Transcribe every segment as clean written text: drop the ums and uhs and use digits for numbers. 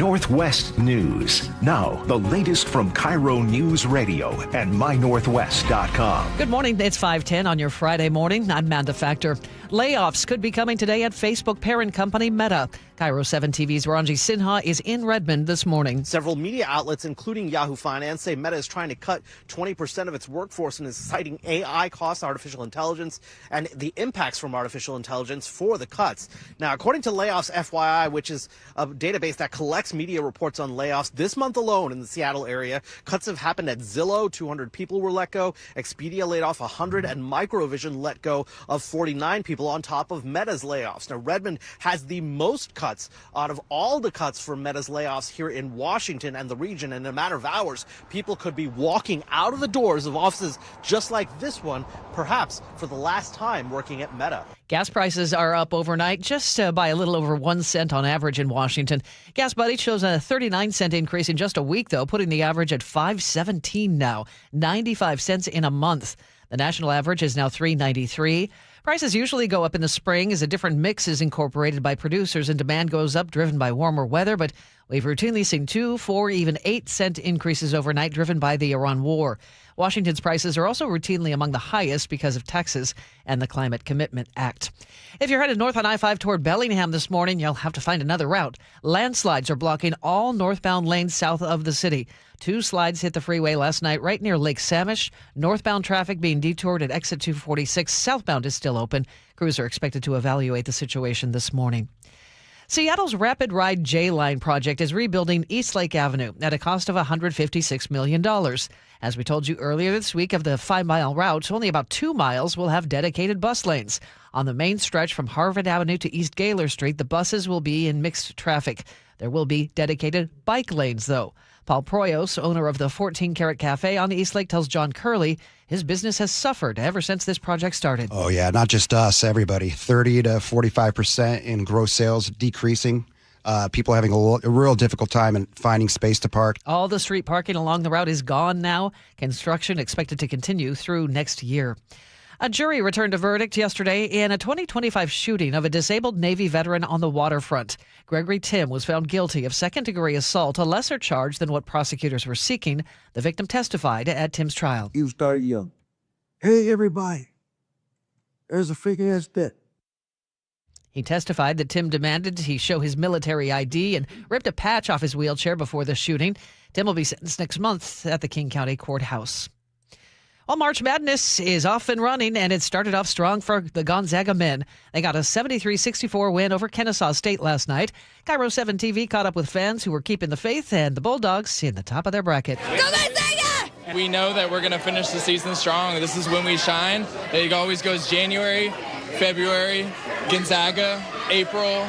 Northwest News. Now, the latest from KIRO Newsradio and mynorthwest.com. Good morning. It's 5:10 on your Friday morning. I'm Manda Factor. Layoffs could be coming today at Facebook parent company Meta. KIRO 7 TV's Ranji Sinha is in Redmond this morning. Several media outlets, including Yahoo Finance, say Meta is trying to cut 20% of its workforce and is citing AI costs, artificial intelligence, and the impacts from artificial intelligence for the cuts. Now, according to Layoffs FYI, which is a database that collects media reports on layoffs, this month alone in the Seattle area, cuts have happened at Zillow. 200 people were let go. Expedia laid off 100, and Microvision let go of 49 people on top of Meta's layoffs. Now, Redmond has the most cuts out of all the cuts for Meta's layoffs here in Washington and the region. In a matter of hours, people could be walking out of the doors of offices just like this one, perhaps for the last time working at Meta. Gas prices are up overnight just by a little over 1 cent on average in Washington. Gas Buddy shows a 39-cent increase in just a week, though, putting the average at $5.17 now, 95 cents in a month. The national average is now $3.93. Prices usually go up in the spring as a different mix is incorporated by producers and demand goes up driven by warmer weather, but we've routinely seen 2, 4, even 8-cent increases overnight driven by the Iran war. Washington's prices are also routinely among the highest because of taxes and the Climate Commitment Act. If you're headed north on I-5 toward Bellingham this morning, you'll have to find another route. Landslides are blocking all northbound lanes south of the city. 2 slides hit the freeway last night right near Lake Samish. Northbound traffic being detoured at exit 246. Southbound is still open. Crews are expected to evaluate the situation this morning. Seattle's Rapid Ride J-Line project is rebuilding Eastlake Avenue at a cost of $156 million. As we told you earlier this week, of the 5-mile route, only about 2 miles will have dedicated bus lanes. On the main stretch from Harvard Avenue to East Gaylor Street, the buses will be in mixed traffic. There will be dedicated bike lanes, though. Paul Proyos, owner of the 14 Carat Cafe on Eastlake, tells John Curley his business has suffered ever since this project started. Oh, yeah, not just us, everybody. 30 to 45% in gross sales decreasing. People having a real difficult time in finding space to park. All the street parking along the route is gone now. Construction expected to continue through next year. A jury returned a verdict yesterday in a 2025 shooting of a disabled Navy veteran on the waterfront. Gregory Tim was found guilty of second-degree assault, a lesser charge than what prosecutors were seeking. The victim testified at Tim's trial. You started young. Hey, everybody, there's a fake-ass debt. He testified that Tim demanded he show his military ID and ripped a patch off his wheelchair before the shooting. Tim will be sentenced next month at the King County Courthouse. Well, March Madness is off and running, and it started off strong for the Gonzaga men. They got a 73-64 win over Kennesaw State last night. KIRO 7 TV caught up with fans who were keeping the faith, and the Bulldogs in the top of their bracket. Go Gonzaga! We know that we're going to finish the season strong. This is when we shine. It always goes January, February, Gonzaga, April,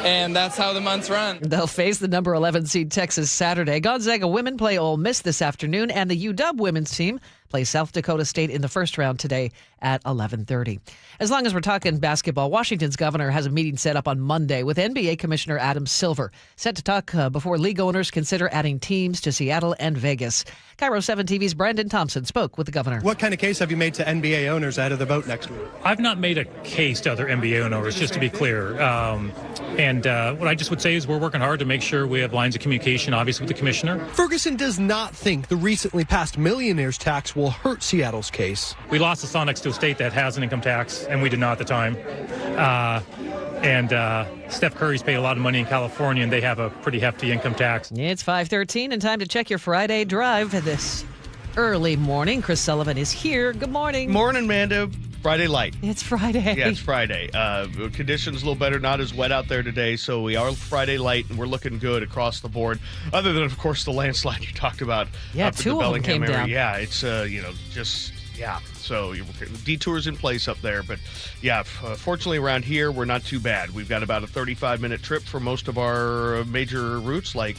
and that's how the months run. They'll face the number 11 seed Texas Saturday. Gonzaga women play Ole Miss this afternoon, and the UW women's team plays South Dakota State in the first round today at 11:30. As long as we're talking basketball, Washington's governor has a meeting set up on Monday with NBA Commissioner Adam Silver, set to talk before league owners consider adding teams to Seattle and Vegas. KIRO 7 TV's Brandon Thompson spoke with the governor. What kind of case have you made to NBA owners out of the vote next week? I've not made a case to other NBA owners, just to be clear. What I just would say is we're working hard to make sure we have lines of communication, obviously, with the commissioner. Ferguson does not think the recently passed millionaire's tax will hurt Seattle's case. We lost the Sonics to a state that has an income tax, and we did not at the time. Steph Curry's paid a lot of money in California, and they have a pretty hefty income tax. It's 5:13 and time to check your Friday drive this early morning. Chris Sullivan is here. Good morning. Morning, Manda. Friday light. It's Friday. Yeah, it's Friday. Conditions a little better, not as wet out there today, so we are Friday light, and we're looking good across the board. Other than, of course, the landslide you talked about. Yeah, up in 2 the of them Bellingham came area. down. Yeah, it's so detours in place up there, but yeah, fortunately around here we're not too bad. We've got about a 35-minute trip for most of our major routes, like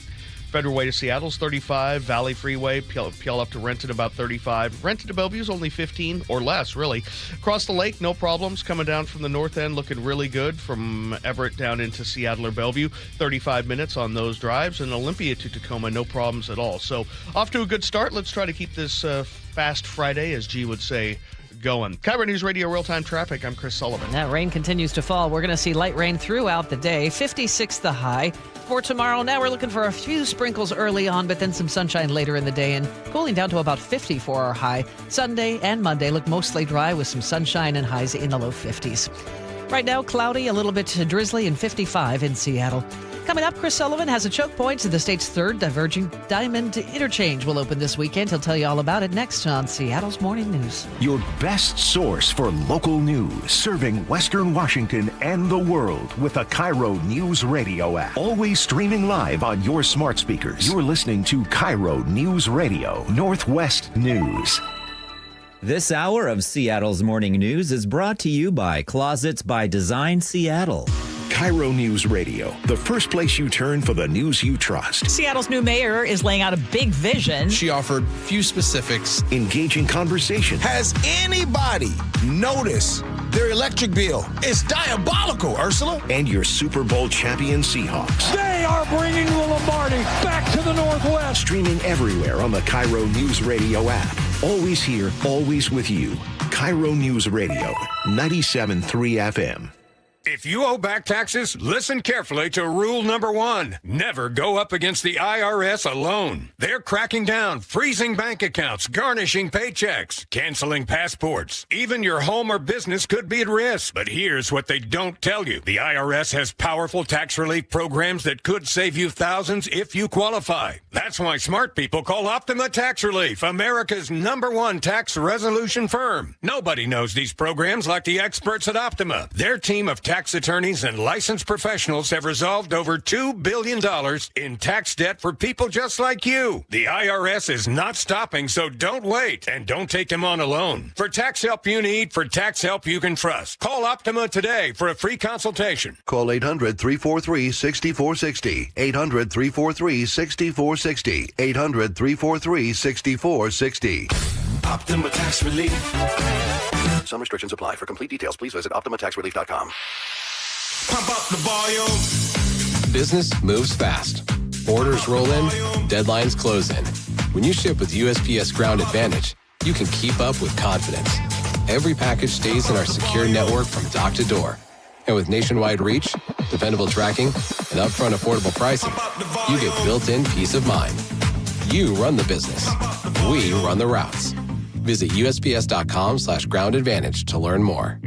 Federal Way to Seattle's 35, Valley Freeway, Peel up to Renton about 35. Renton to Bellevue's only 15 or less, really. Across the lake, no problems. Coming down from the north end, looking really good from Everett down into Seattle or Bellevue. 35 minutes on those drives. And Olympia to Tacoma, no problems at all. So off to a good start. Let's try to keep this fast Friday, as G would say, going. KIRO News Radio Real-Time Traffic. I'm Chris Sullivan. That rain continues to fall. We're going to see light rain throughout the day. 56 the high. For tomorrow, now we're looking for a few sprinkles early on, but then some sunshine later in the day and cooling down to about 50 for our high. Sunday and Monday look mostly dry with some sunshine and highs in the low 50s. Right now, cloudy, a little bit drizzly, and 55 in Seattle. Coming up, Chris Sullivan has a choke point. The state's third diverging diamond interchange will open this weekend. He'll tell you all about it next on Seattle's Morning News. Your best source for local news, serving Western Washington and the world with the KIRO Newsradio App. Always streaming live on your smart speakers. You're listening to KIRO Newsradio Northwest News. This hour of Seattle's Morning News is brought to you by Closets by Design Seattle. KIRO Newsradio, the first place you turn for the news you trust. Seattle's new mayor is laying out a big vision. She offered few specifics. Engaging conversation. Has anybody noticed their electric bill? It's diabolical, Ursula. And your Super Bowl champion Seahawks. They are bringing the Lombardi back to the Northwest. Streaming everywhere on the KIRO Newsradio app. Always here, always with you. KIRO Newsradio, 97.3 FM. If you owe back taxes, listen carefully to rule number 1. Never go up against the IRS alone. They're cracking down, freezing bank accounts, garnishing paychecks, canceling passports. Even your home or business could be at risk. But here's what they don't tell you. The IRS has powerful tax relief programs that could save you thousands if you qualify. That's why smart people call Optima Tax Relief, America's #1 tax resolution firm. Nobody knows these programs like the experts at Optima. Their team of tax attorneys and licensed professionals have resolved over $2 billion in tax debt for people just like you. The IRS is not stopping, so don't wait and don't take them on alone. For tax help you need, for tax help you can trust, call Optima today for a free consultation. Call 800-343-6460. 800-343-6460. 800-343-6460. Optima Tax Relief. Some restrictions apply. For complete details, please visit OptimaTaxRelief.com. Pump up the volume. Business moves fast. Orders roll in, deadlines close in. When you ship with USPS Ground Advantage, you can keep up with confidence. Every package stays in our secure network from dock to door. And with nationwide reach, dependable tracking, and upfront affordable pricing, you get built-in peace of mind. You run the business. We run the routes. Visit USPS.com/Ground Advantage to learn more.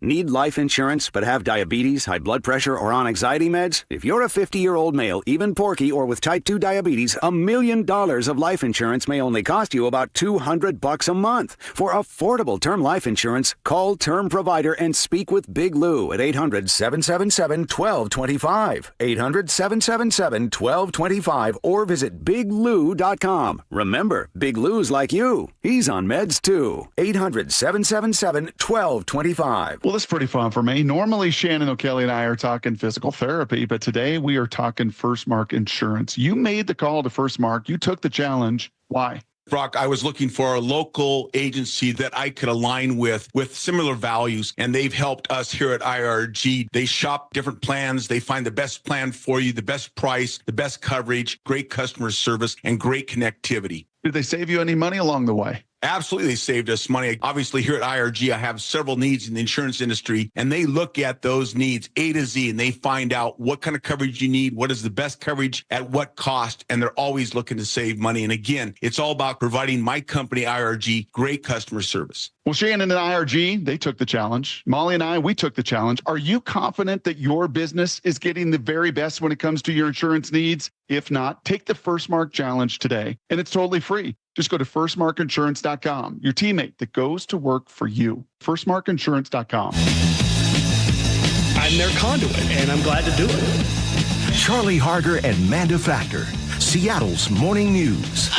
Need life insurance but have diabetes, high blood pressure, or on anxiety meds? If you're a 50-year-old male, even porky, or with type 2 diabetes, $1 million of life insurance may only cost you about $200 a month. For affordable term life insurance, call Term Provider and speak with Big Lou at 800-777-1225. 800-777-1225 or visit biglou.com. Remember, Big Lou's like you. He's on meds too. 800-777-1225. Well, this is pretty fun for me. Normally, Shannon O'Kelly and I are talking physical therapy, but today we are talking First Mark Insurance. You made the call to First Mark. You took the challenge. Why? Brock, I was looking for a local agency that I could align with similar values, and they've helped us here at IRG. They shop different plans. They find the best plan for you, the best price, the best coverage, great customer service, and great connectivity. Did they save you any money along the way? Absolutely, they saved us money. Obviously, here at IRG, I have several needs in the insurance industry, and they look at those needs A to Z, and they find out what kind of coverage you need, what is the best coverage, at what cost, and they're always looking to save money. And again, it's all about providing my company, IRG, great customer service. Well, Shannon and IRG, they took the challenge. Molly and I, we took the challenge. Are you confident that your business is getting the very best when it comes to your insurance needs? If not, take the First Mark Challenge today, and it's totally free. Just go to firstmarkinsurance.com, your teammate that goes to work for you. Firstmarkinsurance.com. I'm their conduit, and I'm glad to do it. Charlie Harger and Manda Factor, Seattle's Morning News.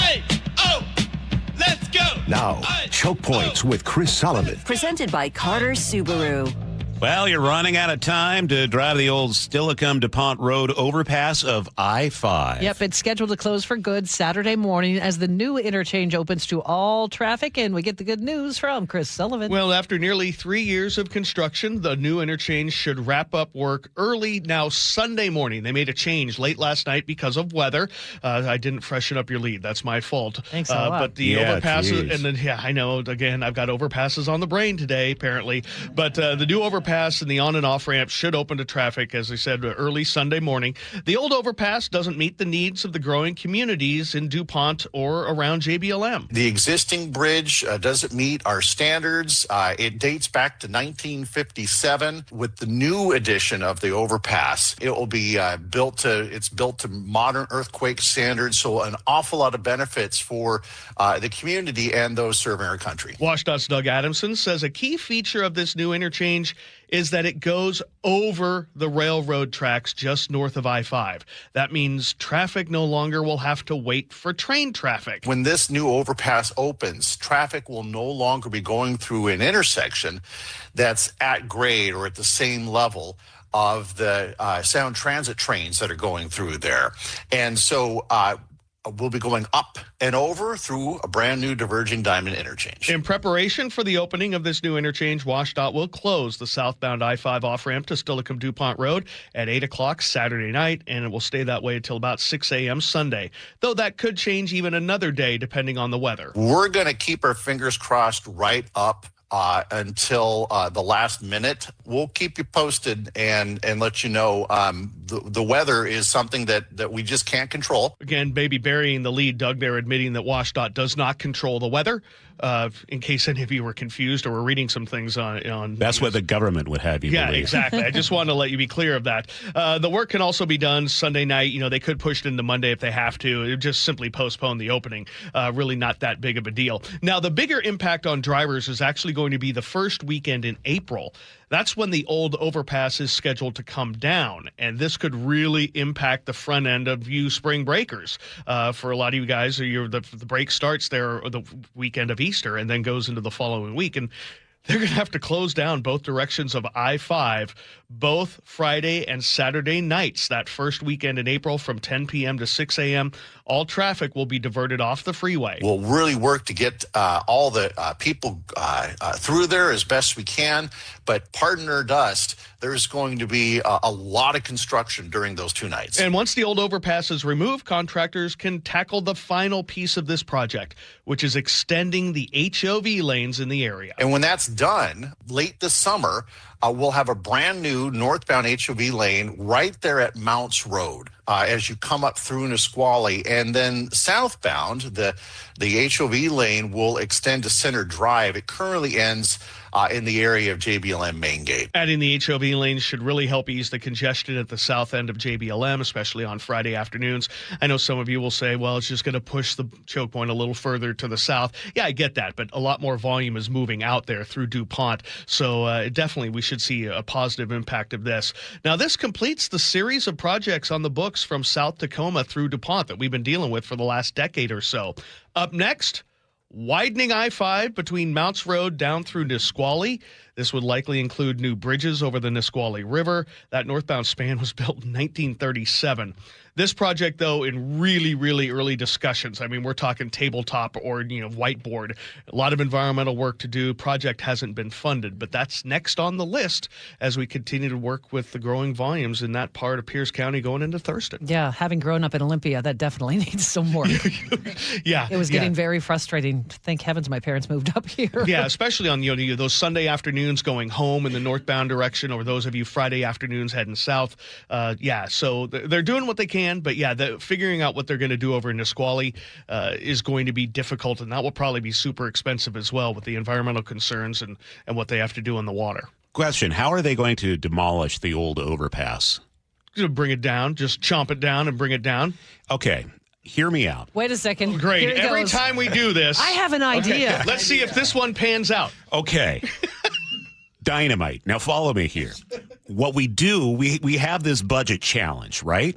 Let's go. Now, Choke Points with Chris Sullivan. Presented by Carter Subaru. Well, you're running out of time to drive the old Stillicum DuPont Road overpass of I-5. Yep, it's scheduled to close for good Saturday morning as the new interchange opens to all traffic, and we get the good news from Chris Sullivan. Well, after nearly 3 years of construction, the new interchange should wrap up work early now Sunday morning. They made a change late last night because of weather. I didn't freshen up your lead. That's my fault. Thanks a lot. But the overpasses, and then, I know, again, I've got overpasses on the brain today, apparently. But the new overpass and the on and off ramp should open to traffic, as I said, early Sunday morning. The old overpass doesn't meet the needs of the growing communities in DuPont or around JBLM. The existing bridge doesn't meet our standards. It dates back to 1957. With the new addition of the overpass, it will be built to modern earthquake standards, so an awful lot of benefits for the community and those serving our country. WashDOT's Doug Adamson says a key feature of this new interchange is that it goes over the railroad tracks just north of I-5. That means traffic no longer will have to wait for train traffic. When this new overpass opens, traffic will no longer be going through an intersection that's at grade or at the same level of the Sound Transit trains that are going through there. And so we'll be going up and over through a brand new diverging diamond interchange. In preparation for the opening of this new interchange, WashDOT will close the southbound I-5 off-ramp to Stillicum DuPont Road at 8 o'clock Saturday night, and it will stay that way until about 6 a.m. Sunday, though that could change even another day depending on the weather. We're going to keep our fingers crossed right up until the last minute. We'll keep you posted and let you know. The weather is something that we just can't control. Again, maybe burying the lead, Doug, there admitting that WashDOT does not control the weather. In case any of you were confused or were reading some things on That's what the government would have you believe. Yeah, exactly. I just want to let you be clear of that. The work can also be done Sunday night. They could push it into Monday if they have to. It would just simply postpone the opening. Really not that big of a deal. Now, the bigger impact on drivers is actually going to be the first weekend in April. That's when the old overpass is scheduled to come down, and this could really impact the front end of you spring breakers. For a lot of you guys, the break starts there the weekend of Easter and then goes into the following week, and they're going to have to close down both directions of I-5 both Friday and Saturday nights. That first weekend in April from 10 p.m. to 6 a.m., all traffic will be diverted off the freeway. We'll really work to get all the people through there as best we can, but pardon or dust, there's going to be a lot of construction during those 2 nights. And once the old overpass is removed, contractors can tackle the final piece of this project, which is extending the HOV lanes in the area. And when that's done, late this summer, we'll have a brand new northbound HOV lane right there at Mounts Road as you come up through Nisqually. And then southbound, the HOV lane will extend to Center Drive. It currently ends in the area of JBLM Main Gate. Adding the HOV lanes should really help ease the congestion at the south end of JBLM, especially on Friday afternoons. I know some of you will say, well, it's just going to push the choke point a little further to the south. Yeah, I get that, but a lot more volume is moving out there through DuPont. So definitely we should see a positive impact of this. Now, this completes the series of projects on the books from South Tacoma through DuPont that we've been dealing with for the last decade or so. Up next, widening I-5 between Mounts Road down through Nisqually. This would likely include new bridges over the Nisqually River. That northbound span was built in 1937. This project, though, in really, really early discussions. I mean, we're talking tabletop or, whiteboard. A lot of environmental work to do. Project hasn't been funded, but that's next on the list as we continue to work with the growing volumes in that part of Pierce County going into Thurston. Yeah, having grown up in Olympia, that definitely needs some work. Yeah. It was getting very frustrating. Thank heavens my parents moved up here. Yeah, especially on those Sunday afternoons going home in the northbound direction, or those of you Friday afternoons heading south. So they're doing what they can. But figuring out what they're going to do over in Nisqually is going to be difficult, and that will probably be super expensive as well with the environmental concerns and what they have to do in the water. Question, how are they going to demolish the old overpass? Bring it down, just chomp it down and bring it down. Okay. Hear me out. Wait a second. Great. Every time we do this. I have an idea. Okay. Let's see if this one pans out. Okay. Dynamite. Now follow me here. What we do, we have this budget challenge, right?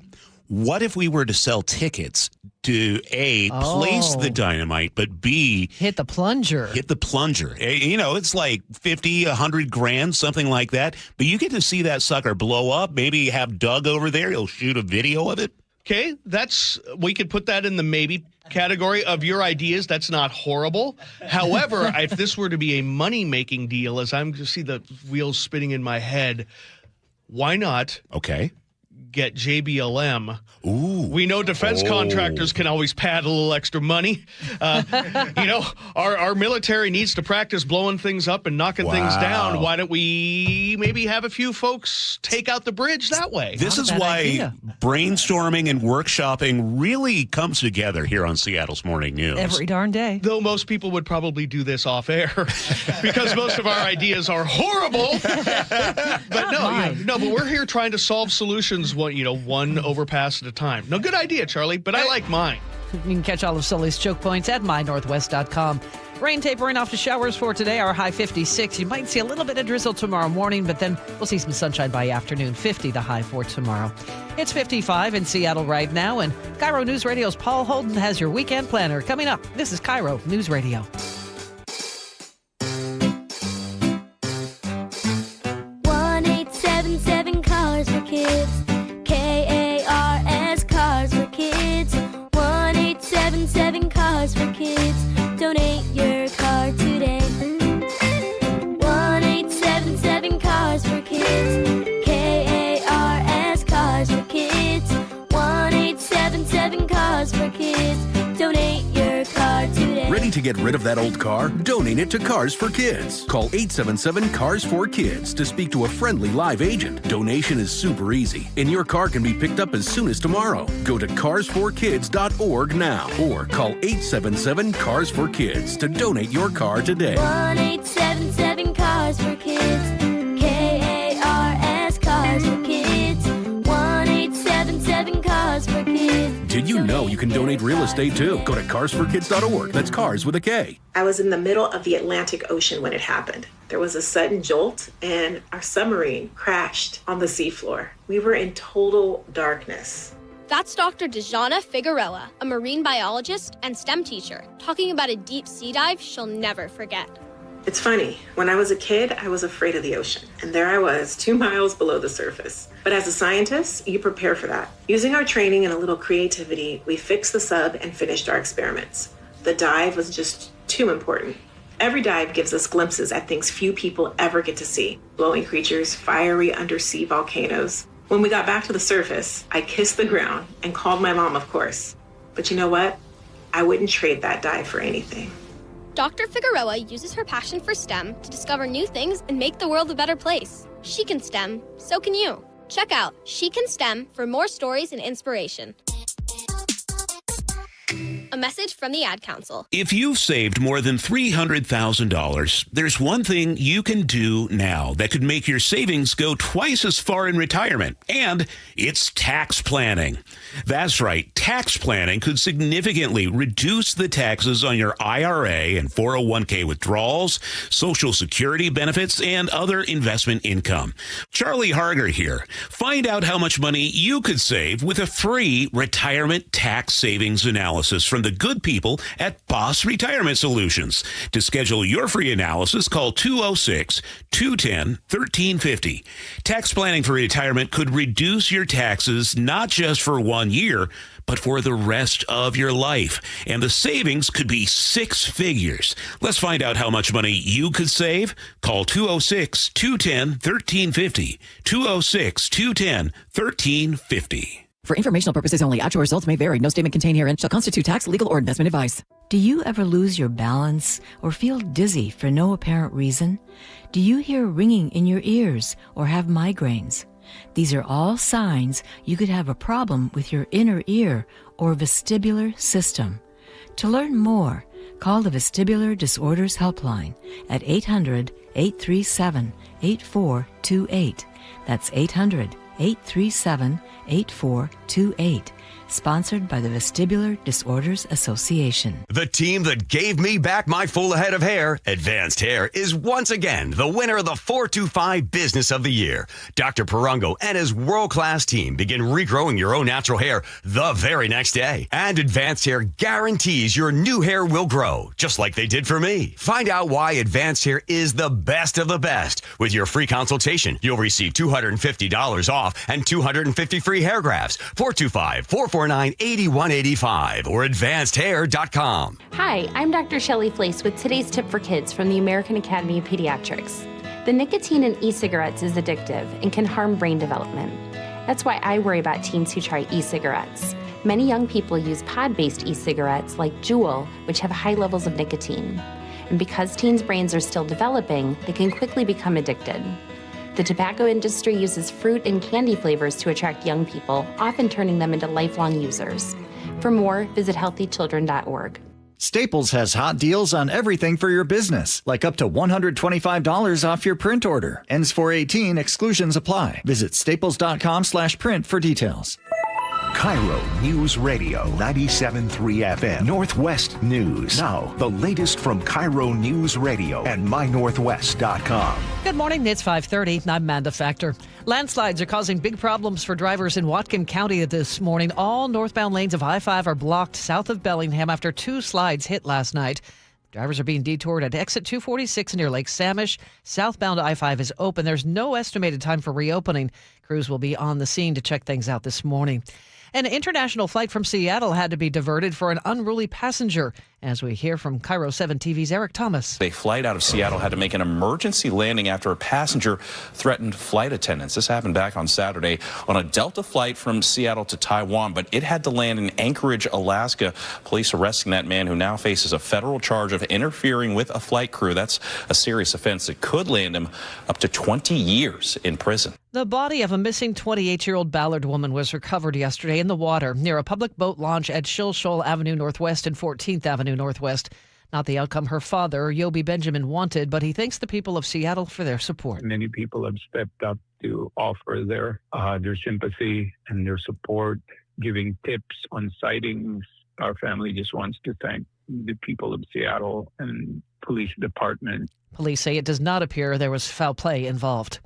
what if we were to sell tickets to A, place the dynamite, but B, hit the plunger. It's like 50, 100 grand, something like that. But you get to see that sucker blow up. Maybe have Doug over there. He'll shoot a video of it. Okay, we could put that in the maybe category of your ideas. That's not horrible. However, if this were to be a money-making deal, as I'm to see the wheels spinning in my head, why not? Okay. Get JBLM. Ooh. We know defense contractors can always pad a little extra money. Our military needs to practice blowing things up and knocking things down. Why don't we maybe have a few folks take out the bridge that way? This is why brainstorming and workshopping really comes together here on Seattle's Morning News. Every darn day. Though most people would probably do this off air because most of our ideas are horrible. But but we're here trying to solve solutions one overpass at a time. No, good idea, Charlie, but I like mine. You can catch all of Sully's choke points at mynorthwest.com. Rain tapering off to showers for today. Our high 56. You might see a little bit of drizzle tomorrow morning, but then we'll see some sunshine by afternoon. 50 the high for tomorrow. It's 55 in Seattle right now, and KIRO News Radio's Paul Holden has your weekend planner coming up. This is KIRO News Radio. Cars for Kids. KARS Cars for Kids. 1877 Cars for Kids. Donate your car today. 1877 Cars for Kids. KARS Cars for Kids. 1877 Cars for Kids. Donate your car today. Ready to get rid of that old car? Donate it to Cars for Kids. Call 877 Cars for Kids to speak to a friendly live agent. Donation is super easy, and your car can be picked up as soon as tomorrow. Go to carsforkids.org now or call 877 Cars for Kids to donate your car today. 1877 Cars for Kids. KARS Cars for Kids. 1877 Cars for Kids. Did you know you can donate real estate too? Go to carsforkids.org. That's cars with a K. I was in the middle of the Atlantic Ocean when it happened. There was a sudden jolt and our submarine crashed on the seafloor. We were in total darkness. That's Dr. Dejana Figueroa, a marine biologist and STEM teacher, talking about a deep sea dive she'll never forget. It's funny, when I was a kid, I was afraid of the ocean. And there I was, 2 miles below the surface. But as a scientist, you prepare for that. Using our training and a little creativity, we fixed the sub and finished our experiments. The dive was just too important. Every dive gives us glimpses at things few people ever get to see. Glowing creatures, fiery undersea volcanoes. When we got back to the surface, I kissed the ground and called my mom, of course. But you know what? I wouldn't trade that dive for anything. Dr. Figueroa uses her passion for STEM to discover new things and make the world a better place. She can STEM, so can you. Check out She Can STEM for more stories and inspiration. A message from the Ad Council. If you've saved more than $300,000, there's one thing you can do now that could make your savings go twice as far in retirement, and it's tax planning. That's right, tax planning could significantly reduce the taxes on your IRA and 401k withdrawals, Social Security benefits, and other investment income. Charlie Harger here. Find out how much money you could save with a free retirement tax savings analysis from the good people at Boss Retirement Solutions. To schedule your free analysis, call 206-210-1350. Tax planning for retirement could reduce your taxes not just for 1 year, but for the rest of your life. And the savings could be 6 figures. Let's find out how much money you could save. Call 206-210-1350. 206-210-1350. For informational purposes only, actual results may vary. No statement contained herein shall constitute tax, legal, or investment advice. Do you ever lose your balance or feel dizzy for no apparent reason? Do you hear ringing in your ears or have migraines? These are all signs you could have a problem with your inner ear or vestibular system. To learn more, call the Vestibular Disorders Helpline at 800-837-8428. That's 800-837-8428. Sponsored by the Vestibular Disorders Association. The team that gave me back my full head of hair, Advanced Hair, is once again the winner of the 425 Business of the Year. Dr. Perongo and his world-class team begin regrowing your own natural hair the very next day. And Advanced Hair guarantees your new hair will grow, just like they did for me. Find out why Advanced Hair is the best of the best. With your free consultation, you'll receive $250 off and 250 free hair grafts. 425-449-8185 or advancedhair.com. Hi, I'm Dr. Shelley Flace with today's tip for kids from the American Academy of Pediatrics. The nicotine in e-cigarettes is addictive and can harm brain development. That's why I worry about teens who try e-cigarettes. Many young people use pod-based e-cigarettes like Juul, which have high levels of nicotine. And because teens' brains are still developing, they can quickly become addicted. The tobacco industry uses fruit and candy flavors to attract young people, often turning them into lifelong users. For more, visit healthychildren.org. Staples has hot deals on everything for your business, like up to $125 off your print order. Ends 4/18, exclusions apply. Visit staples.com/print for details. KIRO News Radio 97.3 FM Northwest News. Now, the latest from KIRO News Radio and mynorthwest.com. Good morning. It's 5:30. I'm Manda Factor. Landslides are causing big problems for drivers in Whatcom County this morning. All northbound lanes of I-5 are blocked south of Bellingham after two slides hit last night. Drivers are being detoured at exit 246 near Lake Samish. Southbound I-5 is open. There's no estimated time for reopening. Crews will be on the scene to check things out this morning. An international flight from Seattle had to be diverted for an unruly passenger, as we hear from KIRO 7 TV's Eric Thomas. A flight out of Seattle had to make an emergency landing after a passenger threatened flight attendants. This happened back on Saturday on a Delta flight from Seattle to Taiwan, but it had to land in Anchorage, Alaska. Police arresting that man, who now faces a federal charge of interfering with a flight crew. That's a serious offense that could land him up to 20 years in prison. The body of a missing 28-year-old Ballard woman was recovered yesterday in the water near a public boat launch at Shilshole Avenue Northwest and 14th Avenue Northwest. Not the outcome her father, Yobi Benjamin, wanted, but he thanks the people of Seattle for their support. Many people have stepped up to offer their sympathy and their support, giving tips on sightings. Our family just wants to thank the people of Seattle and police department. Police say it does not appear there was foul play involved.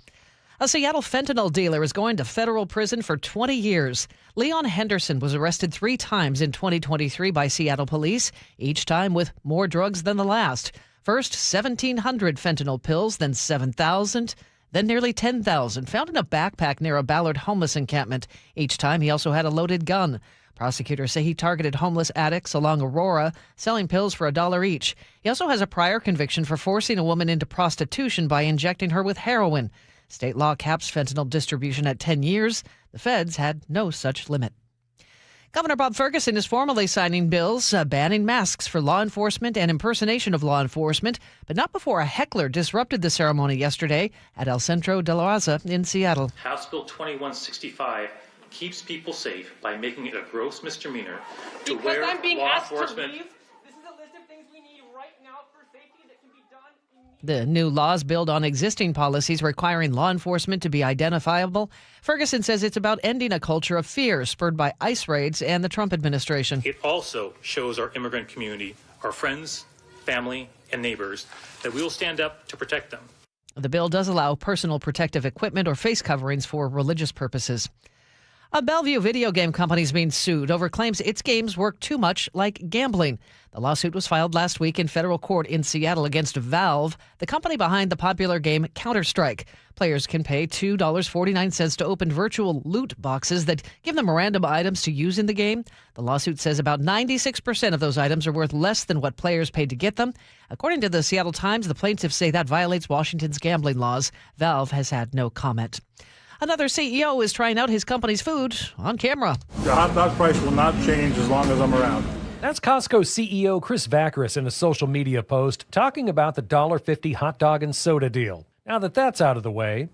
A Seattle fentanyl dealer is going to federal prison for 20 years. Leon Henderson was arrested 3 times in 2023 by Seattle police, each time with more drugs than the last. First, 1,700 fentanyl pills, then 7,000, then nearly 10,000, found in a backpack near a Ballard homeless encampment. Each time, he also had a loaded gun. Prosecutors say he targeted homeless addicts along Aurora, selling pills for $1 each. He also has a prior conviction for forcing a woman into prostitution by injecting her with heroin. State law caps fentanyl distribution at 10 years. The feds had no such limit. Governor Bob Ferguson is formally signing bills banning masks for law enforcement and impersonation of law enforcement, but not before a heckler disrupted the ceremony yesterday at El Centro de la Raza in Seattle. House Bill 2165 keeps people safe by making it a gross misdemeanor to wear law enforcement. The new laws build on existing policies requiring law enforcement to be identifiable. Ferguson says it's about ending a culture of fear spurred by ICE raids and the Trump administration. It also shows our immigrant community, our friends, family, and neighbors, that we will stand up to protect them. The bill does allow personal protective equipment or face coverings for religious purposes. A Bellevue video game company is being sued over claims its games work too much like gambling. The lawsuit was filed last week in federal court in Seattle against Valve, the company behind the popular game Counter-Strike. Players can pay $2.49 to open virtual loot boxes that give them random items to use in the game. The lawsuit says about 96% of those items are worth less than what players paid to get them. According to the Seattle Times, the plaintiffs say that violates Washington's gambling laws. Valve has had no comment. Another CEO is trying out his company's food on camera. The hot dog price will not change as long as I'm around. That's Costco CEO Chris Vaccaris in a social media post talking about the $1.50 hot dog and soda deal. Now that that's out of the way...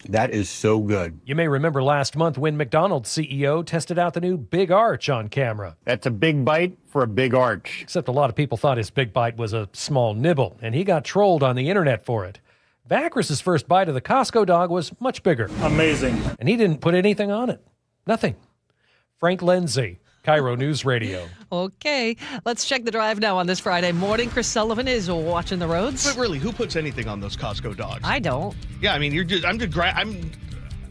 That is so good. You may remember last month when McDonald's CEO tested out the new Big Arch on camera. That's a big bite for a big arch. Except a lot of people thought his big bite was a small nibble, and he got trolled on the internet for it. Vaccaris' first bite of the Costco dog was much bigger. Amazing. And he didn't put anything on it. Nothing. Frank Lindsay, KIRO News Radio. Okay, let's check the drive now on this Friday morning. Chris Sullivan is watching the roads. But really, who puts anything on those Costco dogs? I don't. Yeah, I mean,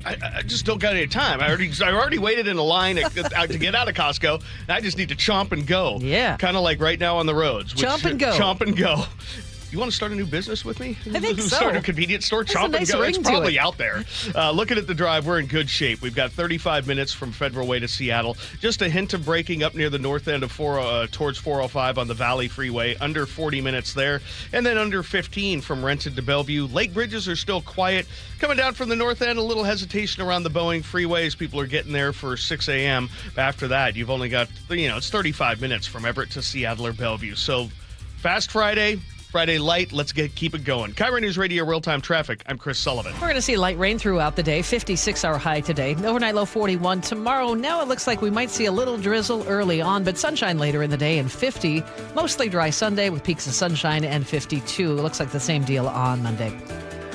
I just don't got any time. I already waited in a line to get out of Costco, and I just need to chomp and go. Yeah. Kind of like right now on the roads. Chomp and go. Chomp and go. You want to start a new business with me? I think so. Start a convenience store, chomp and go. It's probably out there. Looking at the drive, we're in good shape. We've got 35 minutes from Federal Way to Seattle. Just a hint of braking up near the north end of towards 405 on the Valley Freeway. Under 40 minutes there. And then under 15 from Renton to Bellevue. Lake bridges are still quiet. Coming down from the north end, a little hesitation around the Boeing freeways. People are getting there for 6 a.m. After that, you've only got, it's 35 minutes from Everett to Seattle or Bellevue. So fast Friday light. Let's keep it going. KIRO News Radio real-time traffic. I'm Chris Sullivan. We're going to see light rain throughout the day. 56-hour high today. Overnight low 41 tomorrow. Now it looks like we might see a little drizzle early on, but sunshine later in the day and 50. Mostly dry Sunday with peaks of sunshine and 52. It looks like the same deal on Monday.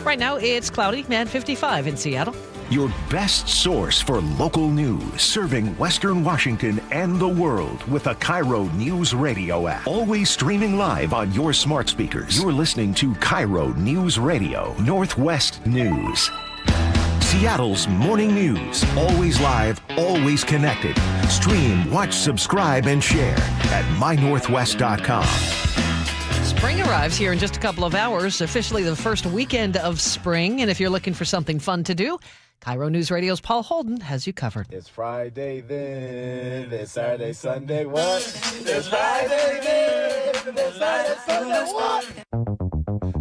Right now it's cloudy and 55 in Seattle. Your best source for local news, serving Western Washington and the world with a KIRO Newsradio app. Always streaming live on your smart speakers. You're listening to KIRO Newsradio Northwest News. Seattle's morning news. Always live, always connected. Stream, watch, subscribe, and share at mynorthwest.com. Spring arrives here in just a couple of hours, officially the first weekend of spring. And if you're looking for something fun to do, KIRO News Radio's Paul Holden has you covered. It's Friday then, it's Saturday, Sunday, what? It's Friday then, it's Saturday, Sunday, what?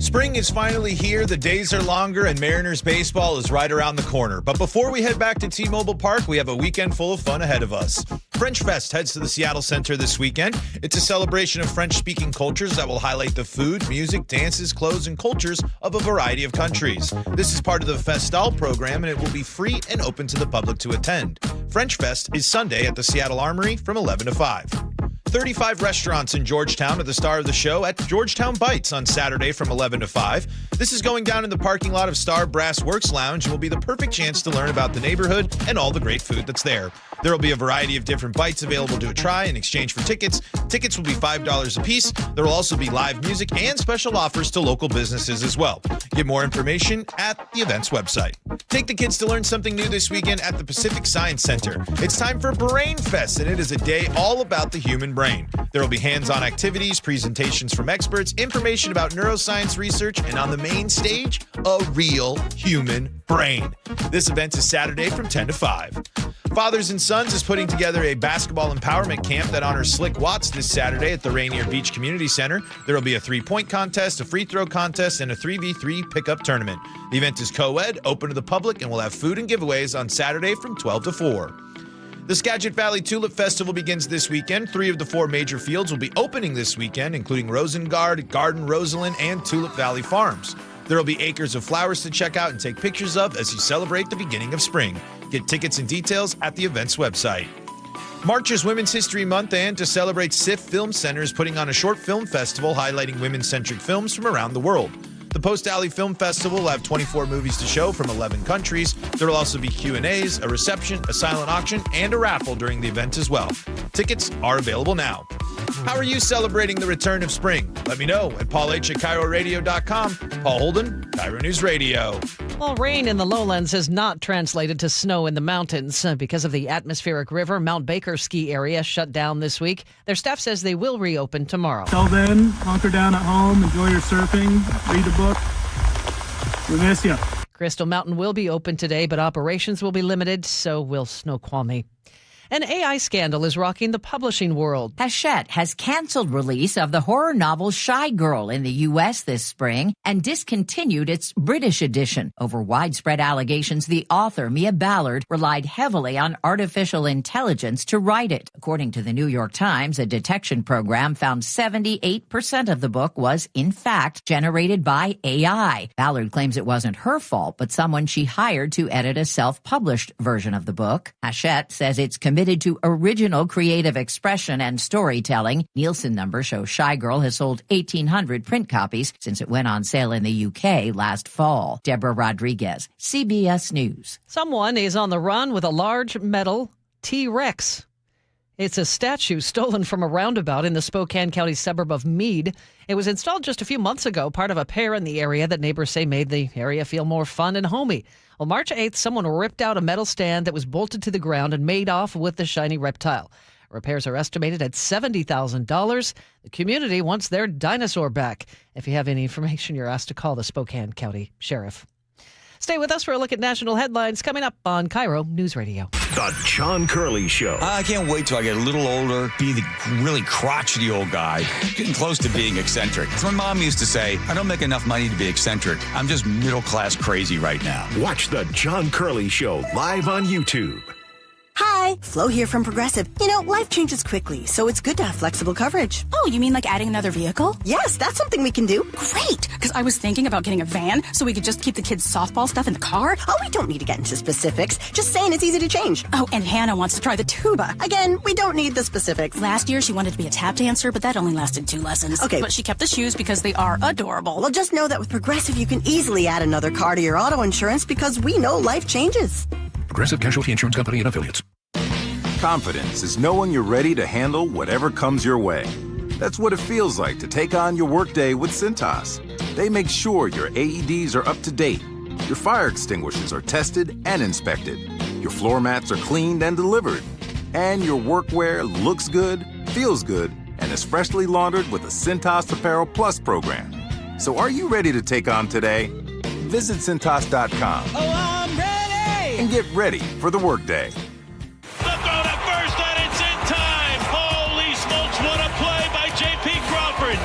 Spring is finally here, the days are longer, and Mariners baseball is right around the corner. But before we head back to T-Mobile Park, we have a weekend full of fun ahead of us. French Fest heads to the Seattle Center this weekend. It's a celebration of French-speaking cultures that will highlight the food, music, dances, clothes, and cultures of a variety of countries. This is part of the Festal program, and it will be free and open to the public to attend. French Fest is Sunday at the Seattle Armory from 11 to 5. 35 restaurants in Georgetown are the star of the show at Georgetown Bites on Saturday from 11 to 5. This is going down in the parking lot of Star Brass Works Lounge and will be the perfect chance to learn about the neighborhood and all the great food that's there. There will be a variety of different bites available to try in exchange for tickets. Tickets will be $5 a piece. There will also be live music and special offers to local businesses as well. Get more information at the event's website. Take the kids to learn something new this weekend at the Pacific Science Center. It's time for Brain Fest, and it is a day all about the human brain. There will be hands-on activities, presentations from experts, information about neuroscience research, and on the main stage, a real human brain. This event is Saturday from 10 to 5. Fathers and Sons is putting together a basketball empowerment camp that honors Slick Watts this Saturday at the Rainier Beach Community Center. There will be a 3-point contest, a free throw contest, and a 3v3 pickup tournament. The event is co-ed, open to the public, and will have food and giveaways on Saturday from 12 to 4. The Skagit Valley Tulip Festival begins this weekend. 3 of the 4 major fields will be opening this weekend, including Rosengard, Garden Rosalind, and Tulip Valley Farms. There will be acres of flowers to check out and take pictures of as you celebrate the beginning of spring. Get tickets and details at the event's website. March is Women's History Month, and to celebrate, SIF Film Center is putting on a short film festival highlighting women-centric films from around the world. The Post Alley Film Festival will have 24 movies to show from 11 countries. There will also be Q&As, a reception, a silent auction, and a raffle during the event as well. Tickets are available now. How are you celebrating the return of spring? Let me know at paulh@KIRORadio.com. Paul Holden, KIRO News Radio. Well, rain in the lowlands has not translated to snow in the mountains. Because of the atmospheric river, Mount Baker ski area shut down this week. Their staff says they will reopen tomorrow. Till then, hunker down at home, enjoy your surfing, read a book. We miss you. Crystal Mountain will be open today, but operations will be limited, so will Snoqualmie. An AI scandal is rocking the publishing world. Hachette has canceled release of the horror novel Shy Girl in the U.S. this spring and discontinued its British edition over widespread allegations the author, Mia Ballard, relied heavily on artificial intelligence to write it. According to the New York Times, a detection program found 78% of the book was, in fact, generated by AI. Ballard claims it wasn't her fault, but someone she hired to edit a self-published version of the book. Hachette says it's committed to original creative expression and storytelling. Nielsen numbers show Shy Girl has sold 1,800 print copies since it went on sale in the UK last fall. Deborah Rodriguez, CBS News. Someone is on the run with a large metal T-Rex. It's a statue stolen from a roundabout in the Spokane County suburb of Meade. It was installed just a few months ago, part of a pair in the area that neighbors say made the area feel more fun and homey. Well, March 8th, someone ripped out a metal stand that was bolted to the ground and made off with the shiny reptile. Repairs are estimated at $70,000. The community wants their dinosaur back. If you have any information, you're asked to call the Spokane County Sheriff. Stay with us for a look at national headlines coming up on KIRO News Radio. The John Curley Show. I can't wait till I get a little older, be the really crotchety old guy, getting close to being eccentric. As my mom used to say, I don't make enough money to be eccentric. I'm just middle-class crazy right now. Watch The John Curley Show live on YouTube. Hi, Flo here from Progressive. You know, life changes quickly, so it's good to have flexible coverage. Oh, you mean like adding another vehicle? Yes, that's something we can do. Great, because I was thinking about getting a van so we could just keep the kids' softball stuff in the car. Oh, we don't need to get into specifics. Just saying it's easy to change. Oh, and Hannah wants to try the tuba. Again, we don't need the specifics. Last year, she wanted to be a tap dancer, but that only lasted 2 lessons. Okay. But she kept the shoes because they are adorable. Well, just know that with Progressive, you can easily add another car to your auto insurance because we know life changes. Progressive Casualty Insurance Company and Affiliates. Confidence is knowing you're ready to handle whatever comes your way. That's what it feels like to take on your workday with Cintas. They make sure your AEDs are up to date, your fire extinguishers are tested and inspected, your floor mats are cleaned and delivered, and your workwear looks good, feels good, and is freshly laundered with the Cintas Apparel Plus program. So are you ready to take on today? Visit Cintas.com. Oh, I'm ready! And get ready for the workday.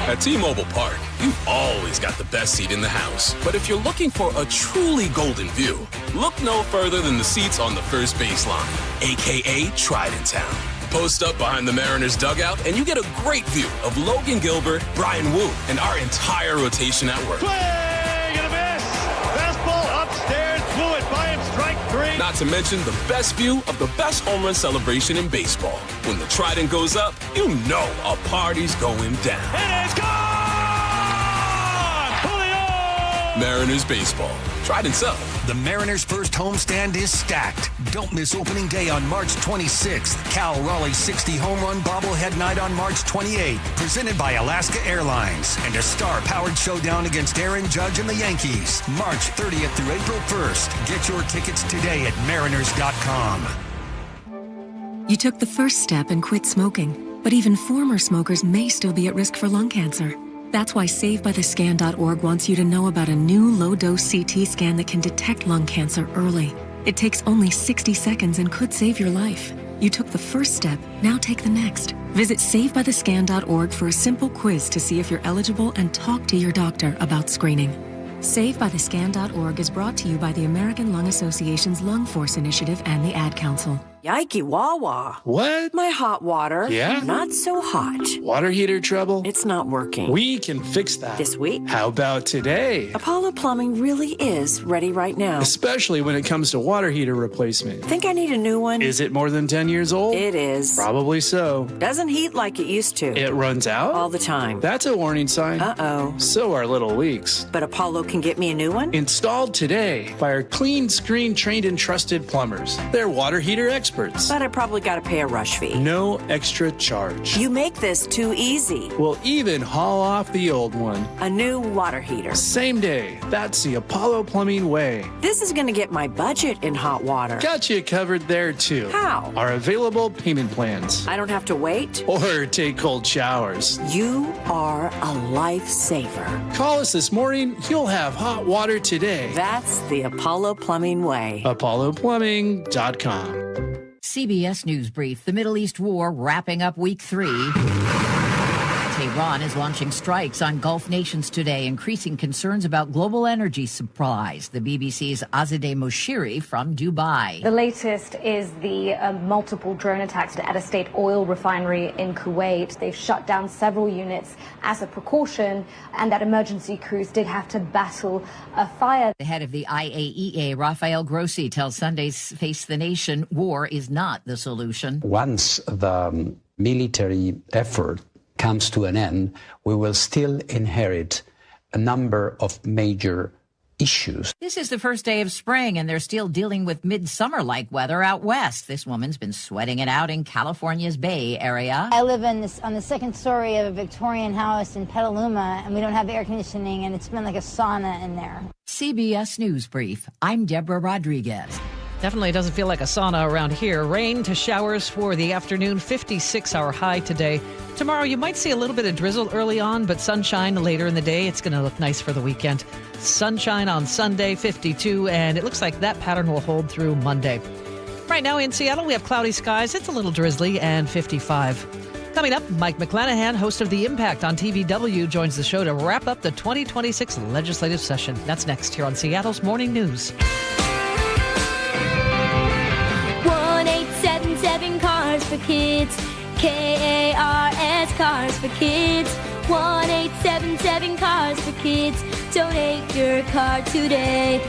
At T-Mobile Park, you've always got the best seat in the house. But if you're looking for a truly golden view, look no further than the seats on the first baseline, a.k.a. Trident Town. Post up behind the Mariners dugout, and you get a great view of Logan Gilbert, Brian Wu, and our entire rotation at work. Swing and a miss! Fastball upstairs, blew it by him, strike 3. Not to mention the best view of the best home run celebration in baseball. When the Trident goes up, you know a party's going down. It is gone! Julio! Mariners baseball. Trident South. The Mariners' first homestand is stacked. Don't miss opening day on March 26th. Cal Raleigh 60 home run bobblehead night on March 28th. Presented by Alaska Airlines. And a star-powered showdown against Aaron Judge and the Yankees. March 30th through April 1st. Get your tickets today at mariners.com. You took the first step and quit smoking. But even former smokers may still be at risk for lung cancer. That's why SaveByTheScan.org wants you to know about a new low-dose CT scan that can detect lung cancer early. It takes only 60 seconds and could save your life. You took the first step, now take the next. Visit SaveByTheScan.org for a simple quiz to see if you're eligible and talk to your doctor about screening. SaveByTheScan.org is brought to you by the American Lung Association's Lung Force Initiative and the Ad Council. Yikey Wawa. What? My hot water. Yeah? Not so hot. Water heater trouble? It's not working. We can fix that. This week? How about today? Apollo Plumbing really is ready right now. Especially when it comes to water heater replacement. Think I need a new one? Is it more than 10 years old? It is. Probably so. Doesn't heat like it used to. It runs out? All the time. That's a warning sign. Uh-oh. So are little leaks. But Apollo can get me a new one? Installed today by our clean screen trained and trusted plumbers. They're water heater experts. But I probably got to pay a rush fee. No extra charge. You make this too easy. We'll even haul off the old one. A new water heater. Same day. That's the Apollo Plumbing way. This is going to get my budget in hot water. Got you covered there too. How? Our available payment plans. I don't have to wait? Or take cold showers. You are a lifesaver. Call us this morning. You'll have hot water today. That's the Apollo Plumbing way. ApolloPlumbing.com. CBS News Brief. The Middle East war wrapping up week 3. Tehran is launching strikes on Gulf nations today, increasing concerns about global energy supplies. The BBC's Azadeh Moshiri from Dubai. The latest is the multiple drone attacks at a state oil refinery in Kuwait. They've shut down several units as a precaution, and that emergency crews did have to battle a fire. The head of the IAEA, Rafael Grossi, tells Sunday's Face the Nation war is not the solution. Once the military effort comes to an end, we will still inherit a number of major issues. This is the first day of spring, and they're still dealing with midsummer-like weather out west. This woman's been sweating it out in California's Bay Area. I live on the second story of a Victorian house in Petaluma, and we don't have air conditioning, and it's been like a sauna in there. CBS News Brief. I'm Deborah Rodriguez. Definitely doesn't feel like a sauna around here. Rain to showers for the afternoon, 56-hour high today. Tomorrow, you might see a little bit of drizzle early on, but sunshine later in the day. It's going to look nice for the weekend. Sunshine on Sunday, 52, and it looks like that pattern will hold through Monday. Right now in Seattle, we have cloudy skies. It's a little drizzly and 55. Coming up, Mike McClanahan, host of The Impact on TVW, joins the show to wrap up the 2026 legislative session. That's next here on Seattle's Morning News. 1877 Cars for Kids. KARS Cars for Kids. 1877 Cars for Kids. Donate your car today.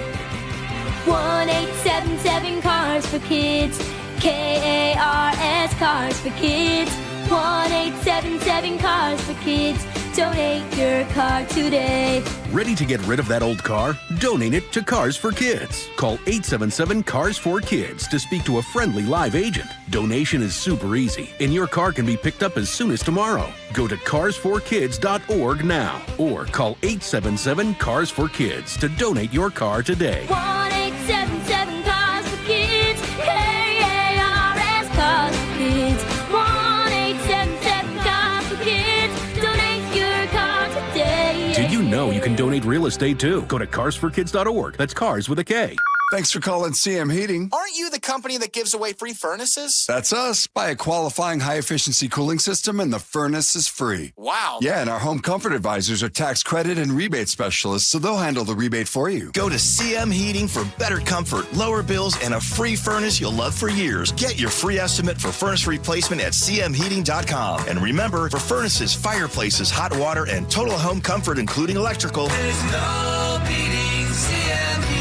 1877 Cars for Kids. KARS Cars for Kids. 1877 Cars for Kids. Donate your car today. Ready to get rid of that old car? Donate it to Cars for Kids. Call 877 Cars for Kids to speak to a friendly live agent. Donation is super easy, and your car can be picked up as soon as tomorrow. Go to carsforkids.org now or call 877 Cars for Kids to donate your car today. 1877 Cars for Kids. KARS Cars for Kids. 1877 Cars for Kids. Donate your car today. Did you know you can donate real estate too? Go to carsforkids.org. That's cars with a K. Thanks for calling CM Heating. Aren't you the company that gives away free furnaces? That's us. Buy a qualifying high-efficiency cooling system and the furnace is free. Wow. Yeah, and our home comfort advisors are tax credit and rebate specialists, so they'll handle the rebate for you. Go to CM Heating for better comfort, lower bills, and a free furnace you'll love for years. Get your free estimate for furnace replacement at cmheating.com. And remember, for furnaces, fireplaces, hot water, and total home comfort, including electrical, there's no beating CM Heating.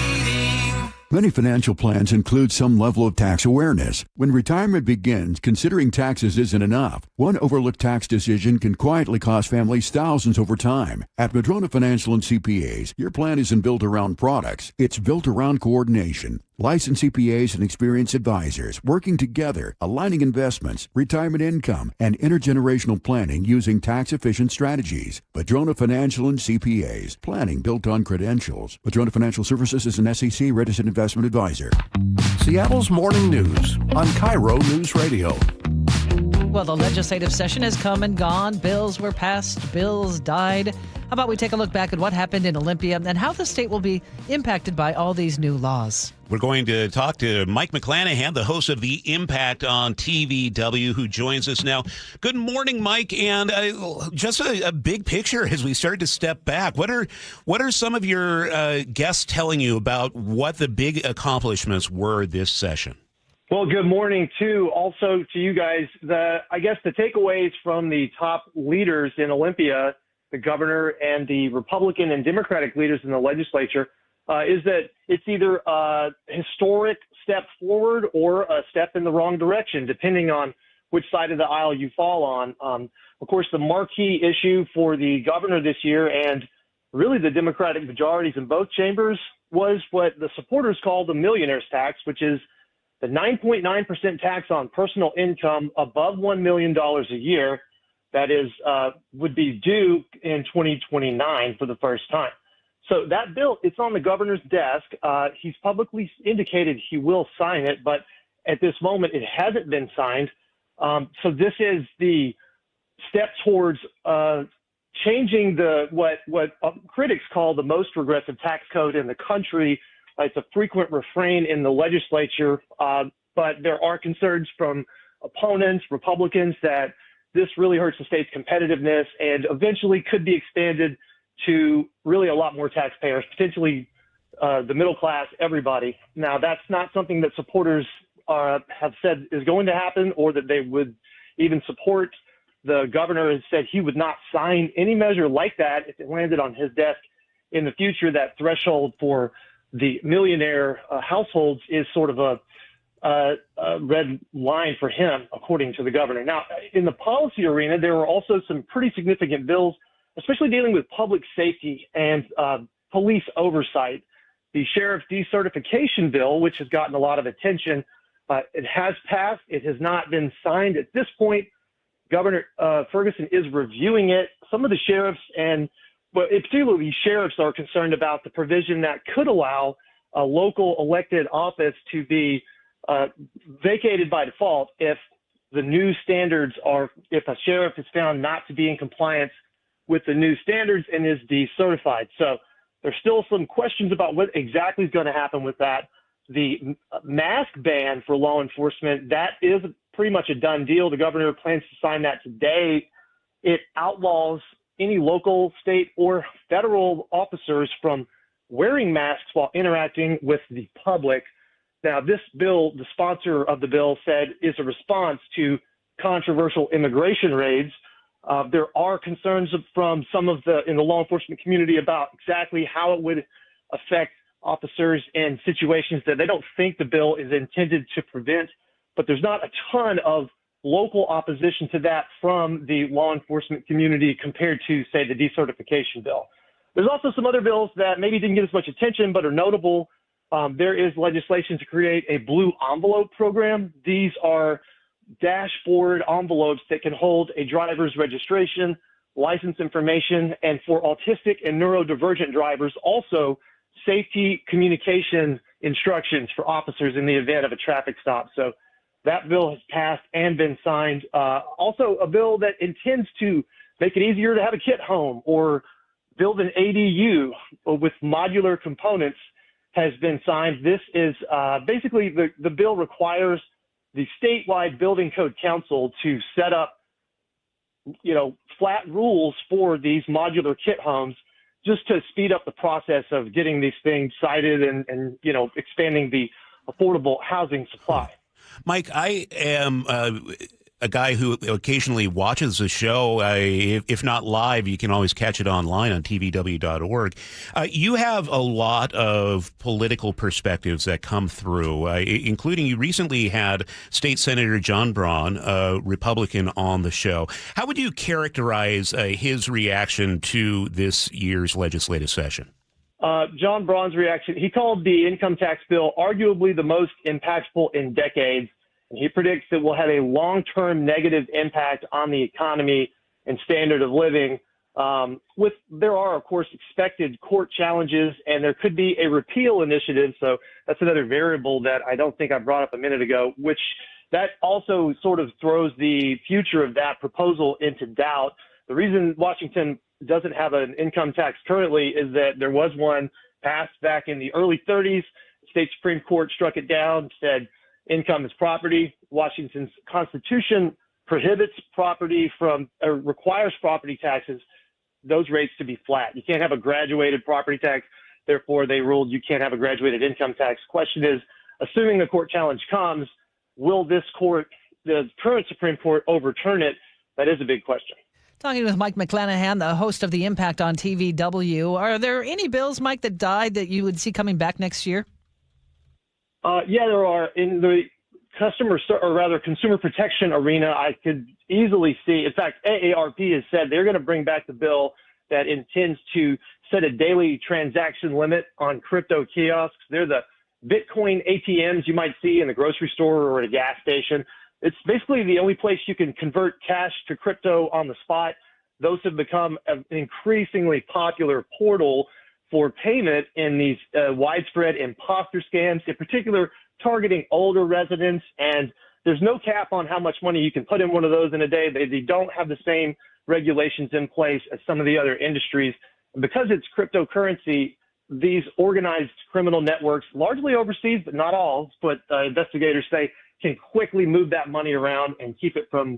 Many financial plans include some level of tax awareness. When retirement begins, considering taxes isn't enough. One overlooked tax decision can quietly cost families thousands over time. At Madrona Financial and CPAs, your plan isn't built around products. It's built around coordination. Licensed CPAs and experienced advisors working together, aligning investments, retirement income, and intergenerational planning using tax-efficient strategies. Madrona Financial and CPAs. Planning built on credentials. Madrona Financial Services is an SEC registered investment advisor. Seattle's Morning News on KIRO News Radio. Well, the legislative session has come and gone. Bills were passed. Bills died. How about we take a look back at what happened in Olympia and how the state will be impacted by all these new laws. We're going to talk to Mike McClanahan, the host of The Impact on TVW, who joins us now. Good morning, Mike. And just a big picture as we start to step back. What are some of your guests telling you about what the big accomplishments were this session? Well, good morning, too. Also to you guys, I guess the takeaways from the top leaders in Olympia, the governor and the Republican and Democratic leaders in the legislature, is that it's either a historic step forward or a step in the wrong direction, depending on which side of the aisle you fall on. Of course, the marquee issue for the governor this year and really the Democratic majorities in both chambers was what the supporters call the millionaire's tax, which is the 9.9% tax on personal income above $1 million a year that is would be due in 2029 for the first time. So that bill, it's on the governor's desk. He's publicly indicated he will sign it, but at this moment it hasn't been signed. So this is the step towards changing what critics call the most regressive tax code in the country. It's a frequent refrain in the legislature, but there are concerns from opponents, Republicans, that this really hurts the state's competitiveness and eventually could be expanded to really a lot more taxpayers, potentially the middle class, everybody. Now, that's not something that supporters have said is going to happen or that they would even support. The governor has said he would not sign any measure like that if it landed on his desk in the future. That threshold for the millionaire households is sort of a red line for him, according to the governor. Now, in the policy arena, there were also some pretty significant bills, especially dealing with public safety and police oversight. the sheriff decertification bill, which has gotten a lot of attention. It has passed. It has not been signed at this point. Governor Ferguson is reviewing it. Some of the sheriffs particularly sheriffs are concerned about the provision that could allow a local elected office to be vacated by default if the new standards if a sheriff is found not to be in compliance with the new standards and is decertified. So there's still some questions about what exactly is going to happen with that. The mask ban for law enforcement, that is pretty much a done deal. The governor plans to sign that today. It outlaws any local, state, or federal officers from wearing masks while interacting with the public. Now, this bill, the sponsor of the bill said, is a response to controversial immigration raids. There are concerns from some of in the law enforcement community about exactly how it would affect officers in situations that they don't think the bill is intended to prevent, but there's not a ton of local opposition to that from the law enforcement community compared to, say, the decertification bill. There's also some other bills that maybe didn't get as much attention but are notable. There is legislation to create a blue envelope program. These are dashboard envelopes that can hold a driver's registration, license information, and for autistic and neurodivergent drivers, also safety communication instructions for officers in the event of a traffic stop. So that bill has passed and been signed. Also, a bill that intends to make it easier to have a kit home or build an ADU with modular components has been signed. This is basically the bill requires the statewide building code council to set up, flat rules for these modular kit homes just to speed up the process of getting these things sited and expanding the affordable housing supply. Mike, I am a guy who occasionally watches the show. If not live, you can always catch it online on tvw.org. You have a lot of political perspectives that come through, including you recently had State Senator John Braun, a Republican, on the show. How would you characterize his reaction to this year's legislative session? John Braun's reaction, he called the income tax bill arguably the most impactful in decades. He predicts it will have a long-term negative impact on the economy and standard of living. There are, of course, expected court challenges, and there could be a repeal initiative. So that's another variable that I don't think I brought up a minute ago, which that also sort of throws the future of that proposal into doubt. The reason Washington doesn't have an income tax currently is that there was one passed back in the early 30s. The state Supreme Court struck it down, said income is property. Washington's Constitution prohibits requires property taxes, those rates to be flat. You can't have a graduated property tax. Therefore, they ruled you can't have a graduated income tax. Question is, assuming the court challenge comes, will this court, the current Supreme Court, overturn it? That is a big question. Talking with Mike McClanahan, the host of The Impact on TVW. Are there any bills, Mike, that died that you would see coming back next year? Yeah, there are. In the consumer protection arena, I could easily see, in fact, AARP has said they're going to bring back the bill that intends to set a daily transaction limit on crypto kiosks. They're the Bitcoin ATMs you might see in the grocery store or at a gas station. It's basically the only place you can convert cash to crypto on the spot. Those have become an increasingly popular portal for payment in these widespread imposter scams, in particular targeting older residents. And there's no cap on how much money you can put in one of those in a day. They don't have the same regulations in place as some of the other industries. And because it's cryptocurrency, these organized criminal networks, largely overseas, but not all, but investigators say, can quickly move that money around and keep it from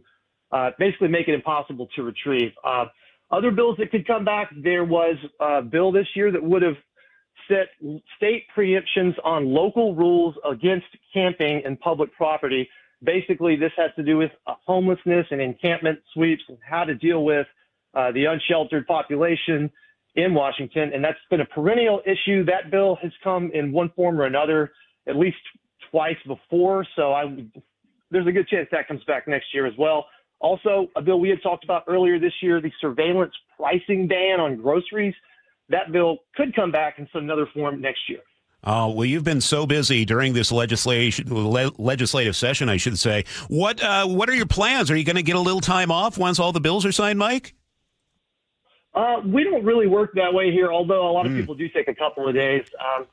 basically make it impossible to retrieve. Other bills that could come back, there was a bill this year that would have set state preemptions on local rules against camping and public property. Basically, this has to do with homelessness and encampment sweeps and how to deal with the unsheltered population in Washington. And that's been a perennial issue. That bill has come in one form or another at least twice before. So there's a good chance that comes back next year as well. Also, a bill we had talked about earlier this year, the surveillance pricing ban on groceries. That bill could come back in some other form next year. Oh, well, you've been so busy during this legislative session, I should say. What are your plans? Are you going to get a little time off once all the bills are signed, Mike? We don't really work that way here, although a lot of people do take a couple of days.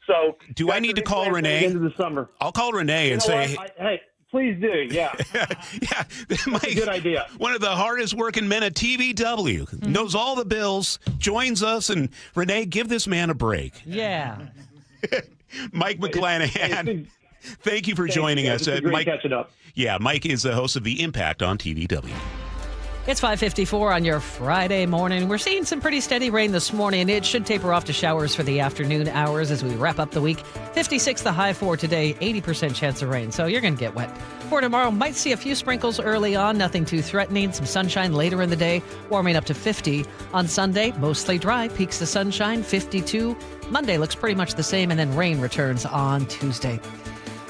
So, do I need to call Renee? Into the summer. I'll call Renee and say, hey, please do. Yeah. Yeah. That's a good idea. One of the hardest working men at TVW, knows all the bills, joins us, and Renee, give this man a break. Yeah. Mike McClanahan, thank you for joining us. Great catching up. Yeah, Mike is the host of The Impact on TVW. It's 5:54 on your Friday morning. We're seeing some pretty steady rain this morning. It should taper off to showers for the afternoon hours as we wrap up the week. 56 the high for today, 80% chance of rain, so you're going to get wet. For tomorrow, might see a few sprinkles early on, nothing too threatening. Some sunshine later in the day, warming up to 50. On Sunday, mostly dry, peaks the sunshine, 52. Monday looks pretty much the same, and then rain returns on Tuesday.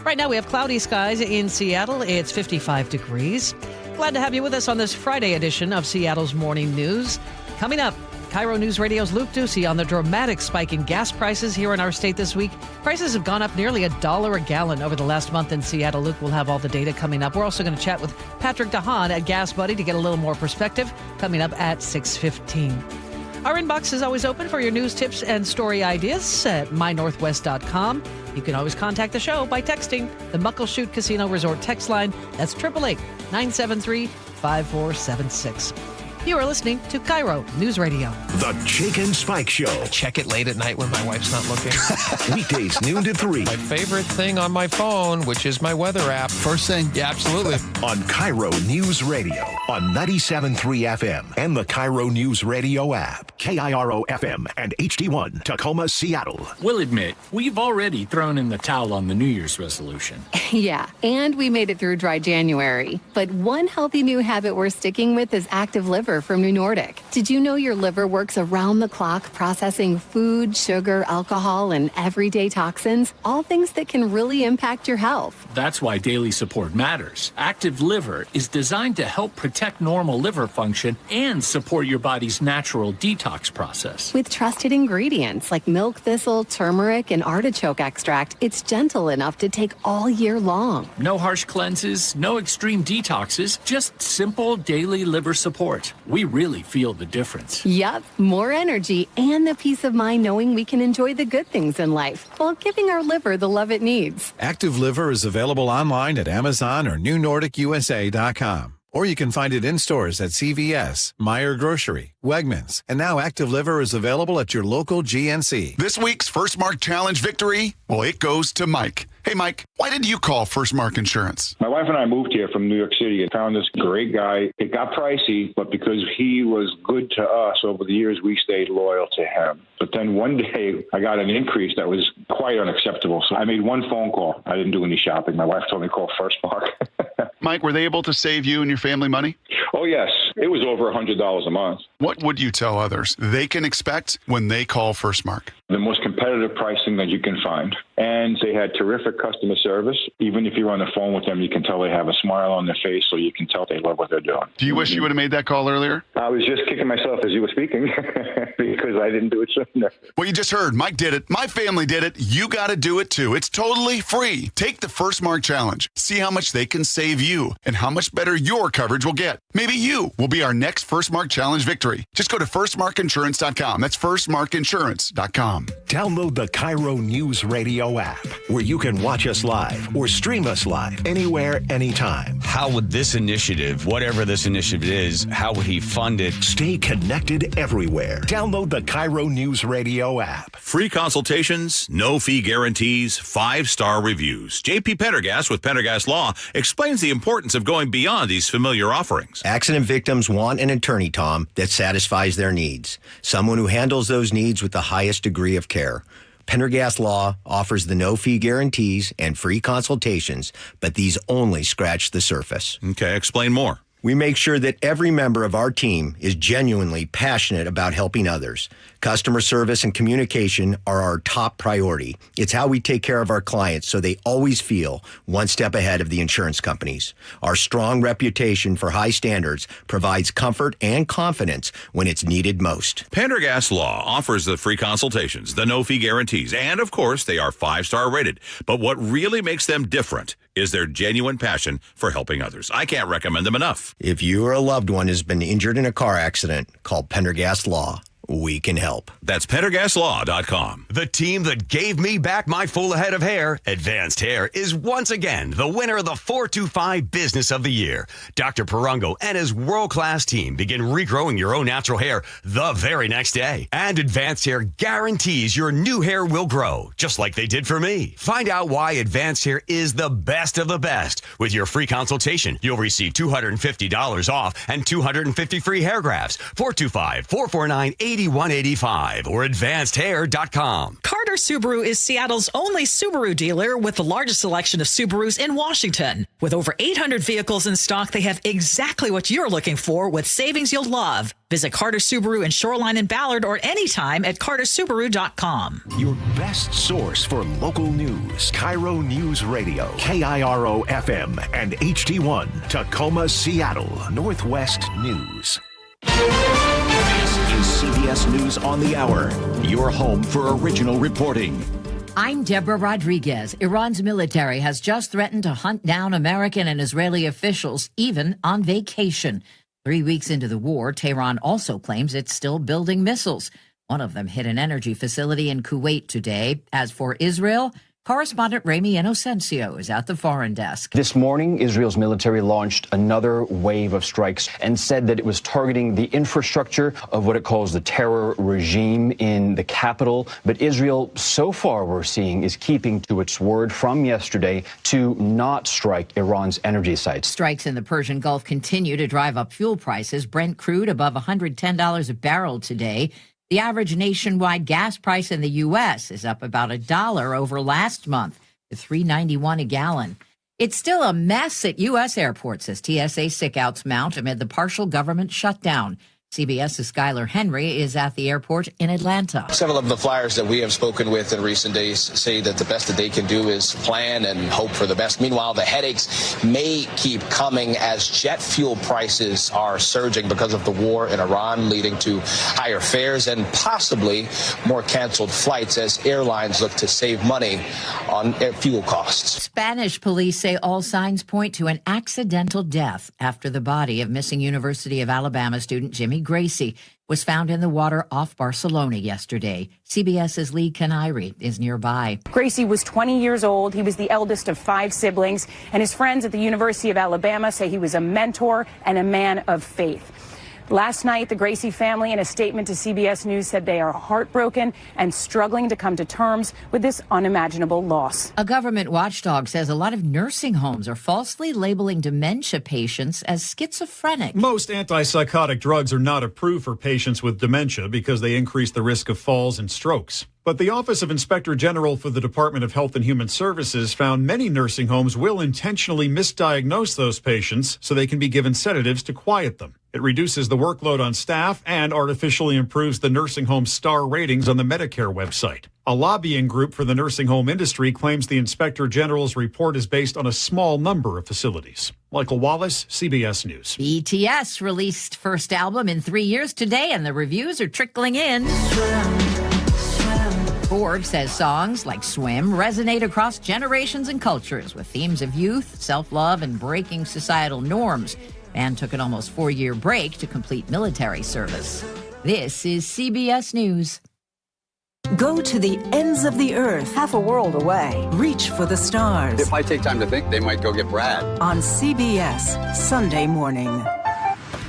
Right now, we have cloudy skies in Seattle. It's 55 degrees. Glad to have you with us on this Friday edition of Seattle's Morning News. Coming up, KIRO Newsradio's Luke Ducey on the dramatic spike in gas prices here in our state this week. Prices have gone up nearly $1 a gallon over the last month in Seattle. Luke will have all the data coming up. We're also going to chat with Patrick DeHaan at Gas Buddy to get a little more perspective coming up at 6:15. Our inbox is always open for your news, tips, and story ideas at mynorthwest.com. You can always contact the show by texting the Muckleshoot Casino Resort text line. That's 888-973-5476. You are listening to KIRO News Radio. The Jake and Spike Show. I check it late at night when my wife's not looking. Weekdays noon to 3. My favorite thing on my phone, which is my weather app. First thing? Yeah, absolutely. On KIRO News Radio on 97.3 FM and the KIRO News Radio app. KIRO FM and HD1 Tacoma, Seattle. We'll admit, we've already thrown in the towel on the New Year's resolution. Yeah, and we made it through dry January. But one healthy new habit we're sticking with is active liver from New Nordic. Did you know your liver works around the clock processing food, sugar, alcohol, and everyday toxins? All things that can really impact your health. That's why daily support matters. Active Liver is designed to help protect normal liver function and support your body's natural detox process. With trusted ingredients like milk thistle, turmeric, and artichoke extract, it's gentle enough to take all year long. No harsh cleanses, no extreme detoxes, just simple daily liver support. We really feel the difference. Yup, more energy and the peace of mind knowing we can enjoy the good things in life while giving our liver the love it needs. Active Liver is available online at Amazon or NewNordicUSA.com. Or you can find it in stores at CVS, Meijer Grocery, Wegmans, and now Active Liver is available at your local GNC. This week's First Mark Challenge victory, well, it goes to Mike. Hey, Mike, why did you call First Mark Insurance? My wife and I moved here from New York City and found this great guy. It got pricey, but because he was good to us over the years, we stayed loyal to him. But then one day I got an increase that was quite unacceptable. So I made one phone call. I didn't do any shopping. My wife told me to call First Mark. Mike, were they able to save you and your family money? Oh, yes. It was over $100 a month. What would you tell others they can expect when they call First Mark? The most competitive pricing that you can find. And they had terrific customer service. Even if you're on the phone with them, you can tell they have a smile on their face, so you can tell they love what they're doing. Do you wish you would have made that call earlier? I was just kicking myself as you were speaking because I didn't do it sooner. Well, you just heard. Mike did it. My family did it. You got to do it too. It's totally free. Take the First Mark Challenge. See how much they can save you and how much better your coverage will get. Maybe you will be our next First Mark Challenge victory. Just go to firstmarkinsurance.com. That's firstmarkinsurance.com. Download the KIRO News Radio app, where you can watch us live or stream us live anywhere, anytime. How would this initiative, whatever this initiative is, how would he fund it? Stay connected everywhere. Download the KIRO News Radio app. Free consultations, no fee guarantees, 5-star reviews. JP Pendergast with Pendergast Law explains the importance of going beyond these familiar offerings. Accident victims want an attorney, Tom, that satisfies their needs. Someone who handles those needs with the highest degree of care. Pendergast Law offers the no-fee guarantees and free consultations, but these only scratch the surface. Okay, explain more. We make sure that every member of our team is genuinely passionate about helping others. Customer service and communication are our top priority. It's how we take care of our clients so they always feel one step ahead of the insurance companies. Our strong reputation for high standards provides comfort and confidence when it's needed most. Pendergast Law offers the free consultations, the no-fee guarantees, and of course, they are 5-star rated. But what really makes them different is their genuine passion for helping others. I can't recommend them enough. If you or a loved one has been injured in a car accident, call Pendergast Law. We can help. That's PendergastLaw.com. The team that gave me back my full head of hair, Advanced Hair, is once again the winner of the 425 Business of the Year. Dr. Perungo and his world-class team begin regrowing your own natural hair the very next day. And Advanced Hair guarantees your new hair will grow, just like they did for me. Find out why Advanced Hair is the best of the best. With your free consultation, you'll receive $250 off and 250 free hair grafts. 425-449-8185 or advancedhair.com. Carter Subaru is Seattle's only Subaru dealer with the largest selection of Subarus in Washington. With over 800 vehicles in stock, they have exactly what you're looking for with savings you'll love. Visit Carter Subaru in Shoreline and Ballard or anytime at cartersubaru.com. Your best source for local news. KIRO Newsradio, KIRO FM and HD1, Tacoma, Seattle, Northwest News. This is CBS News on the Hour, your home for original reporting. I'm Deborah Rodriguez. Iran's military has just threatened to hunt down American and Israeli officials, even on vacation. 3 weeks into the war, Tehran also claims it's still building missiles. One of them hit an energy facility in Kuwait today. As for Israel, correspondent Ramy Inocencio is at the foreign desk. This morning, Israel's military launched another wave of strikes and said that it was targeting the infrastructure of what it calls the terror regime in the capital. But Israel, so far we're seeing, is keeping to its word from yesterday to not strike Iran's energy sites. Strikes in the Persian Gulf continue to drive up fuel prices. Brent crude above $110 a barrel today. The average nationwide gas price in the U.S. is up about $1 over last month to $3.91 a gallon. It's still a mess at U.S. airports as TSA sickouts mount amid the partial government shutdown. CBS's Skylar Henry is at the airport in Atlanta. Several of the flyers that we have spoken with in recent days say that the best that they can do is plan and hope for the best. Meanwhile, the headaches may keep coming as jet fuel prices are surging because of the war in Iran, leading to higher fares and possibly more canceled flights as airlines look to save money on fuel costs. Spanish police say all signs point to an accidental death after the body of missing University of Alabama student Jimmy Gracie was found in the water off Barcelona yesterday. CBS's Lee Canary is nearby. Gracie was 20 years old. He was the eldest of 5 siblings, and his friends at the University of Alabama say he was a mentor and a man of faith. Last night, the Gracie family, in a statement to CBS News, said they are heartbroken and struggling to come to terms with this unimaginable loss. A government watchdog says a lot of nursing homes are falsely labeling dementia patients as schizophrenic. Most antipsychotic drugs are not approved for patients with dementia because they increase the risk of falls and strokes. But the Office of Inspector General for the Department of Health and Human Services found many nursing homes will intentionally misdiagnose those patients so they can be given sedatives to quiet them. It reduces the workload on staff and artificially improves the nursing home star ratings on the Medicare website. A lobbying group for the nursing home industry claims the Inspector General's report is based on a small number of facilities. Michael Wallace, CBS News. BTS released first album in 3 years today, and the reviews are trickling in. Forbes says songs like Swim resonate across generations and cultures with themes of youth, self-love, and breaking societal norms. Band took an almost 4-year break to complete military service. This is CBS News. Go to the ends of the earth, half a world away. Reach for the stars. If I take time to think, they might go get Brad. On CBS, Sunday morning.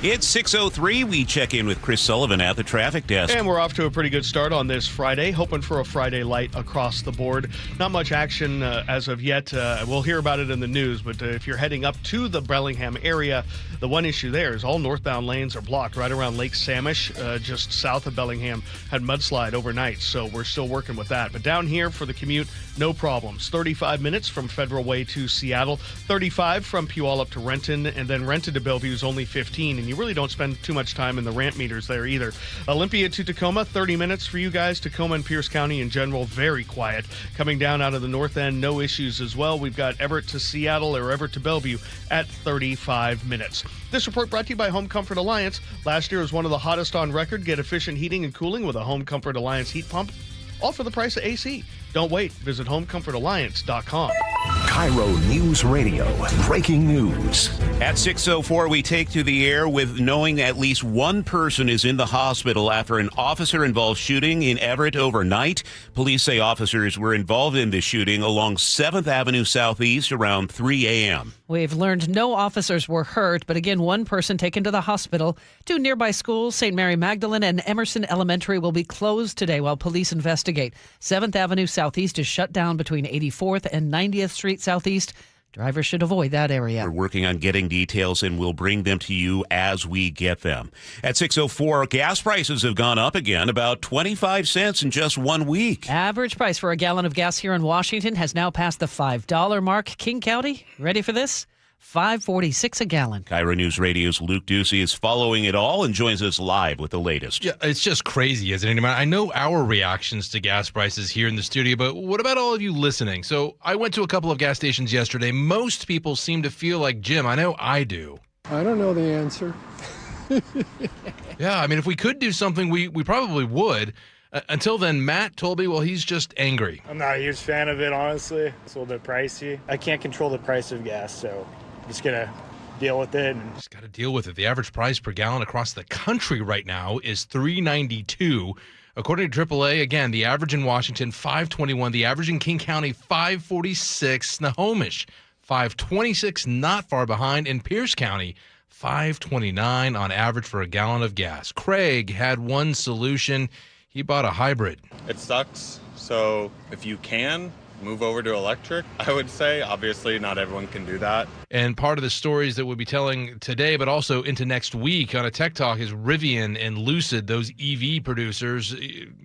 It's 6:03. We check in with Chris Sullivan at the traffic desk. And we're off to a pretty good start on this Friday, hoping for a Friday light across the board. Not much action as of yet. We'll hear about it in the news, but if you're heading up to the Bellingham area, the one issue there is all northbound lanes are blocked right around Lake Samish, just south of Bellingham. Had mudslide overnight, so we're still working with that. But down here for the commute, no problems. 35 minutes from Federal Way to Seattle, 35 from Puyallup to Renton, and then Renton to Bellevue is only 15, and you really don't spend too much time in the ramp meters there either. Olympia to Tacoma, 30 minutes for you guys. Tacoma and Pierce County in general, very quiet. Coming down out of the north end, no issues as well. We've got Everett to Seattle or Everett to Bellevue at 35 minutes. This report brought to you by Home Comfort Alliance. Last year was one of the hottest on record. Get efficient heating and cooling with a Home Comfort Alliance heat pump, all for the price of AC. Don't wait. Visit homecomfortalliance.com. KIRO News Radio. Breaking news. At 6:04, we take to the air with knowing at least one person is in the hospital after an officer-involved shooting in Everett overnight. Police say officers were involved in the shooting along 7th Avenue Southeast around 3 a.m. We've learned no officers were hurt, but again, one person taken to the hospital. 2 nearby schools, St. Mary Magdalene and Emerson Elementary, will be closed today while police investigate. 7th Avenue Southeast is shut down between 84th and 90th Street Southeast. Drivers should avoid that area. We're working on getting details, and we'll bring them to you as we get them. At 6:04, gas prices have gone up again, about 25 cents in just 1 week. Average price for a gallon of gas here in Washington has now passed the $5 mark. King County, ready for this? $5.46 a gallon. KIRO News Radio's Luke Ducey is following it all and joins us live with the latest. Yeah, it's just crazy, isn't it? I know our reactions to gas prices here in the studio, but what about all of you listening? So I went to a couple of gas stations yesterday. Most people seem to feel like Jim. I know I do. I don't know the answer. Yeah, if we could do something, we probably would. Until then, Matt told me, well, he's just angry. I'm not a huge fan of it, honestly. It's a little bit pricey. I can't control the price of gas, so I'm just going to deal with it. Just got to deal with it. The average price per gallon across the country right now is $3.92. According to AAA, again, the average in Washington, $5.21. The average in King County, $5.46. Snohomish, $5.26, not far behind. In Pierce County, $5.29 on average for a gallon of gas. Craig had one solution. He bought a hybrid. It sucks. So if you can move over to electric, I would say. Obviously, not everyone can do that. And part of the stories that we'll be telling today, but also into next week on a Tech Talk, is Rivian and Lucid, those EV producers.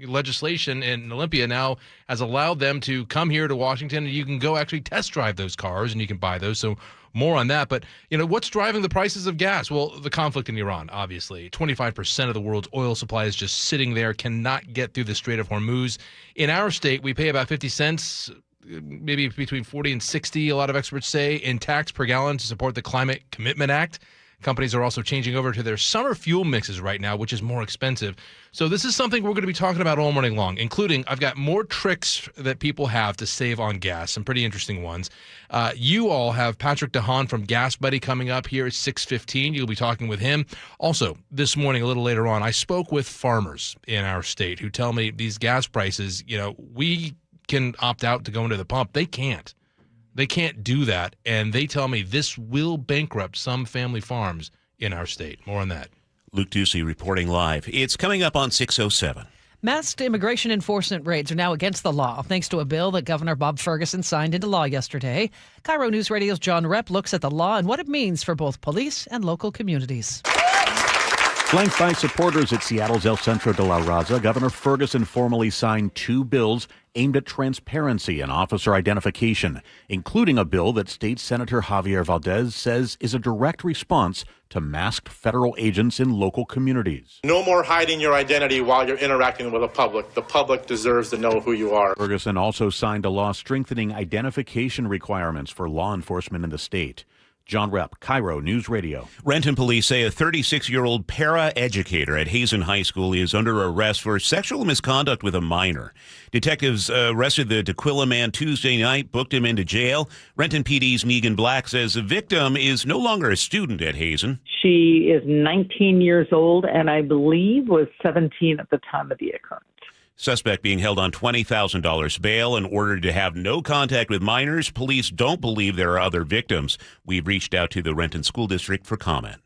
Legislation in Olympia now has allowed them to come here to Washington, and you can go actually test drive those cars, and you can buy those. So more on that. But, what's driving the prices of gas? Well, the conflict in Iran, obviously. 25% of the world's oil supply is just sitting there, cannot get through the Strait of Hormuz. In our state, we pay about 50 cents, maybe between 40 and 60, a lot of experts say, in tax per gallon to support the Climate Commitment Act. Companies are also changing over to their summer fuel mixes right now, which is more expensive. So this is something we're going to be talking about all morning long, including I've got more tricks that people have to save on gas, some pretty interesting ones. You all have Patrick DeHaan from Gas Buddy coming up here at 6:15. You'll be talking with him. Also, this morning, a little later on, I spoke with farmers in our state who tell me these gas prices, we can opt out to go into the pump. They can't. They can't do that, and they tell me this will bankrupt some family farms in our state. More on that. Luke Ducey reporting live. It's coming up on 6:07. Masked immigration enforcement raids are now against the law, thanks to a bill that Governor Bob Ferguson signed into law yesterday. KIRO News Radio's John Repp looks at the law and what it means for both police and local communities. Flanked by supporters at Seattle's El Centro de la Raza, Governor Ferguson formally signed 2 bills aimed at transparency and officer identification, including a bill that State Senator Javier Valdez says is a direct response to masked federal agents in local communities. No more hiding your identity while you're interacting with the public. The public deserves to know who you are. Ferguson also signed a law strengthening identification requirements for law enforcement in the state. John Repp, KIRO News Radio. Renton police say a 36-year-old para-educator at Hazen High School is under arrest for sexual misconduct with a minor. Detectives arrested the Tequila man Tuesday night, booked him into jail. Renton PD's Megan Black says the victim is no longer a student at Hazen. She is 19 years old and I believe was 17 at the time of the occurrence. Suspect being held on $20,000 bail and ordered to have no contact with minors. Police don't believe there are other victims. We've reached out to the Renton School District for comment.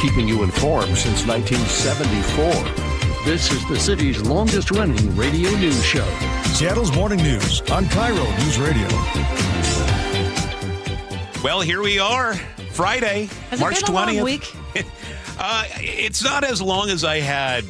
Keeping you informed since 1974. This is the city's longest-running radio news show. Seattle's Morning News on KIRO Newsradio. Well, here we are, Friday, Has March it been a 20th. long week? It's not as long as I had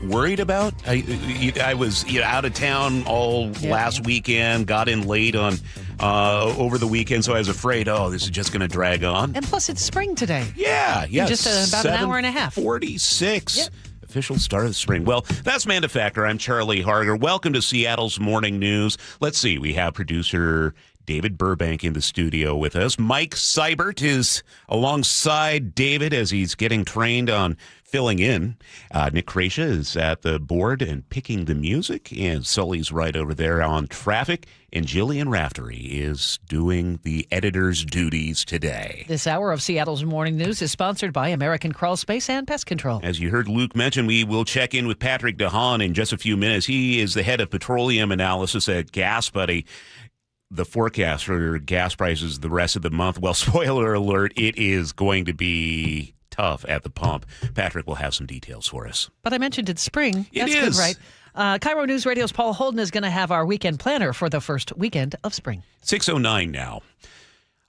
worried about. I was out of town all last weekend, got in late on over the weekend, so I was afraid, this is just going to drag on. And plus, it's spring today. Yeah. Just about an hour and a half. 46. Yep. Official start of the spring. Well, that's Manda Factor. I'm Charlie Harger. Welcome to Seattle's Morning News. Let's see. We have producer David Burbank in the studio with us. Mike Seibert is alongside David as he's getting trained on filling in. Nick Krasia is at the board and picking the music, and Sully's right over there on traffic, and Jillian Raftery is doing the editor's duties today. This hour of Seattle's Morning News is sponsored by American Crawl Space and Pest Control. As you heard Luke mention, we will check in with Patrick DeHaan in just a few minutes. He is the head of petroleum analysis at Gas Buddy. The forecast for gas prices the rest of the month, well, spoiler alert, it is going to be tough at the pump. Patrick will have some details for us. But I mentioned it's spring. That's It is. good, right? KIRO News Radio's Paul Holden is going to have our weekend planner for the first weekend of spring. 6:09 now.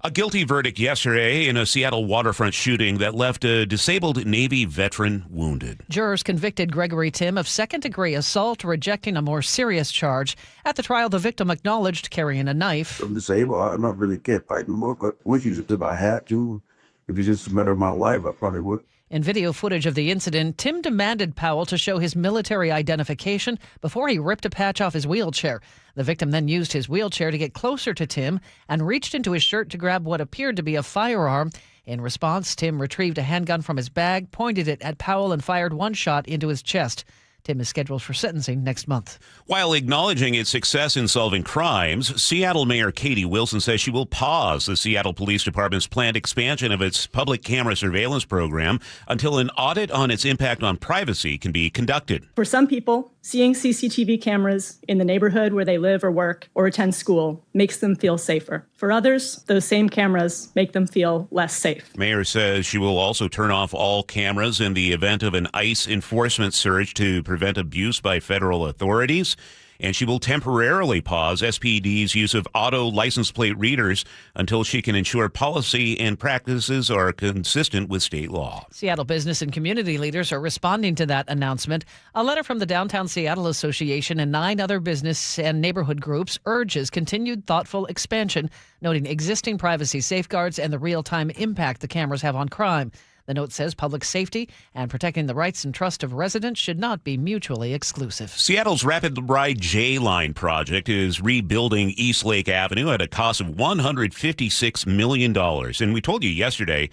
A guilty verdict yesterday in a Seattle waterfront shooting that left a disabled Navy veteran wounded. Jurors convicted Gregory Tim of second-degree assault, rejecting a more serious charge. At the trial, the victim acknowledged carrying a knife. I'm disabled. I'm not really can't fight anymore, but would use it if I had to. If it's just a matter of my life, I probably would. In video footage of the incident, Tim demanded Powell to show his military identification before he ripped a patch off his wheelchair. The victim then used his wheelchair to get closer to Tim and reached into his shirt to grab what appeared to be a firearm. In response, Tim retrieved a handgun from his bag, pointed it at Powell, and fired one shot into his chest. Tim is scheduled for sentencing next month. While acknowledging its success in solving crimes, Seattle Mayor Katie Wilson says she will pause the Seattle Police Department's planned expansion of its public camera surveillance program until an audit on its impact on privacy can be conducted. For some people, seeing CCTV cameras in the neighborhood where they live or work or attend school makes them feel safer. For others, those same cameras make them feel less safe. Mayor says she will also turn off all cameras in the event of an ICE enforcement surge to prevent abuse by federal authorities. And she will temporarily pause SPD's use of auto license plate readers until she can ensure policy and practices are consistent with state law. Seattle business and community leaders are responding to that announcement. A letter from the Downtown Seattle Association and 9 other business and neighborhood groups urges continued thoughtful expansion, noting existing privacy safeguards and the real-time impact the cameras have on crime. The note says public safety and protecting the rights and trust of residents should not be mutually exclusive. Seattle's Rapid Ride J-Line project is rebuilding East Lake Avenue at a cost of $156 million. And we told you yesterday,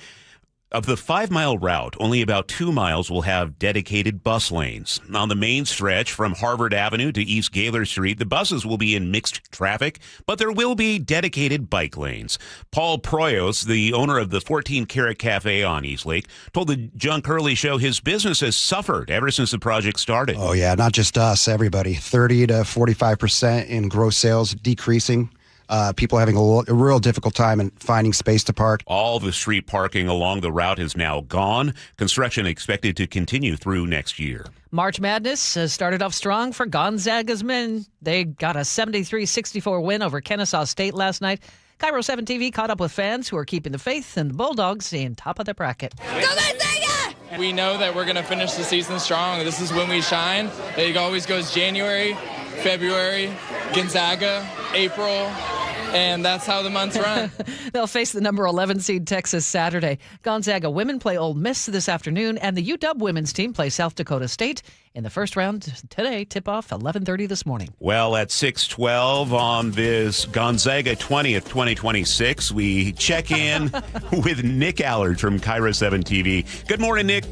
of the 5-mile route, only about 2 miles will have dedicated bus lanes. On the main stretch from Harvard Avenue to East Gaylor Street, the buses will be in mixed traffic, but there will be dedicated bike lanes. Paul Proyos, the owner of the 14 Carat Cafe on East Lake, told the John Curley Show his business has suffered ever since the project started. Oh, yeah, not just us, everybody. 30 to 45% in gross sales decreasing. People having a real difficult time in finding space to park. All the street parking along the route is now gone. Construction expected to continue through next year. March Madness has started off strong for Gonzaga's men. They got a 73-64 win over Kennesaw State last night. KIRO 7 TV caught up with fans who are keeping the faith and the Bulldogs in top of the bracket. We know that we're going to finish the season strong. This is when we shine. It always goes January, February, Gonzaga, April, and that's how the months run. They'll face the number 11 seed Texas Saturday. Gonzaga women play Ole Miss this afternoon, and the UW women's team play South Dakota State in the first round today. Tip-off 11:30 this morning. Well, at 6:12 on this Gonzaga 20th, 2026, we check in with Nick Allard from KIRO 7 TV. Good morning, Nick.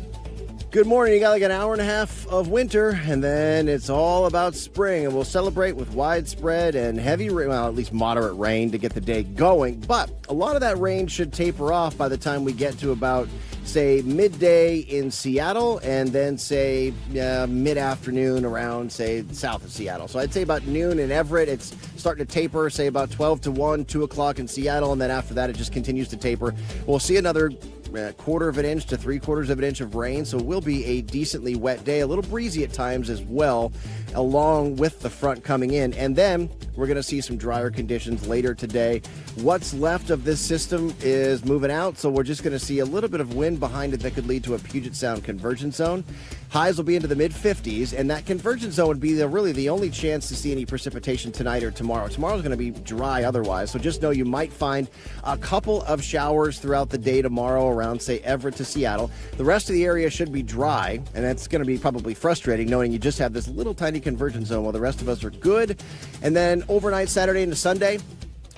Good morning. You got like an hour and a half of winter, and then it's all about spring, and we'll celebrate with widespread and heavy rain, well, at least moderate rain to get the day going. But a lot of that rain should taper off by the time we get to about, say, midday in Seattle, and then, say, mid-afternoon around, say, south of Seattle. So I'd say about noon in Everett, it's starting to taper, say about 12 to 1, 2 o'clock in Seattle, and then after that it just continues to taper. We'll see another quarter of an inch to 3/4 of an inch of rain, so it will be a decently wet day, a little breezy at times as well, along with the front coming in. And then we're going to see some drier conditions later today. What's left of this system is moving out, so we're just going to see a little bit of wind behind it that could lead to a Puget Sound convergence zone. Highs will be into the mid-50s, and that convergence zone would be really the only chance to see any precipitation tonight or tomorrow. Tomorrow's going to be dry otherwise, so just know you might find a couple of showers throughout the day tomorrow around, say, Everett to Seattle. The rest of the area should be dry, and that's going to be probably frustrating knowing you just have this little tiny convergence zone while the rest of us are good. And then overnight Saturday into Sunday,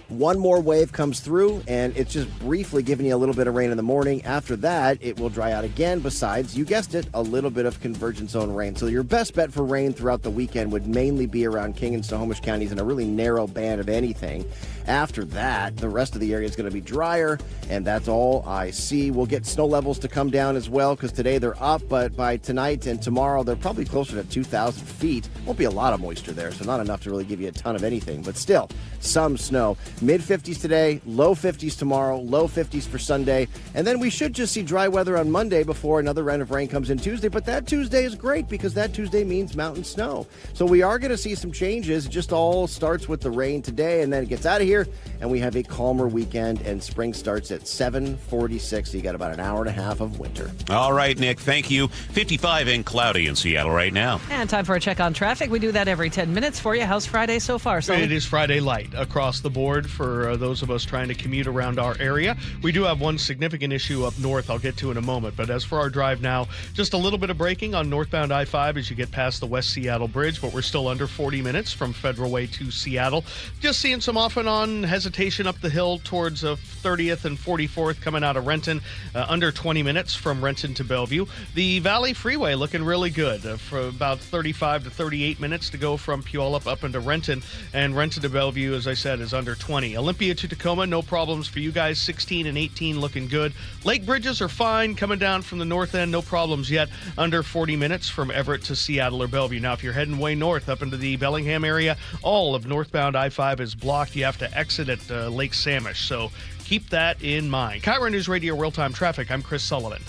one more wave comes through, and it's just briefly giving you a little bit of rain in the morning. After that, it will dry out again. Besides, you guessed it, a little bit of convergence zone rain. So your best bet for rain throughout the weekend would mainly be around King and Snohomish counties in a really narrow band of anything. After that, the rest of the area is going to be drier, and that's all I see. We'll get snow levels to come down as well, because today they're up, but by tonight and tomorrow, they're probably closer to 2,000 feet. Won't be a lot of moisture there, so not enough to really give you a ton of anything, but still, some snow. Mid-50s today, low 50s tomorrow, low 50s for Sunday, and then we should just see dry weather on Monday before another round of rain comes in Tuesday, but that Tuesday is great because that Tuesday means mountain snow. So we are going to see some changes. It just all starts with the rain today, and then it gets out of here, and we have a calmer weekend, and spring starts at 7:46, so you got about an hour and a half of winter. All right, Nick, thank you. 55 and cloudy in Seattle right now. And time for a check on traffic. We do that every 10 minutes for you. How's Friday so far, Sully? It is Friday light across the board for those of us trying to commute around our area. We do have one significant issue up north I'll get to in a moment, but as for our drive now, just a little bit of braking on northbound I-5 as you get past the West Seattle Bridge, but we're still under 40 minutes from Federal Way to Seattle. Just seeing some off and on hesitation up the hill towards 30th and 44th coming out of Renton, under 20 minutes from Renton to Bellevue. The Valley Freeway looking really good for about 35 to 38 minutes to go from Puyallup up into Renton, and Renton to Bellevue, as I said, is under 20. Olympia to Tacoma, no problems for you guys. 16 and 18 looking good. Lake bridges are fine coming down from the north end, no problems yet. Under 40 minutes from Everett to Seattle or Bellevue. Now, if you're heading way north up into the Bellingham area, all of northbound I-5 is blocked. You have to exit at Lake Samish, so keep that in mind. KIRO Newsradio Real-Time Traffic, I'm Chris Sullivan.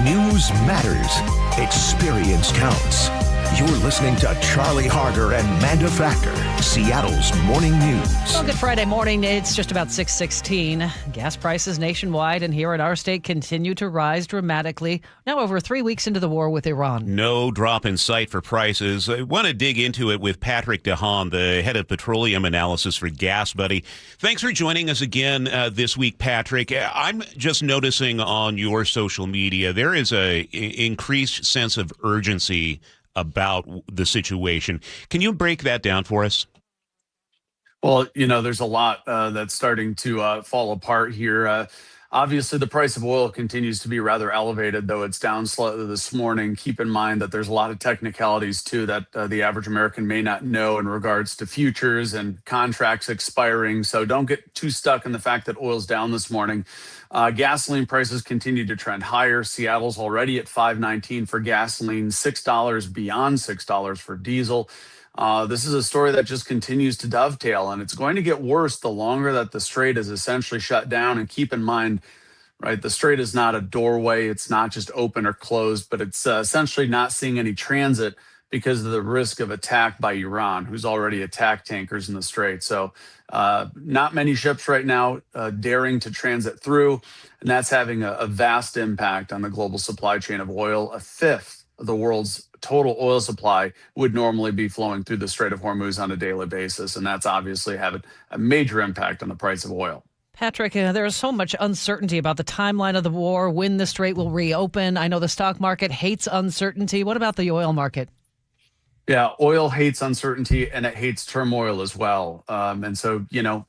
News matters. Experience counts. You're listening to Charlie Harger and Manda Factor, Seattle's morning news. Well, good Friday morning. It's just about 6:16. Gas prices nationwide and here in our state continue to rise dramatically. Now over 3 weeks into the war with Iran. No drop in sight for prices. I want to dig into it with Patrick DeHaan, the head of petroleum analysis for Gas Buddy. Thanks for joining us again this week, Patrick. I'm just noticing on your social media there is a increased sense of urgency about the situation. Can you break that down for us? Well, there's a lot that's starting to fall apart here. Obviously, the price of oil continues to be rather elevated, though it's down slightly this morning. Keep in mind that there's a lot of technicalities, too, that the average American may not know in regards to futures and contracts expiring. So don't get too stuck in the fact that oil's down this morning. Gasoline prices continue to trend higher. Seattle's already at $5.19 for gasoline, $6 beyond $6 for diesel. This is a story that just continues to dovetail, and it's going to get worse the longer that the strait is essentially shut down. And keep in mind, right, the strait is not a doorway. It's not just open or closed, but it's essentially not seeing any transit because of the risk of attack by Iran, who's already attacked tankers in the strait. So not many ships right now daring to transit through, and that's having a vast impact on the global supply chain of oil. A fifth of the world's total oil supply would normally be flowing through the Strait of Hormuz on a daily basis, and that's obviously having a major impact on the price of oil. Patrick, there's so much uncertainty about the timeline of the war, when the strait will reopen. I know the stock market hates uncertainty. What about the oil market? Yeah, oil hates uncertainty and it hates turmoil as well. And so,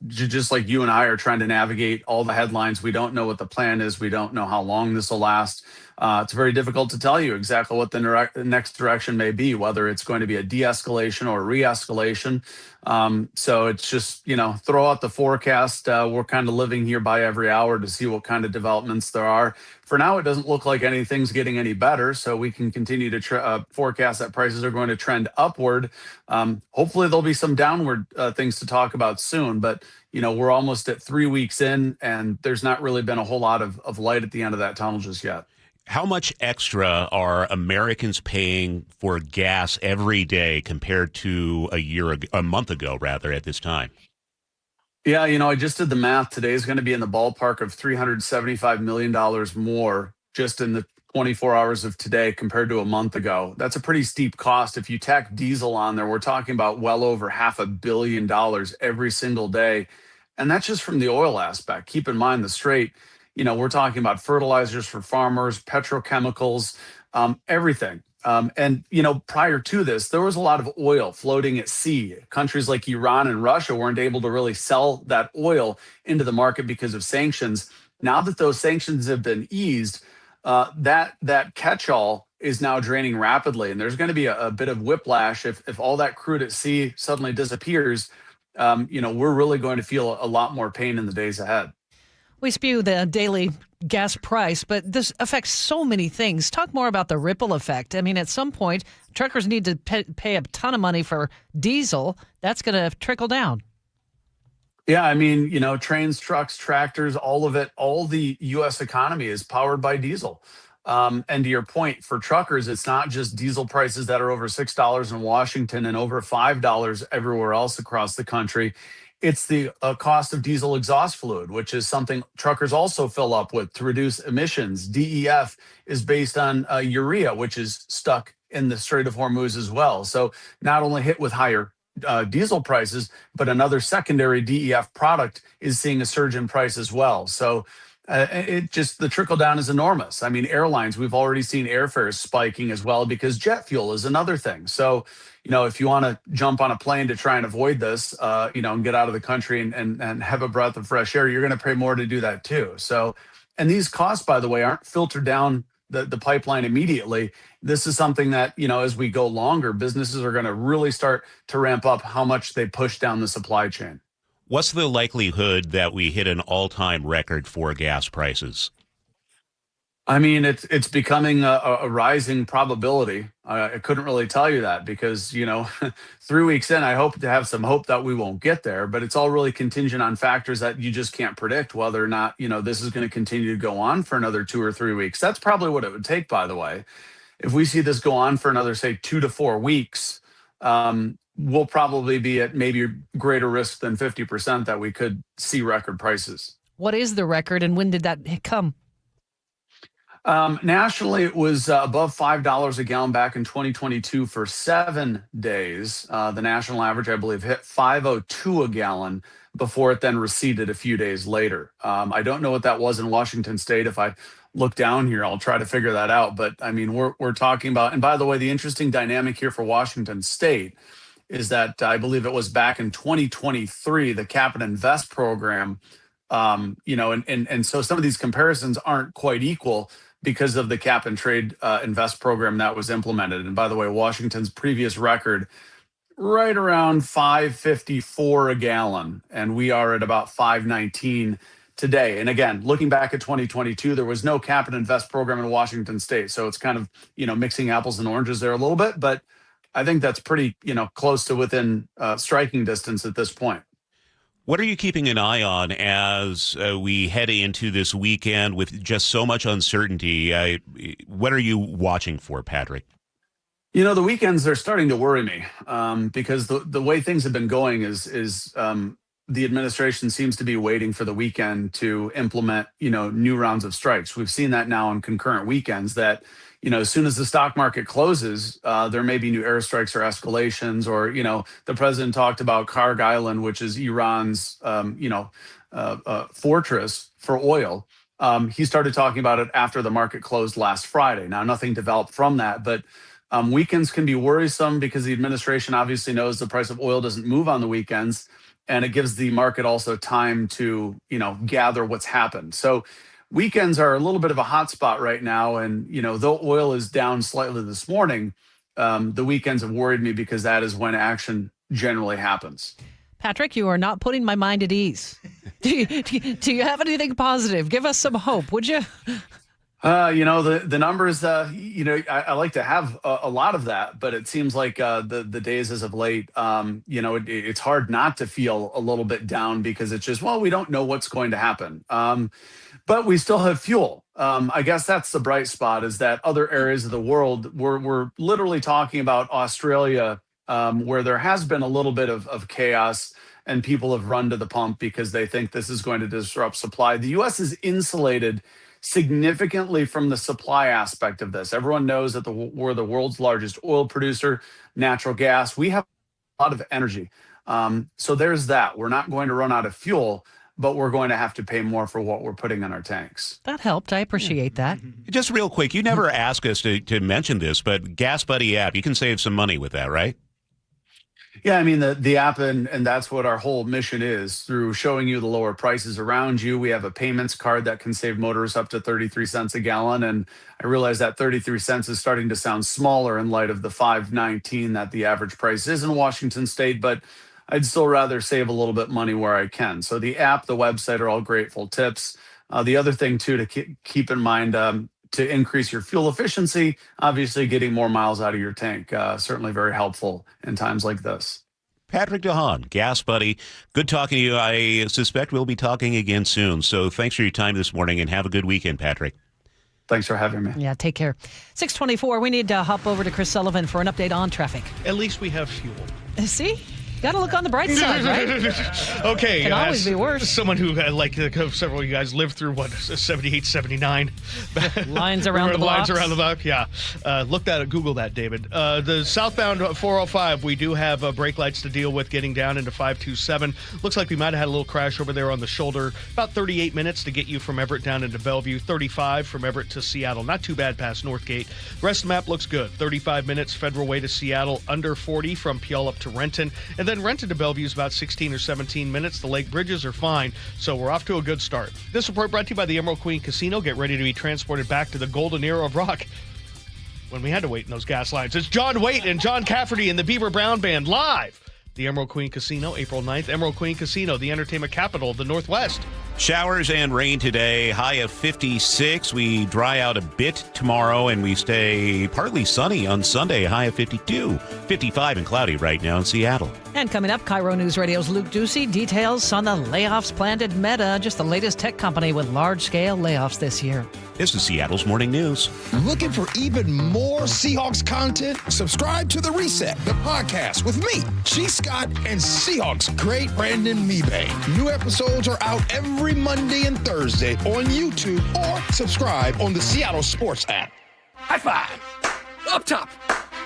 just like you and I are trying to navigate all the headlines, we don't know what the plan is. We don't know how long this will last. It's very difficult to tell you exactly what the next direction may be, whether it's going to be a de-escalation or a re-escalation. So it's just, throw out the forecast. We're kind of living here by every hour to see what kind of developments there are. For now, it doesn't look like anything's getting any better, so we can continue to forecast that prices are going to trend upward. Hopefully, there'll be some downward things to talk about soon, but we're almost at 3 weeks in, and there's not really been a whole lot of light at the end of that tunnel just yet. How much extra are Americans paying for gas every day compared to a month ago, rather, at this time? Yeah, I just did the math. Today is going to be in the ballpark of $375 million more just in the 24 hours of today compared to a month ago. That's a pretty steep cost. If you tack diesel on there, we're talking about well over $500 million every single day. And that's just from the oil aspect. Keep in mind the straight, we're talking about fertilizers for farmers, petrochemicals, everything. Prior to this, there was a lot of oil floating at sea. Countries like Iran and Russia weren't able to really sell that oil into the market because of sanctions. Now that those sanctions have been eased, that catch-all is now draining rapidly. And there's going to be a bit of whiplash if all that crude at sea suddenly disappears. We're really going to feel a lot more pain in the days ahead. We spew the daily gas price, but this affects so many things. Talk more about the ripple effect. I mean, at some point, truckers need to pay a ton of money for diesel. That's going to trickle down. Yeah, I mean, trains, trucks, tractors, all of it, all the U.S. economy is powered by diesel. And to your point, for truckers, it's not just diesel prices that are over $6 in Washington and over $5 everywhere else across the country. It's the cost of diesel exhaust fluid, which is something truckers also fill up with to reduce emissions. DEF is based on urea, which is stuck in the Strait of Hormuz as well. So not only hit with higher diesel prices, but another secondary DEF product is seeing a surge in price as well. So the trickle down is enormous. I mean, airlines, we've already seen airfares spiking as well because jet fuel is another thing. So, if you want to jump on a plane to try and avoid this, and get out of the country and have a breath of fresh air, you're going to pay more to do that too. So, and these costs, by the way, aren't filtered down the pipeline immediately. This is something that, as we go longer, businesses are going to really start to ramp up how much they push down the supply chain. What's the likelihood that we hit an all-time record for gas prices? I mean, it's becoming a rising probability. I couldn't really tell you that because, 3 weeks in, I hope to have some hope that we won't get there, but it's all really contingent on factors that you just can't predict whether or not, this is going to continue to go on for another 2 or 3 weeks. That's probably what it would take, by the way. If we see this go on for another, say, 2 to 4 weeks, we'll probably be at maybe greater risk than 50% that we could see record prices. What is the record and when did that come? Nationally, it was above $5 a gallon back in 2022 for 7 days. The national average, I believe, hit $5.02 a gallon before it then receded a few days later. I don't know what that was in Washington State. If I look down here, I'll try to figure that out. But I mean, we're talking about, and by the way, the interesting dynamic here for Washington State is that I believe it was back in 2023, the Cap and Invest program, and so some of these comparisons aren't quite equal because of the Cap and Trade Invest program that was implemented. And by the way, Washington's previous record, right around $5.54 a gallon, and we are at about $5.19 today. And again, looking back at 2022, there was no Cap and Invest program in Washington State. So it's kind of, mixing apples and oranges there a little bit, but I think that's pretty, close to within striking distance at this point. What are you keeping an eye on as we head into this weekend with just so much uncertainty? What are you watching for, Patrick? The weekends are starting to worry me because the way things have been going is the administration seems to be waiting for the weekend to implement, new rounds of strikes. We've seen that now on concurrent weekends that, as soon as the stock market closes, there may be new airstrikes or escalations, or, the president talked about Karg Island, which is Iran's, fortress for oil. He started talking about it after the market closed last Friday. Now, nothing developed from that, but weekends can be worrisome because the administration obviously knows the price of oil doesn't move on the weekends, and it gives the market also time to, gather what's happened. So weekends are a little bit of a hot spot right now. And, though oil is down slightly this morning, the weekends have worried me because that is when action generally happens. Patrick, you are not putting my mind at ease. Do you have anything positive? Give us some hope, would you? The numbers, I like to have a lot of that, but it seems like the days as of late, it's hard not to feel a little bit down because it's just, we don't know what's going to happen. But we still have fuel. I guess that's the bright spot, is that other areas of the world, we're literally talking about Australia, where there has been a little bit of chaos and people have run to the pump because they think this is going to disrupt supply. The U.S. is insulated significantly from the supply aspect of this. Everyone knows that we're the world's largest oil producer, natural gas. We have a lot of energy. So there's that. We're not going to run out of fuel, but we're going to have to pay more for what we're putting in our tanks. That helped. I appreciate that. Just real quick, you never ask us to mention this, but Gas Buddy app, you can save some money with that, right? Yeah, I mean, the app, and that's what our whole mission is, through showing you the lower prices around you. We have a payments card that can save motorists up to 33 cents a gallon. And I realize that 33 cents is starting to sound smaller in light of the $5.19 that the average price is in Washington state, but I'd still rather save a little bit money where I can. So the app, the website are all grateful tips. The other thing, too, to keep in mind, to increase your fuel efficiency, obviously getting more miles out of your tank, certainly very helpful in times like this. Patrick DeHaan, Gas Buddy, good talking to you. I suspect we'll be talking again soon. So thanks for your time this morning, and have a good weekend, Patrick. Thanks for having me. Yeah, take care. 6:24, we need to hop over to Chris Sullivan for an update on traffic. At least we have fuel. See? Got to look on the bright side, right? Okay. Can always be worse. Someone who, several of you guys lived through, 78, 79. Lines around the blocks. Lines around the block, yeah. Google that, David. The southbound 405, we do have brake lights to deal with getting down into 527. Looks like we might have had a little crash over there on the shoulder. About 38 minutes to get you from Everett down into Bellevue. 35 from Everett to Seattle. Not too bad past Northgate. The rest of the map looks good. 35 minutes Federal Way to Seattle. Under 40 from Puyallup to Renton. And then Renton to Bellevue is about 16 or 17 minutes. The lake bridges are fine, so we're off to a good start. This report brought to you by the Emerald Queen Casino. Get ready to be transported back to the golden era of rock when we had to wait in those gas lines. It's John Waite and John Cafferty and the Beaver Brown Band live. The Emerald Queen Casino, April 9th. Emerald Queen Casino, the entertainment capital of the Northwest. Showers and rain today, high of 56. We dry out a bit tomorrow, and we stay partly sunny on Sunday, high of 52. 55 and cloudy right now in Seattle. And coming up, KIRO Newsradio's Luke Ducey, details on the layoffs planned at Meta, just the latest tech company with large-scale layoffs this year. This is Seattle's Morning News. Looking for even more Seahawks content? Subscribe to The Reset, the podcast with me, G. Scott, and Seahawks great Brandon Mebane. New episodes are out every Monday and Thursday on YouTube, or subscribe on the Seattle Sports app. High five! Up top!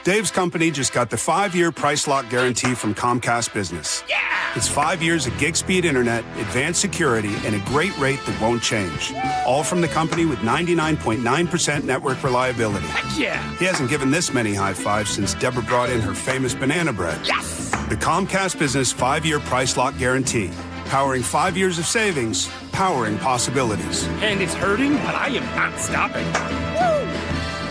Dave's company just got the 5-year price lock guarantee from Comcast Business. Yeah! It's 5 years of gig speed internet, advanced security, and a great rate that won't change. All from the company with 99.9% network reliability. Heck yeah! He hasn't given this many high fives since Deborah brought in her famous banana bread. Yes! The Comcast Business 5-year price lock guarantee. Powering 5 years of savings, powering possibilities. And it's hurting, but I am not stopping. Woo!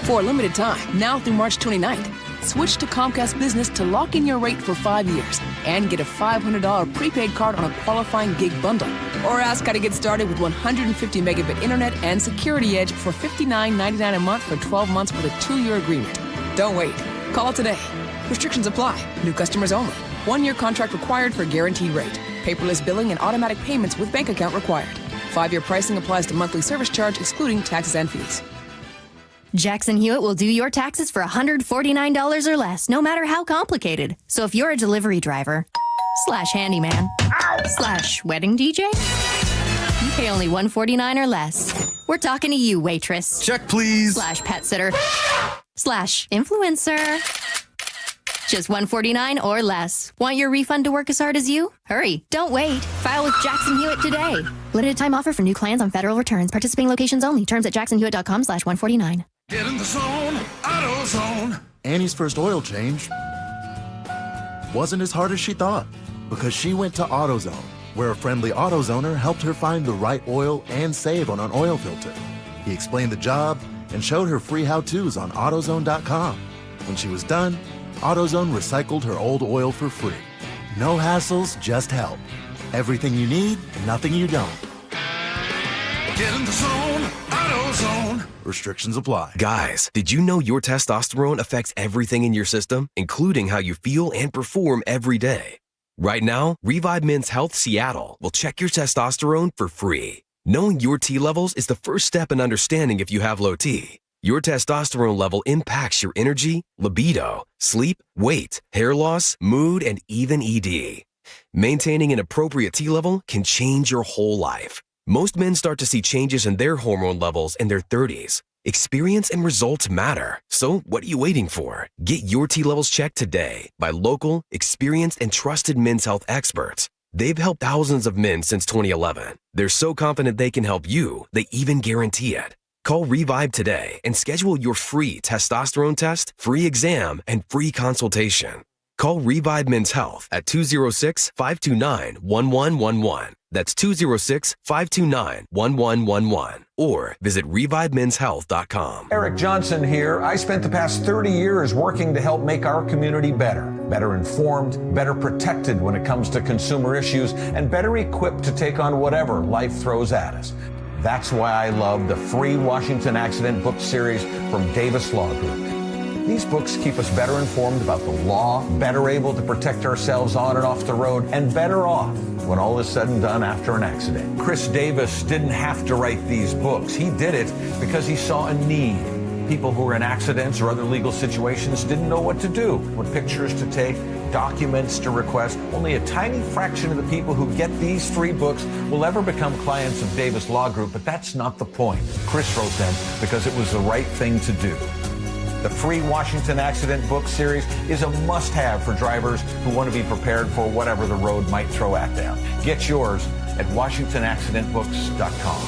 For a limited time, now through March 29th, switch to Comcast Business to lock in your rate for 5 years and get a $500 prepaid card on a qualifying gig bundle. Or ask how to get started with 150 megabit internet and Security Edge for $59.99 a month for 12 months with a 2-year agreement. Don't wait. Call today. Restrictions apply. New customers only. 1-year contract required for guaranteed rate. Paperless billing and automatic payments with bank account required. 5-year pricing applies to monthly service charge excluding taxes and fees. Jackson Hewitt will do your taxes for $149 or less, no matter how complicated. So if you're a delivery driver, /handyman, /wedding DJ, you pay only $149 or less. We're talking to you, waitress. Check, please. /pet sitter, /influencer. Just $149 or less. Want your refund to work as hard as you? Hurry, don't wait. File with Jackson Hewitt today. Limited time offer for new clients on federal returns. Participating locations only. Terms at jacksonhewitt.com/149. Get in the zone, AutoZone. Annie's first oil change wasn't as hard as she thought because she went to AutoZone. where a friendly AutoZoner helped her find the right oil and save on an oil filter. He explained the job and showed her free how-tos on AutoZone.com. When she was done, AutoZone recycled her old oil for free. No hassles, just help. Everything you need, nothing you don't. Get in the zone, AutoZone. Restrictions apply. Guys, did you know your testosterone affects everything in your system, including how you feel and perform every day? Right now, Revive Men's Health Seattle will check your testosterone for free. Knowing your T levels is the first step in understanding if you have low T. Your testosterone level impacts your energy, libido, sleep, weight, hair loss, mood, and even ED. Maintaining an appropriate T level can change your whole life. Most men start to see changes in their hormone levels in their 30s. Experience and results matter. So what are you waiting for? Get your T levels checked today by local, experienced, and trusted men's health experts. They've helped thousands of men since 2011. They're so confident they can help you, they even guarantee it. Call Revive today and schedule your free testosterone test, free exam, and free consultation. Call Revive Men's Health at 206-529-1111. That's 206-529-1111. Or visit ReviveMen'sHealth.com. Eric Johnson here. I spent the past 30 years working to help make our community better informed, better protected when it comes to consumer issues, and better equipped to take on whatever life throws at us. That's why I love the free Washington Accident book series from Davis Law Group. These books keep us better informed about the law, better able to protect ourselves on and off the road, and better off when all is said and done after an accident. Chris Davis didn't have to write these books. He did it because he saw a need. People who were in accidents or other legal situations didn't know what to do, what pictures to take, documents to request. Only a tiny fraction of the people who get these free books will ever become clients of Davis Law Group, but that's not the point. Chris wrote them because it was the right thing to do. The free Washington Accident book series is a must-have for drivers who want to be prepared for whatever the road might throw at them. Get yours at WashingtonAccidentBooks.com.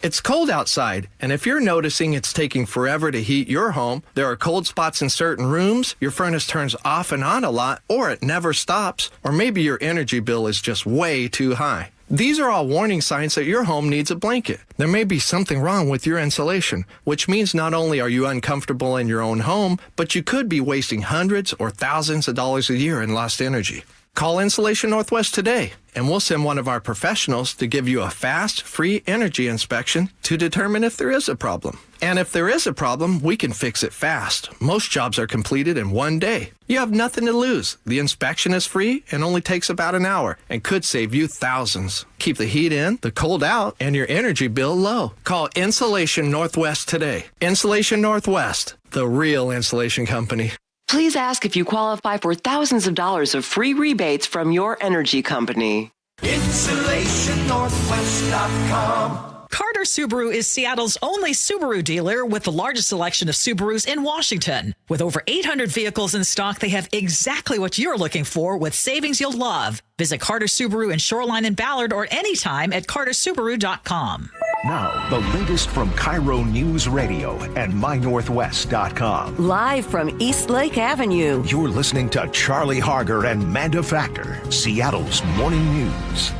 It's cold outside, and if you're noticing it's taking forever to heat your home, there are cold spots in certain rooms, your furnace turns off and on a lot, or it never stops, or maybe your energy bill is just way too high. These are all warning signs that your home needs a blanket. There may be something wrong with your insulation, which means not only are you uncomfortable in your own home, but you could be wasting hundreds or thousands of dollars a year in lost energy. Call Insulation Northwest today, and we'll send one of our professionals to give you a fast, free energy inspection to determine if there is a problem. And if there is a problem, we can fix it fast. Most jobs are completed in one day. You have nothing to lose. The inspection is free and only takes about an hour and could save you thousands. Keep the heat in, the cold out, and your energy bill low. Call Insulation Northwest today. Insulation Northwest, the real insulation company. Please ask if you qualify for thousands of dollars of free rebates from your energy company. InsulationNorthwest.com. Carter Subaru is Seattle's only Subaru dealer with the largest selection of Subarus in Washington. With over 800 vehicles in stock, they have exactly what you're looking for with savings you'll love. Visit Carter Subaru in Shoreline and Ballard or anytime at cartersubaru.com. Now, the latest from KIRO Newsradio and MyNorthwest.com. Live from East Lake Avenue. You're listening to Charlie Harger and Manda Factor, Seattle's morning news.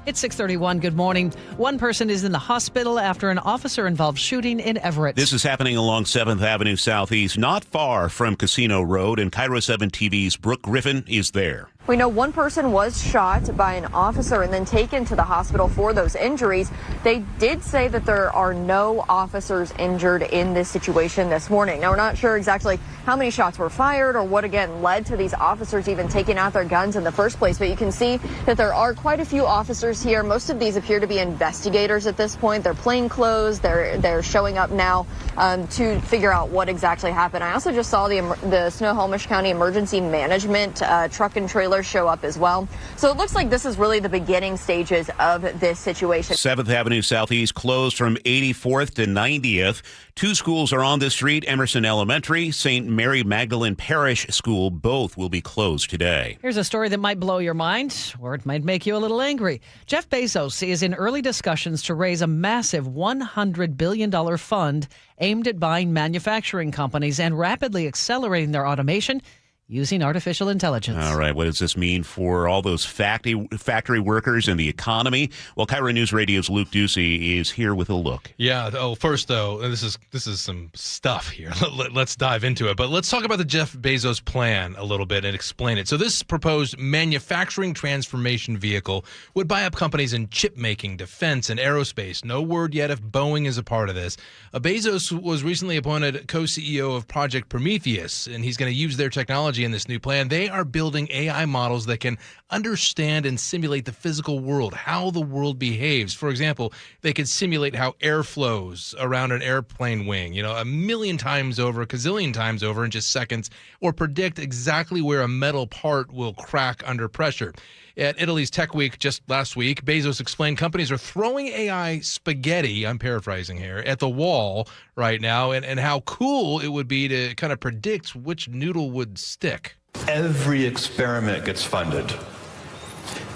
It's 6:31. Good morning. One person is in the hospital after an officer-involved shooting in Everett. This is happening along 7th Avenue Southeast, not far from Casino Road, and KIRO 7 TV's Brooke Griffin is there. We know one person was shot by an officer and then taken to the hospital for those injuries. They did say that there are no officers injured in this situation this morning. Now, we're not sure exactly how many shots were fired or what, again, led to these officers even taking out their guns in the first place. But you can see that there are quite a few officers here. Most of these appear to be investigators at this point. They're plainclothes. They're showing up now to figure out what exactly happened. I also just saw the Snohomish County Emergency Management truck and trailer show up as well. So it looks like this is really the beginning stages of this situation. 7th Avenue Southeast closed from 84th to 90th. Two schools are on this street, Emerson Elementary, St. Mary Magdalene Parish School. Both will be closed today. Here's a story that might blow your mind, or it might make you a little angry. Jeff Bezos is in early discussions to raise a massive $100 billion fund aimed at buying manufacturing companies and rapidly accelerating their automation. using artificial intelligence. All right, what does this mean for all those factory workers and the economy? Well, KIRO News Radio's Luke Ducey is here with a look. Yeah. Oh, first though, this is some stuff here. Let's dive into it. But let's talk about the Jeff Bezos plan a little bit and explain it. So this proposed manufacturing transformation vehicle would buy up companies in chip making, defense, and aerospace. No word yet if Boeing is a part of this. Bezos was recently appointed co-CEO of Project Prometheus, and he's going to use their technology in this new plan. They are building AI models that can understand and simulate the physical world, how the world behaves. For example, they could simulate how air flows around an airplane wing, a million times over, a gazillion times over in just seconds, or predict exactly where a metal part will crack under pressure. At Italy's Tech Week just last week, Bezos explained companies are throwing AI spaghetti, I'm paraphrasing here, at the wall right now, and how cool it would be to kind of predict which noodle would stick. Every experiment gets funded.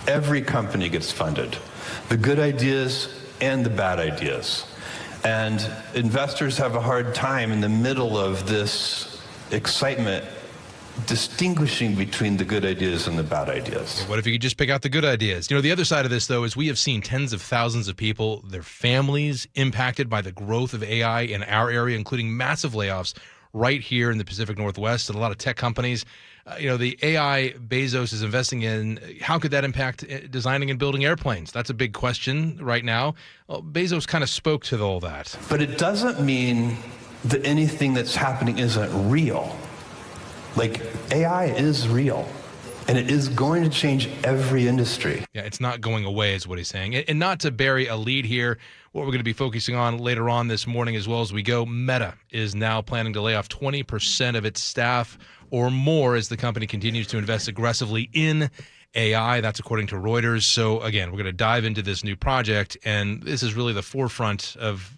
Every company gets funded. The good ideas and the bad ideas. And investors have a hard time in the middle of this excitement distinguishing between the good ideas and the bad ideas. What if you could just pick out the good ideas? The other side of this, though, is we have seen tens of thousands of people, their families, impacted by the growth of AI in our area, including massive layoffs right here in the Pacific Northwest and a lot of tech companies. The AI Bezos is investing in, how could that impact designing and building airplanes? That's a big question right now. Well, Bezos kind of spoke to all that. But it doesn't mean that anything that's happening isn't real. Like, AI is real, and it is going to change every industry. Yeah, it's not going away is what he's saying. And not to bury a lead here, what we're going to be focusing on later on this morning as well as we go, Meta is now planning to lay off 20% of its staff or more as the company continues to invest aggressively in AI. That's according to Reuters. So again, we're going to dive into this new project, and this is really the forefront of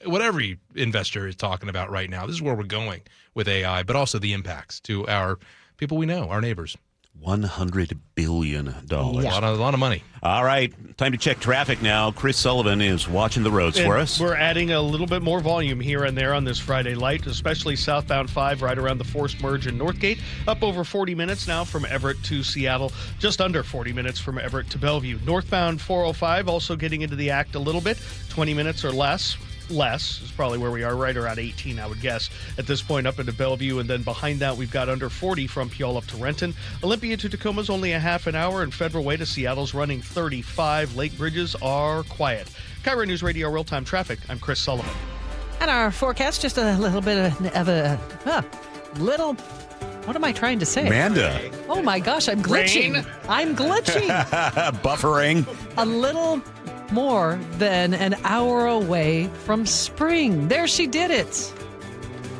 what every investor is talking about right now. This is where we're going with AI, but also the impacts to our people we know, our neighbors. $100 billion. Yeah. A lot of money. All right, time to check traffic now. Chris Sullivan is watching the roads for us. We're adding a little bit more volume here and there on this Friday light, especially southbound 5 right around the forced merge in Northgate. Up over 40 minutes now from Everett to Seattle. Just under 40 minutes from Everett to Bellevue. Northbound 405 also getting into the act a little bit. 20 minutes or less is probably where we are, right around 18, I would guess, at this point up into Bellevue. And then behind that, we've got under 40 from Puyallup to Renton. Olympia to Tacoma's only a half an hour, and Federal Way to Seattle's running 35. Lake bridges are quiet. KIRO News Radio Real-Time Traffic. I'm Chris Sullivan. And our forecast, just a little bit of a little... What am I trying to say? Manda. Oh my gosh, I'm glitching. Rain. I'm glitching. Buffering. A little more than an hour away from spring. There, she did it.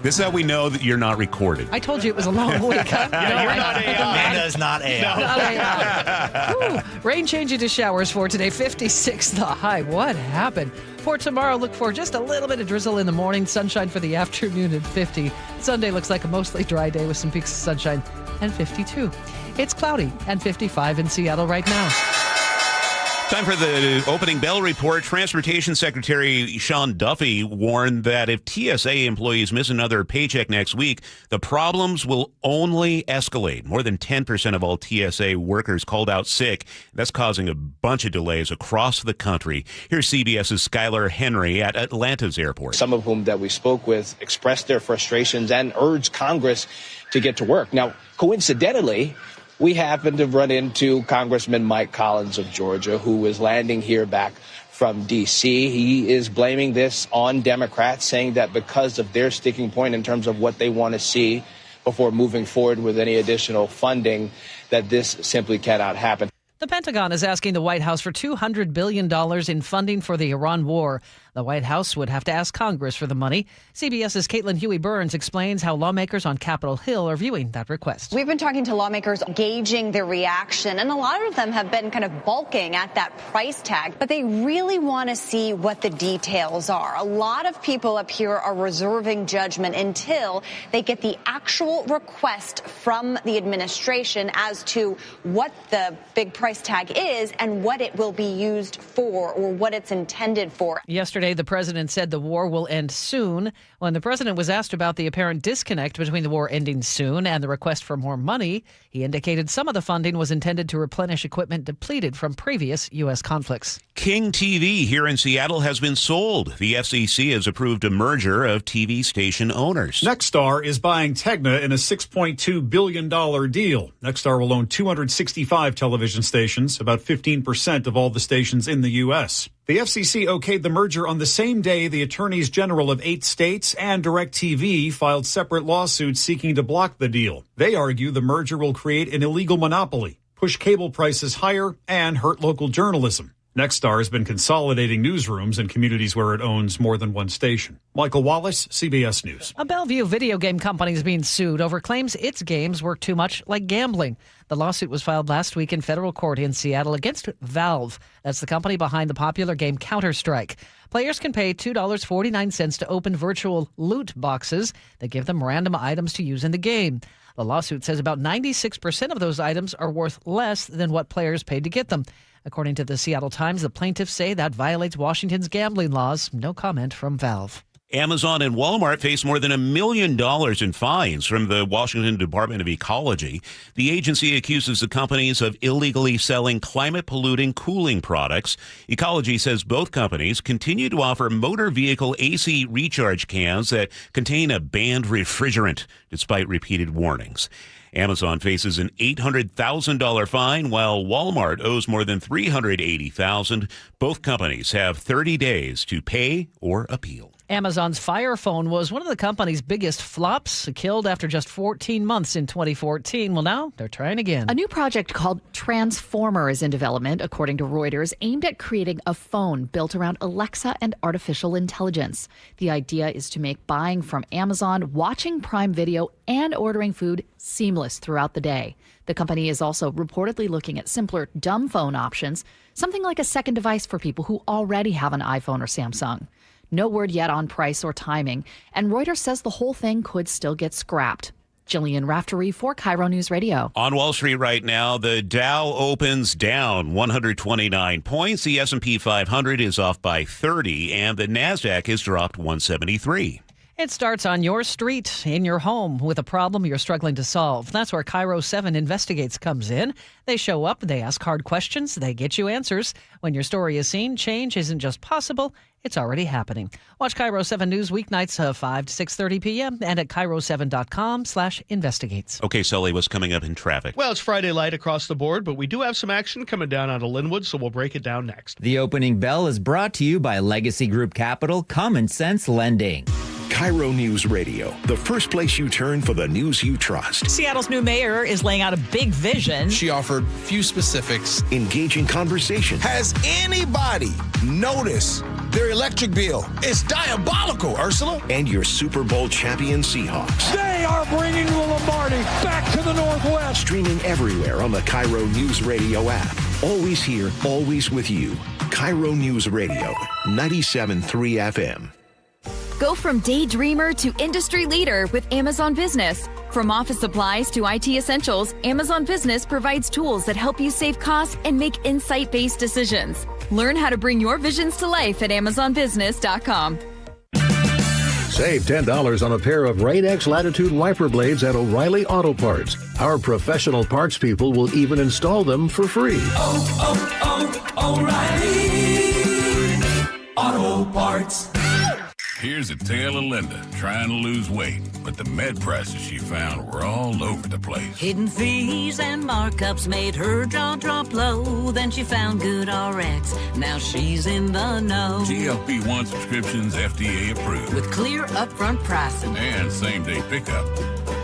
This is how we know that you're not recorded. I told you it was a long week. Huh? Yeah, you're not AI. Manda's not AI. No. Not AI. Rain changing to showers for today. 56 the high. What happened? For tomorrow, look for just a little bit of drizzle in the morning. Sunshine for the afternoon at 50. Sunday looks like a mostly dry day with some peaks of sunshine and 52. It's cloudy and 55 in Seattle right now. Time for the opening bell report. Transportation Secretary Sean Duffy warned that if TSA employees miss another paycheck next week, the problems will only escalate. More than 10% of all TSA workers called out sick. That's causing a bunch of delays across the country. Here's CBS's Skylar Henry at Atlanta's airport. Some of whom that we spoke with expressed their frustrations and urged Congress to get to work. Now, coincidentally, we happened to run into Congressman Mike Collins of Georgia, who is landing here back from D.C. He is blaming this on Democrats, saying that because of their sticking point in terms of what they want to see before moving forward with any additional funding, that this simply cannot happen. The Pentagon is asking the White House for $200 billion in funding for the Iran war. The White House would have to ask Congress for the money. CBS's Caitlin Huey-Burns explains how lawmakers on Capitol Hill are viewing that request. We've been talking to lawmakers, gauging their reaction, and a lot of them have been kind of balking at that price tag, but they really want to see what the details are. A lot of people up here are reserving judgment until they get the actual request from the administration as to what the big price price tag is and what it will be used for or what it's intended for. Yesterday, the president said the war will end soon. When the president was asked about the apparent disconnect between the war ending soon and the request for more money, he indicated some of the funding was intended to replenish equipment depleted from previous U.S. conflicts. King TV here in Seattle has been sold. The FCC has approved a merger of TV station owners. Nexstar is buying Tegna in a $6.2 billion deal. Nexstar will own 265 television stations, about 15% of all the stations in the U.S. The FCC okayed the merger on the same day the attorneys general of 8 states and DirecTV filed separate lawsuits seeking to block the deal. They argue the merger will create an illegal monopoly, push cable prices higher, and hurt local journalism. Nexstar has been consolidating newsrooms in communities where it owns more than one station. Michael Wallace, CBS News. A Bellevue video game company is being sued over claims its games work too much like gambling. The lawsuit was filed last week in federal court in Seattle against Valve. That's the company behind the popular game Counter-Strike. Players can pay $2.49 to open virtual loot boxes that give them random items to use in the game. The lawsuit says about 96% of those items are worth less than what players paid to get them. According to the Seattle Times, the plaintiffs say that violates Washington's gambling laws. No comment from Valve. Amazon and Walmart face more than $1 million in fines from the Washington Department of Ecology. The agency accuses the companies of illegally selling climate-polluting cooling products. Ecology says both companies continue to offer motor vehicle AC recharge cans that contain a banned refrigerant, despite repeated warnings. Amazon faces an $800,000 fine, while Walmart owes more than $380,000. Both companies have 30 days to pay or appeal. Amazon's Fire Phone was one of the company's biggest flops, killed after just 14 months in 2014. Well, now they're trying again. A new project called Transformer is in development, according to Reuters, aimed at creating a phone built around Alexa and artificial intelligence. The idea is to make buying from Amazon, watching Prime Video, and ordering food seamless throughout the day. The company is also reportedly looking at simpler dumb phone options, something like a second device for people who already have an iPhone or Samsung. No word yet on price or timing, and Reuters says the whole thing could still get scrapped. Jillian Raftery for KIRO News Radio. On Wall Street right now, the Dow opens down 129 points. The S&P 500 is off by 30, and the NASDAQ has dropped 173. It starts on your street, in your home, with a problem you're struggling to solve. That's where KIRO 7 Investigates comes in. They show up, they ask hard questions, they get you answers. When your story is seen, change isn't just possible, it's already happening. Watch KIRO 7 News weeknights 5 to 6:30 p.m. and at KIRO7.com/investigates. Okay, Sully, what's coming up in traffic? Well, it's Friday light across the board, but we do have some action coming down out of Linwood, so we'll break it down next. The opening bell is brought to you by Legacy Group Capital Common Sense Lending. KIRO News Radio, the first place you turn for the news you trust. Seattle's new mayor is laying out a big vision. She offered few specifics. Engaging conversation. Has anybody noticed their electric bill? It's diabolical, Ursula. And your Super Bowl champion Seahawks. They are bringing the Lombardi back to the Northwest. Streaming everywhere on the KIRO Newsradio app. Always here, always with you. KIRO News Radio, 97.3 FM. Go from daydreamer to industry leader with Amazon Business. From office supplies to IT essentials, Amazon Business provides tools that help you save costs and make insight-based decisions. Learn how to bring your visions to life at AmazonBusiness.com. Save $10 on a pair of Rain-X Latitude wiper blades at O'Reilly Auto Parts. Our professional parts people will even install them for free. O'Reilly Auto Parts. Here's a tale of Linda trying to lose weight, but the med prices she found were all over the place. Hidden fees and markups made her jaw drop low. Then she found Good RX. Now she's in the know. GLP-1 subscriptions FDA approved. With clear upfront pricing. And same-day pickup.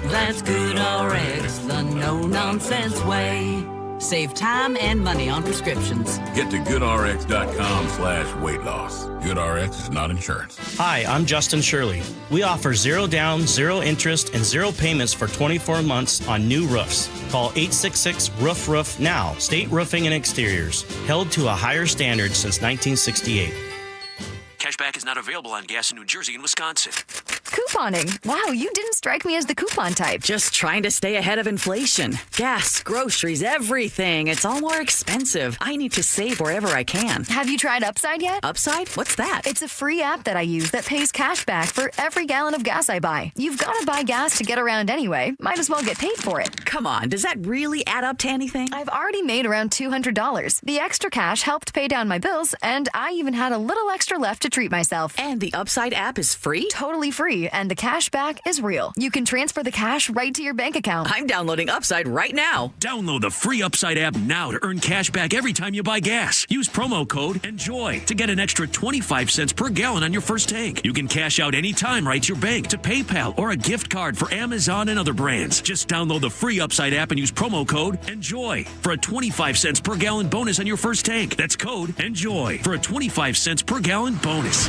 That's Good RX, the no-nonsense way. Save time and money on prescriptions. Get to goodrx.com/weight loss. GoodRx is not insurance. Hi, I'm Justin Shirley. We offer 0 down, 0 interest, and 0 payments for 24 months on new roofs. Call 866-ROOF-ROOF now. State Roofing and Exteriors. Held to a higher standard since 1968. Cashback is not available on gas in New Jersey and Wisconsin. Couponing. Wow, you didn't strike me as the coupon type. Just trying to stay ahead of inflation. Gas, groceries, everything. It's all more expensive. I need to save wherever I can. Have you tried Upside yet? Upside? What's that? It's a free app that I use that pays cash back for every gallon of gas I buy. You've got to buy gas to get around anyway. Might as well get paid for it. Come on, does that really add up to anything? I've already made around $200. The extra cash helped pay down my bills, and I even had a little extra left to treat myself. And the Upside app is free? Totally free, and the cash back is real. You can transfer the cash right to your bank account. I'm downloading Upside right now. Download the free Upside app now to earn cash back every time you buy gas. Use promo code ENJOY to get an extra 25 cents per gallon on your first tank. You can cash out anytime right to your bank, to PayPal, or a gift card for Amazon and other brands. Just download the free Upside app and use promo code ENJOY for a 25 cents per gallon bonus on your first tank. That's code ENJOY for a 25 cents per gallon bonus.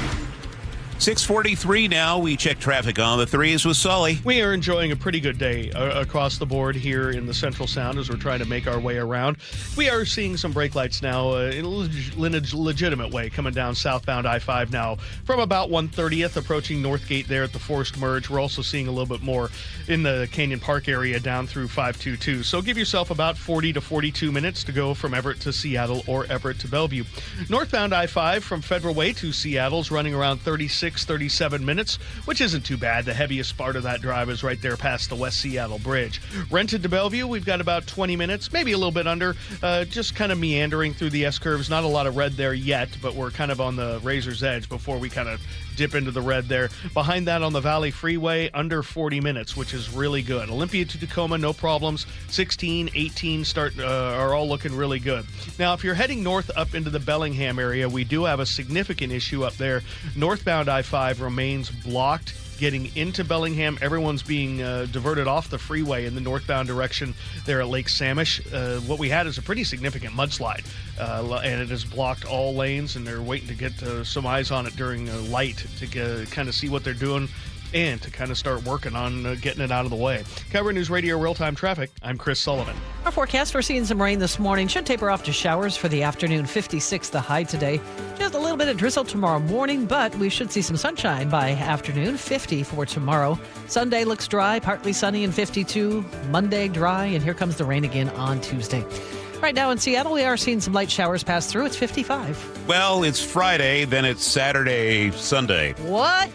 6:43 now. We check traffic on the 3s with Sully. We are enjoying a pretty good day across the board here in the Central Sound as we're trying to make our way around. We are seeing some brake lights now in a legitimate way coming down southbound I-5 now from about 130th approaching Northgate there at the forced merge. We're also seeing a little bit more in the Canyon Park area down through 522. So give yourself about 40 to 42 minutes to go from Everett to Seattle or Everett to Bellevue. Northbound I-5 from Federal Way to Seattle's running around 37 minutes, which isn't too bad. The heaviest part of that drive is right there past the West Seattle Bridge. Rented to Bellevue, we've got about 20 minutes, maybe a little bit under, just kind of meandering through the S-curves. Not a lot of red there yet, but we're kind of on the razor's edge before we kind of dip into the red there. Behind that on the Valley Freeway, under 40 minutes, which is really good. Olympia to Tacoma, no problems. 16, 18 are all looking really good. Now, if you're heading north up into the Bellingham area, we do have a significant issue up there. Northbound I-5 remains blocked. Getting into Bellingham, everyone's being diverted off the freeway in the northbound direction there at Lake Samish. What we had is a pretty significant mudslide, and it has blocked all lanes, and they're waiting to get some eyes on it during light to kind of see what they're doing and to kind of start working on getting it out of the way. KIRO Newsradio Real-Time Traffic, I'm Chris Sullivan. Our forecast, we're seeing some rain this morning. Should taper off to showers for the afternoon. 56 the high today. Just a little bit of drizzle tomorrow morning, but we should see some sunshine by afternoon. 50 for tomorrow. Sunday looks dry, partly sunny and 52. Monday dry, and here comes the rain again on Tuesday. Right now in Seattle, we are seeing some light showers pass through. It's 55. Well, it's Friday, then it's Saturday, Sunday. What?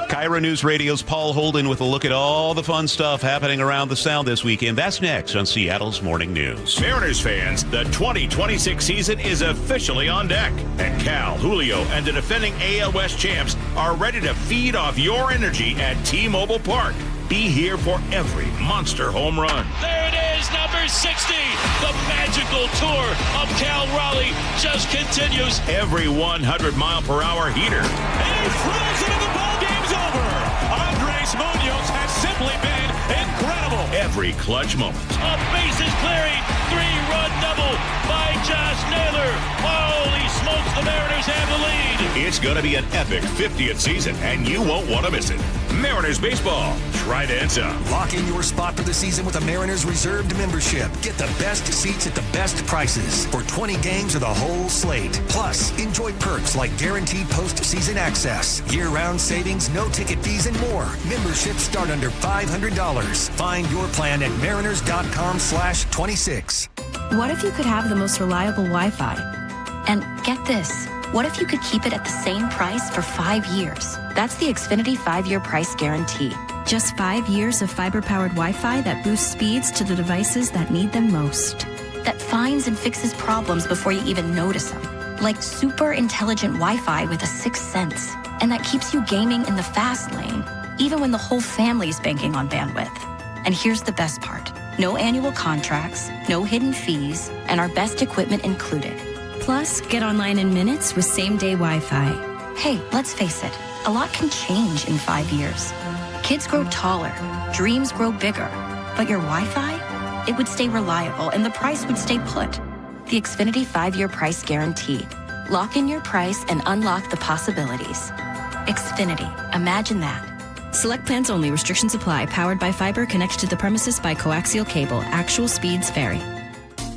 KIRO News Radio's Paul Holden with a look at all the fun stuff happening around the Sound this weekend. That's next on Seattle's Morning News. Mariners fans, the 2026 season is officially on deck. And Cal, Julio, and the defending AL West champs are ready to feed off your energy at T-Mobile Park. Be here for every monster home run. There it is, number 60. The magical tour of Cal Raleigh just continues. Every 100-mile-per-hour heater. And he throws it and the ball game's over. Andres Munoz has simply been incredible. Every clutch moment. A bases clearing, 3-run double by Josh Naylor. Holy smokes, the Mariners have the lead. It's going to be an epic 50th season, and you won't want to miss it. Mariners baseball. Try to enter. Lock in your spot for the season with a Mariners Reserved membership. Get the best seats at the best prices for 20 games of the whole slate. Plus, enjoy perks like guaranteed postseason access, year-round savings, no ticket fees, and more. Memberships start under $500. Find your plan at mariners.com/26. What if you could have the most reliable Wi-Fi? And get this, what if you could keep it at the same price for 5 years? That's the Xfinity 5-year price guarantee. Just 5 years of fiber-powered Wi-Fi that boosts speeds to the devices that need them most. That finds and fixes problems before you even notice them. Like super intelligent Wi-Fi with a sixth sense. And that keeps you gaming in the fast lane, even when the whole family's banking on bandwidth. And here's the best part. No annual contracts, no hidden fees, and our best equipment included. Plus, get online in minutes with same-day Wi-Fi. Hey, let's face it, a lot can change in 5 years. Kids grow taller, dreams grow bigger, but your Wi-Fi, it would stay reliable and the price would stay put. The Xfinity 5-year price guarantee. Lock in your price and unlock the possibilities. Xfinity, imagine that. Select plans only. Restrictions apply. Powered by fiber. Connected to the premises by coaxial cable. Actual speeds vary.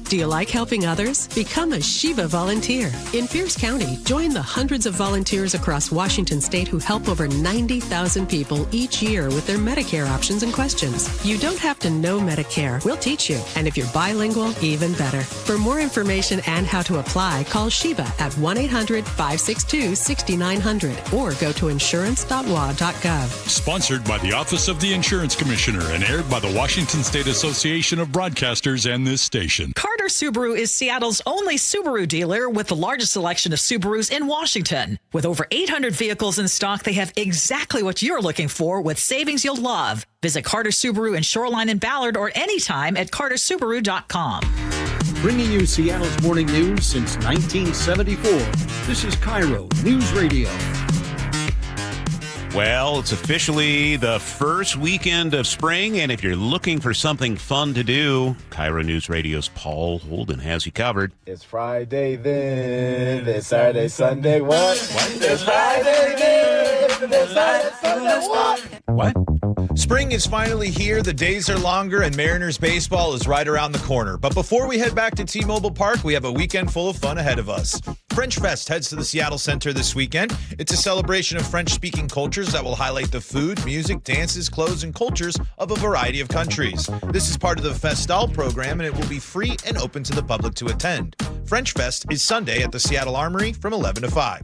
Do you like helping others? Become a Shiva volunteer. In Pierce County, join the hundreds of volunteers across Washington state who help over 90,000 people each year with their Medicare options and questions. You don't have to know Medicare. We'll teach you. And if you're bilingual, even better. For more information and how to apply, call Shiva at 1-800-562-6900 or go to insurance.wa.gov. Sponsored by the Office of the Insurance Commissioner and aired by the Washington State Association of Broadcasters and this station. Carter Subaru is Seattle's only Subaru dealer with the largest selection of Subarus in Washington. With over 800 vehicles in stock, they have exactly what you're looking for with savings you'll love. Visit Carter Subaru in Shoreline and Ballard or anytime at cartersubaru.com. Bringing you Seattle's morning news since 1974. This is KIRO Newsradio. Well, it's officially the first weekend of spring, and if you're looking for something fun to do, KIRO News Radio's Paul Holden has you covered. It's Friday then, it's Saturday, Sunday, what? It's Friday then, it's Saturday, Sunday, what? What? Spring is finally here, the days are longer, and Mariners baseball is right around the corner. But before we head back to T-Mobile Park, we have a weekend full of fun ahead of us. French Fest heads to the Seattle Center this weekend. It's a celebration of French-speaking cultures that will highlight the food, music, dances, clothes, and cultures of a variety of countries. This is part of the Festal program, and it will be free and open to the public to attend. French Fest is Sunday at the Seattle Armory from 11 to 5.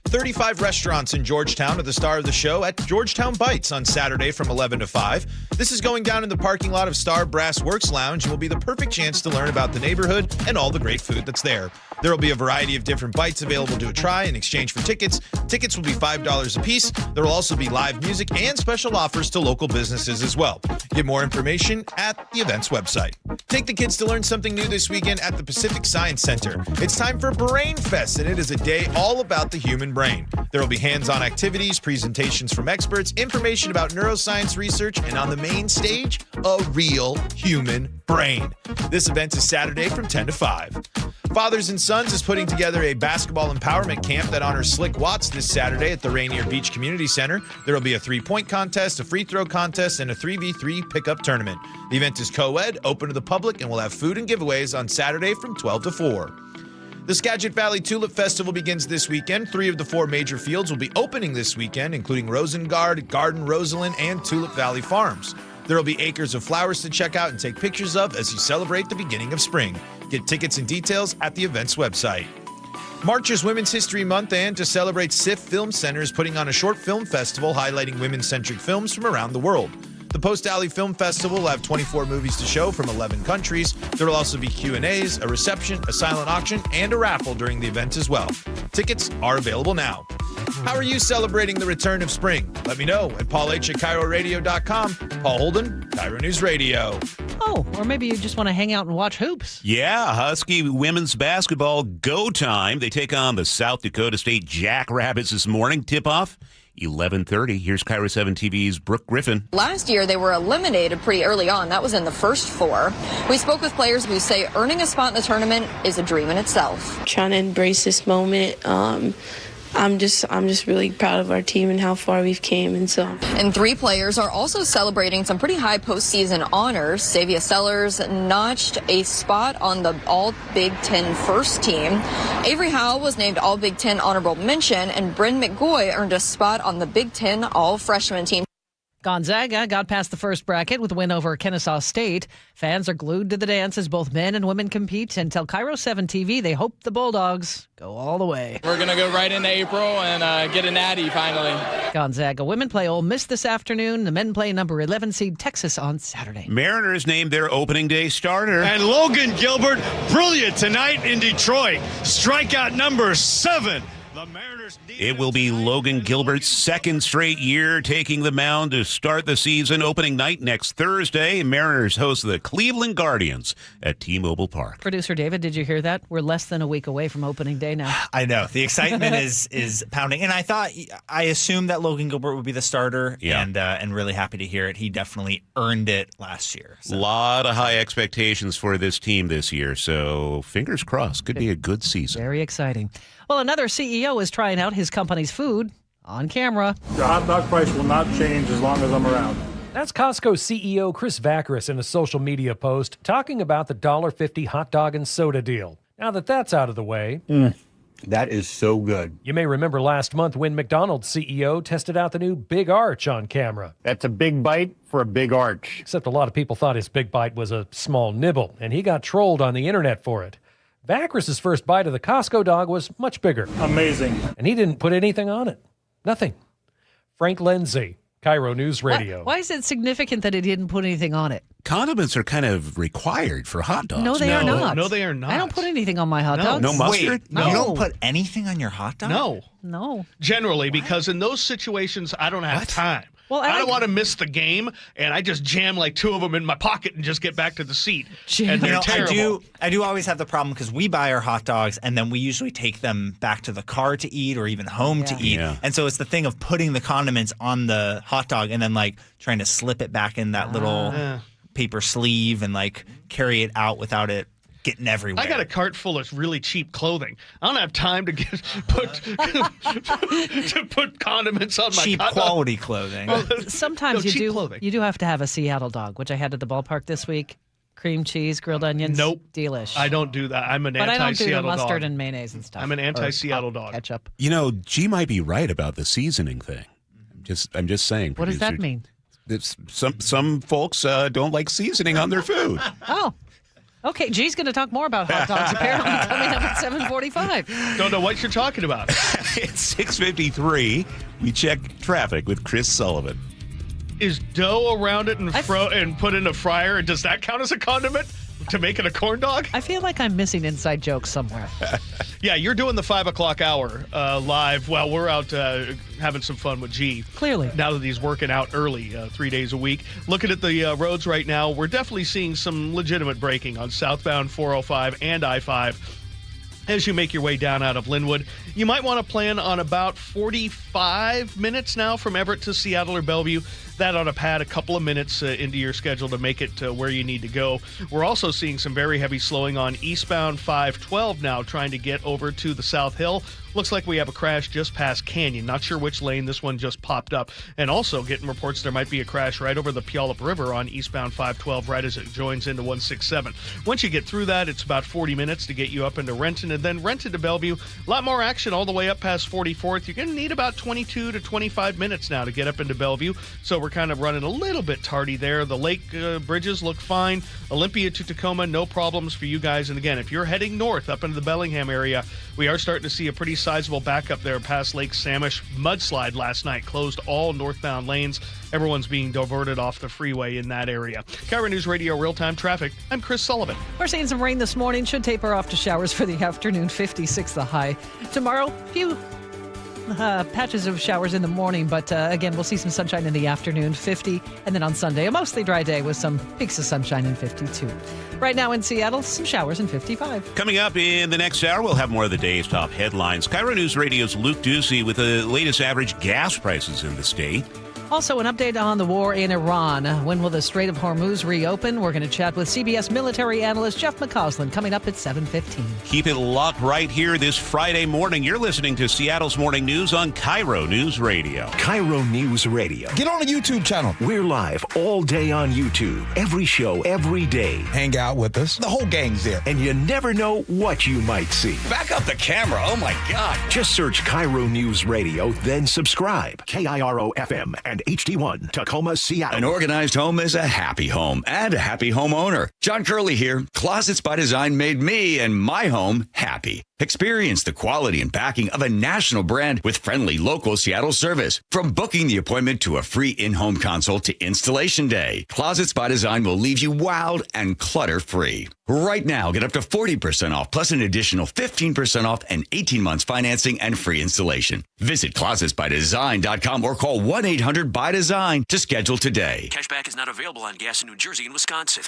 35 restaurants in Georgetown are the star of the show at Georgetown Bites on Saturday from 11 to 5. This is going down in the parking lot of Star Brass Works Lounge and will be the perfect chance to learn about the neighborhood and all the great food that's there. There will be a variety of different bites available to try in exchange for tickets. Tickets will be $5 a piece. There will also be live music and special offers to local businesses as well. Get more information at the event's website. Take the kids to learn something new this weekend at the Pacific Science Center. It's time for Brain Fest, and it is a day all about the human brain. There will be hands-on activities, presentations from experts, information about neuroscience research, and on the main stage, a real human brain. This event is Saturday from 10 to 5. Fathers and Sons is putting together a basketball empowerment camp that honors Slick Watts this Saturday at the Rainier Beach Community Center. There will be a three-point contest, a free throw contest, and a 3v3 pickup tournament. The event is co-ed, open to the public, and will have food and giveaways on Saturday from 12 to 4. The Skagit Valley Tulip Festival begins this weekend. 3 of the 4 major fields will be opening this weekend, including Rosengard, Garden Rosalind, and Tulip Valley Farms. There will be acres of flowers to check out and take pictures of as you celebrate the beginning of spring. Get tickets and details at the event's website. March is Women's History Month, and to celebrate, SIF Film Center is putting on a short film festival highlighting women-centric films from around the world. The Post Alley Film Festival will have 24 movies to show from 11 countries. There will also be Q&As, a reception, a silent auction, and a raffle during the event as well. Tickets are available now. How are you celebrating the return of spring? Let me know at paulh@KIROradio.com. Paul Holden, KIRO News Radio. Oh, or maybe you just want to hang out and watch hoops. Yeah, Husky women's basketball go time. They take on the South Dakota State Jackrabbits this morning. Tip-off 11:30. Here's KIRO 7 TV's Brooke Griffin. Last year, they were eliminated pretty early on. That was in the first 4. We spoke with players who say earning a spot in the tournament is a dream in itself. Trying to embrace this moment. I'm just really proud of our team and how far we've came, and 3 players are also celebrating some pretty high postseason honors. Savia Sellers notched a spot on the All Big Ten first team. Avery Howell was named All Big Ten honorable mention, and Bryn McGoy earned a spot on the Big Ten All Freshman team. Gonzaga got past the first bracket with a win over Kennesaw State. Fans are glued to the dance as both men and women compete, and tell KIRO 7 TV they hope the Bulldogs go all the way. We're going to go right into April and get a natty finally. Gonzaga women play Ole Miss this afternoon. The men play number 11 seed Texas on Saturday. Mariners named their opening day starter. And Logan Gilbert, brilliant tonight in Detroit. Strikeout number 7. The Mariners. It will be Logan Gilbert's second straight year taking the mound to start the season. Opening night next Thursday. Mariners host the Cleveland Guardians at T-Mobile Park. Producer David, did you hear that? We're less than a week away from opening day now. I know. The excitement is pounding. And I assumed that Logan Gilbert would be the starter, and really happy to hear it. He definitely earned it last year. A lot of high expectations for this team this year, so fingers crossed. Could be a good season. Very exciting. Well, another CEO is trying out his company's food on camera. The hot dog price will not change as long as I'm around. That's Costco CEO Chris Vaccaris in a social media post talking about the $1.50 hot dog and soda deal. Now that that's out of the way... That is so good. You may remember last month when McDonald's CEO tested out the new Big Arch on camera. That's a big bite for a big arch. Except a lot of people thought his big bite was a small nibble, and he got trolled on the internet for it. Vaccaris' first bite of the Costco dog was much bigger. Amazing. And he didn't put anything on it. Nothing. Frank Lindsay, KIRO News Radio. Why is it significant that he didn't put anything on it? Condiments are kind of required for hot dogs. No, they are not. No, they are not. I don't put anything on my hot dogs. No mustard? Wait, No. You don't put anything on your hot dog? No. Generally, because in those situations, I don't have time. Well, I don't want to miss the game, and I just jam like 2 of them in my pocket and just get back to the seat. And they're terrible. I do always have the problem because we buy our hot dogs and then we usually take them back to the car to eat or even home to eat. Yeah. And so it's the thing of putting the condiments on the hot dog and then like trying to slip it back in that little paper sleeve and like carry it out without it getting everywhere. I got a cart full of really cheap clothing. I don't have time to put condiments on my cheap hot quality clothing. Well, sometimes cheap you clothing. do have to have a Seattle dog, which I had at the ballpark this week. Cream cheese, grilled onions. Nope. Delish. I don't do that. I'm an but I don't do the anti-Seattle dog. mustard and mayonnaise and stuff. I'm an anti-Seattle dog. Ketchup. You know, G might be right about the seasoning thing. I'm just saying. What does that mean? Some folks don't like seasoning on their food. Oh. Okay, G's going to talk more about hot dogs apparently coming up at 7:45. Don't know what you're talking about. It's 6:53. We check traffic with Chris Sullivan. Is dough around it and put in a fryer, and does that count as a condiment to make it a corn dog? I feel like I'm missing inside jokes somewhere. Yeah, you're doing the 5 o'clock hour live while we're out having some fun with G. Clearly. Now that he's working out early 3 days a week. Looking at the roads right now, we're definitely seeing some legitimate braking on southbound 405 and I-5. As you make your way down out of Linwood, you might want to plan on about 45 minutes now from Everett to Seattle or Bellevue. That ought to pad a couple of minutes into your schedule to make it where you need to go. We're also seeing some very heavy slowing on eastbound 512 now, trying to get over to the South Hill. Looks like we have a crash just past Canyon. Not sure which lane this one just popped up. And also getting reports there might be a crash right over the Puyallup River on eastbound 512 right as it joins into 167. Once you get through that, it's about 40 minutes to get you up into Renton, and then Renton to Bellevue. A lot more action all the way up past 44th. You're going to need about 22 to 25 minutes now to get up into Bellevue. So we're kind of running a little bit tardy there. The lake bridges look fine. Olympia to Tacoma, no problems for you guys. And again, if you're heading north up into the Bellingham area, we are starting to see a pretty sizable backup there past Lake Samish. Mudslide last night closed all northbound lanes. Everyone's being diverted off the freeway in that area. KIRO News Radio real-time traffic. I'm Chris Sullivan. We're seeing some rain this morning. Should taper off to showers for the afternoon. 56 the high. Tomorrow, few patches of showers in the morning, but again, we'll see some sunshine in the afternoon, 50. And then on Sunday, a mostly dry day with some peaks of sunshine in 52. Right now in Seattle, some showers in 55. Coming up in the next hour, we'll have more of the day's top headlines. KIRO News Radio's Luke Ducey with the latest average gas prices in the state. Also, an update on the war in Iran. When will the Strait of Hormuz reopen? We're going to chat with CBS military analyst Jeff McCausland coming up at 7:15. Keep it locked right here this Friday morning. You're listening to Seattle's Morning News on KIRO News Radio. KIRO News Radio. Get on the YouTube channel. We're live all day on YouTube. Every show, every day. Hang out with us. The whole gang's there. And you never know what you might see. Back up the camera. Oh, my God. Just search KIRO News Radio, then subscribe. KIRO FM and HD1, Tacoma, Seattle. An organized home is a happy home and a happy homeowner. John Curley here. Closets by Design made me and my home happy. Experience the quality and backing of a national brand with friendly local Seattle service. From booking the appointment to a free in-home consult to installation day, Closets by Design will leave you wowed and clutter-free. Right now, get up to 40% off plus an additional 15% off and 18 months financing and free installation. Visit closetsbydesign.com or call 1-800-BY-DESIGN to schedule today. Cashback is not available on gas in New Jersey and Wisconsin.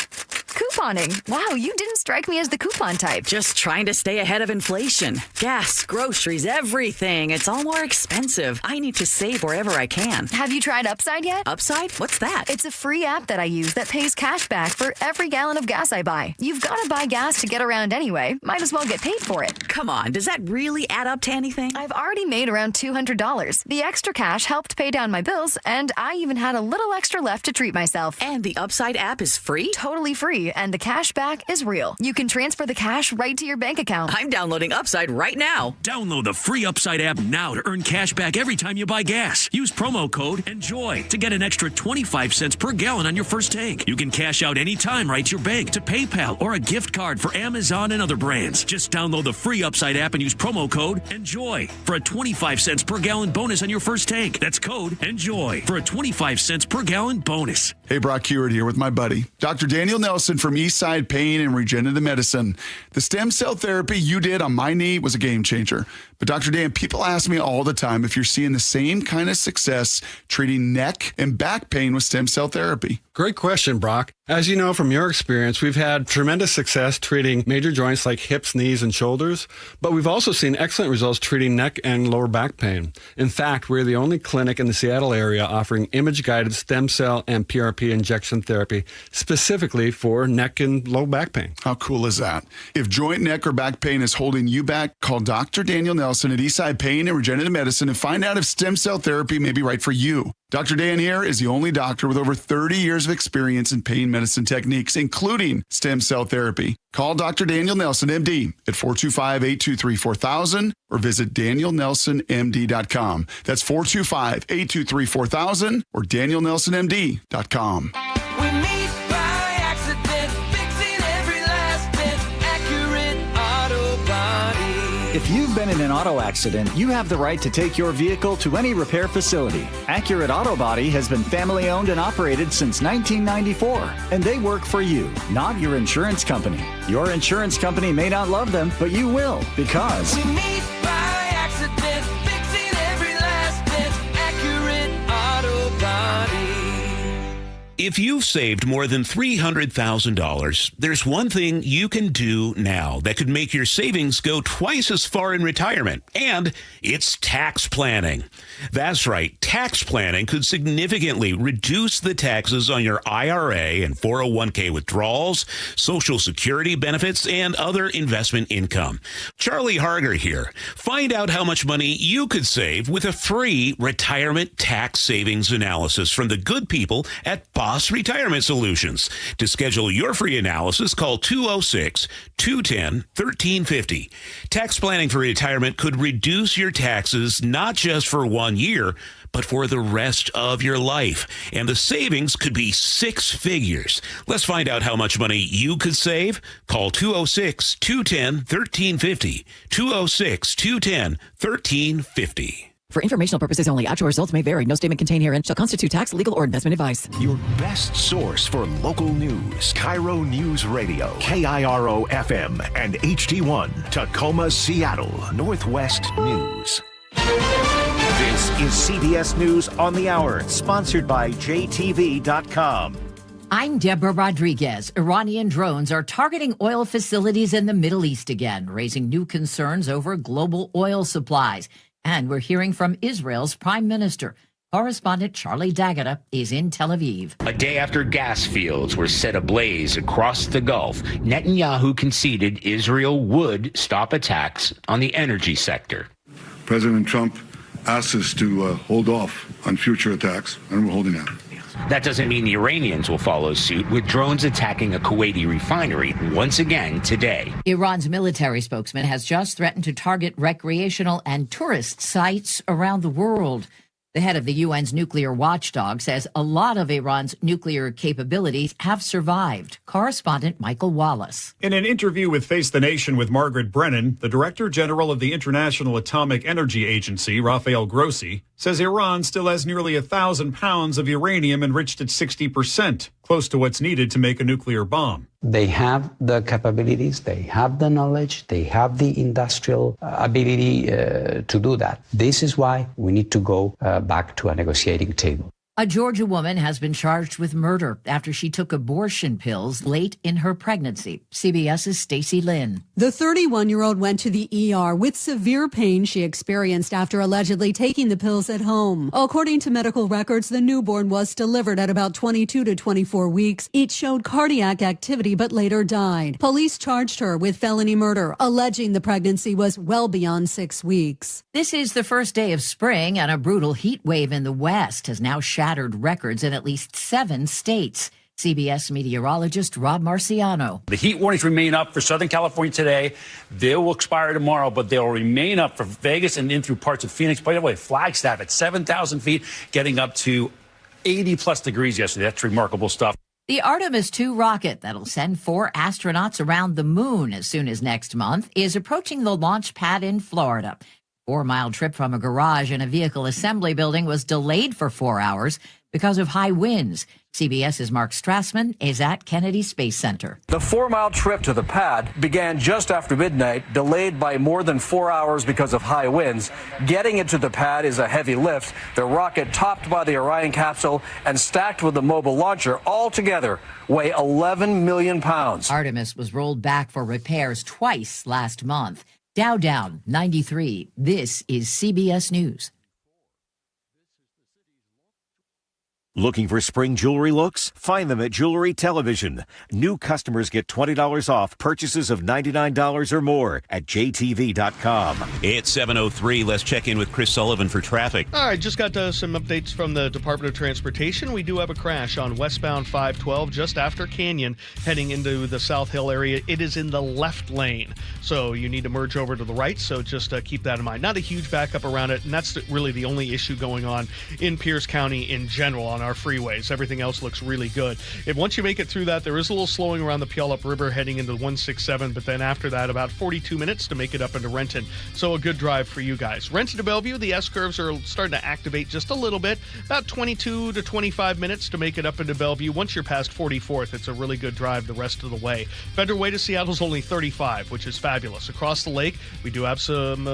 Couponing. Wow, you didn't strike me as the coupon type. Just trying to stay ahead of inflation. Gas, groceries, everything. It's all more expensive. I need to save wherever I can. Have you tried Upside yet? Upside? What's that? It's a free app that I use that pays cash back for every gallon of gas I buy. You've got to buy gas to get around anyway. Might as well get paid for it. Come on, does that really add up to anything? I've already made around $200. The extra cash helped pay down my bills, and I even had a little extra left to treat myself. And the Upside app is free? Totally free, and the cash back is real. You can transfer the cash right to your bank account. I'm downloading Upside right now. Download the free Upside app now to earn cash back every time you buy gas. Use promo code ENJOY to get an extra 25 cents per gallon on your first tank. You can cash out anytime right to your bank, to PayPal, or a gift card for Amazon and other brands. Just download the free Upside app and use promo code ENJOY for a 25 cents per gallon bonus on your first tank. That's code ENJOY for a 25 cents per gallon bonus. Hey, Brock Hewitt here with my buddy, Dr. Daniel Nelson from Eastside Pain and Regenerative Medicine. The stem cell therapy you did on my knee was a game changer. But Dr. Dan, people ask me all the time if you're seeing the same kind of success treating neck and back pain with stem cell therapy. Great question, Brock. As you know from your experience, we've had tremendous success treating major joints like hips, knees, and shoulders, but we've also seen excellent results treating neck and lower back pain. In fact, we're the only clinic in the Seattle area offering image-guided stem cell and PRP injection therapy specifically for neck and low back pain. How cool is that? If joint, neck, or back pain is holding you back, call Dr. Daniel Nelson at Eastside Pain and Regenerative Medicine and find out if stem cell therapy may be right for you. Dr. Dan here is the only doctor with over 30 years of experience in pain medicine techniques, including stem cell therapy. Call Dr. Daniel Nelson, MD, at 425-823-4000 or visit danielnelsonmd.com. That's 425-823-4000 or danielnelsonmd.com. We meet by accident, fixing every last bit, accurate auto body. If you've been in an auto accident, you have the right to take your vehicle to any repair facility. Accurate Auto Body has been family owned and operated since 1994, and they work for you, not your insurance company. Your insurance company may not love them, but you will, because We meet by accident, fixing every last bit, accurate auto body. If you've saved more than $300,000, there's one thing you can do now that could make your savings go twice as far in retirement, and it's tax planning. That's right, tax planning could significantly reduce the taxes on your IRA and 401k withdrawals, Social Security benefits, and other investment income. Charlie Harger here. Find out how much money you could save with a free retirement tax savings analysis from the good people at Boss Retirement Solutions. To schedule your free analysis, call 206-210-1350. Tax planning for retirement could reduce your taxes not just for 1 year, but for the rest of your life. And the savings could be six figures. Let's find out how much money you could save. Call 206-210-1350. 206-210-1350. For informational purposes only, actual results may vary. No statement contained herein shall constitute tax, legal, or investment advice. Your best source for local news. KIRO News Radio. KIRO FM and HD1. Tacoma, Seattle. Northwest News. This is CBS News on the Hour, sponsored by JTV.com. I'm Deborah Rodriguez. Iranian drones are targeting oil facilities in the Middle East again, raising new concerns over global oil supplies. And we're hearing from Israel's prime minister. Correspondent Charlie D'Agata is in Tel Aviv. A day after gas fields were set ablaze across the Gulf, Netanyahu conceded Israel would stop attacks on the energy sector. President Trump asked us to hold off on future attacks, and we're holding out. That doesn't mean the Iranians will follow suit, with drones attacking a Kuwaiti refinery once again today. Iran's military spokesman has just threatened to target recreational and tourist sites around the world. The head of the UN's nuclear watchdog says a lot of Iran's nuclear capabilities have survived. Correspondent Michael Wallace. In an interview with Face the Nation with Margaret Brennan, the Director General of the International Atomic Energy Agency, Rafael Grossi, says Iran still has nearly 1,000 pounds of uranium enriched at 60%, close to what's needed to make a nuclear bomb. They have the capabilities, they have the knowledge, they have the industrial ability to do that. This is why we need to go back to a negotiating table. A Georgia woman has been charged with murder after she took abortion pills late in her pregnancy. CBS's Stacey Lynn. The 31-year-old went to the ER with severe pain she experienced after allegedly taking the pills at home. According to medical records, the newborn was delivered at about 22 to 24 weeks. It showed cardiac activity but later died. Police charged her with felony murder, alleging the pregnancy was well beyond 6 weeks. This is the first day of spring, and a brutal heat wave in the West has now shattered records in at least 7 states. CBS meteorologist Rob Marciano. The heat warnings remain up for Southern California today. They will expire tomorrow, but they'll remain up for Vegas and in through parts of Phoenix. By the way, Flagstaff at 7,000 feet, getting up to 80-plus degrees yesterday. That's remarkable stuff. The Artemis II rocket that'll send 4 astronauts around the moon as soon as next month is approaching the launch pad in Florida. 4-mile trip from a garage in a vehicle assembly building was delayed for 4 hours because of high winds. CBS's Mark Strassman is at Kennedy Space Center. The 4-mile trip to the pad began just after midnight, delayed by more than 4 hours because of high winds. Getting into the pad is a heavy lift. The rocket, topped by the Orion capsule and stacked with the mobile launcher, all together weigh 11 million pounds. Artemis was rolled back for repairs twice last month. Dow down 93. This is CBS News. Looking for spring jewelry looks? Find them at Jewelry Television. New customers get $20 off purchases of $99 or more at jtv.com. It's 7:03. Let's check in with Chris Sullivan for traffic. All right, just got some updates from the Department of Transportation. We do have a crash on westbound 512 just after Canyon heading into the South Hill area. It is in the left lane, so you need to merge over to the right, so just keep that in mind. Not a huge backup around it, and that's really the only issue going on in Pierce County in general on our freeways. Everything else looks really good. Once you make it through that, there is a little slowing around the Puyallup River heading into 167, but then after that, about 42 minutes to make it up into Renton. So a good drive for you guys. Renton to Bellevue, the S-curves are starting to activate just a little bit, about 22 to 25 minutes to make it up into Bellevue. Once you're past 44th, it's a really good drive the rest of the way. Federal Way to Seattle's only 35, which is fabulous. Across the lake, we do have some,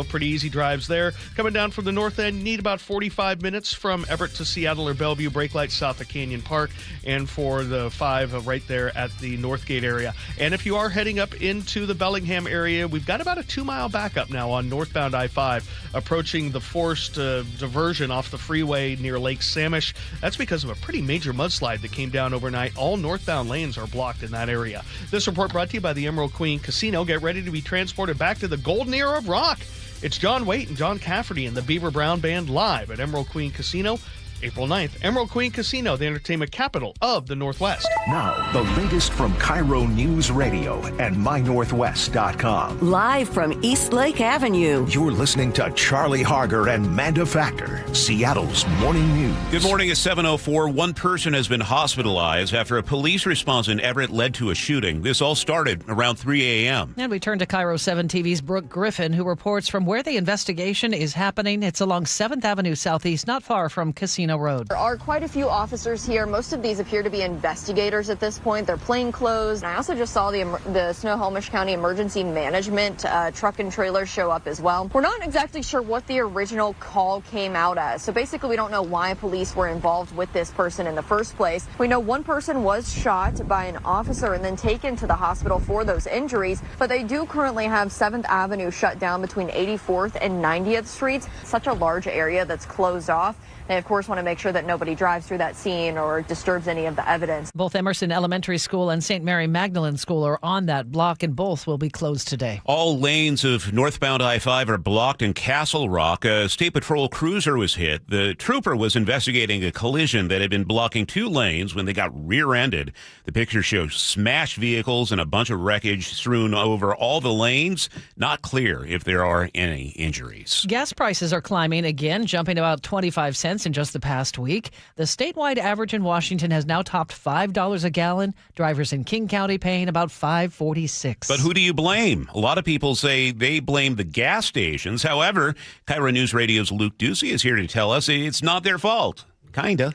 pretty easy drives there. Coming down from the north end, need about 45 minutes from Everett to Seattle or Bellevue. Brake lights south of Canyon Park, and for the 5 right there at the Northgate area. And if you are heading up into the Bellingham area, we've got about a 2-mile backup now on northbound I-5, approaching the forced diversion off the freeway near Lake Samish. That's because of a pretty major mudslide that came down overnight. All northbound lanes are blocked in that area. This report brought to you by the Emerald Queen Casino. Get ready to be transported back to the golden era of rock. It's John Waite and John Cafferty and the Beaver Brown Band live at Emerald Queen Casino, April 9th. Emerald Queen Casino, the entertainment capital of the Northwest. Now, the latest from KIRO Newsradio and mynorthwest.com. Live from East Lake Avenue. You're listening to Charlie Harger and Manda Factor, Seattle's morning news. Good morning. It's 7:04. One person has been hospitalized after a police response in Everett led to a shooting. This all started around 3 a.m. And we turn to KIRO 7 TV's Brooke Griffin, who reports from where the investigation is happening. It's along 7th Avenue Southeast, not far from Casino Road. There are quite a few officers here. Most of these appear to be investigators at this point. They're plainclothes. And I also just saw the Snohomish County Emergency Management truck and trailer show up as well. We're not exactly sure what the original call came out as. So basically, we don't know why police were involved with this person in the first place. We know one person was shot by an officer and then taken to the hospital for those injuries. But they do currently have 7th Avenue shut down between 84th and 90th Streets. Such a large area that's closed off. They, of course, want to make sure that nobody drives through that scene or disturbs any of the evidence. Both Emerson Elementary School and St. Mary Magdalene School are on that block, and both will be closed today. All lanes of northbound I-5 are blocked in Castle Rock. A State Patrol cruiser was hit. The trooper was investigating a collision that had been blocking 2 lanes when they got rear-ended. The picture shows smashed vehicles and a bunch of wreckage strewn over all the lanes. Not clear if there are any injuries. Gas prices are climbing again, jumping about 25 cents in just the past week. The statewide average in Washington has now topped $5 a gallon. Drivers in King County paying about $5.46. But who do you blame? A lot of people say they blame the gas stations. However, KIRO News Radio's Luke Ducey is here to tell us it's not their fault. Kinda,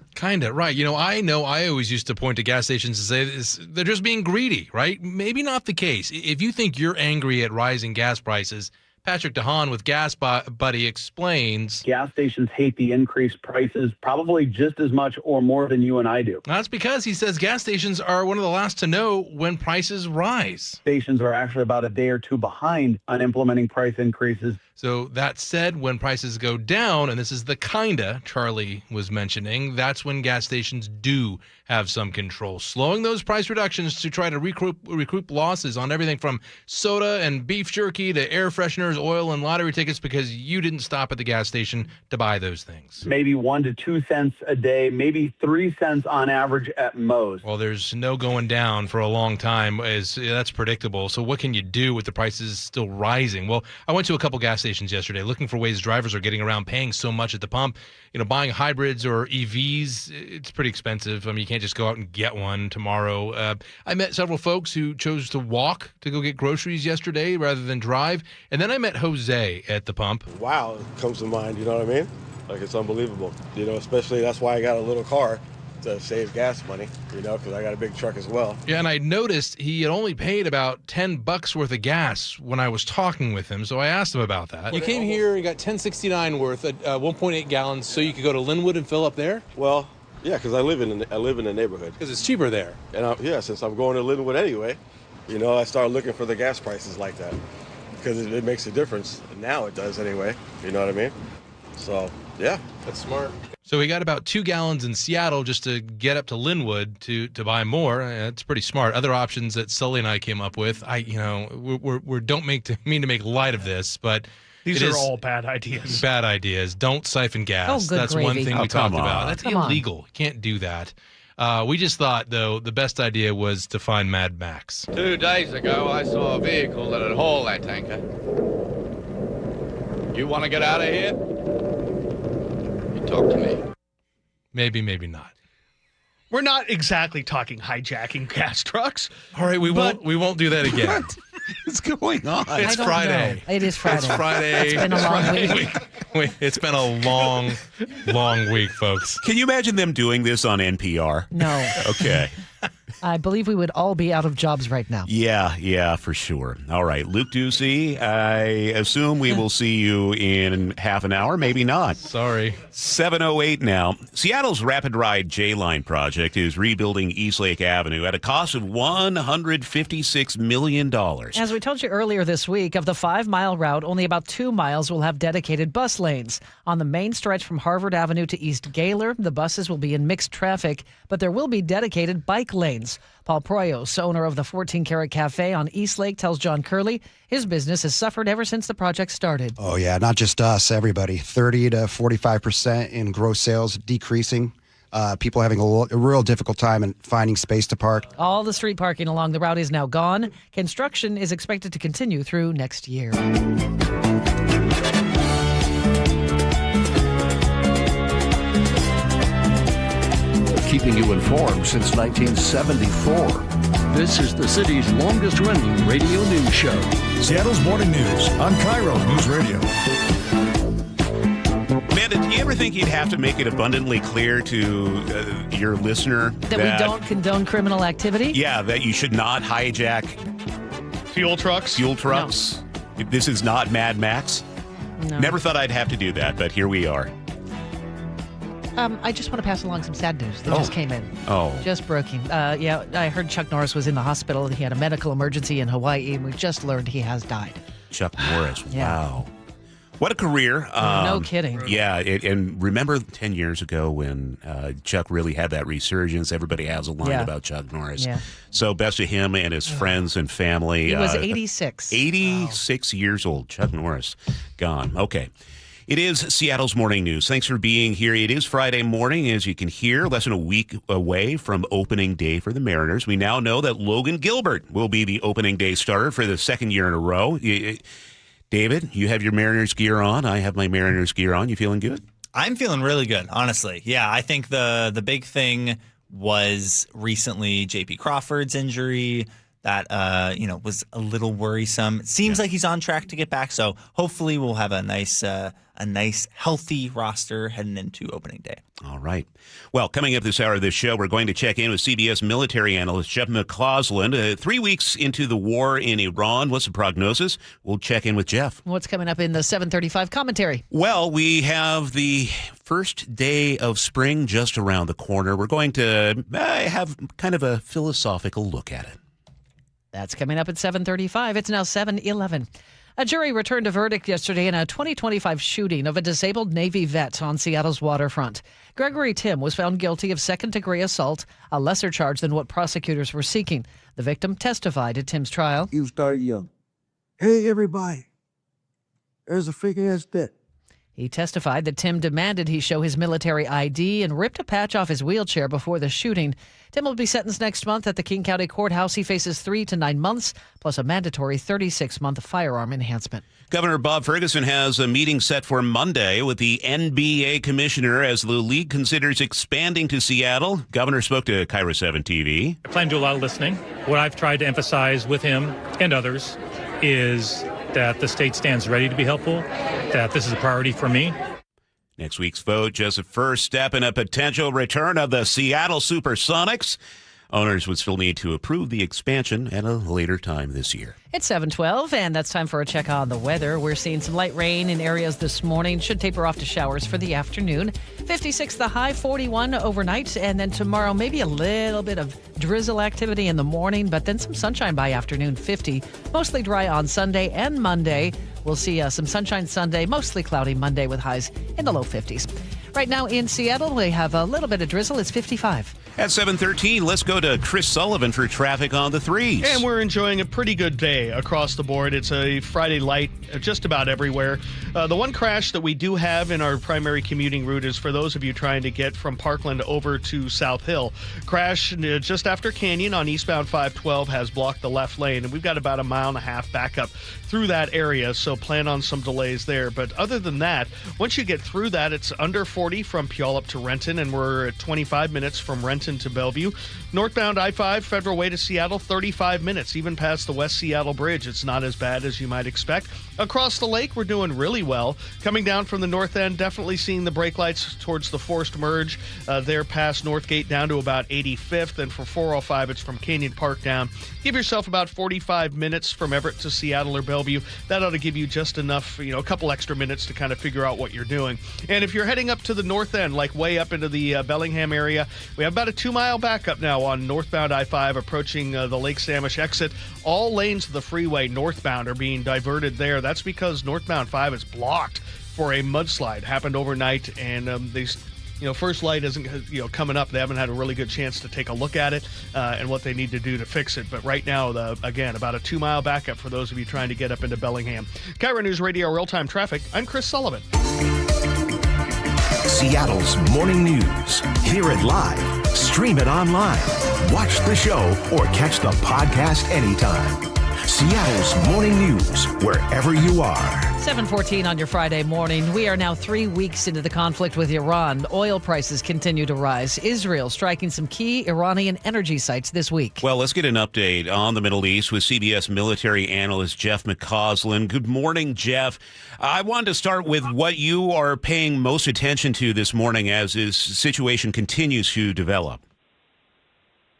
right. I always used to point to gas stations and say they're just being greedy, right? Maybe not the case. If you think you're angry at rising gas prices, Patrick DeHaan with Gas Buddy explains. Gas stations hate the increased prices probably just as much or more than you and I do. That's because he says gas stations are one of the last to know when prices rise. Stations are actually about a day or two behind on implementing price increases. So that said, when prices go down, and this is the kinda Charlie was mentioning, that's when gas stations do have some control, slowing those price reductions to try to recoup losses on everything from soda and beef jerky to air fresheners, oil, and lottery tickets because you didn't stop at the gas station to buy those things. Maybe 1 to 2 cents a day, maybe 3 cents on average at most. Well, there's no going down for a long time. That's predictable. So what can you do with the prices still rising? Well, I went to a couple gas stations yesterday looking for ways drivers are getting around paying so much at the pump. Buying hybrids or EVs, it's pretty expensive. I mean, you can't just go out and get one tomorrow. I met several folks who chose to walk to go get groceries yesterday rather than drive. And then I met Jose at the pump. Wow, comes to mind, you know what I mean? Like, it's unbelievable. Especially that's why I got a little car to save gas money, because I got a big truck as well. Yeah, and I noticed he had only paid about $10 worth of gas when I was talking with him, so I asked him about that. You came here and got $10.69 worth at 1.8 gallons, so you could go to Linwood and fill up there? Well, yeah, because I live in the neighborhood. Because it's cheaper there. And since I'm going to Linwood anyway, I started looking for the gas prices like that because it makes a difference. Now it does anyway. You know what I mean? So, yeah. That's smart. So we got about 2 gallons in Seattle just to get up to Linwood to buy more. That's pretty smart. Other options that Sully and I came up with, we don't mean to make light of this, but these are all bad ideas. Bad ideas. Don't siphon gas. Oh, good That's gravy. one thing we talked about. That's Come on. illegal. You can't do that. We just thought, though, the best idea was to find Mad Max. 2 days ago, I saw a vehicle that had hauled that tanker. You want to get out of here? You talk to me. Maybe, maybe not. We're not exactly talking hijacking gas trucks. All right, we won't do that again. What's going on? It's Friday. It is Friday. It's Friday. It's been a long week. It's been a long, long week, folks. Can you imagine them doing this on NPR? No. Okay. I believe we would all be out of jobs right now. Yeah, for sure. All right, Luke Ducey, I assume we will see you in half an hour, maybe not. Sorry. 7:08 now. Seattle's Rapid Ride J-Line project is rebuilding Eastlake Avenue at a cost of $156 million. As we told you earlier this week, of the 5-mile route, only about 2 miles will have dedicated bus lanes. On the main stretch from Harvard Avenue to East Gaylor, the buses will be in mixed traffic, but there will be dedicated bike lanes. Paul Proyos, owner of the 14 Karat Cafe on Eastlake, tells John Curley his business has suffered ever since the project started. Oh, yeah, not just us, everybody. 30 to 45% in gross sales decreasing. People having a real difficult time in finding space to park. All the street parking along the route is now gone. Construction is expected to continue through next year. Keeping you informed since 1974. This is the city's longest-running radio news show. Seattle's Morning News on KIRO Newsradio. Amanda, do you ever think you'd have to make it abundantly clear to your listener that we don't condone criminal activity? Yeah, that you should not hijack fuel trucks. No. This is not Mad Max. No. Never thought I'd have to do that, but here we are. I just want to pass along some sad news that just came in. Oh. Just broken. I heard Chuck Norris was in the hospital. He had a medical emergency in Hawaii, and we just learned he has died. Chuck Norris. Yeah. Wow. What a career. No kidding. Yeah, and remember 10 years ago when Chuck really had that resurgence? Everybody has a line about Chuck Norris. Yeah. So best to him and his friends and family. He was 86. 86 years old. Chuck Norris. Gone. Okay. It is Seattle's Morning News. Thanks for being here. It is Friday morning, as you can hear, less than a week away from opening day for the Mariners. We now know that Logan Gilbert will be the opening day starter for the second year in a row. David, you have your Mariners gear on. I have my Mariners gear on. You feeling good? I'm feeling really good, honestly. Yeah, I think the big thing was recently J.P. Crawford's injury. that was a little worrisome. It seems like he's on track to get back, so hopefully we'll have a nice healthy roster heading into opening day. All right. Well, coming up this hour of this show, we're going to check in with CBS military analyst Jeff McCausland. 3 weeks into the war in Iran, what's the prognosis? We'll check in with Jeff. What's coming up in the 7:35 commentary? Well, we have the first day of spring just around the corner. We're going to have kind of a philosophical look at it. That's coming up at 7:35. It's now 7:11. A jury returned a verdict yesterday in a 2025 shooting of a disabled Navy vet on Seattle's waterfront. Gregory Tim was found guilty of second-degree assault, a lesser charge than what prosecutors were seeking. The victim testified at Tim's trial. You started yelling, "Hey, everybody, there's a fake-ass vet." He testified that Tim demanded he show his military ID and ripped a patch off his wheelchair before the shooting. Tim will be sentenced next month at the King County Courthouse. He faces 3 to 9 months, plus a mandatory 36-month firearm enhancement. Governor Bob Ferguson has a meeting set for Monday with the NBA commissioner as the league considers expanding to Seattle. Governor spoke to KIRO 7 TV. I plan to do a lot of listening. What I've tried to emphasize with him and others is that the state stands ready to be helpful, that this is a priority for me. Next week's vote, just a first step in a potential return of the Seattle Supersonics. Owners would still need to approve the expansion at a later time this year. It's 7:12, and that's time for a check on the weather. We're seeing some light rain in areas this morning. Should taper off to showers for the afternoon. 56 the high, 41 overnight, and then tomorrow maybe a little bit of drizzle activity in the morning, but then some sunshine by afternoon, 50. Mostly dry on Sunday and Monday. We'll see some sunshine Sunday, mostly cloudy Monday with highs in the low 50s. Right now in Seattle, we have a little bit of drizzle. It's 55. At 7:13, let's go to Chris Sullivan for traffic on the threes. And we're enjoying a pretty good day across the board. It's a Friday light just about everywhere. The one crash that we do have in our primary commuting route is for those of you trying to get from Parkland over to South Hill. Crash just after Canyon on eastbound 512 has blocked the left lane, and we've got about a mile and a half backup through that area, so plan on some delays there. But other than that, once you get through that, it's under 40 from Puyallup to Renton, and we're at 25 minutes from Renton to Bellevue. Northbound I-5, Federal Way to Seattle, 35 minutes, even past the West Seattle Bridge. It's not as bad as you might expect. Across the lake, we're doing really well. Coming down from the north end, definitely seeing the brake lights towards the forced merge there past Northgate down to about 85th. And for 405, it's from Canyon Park down. Give yourself about 45 minutes from Everett to Seattle or Bellevue. That ought to give you just enough, a couple extra minutes to kind of figure out what you're doing. And if you're heading up to the north end, like way up into the Bellingham area, we have about a 2-mile backup now on northbound I-5 approaching the Lake Samish exit. All lanes of the freeway northbound are being diverted there. That's because northbound 5 is blocked for a mudslide. Happened overnight, and First Light isn't coming up. They haven't had a really good chance to take a look at it and what they need to do to fix it. But right now, again, about a 2-mile backup for those of you trying to get up into Bellingham. KIRO Newsradio Real-Time Traffic. I'm Chris Sullivan. Seattle's morning news. Hear it live, stream it online, watch the show, or catch the podcast anytime. Seattle's morning news, wherever you are. 7:14 on your Friday morning. We are now 3 weeks into the conflict with Iran. Oil prices continue to rise. Israel striking some key Iranian energy sites this week. Well, let's get an update on the Middle East with CBS military analyst Jeff McCausland. Good morning, Jeff. I wanted to start with what you are paying most attention to this morning as this situation continues to develop.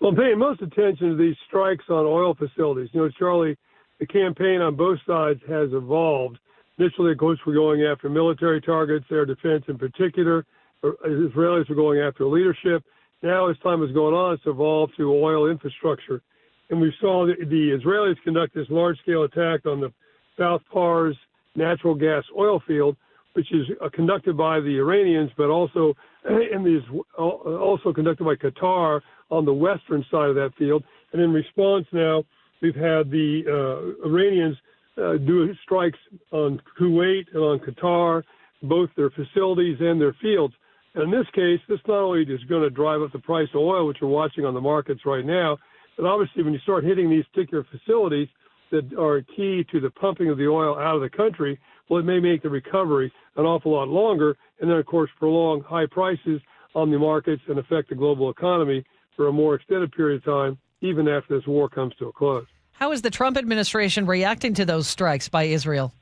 Well, I'm paying most attention to these strikes on oil facilities. Charlie, the campaign on both sides has evolved. Initially, of course, we're going after military targets, air defense in particular. Israelis were going after leadership. Now, as time has gone on, it's evolved to oil infrastructure. And we saw the Israelis conduct this large-scale attack on the South Pars natural gas oil field, which is conducted by the Iranians, but also conducted by Qatar on the western side of that field. And in response now, we've had the Iranians do strikes on Kuwait and on Qatar, both their facilities and their fields. And in this case, this not only is going to drive up the price of oil, which we're watching on the markets right now, but obviously when you start hitting these particular facilities that are key to the pumping of the oil out of the country, well, it may make the recovery an awful lot longer, and then, of course, prolong high prices on the markets and affect the global economy for a more extended period of time. even after this war comes to a close. How is the Trump administration reacting to those strikes by Israel?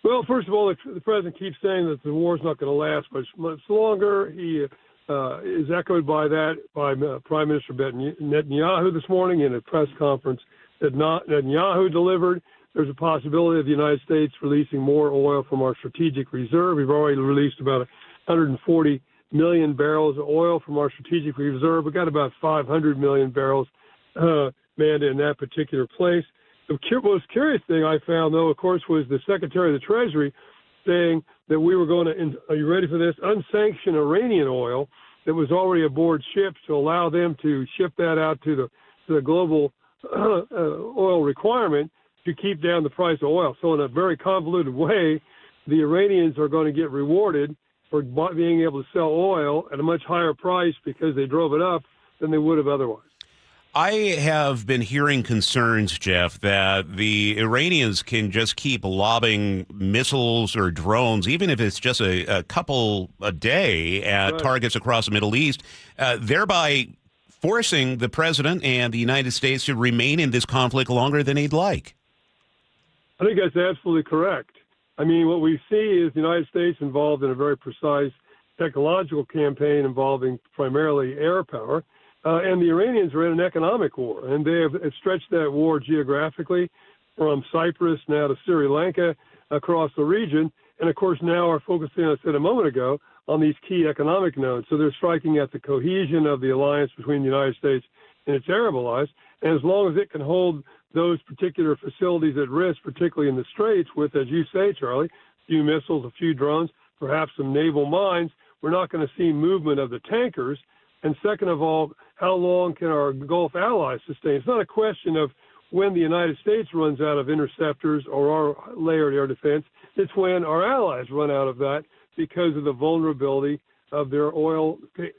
Well, first of all, the president keeps saying that the war's not going to last much longer. He is echoed by that by Prime Minister Netanyahu this morning in a press conference that Netanyahu delivered. There's a possibility of the United States releasing more oil from our strategic reserve. We've already released about 140 million barrels of oil from our strategic reserve. We've got about 500 million barrels, Manda, in that particular place. The most curious thing I found, though, of course, was the Secretary of the Treasury saying that we were going to, are you ready for this, unsanctioned Iranian oil that was already aboard ships to allow them to ship that out to the global oil requirement to keep down the price of oil. So in a very convoluted way, the Iranians are going to get rewarded for being able to sell oil at a much higher price because they drove it up than they would have otherwise. I have been hearing concerns, Jeff, that the Iranians can just keep lobbing missiles or drones, even if it's just a couple a day at targets across the Middle East, thereby forcing the president and the United States to remain in this conflict longer than he'd like. I think that's absolutely correct. I mean, what we see is the United States involved in a very precise technological campaign involving primarily air power. And the Iranians are in an economic war, and they have stretched that war geographically from Cyprus now to Sri Lanka across the region. And, of course, now are focusing, as I said a moment ago, on these key economic nodes. So they're striking at the cohesion of the alliance between the United States and its Arab allies. And as long as it can hold those particular facilities at risk, particularly in the Straits, with, as you say, Charlie, a few missiles, a few drones, perhaps some naval mines, we're not going to see movement of the tankers. And second of all, how long can our Gulf allies sustain? It's not a question of when the United States runs out of interceptors or our layered air defense. It's when our allies run out of that because of the vulnerability of their oil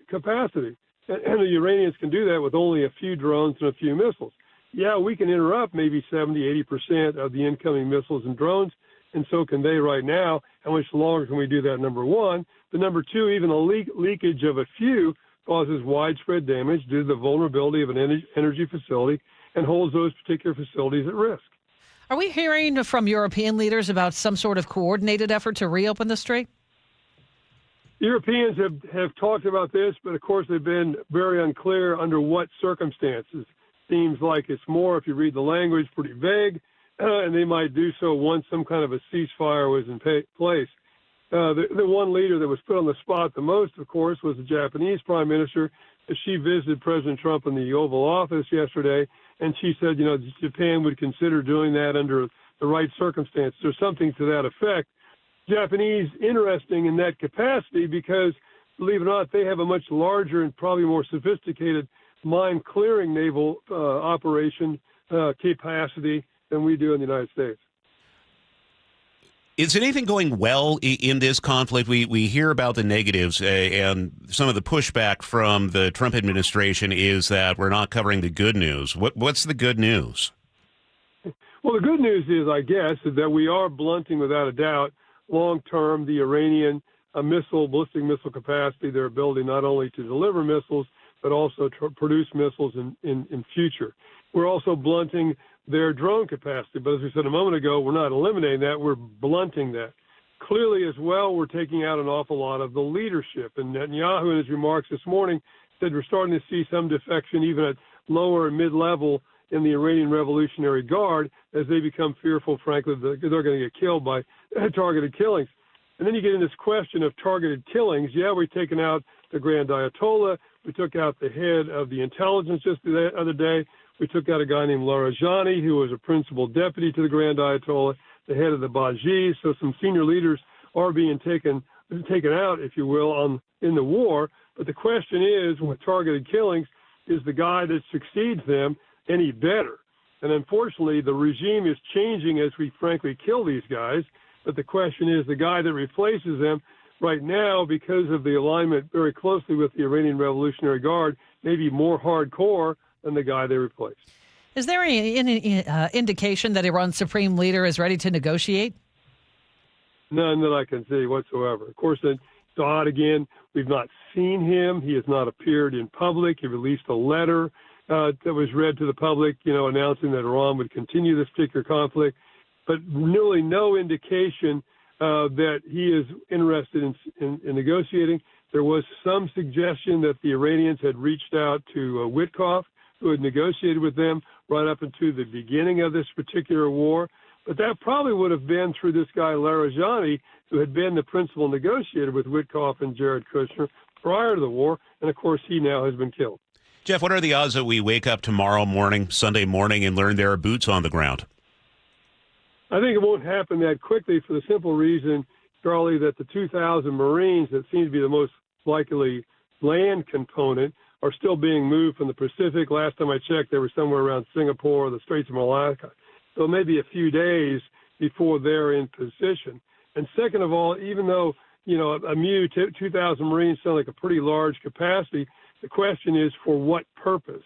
capacity. And the Iranians can do that with only a few drones and a few missiles. Yeah, we can interrupt maybe 70, 80% of the incoming missiles and drones, and so can they right now. How much longer can we do that, number one? But number two, even a leakage of a few causes widespread damage due to the vulnerability of an energy facility and holds those particular facilities at risk. Are we hearing from European leaders about some sort of coordinated effort to reopen the strait? Europeans have talked about this, but of course they've been very unclear under what circumstances. Seems like it's more, if you read the language, pretty vague, and they might do so once some kind of a ceasefire was in place. The one leader that was put on the spot the most, of course, was the Japanese prime minister. She visited President Trump in the Oval Office yesterday, and she said, Japan would consider doing that under the right circumstances or something to that effect. Japanese, interesting in that capacity because, believe it or not, they have a much larger and probably more sophisticated mine-clearing naval operation capacity than we do in the United States. Is anything going well in this conflict? We hear about the negatives, and some of the pushback from the Trump administration is that we're not covering the good news. What's the good news? Well, the good news is, I guess, is that we are blunting, without a doubt, long-term the Iranian ballistic missile capacity, their ability not only to deliver missiles, but also to produce missiles in future. We're also blunting their drone capacity. But as we said a moment ago, we're not eliminating that, we're blunting that. Clearly as well, we're taking out an awful lot of the leadership. And Netanyahu, in his remarks this morning, said we're starting to see some defection even at lower and mid-level in the Iranian Revolutionary Guard as they become fearful, frankly, that they're going to get killed by targeted killings. And then you get in this question of targeted killings. Yeah, we've taken out the Grand Ayatollah. We took out the head of the intelligence just the other day. We took out a guy named Larijani, who was a principal deputy to the Grand Ayatollah, the head of the Bajis. So some senior leaders are being taken out, if you will, in the war. But the question is, with targeted killings, is the guy that succeeds them any better? And unfortunately, the regime is changing as we frankly kill these guys. But the question is, the guy that replaces them right now, because of the alignment very closely with the Iranian Revolutionary Guard, may be more hardcore than the guy they replaced. Is there any indication that Iran's supreme leader is ready to negotiate? None that I can see whatsoever. Of course, Saad, again, we've not seen him. He has not appeared in public. He released a letter that was read to the public, announcing that Iran would continue this particular conflict, but really no indication that he is interested in negotiating. There was some suggestion that the Iranians had reached out to Witkoff, who had negotiated with them right up into the beginning of this particular war. But that probably would have been through this guy, Larijani, who had been the principal negotiator with Witkoff and Jared Kushner prior to the war. And, of course, he now has been killed. Jeff, what are the odds that we wake up tomorrow morning, Sunday morning, and learn there are boots on the ground? I think it won't happen that quickly for the simple reason, Charlie, that the 2,000 Marines that seem to be the most likely land component are still being moved from the Pacific. Last time I checked, they were somewhere around Singapore or the Straits of Malacca. So maybe a few days before they're in position. And second of all, even though, a MEU 2,000 Marines sound like a pretty large capacity, the question is for what purpose?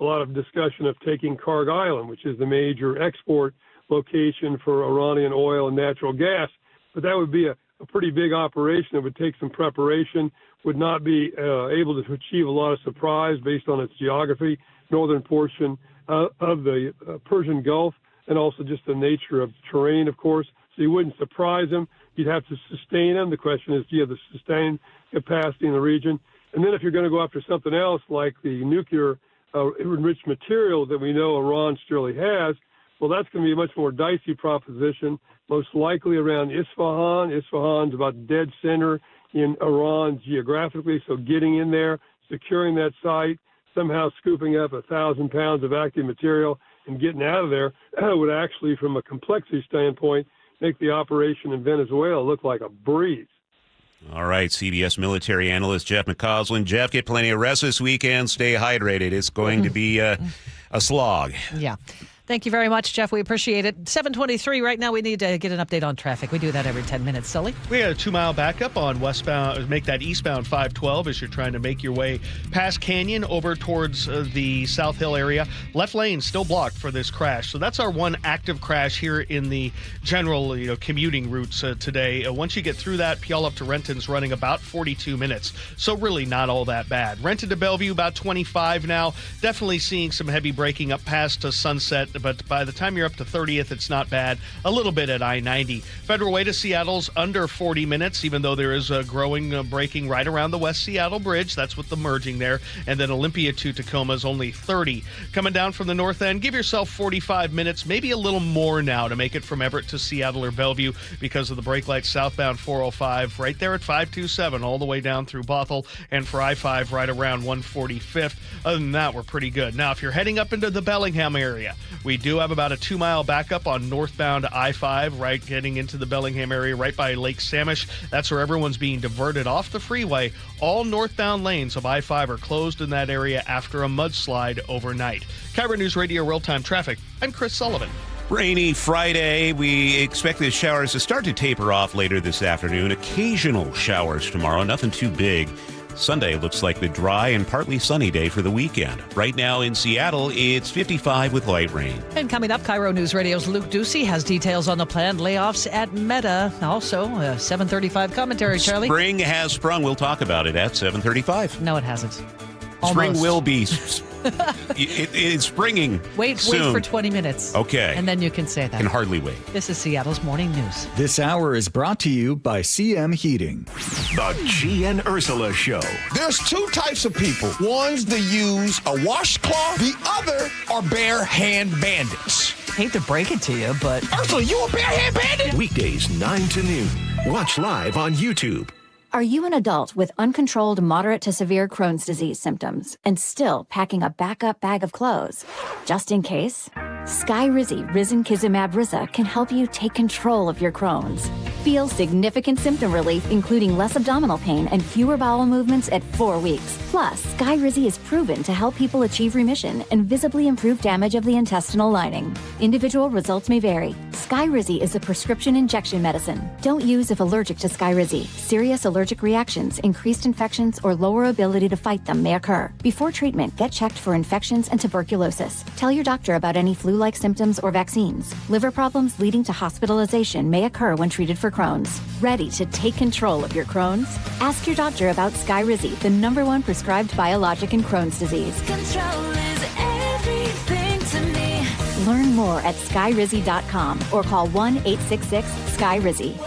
A lot of discussion of taking Karg Island, which is the major export location for Iranian oil and natural gas. But that would be a pretty big operation. It would take some preparation, would not be able to achieve a lot of surprise based on its geography, northern portion of the Persian Gulf, and also just the nature of terrain, of course. So you wouldn't surprise them. You'd have to sustain them. The question is, do you have the sustained capacity in the region? And then if you're going to go after something else like the nuclear enriched material that we know Iran surely has, well, that's going to be a much more dicey proposition, most likely around Isfahan. Isfahan's about dead center in Iran geographically, so getting in there, securing that site, somehow scooping up 1,000 pounds of active material and getting out of there would actually, from a complexity standpoint, make the operation in Venezuela look like a breeze. All right, CBS military analyst Jeff McCausland. Jeff, get plenty of rest this weekend. Stay hydrated. It's going to be a slog. Yeah. Thank you very much, Jeff. We appreciate it. 7:23 right now. We need to get an update on traffic. We do that every 10 minutes. Sully? We had a 2-mile backup on westbound, make that eastbound 512 as you're trying to make your way past Canyon over towards the South Hill area. Left lane still blocked for this crash. So that's our one active crash here in the general commuting routes today. Once you get through that, Puyallup to Renton's running about 42 minutes. So really not all that bad. Renton to Bellevue about 25 now. Definitely seeing some heavy braking up past Sunset. But by the time you're up to 30th, it's not bad. A little bit at I-90. Federal Way to Seattle's under 40 minutes, even though there is a growing braking right around the West Seattle Bridge. That's with the merging there. And then Olympia to Tacoma is only 30. Coming down from the north end, give yourself 45 minutes, maybe a little more now to make it from Everett to Seattle or Bellevue because of the brake lights southbound 405 right there at 527 all the way down through Bothell, and for I-5 right around 145th. Other than that, we're pretty good. Now, if you're heading up into the Bellingham area, we do have about a 2-mile backup on northbound I-5, right getting into the Bellingham area, right by Lake Samish. That's where everyone's being diverted off the freeway. All northbound lanes of I-5 are closed in that area after a mudslide overnight. KIRO Newsradio Real-Time Traffic. I'm Chris Sullivan. Rainy Friday. We expect the showers to start to taper off later this afternoon. Occasional showers tomorrow, nothing too big. Sunday looks like the dry and partly sunny day for the weekend. Right now in Seattle, it's 55 with light rain. And coming up, KIRO News Radio's Luke Ducey has details on the planned layoffs at Meta. Also, a 7:35 commentary, Charlie. Spring has sprung. We'll talk about it at 7:35. No, it hasn't. Spring Almost. will be. It's springing. Wait for 20 minutes. Okay. And then you can say that. Can hardly wait. This is Seattle's Morning News. This hour is brought to you by CM Heating. The G and Ursula Show. There's two types of people. One's that use a washcloth. The other are bare hand bandits. Hate to break it to you, but Ursula, you a bare hand bandit? Weekdays 9 to noon. Watch live on YouTube. Are you an adult with uncontrolled moderate to severe Crohn's disease symptoms and still packing a backup bag of clothes? Just in case, Skyrizi Risankizumab Riza can help you take control of your Crohn's. Feel significant symptom relief, including less abdominal pain and fewer bowel movements at 4 weeks. Plus, Skyrizi is proven to help people achieve remission and visibly improve damage of the intestinal lining. Individual results may vary. Skyrizi is a prescription injection medicine. Don't use if allergic to Skyrizi. Serious allergic reactions, increased infections, or lower ability to fight them may occur. Before treatment, get checked for infections and tuberculosis. Tell your doctor about any flu-like symptoms or vaccines. Liver problems leading to hospitalization may occur when treated for Crohn's. Ready to take control of your Crohn's? Ask your doctor about Skyrizi, the #1 prescribed biologic in Crohn's disease. Control is Learn more at skyrizzy.com or call 1-866-SKY-RIZZY.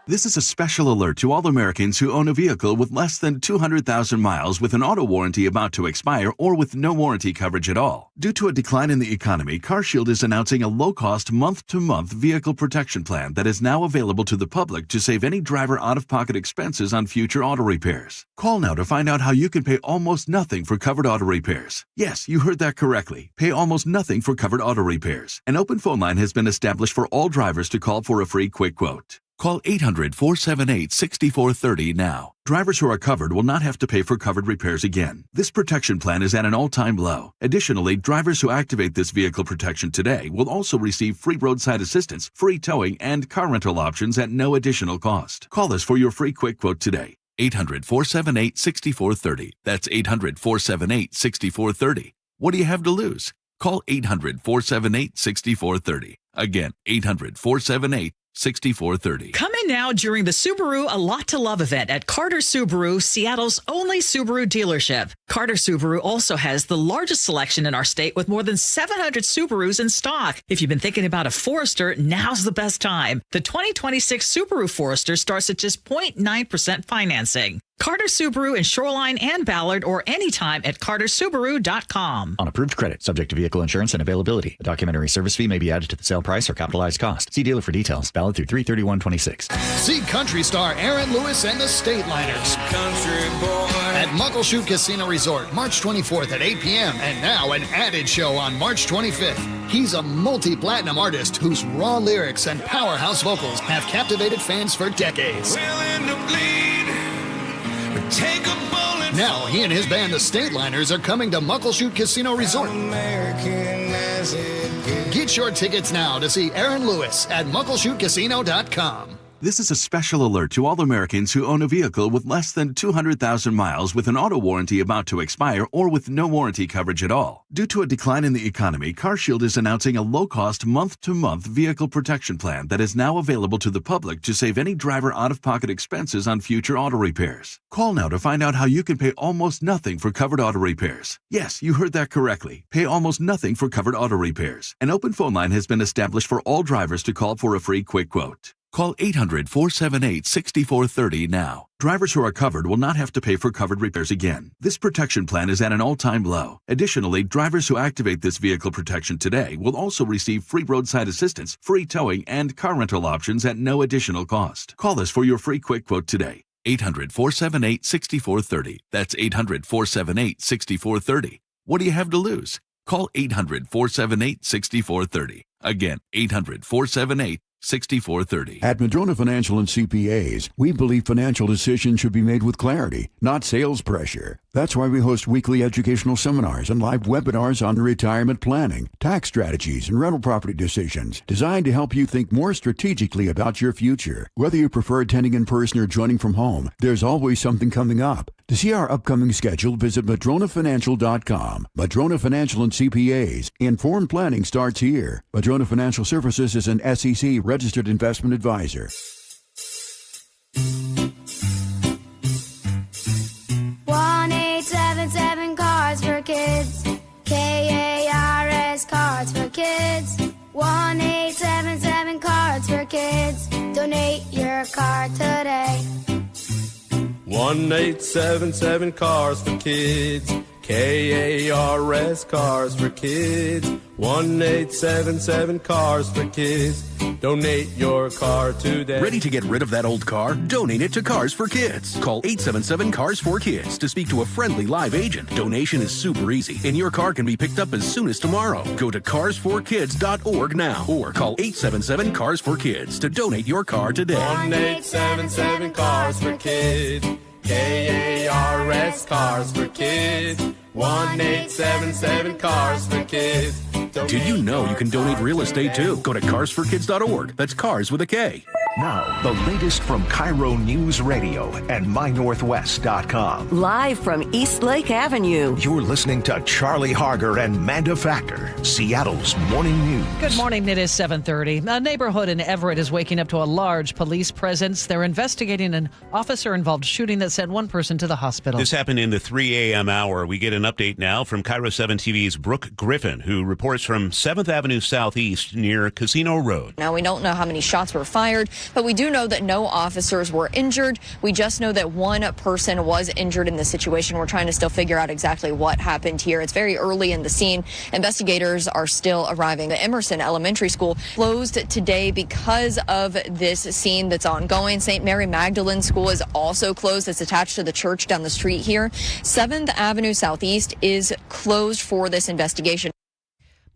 This is a special alert to all Americans who own a vehicle with less than 200,000 miles with an auto warranty about to expire or with no warranty coverage at all. Due to a decline in the economy, CarShield is announcing a low-cost month-to-month vehicle protection plan that is now available to the public to save any driver out-of-pocket expenses on future auto repairs. Call now to find out how you can pay almost nothing for covered auto repairs. Yes, you heard that correctly. Pay almost nothing for covered auto repairs. An open phone line has been established for all drivers to call for a free quick quote. Call 800-478-6430 now. Drivers who are covered will not have to pay for covered repairs again. This protection plan is at an all-time low. Additionally, drivers who activate this vehicle protection today will also receive free roadside assistance, free towing, and car rental options at no additional cost. Call us for your free quick quote today. 800-478-6430. That's 800-478-6430. What do you have to lose? Call 800-478-6430. Again, 800-478-6430. Come in now during the Subaru A Lot to Love event at Carter Subaru, Seattle's only Subaru dealership. Carter Subaru also has the largest selection in our state with more than 700 Subarus in stock. If you've been thinking about a Forester, now's the best time. The 2026 Subaru Forester starts at just 0.9% financing. Carter Subaru in Shoreline and Ballard or anytime at cartersubaru.com. On approved credit, subject to vehicle insurance and availability. A documentary service fee may be added to the sale price or capitalized cost. See dealer for details. Valid through 3/31/26. See country star Aaron Lewis and the State Liners at Muckleshoot Casino Resort, March 24th at 8 p.m. And now an added show on March 25th. He's a multi-platinum artist whose raw lyrics and powerhouse vocals have captivated fans for decades. Now he and his band, the State Liners, are coming to Muckleshoot Casino Resort. Get your tickets now to see Aaron Lewis at muckleshootcasino.com. This is a special alert to all Americans who own a vehicle with less than 200,000 miles with an auto warranty about to expire or with no warranty coverage at all. Due to a decline in the economy, CarShield is announcing a low-cost month-to-month vehicle protection plan that is now available to the public to save any driver out-of-pocket expenses on future auto repairs. Call now to find out how you can pay almost nothing for covered auto repairs. Yes, you heard that correctly. Pay almost nothing for covered auto repairs. An open phone line has been established for all drivers to call for a free quick quote. Call 800-478-6430 now. Drivers who are covered will not have to pay for covered repairs again. This protection plan is at an all-time low. Additionally, drivers who activate this vehicle protection today will also receive free roadside assistance, free towing, and car rental options at no additional cost. Call us for your free quick quote today. 800-478-6430. That's 800-478-6430. What do you have to lose? Call 800-478-6430. Again, 800-478-6430. At Madrona Financial and CPAs, we believe financial decisions should be made with clarity, not sales pressure. That's why we host weekly educational seminars and live webinars on retirement planning, tax strategies, and rental property decisions, designed to help you think more strategically about your future. Whether you prefer attending in person or joining from home, there's always something coming up. To see our upcoming schedule, visit MadronaFinancial.com. Madrona Financial and CPAs. Informed planning starts here. Madrona Financial Services is an SEC registered investment advisor. 1-877 Cards for Kids. KARS Cards for Kids. 1-877 Cards for Kids. Donate your card today. 1-877 Cars for Kids. KARS Cars for Kids. 1-877 Cars for Kids. Donate your car today. Ready to get rid of that old car? Donate it to Cars for Kids. Call 877 Cars for Kids to speak to a friendly live agent. Donation is super easy, and your car can be picked up as soon as tomorrow. Go to carsforkids.org now or call 877 Cars for Kids to donate your car today. 1-877 Cars for Kids. KARS Cars for Kids. 1-877 Cars for Kids. Did you know you can donate real estate too? Go to carsforkids.org. That's cars with a K. Now, the latest from KIRO Newsradio and MyNorthwest.com. Live from East Lake Avenue. You're listening to Charlie Harger and Manda Factor, Seattle's morning news. Good morning. It is 7:30. A neighborhood in Everett is waking up to a large police presence. They're investigating an officer-involved shooting that sent one person to the hospital. This happened in the 3 a.m. hour. We get an update now from KIRO 7 TV's Brooke Griffin, who reports from 7th Avenue Southeast near Casino Road. Now, we don't know how many shots were fired, but we do know that no officers were injured. We just know that one person was injured in the situation. We're trying to still figure out exactly what happened here. It's very early in the scene. Investigators are still arriving. The Emerson Elementary School closed today because of this scene that's ongoing. St. Mary Magdalene School is also closed. It's attached to the church down the street here. 7th Avenue Southeast is closed for this investigation.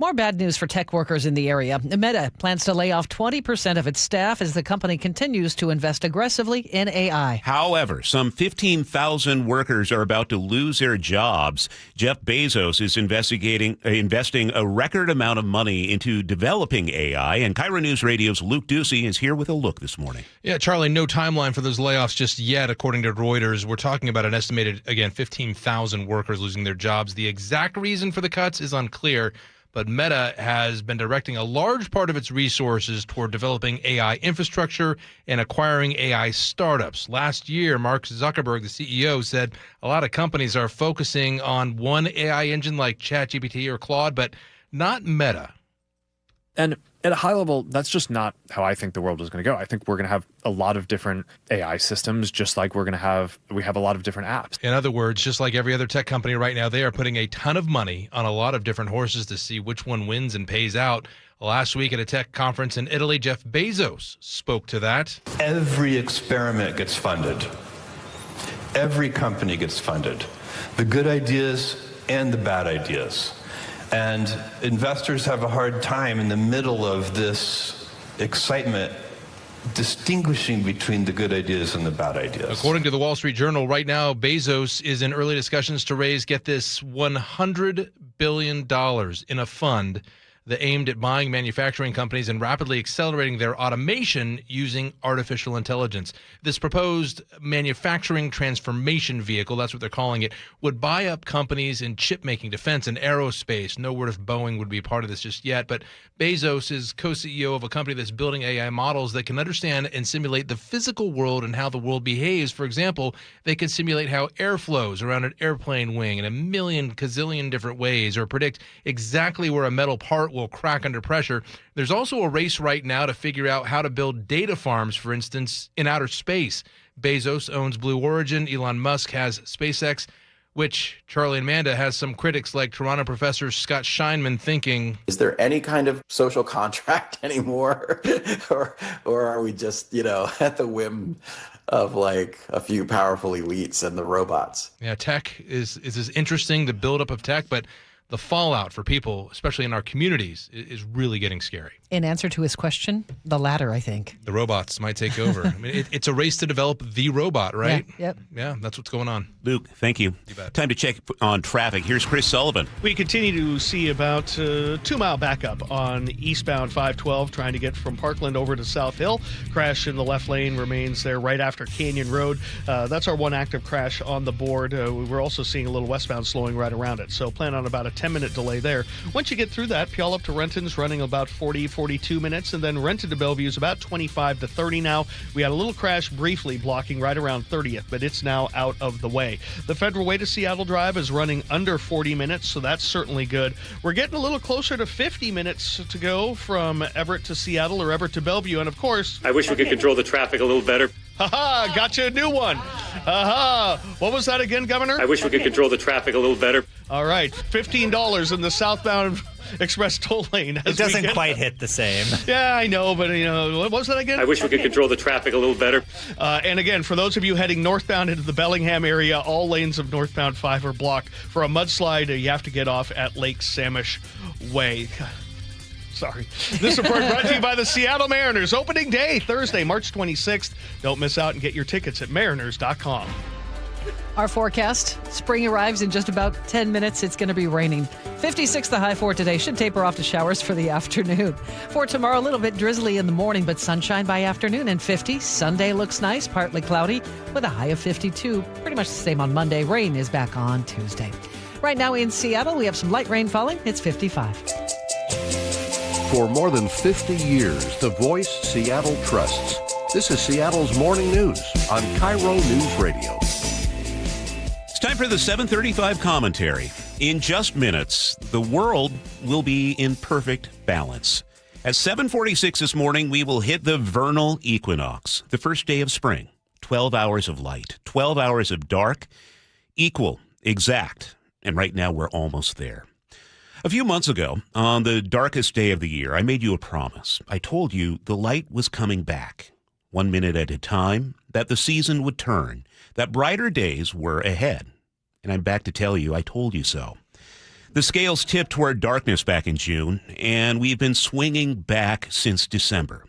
More bad news for tech workers in the area. Meta plans to lay off 20% of its staff as the company continues to invest aggressively in AI. However, some 15,000 workers are about to lose their jobs. Jeff Bezos is investing a record amount of money into developing AI, and KIRO News Radio's Luke Ducey is here with a look this morning. Yeah, Charlie, no timeline for those layoffs just yet, according to Reuters. We're talking about an estimated, again, 15,000 workers losing their jobs. The exact reason for the cuts is unclear. But Meta has been directing a large part of its resources toward developing AI infrastructure and acquiring AI startups. Last year, Mark Zuckerberg, the CEO, said a lot of companies are focusing on one AI engine like ChatGPT or Claude, but not Meta. And at a high level, that's just not how I think the world is going to go. I think we're going to have a lot of different AI systems, just like we have a lot of different apps. In other words, just like every other tech company right now, they are putting a ton of money on a lot of different horses to see which one wins and pays out. Last week at a tech conference in Italy, Jeff Bezos spoke to that. Every experiment gets funded. Every company gets funded. The good ideas and the bad ideas. And investors have a hard time in the middle of this excitement distinguishing between the good ideas and the bad ideas. According to the Wall Street Journal, right now, Bezos is in early discussions to raise, get this, $100 billion in a fund that aimed at buying manufacturing companies and rapidly accelerating their automation using artificial intelligence. This proposed manufacturing transformation vehicle, that's what they're calling it, would buy up companies in chip-making, defense, and aerospace. No word if Boeing would be part of this just yet, but Bezos is co-CEO of a company that's building AI models that can understand and simulate the physical world and how the world behaves. For example, they can simulate how air flows around an airplane wing in a million gazillion different ways, or predict exactly where a metal part will crack under pressure. There's also a race right now to figure out how to build data farms, for instance, in outer space. Bezos owns Blue Origin. Elon Musk has SpaceX, which Charlie and Manda has some critics like Toronto professor Scott Scheinman thinking, is there any kind of social contract anymore? or are we just, at the whim of like a few powerful elites and the robots? Yeah, tech is interesting, the buildup of tech, but the fallout for people, especially in our communities, is really getting scary. In answer to his question, the latter, I think. The robots might take over. I mean, it's a race to develop the robot, right? Yeah, yep. Yeah, that's what's going on. Luke, thank you. You bet. Time to check on traffic. Here's Chris Sullivan. We continue to see about 2-mile backup on eastbound 512, trying to get from Parkland over to South Hill. Crash in the left lane remains there right after Canyon Road. That's our one active crash on the board. We're also seeing a little westbound slowing right around it. So plan on about a 10-minute delay there. Once you get through that, Puyallup up to Renton's running about 42 minutes, and then Renton to Bellevue is about 25 to 30 now. We had a little crash briefly blocking right around 30th, but it's now out of the way. The Federal Way to Seattle Drive is running under 40 minutes, so that's certainly good. We're getting a little closer to 50 minutes to go from Everett to Seattle or Everett to Bellevue, and of course... I wish we could control the traffic a little better. Ha-ha, got you a new one. Ha-ha. What was that again, Governor? I wish we could control the traffic a little better. All right, $15 in the southbound express toll lane. It doesn't quite hit the same. Yeah, I know, but what was that again? I wish we could control the traffic a little better. And again, for those of you heading northbound into the Bellingham area, all lanes of northbound 5 are blocked. For a mudslide, you have to get off at Lake Samish Way. Sorry. This report brought to you by the Seattle Mariners. Opening day, Thursday, March 26th. Don't miss out and get your tickets at mariners.com. Our forecast, spring arrives in just about 10 minutes. It's going to be raining. 56 the high for today. Should taper off to showers for the afternoon. For tomorrow, a little bit drizzly in the morning, but sunshine by afternoon and 50. Sunday looks nice, partly cloudy with a high of 52. Pretty much the same on Monday. Rain is back on Tuesday. Right now in Seattle, we have some light rain falling. It's 55. For more than 50 years, the voice Seattle trusts. This is Seattle's Morning News on KIRO Newsradio. It's time for the 735 commentary. In just minutes, the world will be in perfect balance. At 7:46 this morning, we will hit the vernal equinox, the first day of spring. 12 hours of light, 12 hours of dark, equal, exact. And right now, we're almost there. A few months ago, on the darkest day of the year, I made you a promise. I told you the light was coming back, 1 minute at a time, that the season would turn, that brighter days were ahead. And I'm back to tell you, I told you so. The scales tipped toward darkness back in June, and we've been swinging back since December.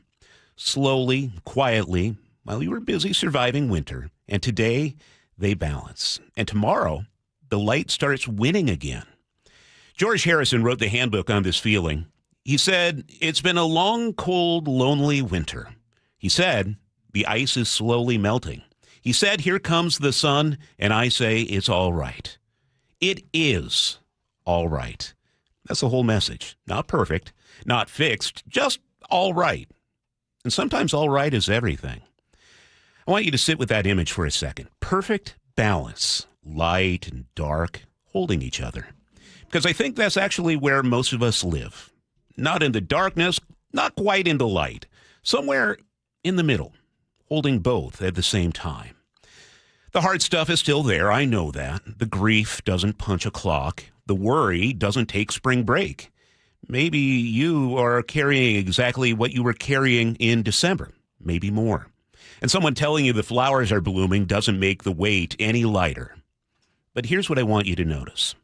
Slowly, quietly, while you were busy surviving winter. And today, they balance. And tomorrow, the light starts winning again. George Harrison wrote the handbook on this feeling. He said, "It's been a long, cold, lonely winter." He said, "The ice is slowly melting." He said, "Here comes the sun," and I say, "It's all right." It is all right. That's the whole message. Not perfect, not fixed, just all right. And sometimes all right is everything. I want you to sit with that image for a second. Perfect balance, light and dark, holding each other. Because I think that's actually where most of us live. Not in the darkness, not quite in the light. Somewhere in the middle, holding both at the same time. The hard stuff is still there, I know that. The grief doesn't punch a clock. The worry doesn't take spring break. Maybe you are carrying exactly what you were carrying in December, maybe more. And someone telling you the flowers are blooming doesn't make the weight any lighter. But here's what I want you to notice.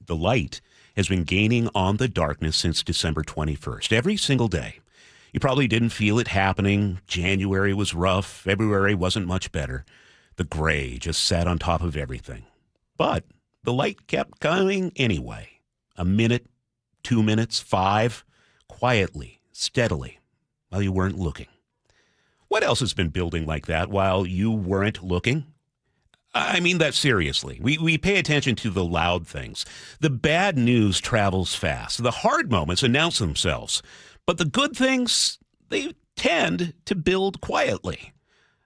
The light has been gaining on the darkness since December 21st, every single day. You probably didn't feel it happening. January was rough. February wasn't much better. The gray just sat on top of everything. But the light kept coming anyway. A minute, 2 minutes, 5, quietly, steadily, while you weren't looking. What else has been building like that while you weren't looking? I mean that seriously. We pay attention to the loud things. The bad news travels fast. The hard moments announce themselves. But the good things, they tend to build quietly.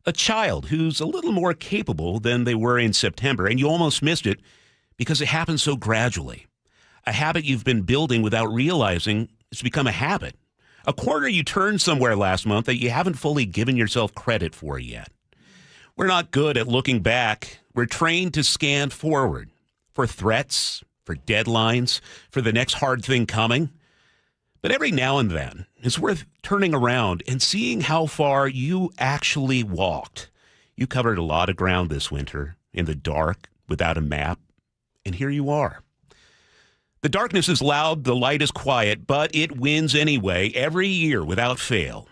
A child who's a little more capable than they were in September, and you almost missed it because it happened so gradually. A habit you've been building without realizing has become a habit. A corner you turned somewhere last month that you haven't fully given yourself credit for yet. We're not good at looking back. We're trained to scan forward for threats, for deadlines, for the next hard thing coming. But every now and then, it's worth turning around and seeing how far you actually walked. You covered a lot of ground this winter, in the dark, without a map, and here you are. The darkness is loud, the light is quiet, but it wins anyway, every year without fail.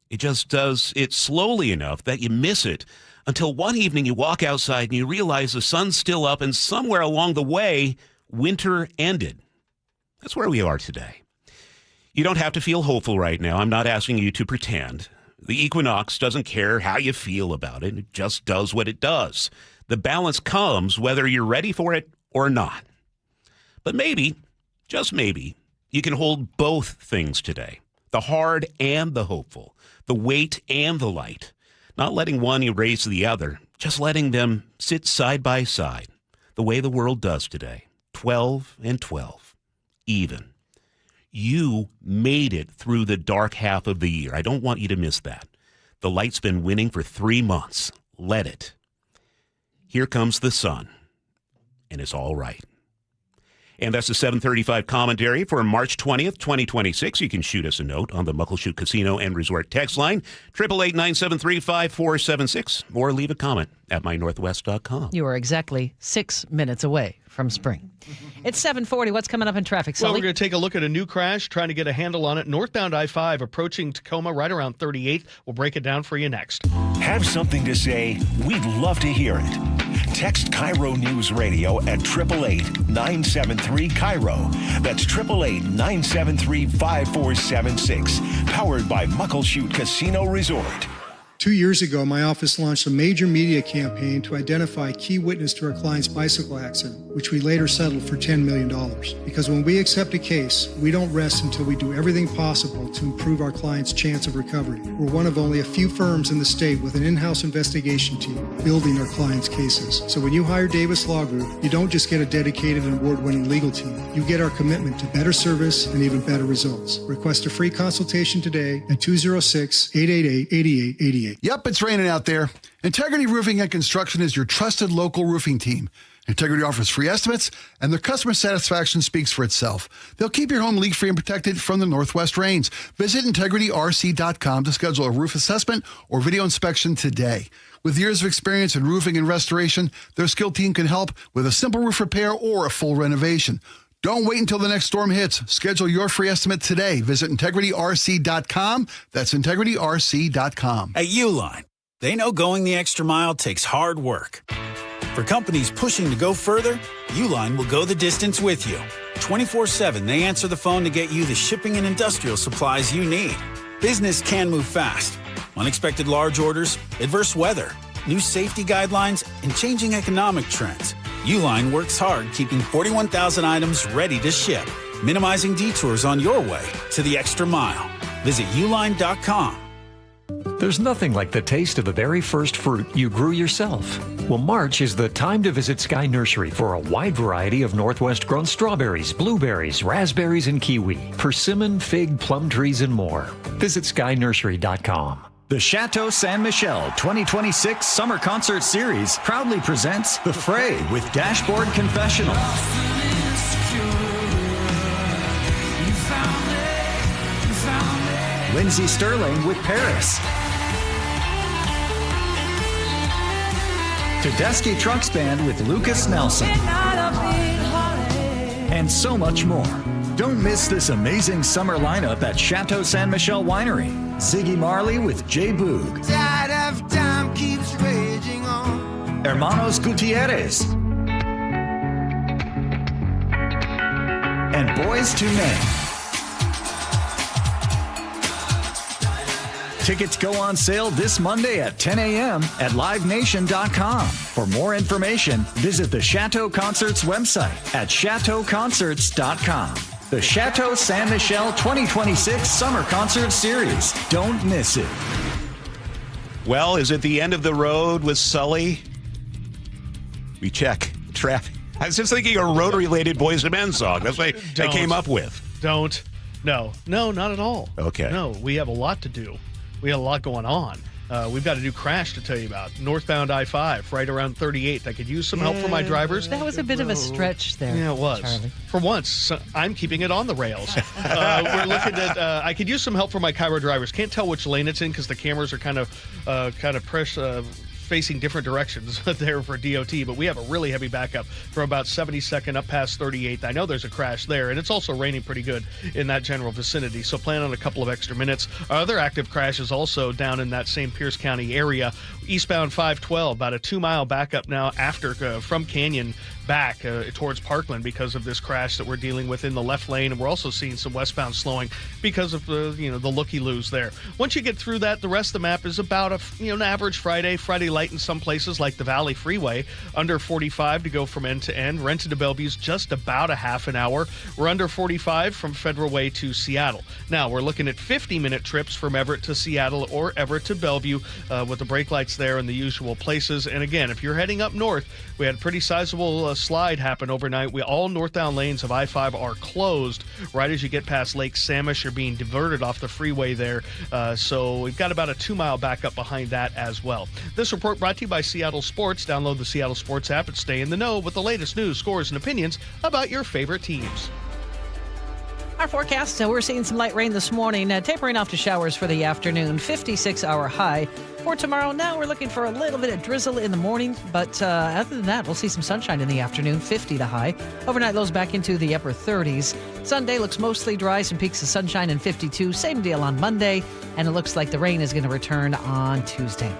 It just does it slowly enough that you miss it until one evening you walk outside and you realize the sun's still up and somewhere along the way, winter ended. That's where we are today. You don't have to feel hopeful right now. I'm not asking you to pretend. The equinox doesn't care how you feel about it. It just does what it does. The balance comes whether you're ready for it or not. But maybe, just maybe, you can hold both things today. The hard and the hopeful. The weight and the light. Not letting one erase the other. Just letting them sit side by side. The way the world does today. 12 and 12. Even. You made it through the dark half of the year. I don't want you to miss that. The light's been winning for 3 months. Let it. Here comes the sun. And it's all right. And that's the 735 commentary for March 20th, 2026. You can shoot us a note on the Muckleshoot Casino and Resort text line, 888-973-5476, or leave a comment at mynorthwest.com. You are exactly 6 minutes away from spring. It's 7:40. What's coming up in traffic, Sully? Well, we're going to take a look at a new crash, trying to get a handle on it. Northbound I-5 approaching Tacoma right around 38th. We'll break it down for you next. Have something to say? We'd love to hear it. Text KIRO News Radio at 888-973-KIRO. That's 888-973-5476. Powered by Muckleshoot Casino Resort. 2 years ago, my office launched a major media campaign to identify a key witness to our client's bicycle accident, which we later settled for $10 million. Because when we accept a case, we don't rest until we do everything possible to improve our client's chance of recovery. We're one of only a few firms in the state with an in-house investigation team building our clients' cases. So when you hire Davis Law Group, you don't just get a dedicated and award-winning legal team. You get our commitment to better service and even better results. Request a free consultation today at 206-888-8888. Yep, it's raining out there. Integrity Roofing and Construction is your trusted local roofing team. Integrity offers free estimates, and their customer satisfaction speaks for itself. They'll keep your home leak-free and protected from the northwest rains. Visit integrityrc.com to schedule a roof assessment or video inspection today. With years of experience in roofing and restoration, their skilled team can help with a simple roof repair or a full renovation. Don't wait until the next storm hits. Schedule your free estimate today. Visit integrityrc.com. That's integrityrc.com. At Uline, they know going the extra mile takes hard work. For companies pushing to go further, Uline will go the distance with you. 24/7, they answer the phone to get you the shipping and industrial supplies you need. Business can move fast. Unexpected large orders, adverse weather, new safety guidelines, and changing economic trends. Uline works hard keeping 41,000 items ready to ship, minimizing detours on your way to the extra mile. Visit uline.com. There's nothing like the taste of the very first fruit you grew yourself. Well, March is the time to visit Sky Nursery for a wide variety of Northwest-grown strawberries, blueberries, raspberries, and kiwi, persimmon, fig, plum trees, and more. Visit skynursery.com. The Chateau San Michel 2026 Summer Concert Series proudly presents The Fray with Dashboard Confessional. Lindsey Sterling with Paris. Tedeschi Trucks Band with Lucas Nelson. And so much more. Don't miss this amazing summer lineup at Chateau San Michel Winery. Ziggy Marley with Jay Boog. Tide of time keeps raging on. Hermanos Gutierrez. And Boys to Men. Tickets go on sale this Monday at 10 a.m. at livenation.com. For more information, visit the Chateau Concerts website at chateauconcerts.com. The Chateau San Michel 2026 Summer Concert Series. Don't miss it. Well, is it the end of the road with Sully? We check traffic. I was just thinking a road-related Boys and Men song. That's what I came up with. Don't. No, not at all. Okay. No, we have a lot to do. We have a lot going on. We've got a new crash to tell you about. Northbound I-5, right around 38th. I could use some help from my drivers. That was a bit of a stretch there. Yeah, it was. Charlie. For once, I'm keeping it on the rails. We're looking at. I could use some help from my KIRO drivers. Can't tell which lane it's in because the cameras are kind of facing different directions there for DOT, but we have a really heavy backup from about 72nd up past 38th. I know there's a crash there, and it's also raining pretty good in that general vicinity, so plan on a couple of extra minutes. Our other active crash is also down in that same Pierce County area. Eastbound 512, about a 2-mile backup now after from Canyon back towards Parkland because of this crash that we're dealing with in the left lane, and we're also seeing some westbound slowing because of the looky-loos there. Once you get through that, the rest of the map is about an average Friday light in some places like the Valley Freeway, under 45 to go from end to end. Renton to Bellevue's just about a half an hour. We're under 45 from Federal Way to Seattle. Now we're looking at 50-minute trips from Everett to Seattle or Everett to Bellevue with the brake lights there in the usual places. And again, if you're heading up north, we had a pretty sizable slide happen overnight. All northbound lanes of I-5 are closed right as you get past Lake Samish. You're being diverted off the freeway there. So we've got about a 2-mile backup behind that as well. This report brought to you by Seattle Sports. Download the Seattle Sports app and stay in the know with the latest news, scores, and opinions about your favorite teams. Our forecast, we're seeing some light rain this morning, tapering off to showers for the afternoon, 56-hour high. For tomorrow, now we're looking for a little bit of drizzle in the morning, but other than that, we'll see some sunshine in the afternoon, 50 the high. Overnight lows back into the upper 30s. Sunday looks mostly dry, some peaks of sunshine and 52. Same deal on Monday, and it looks like the rain is going to return on Tuesday.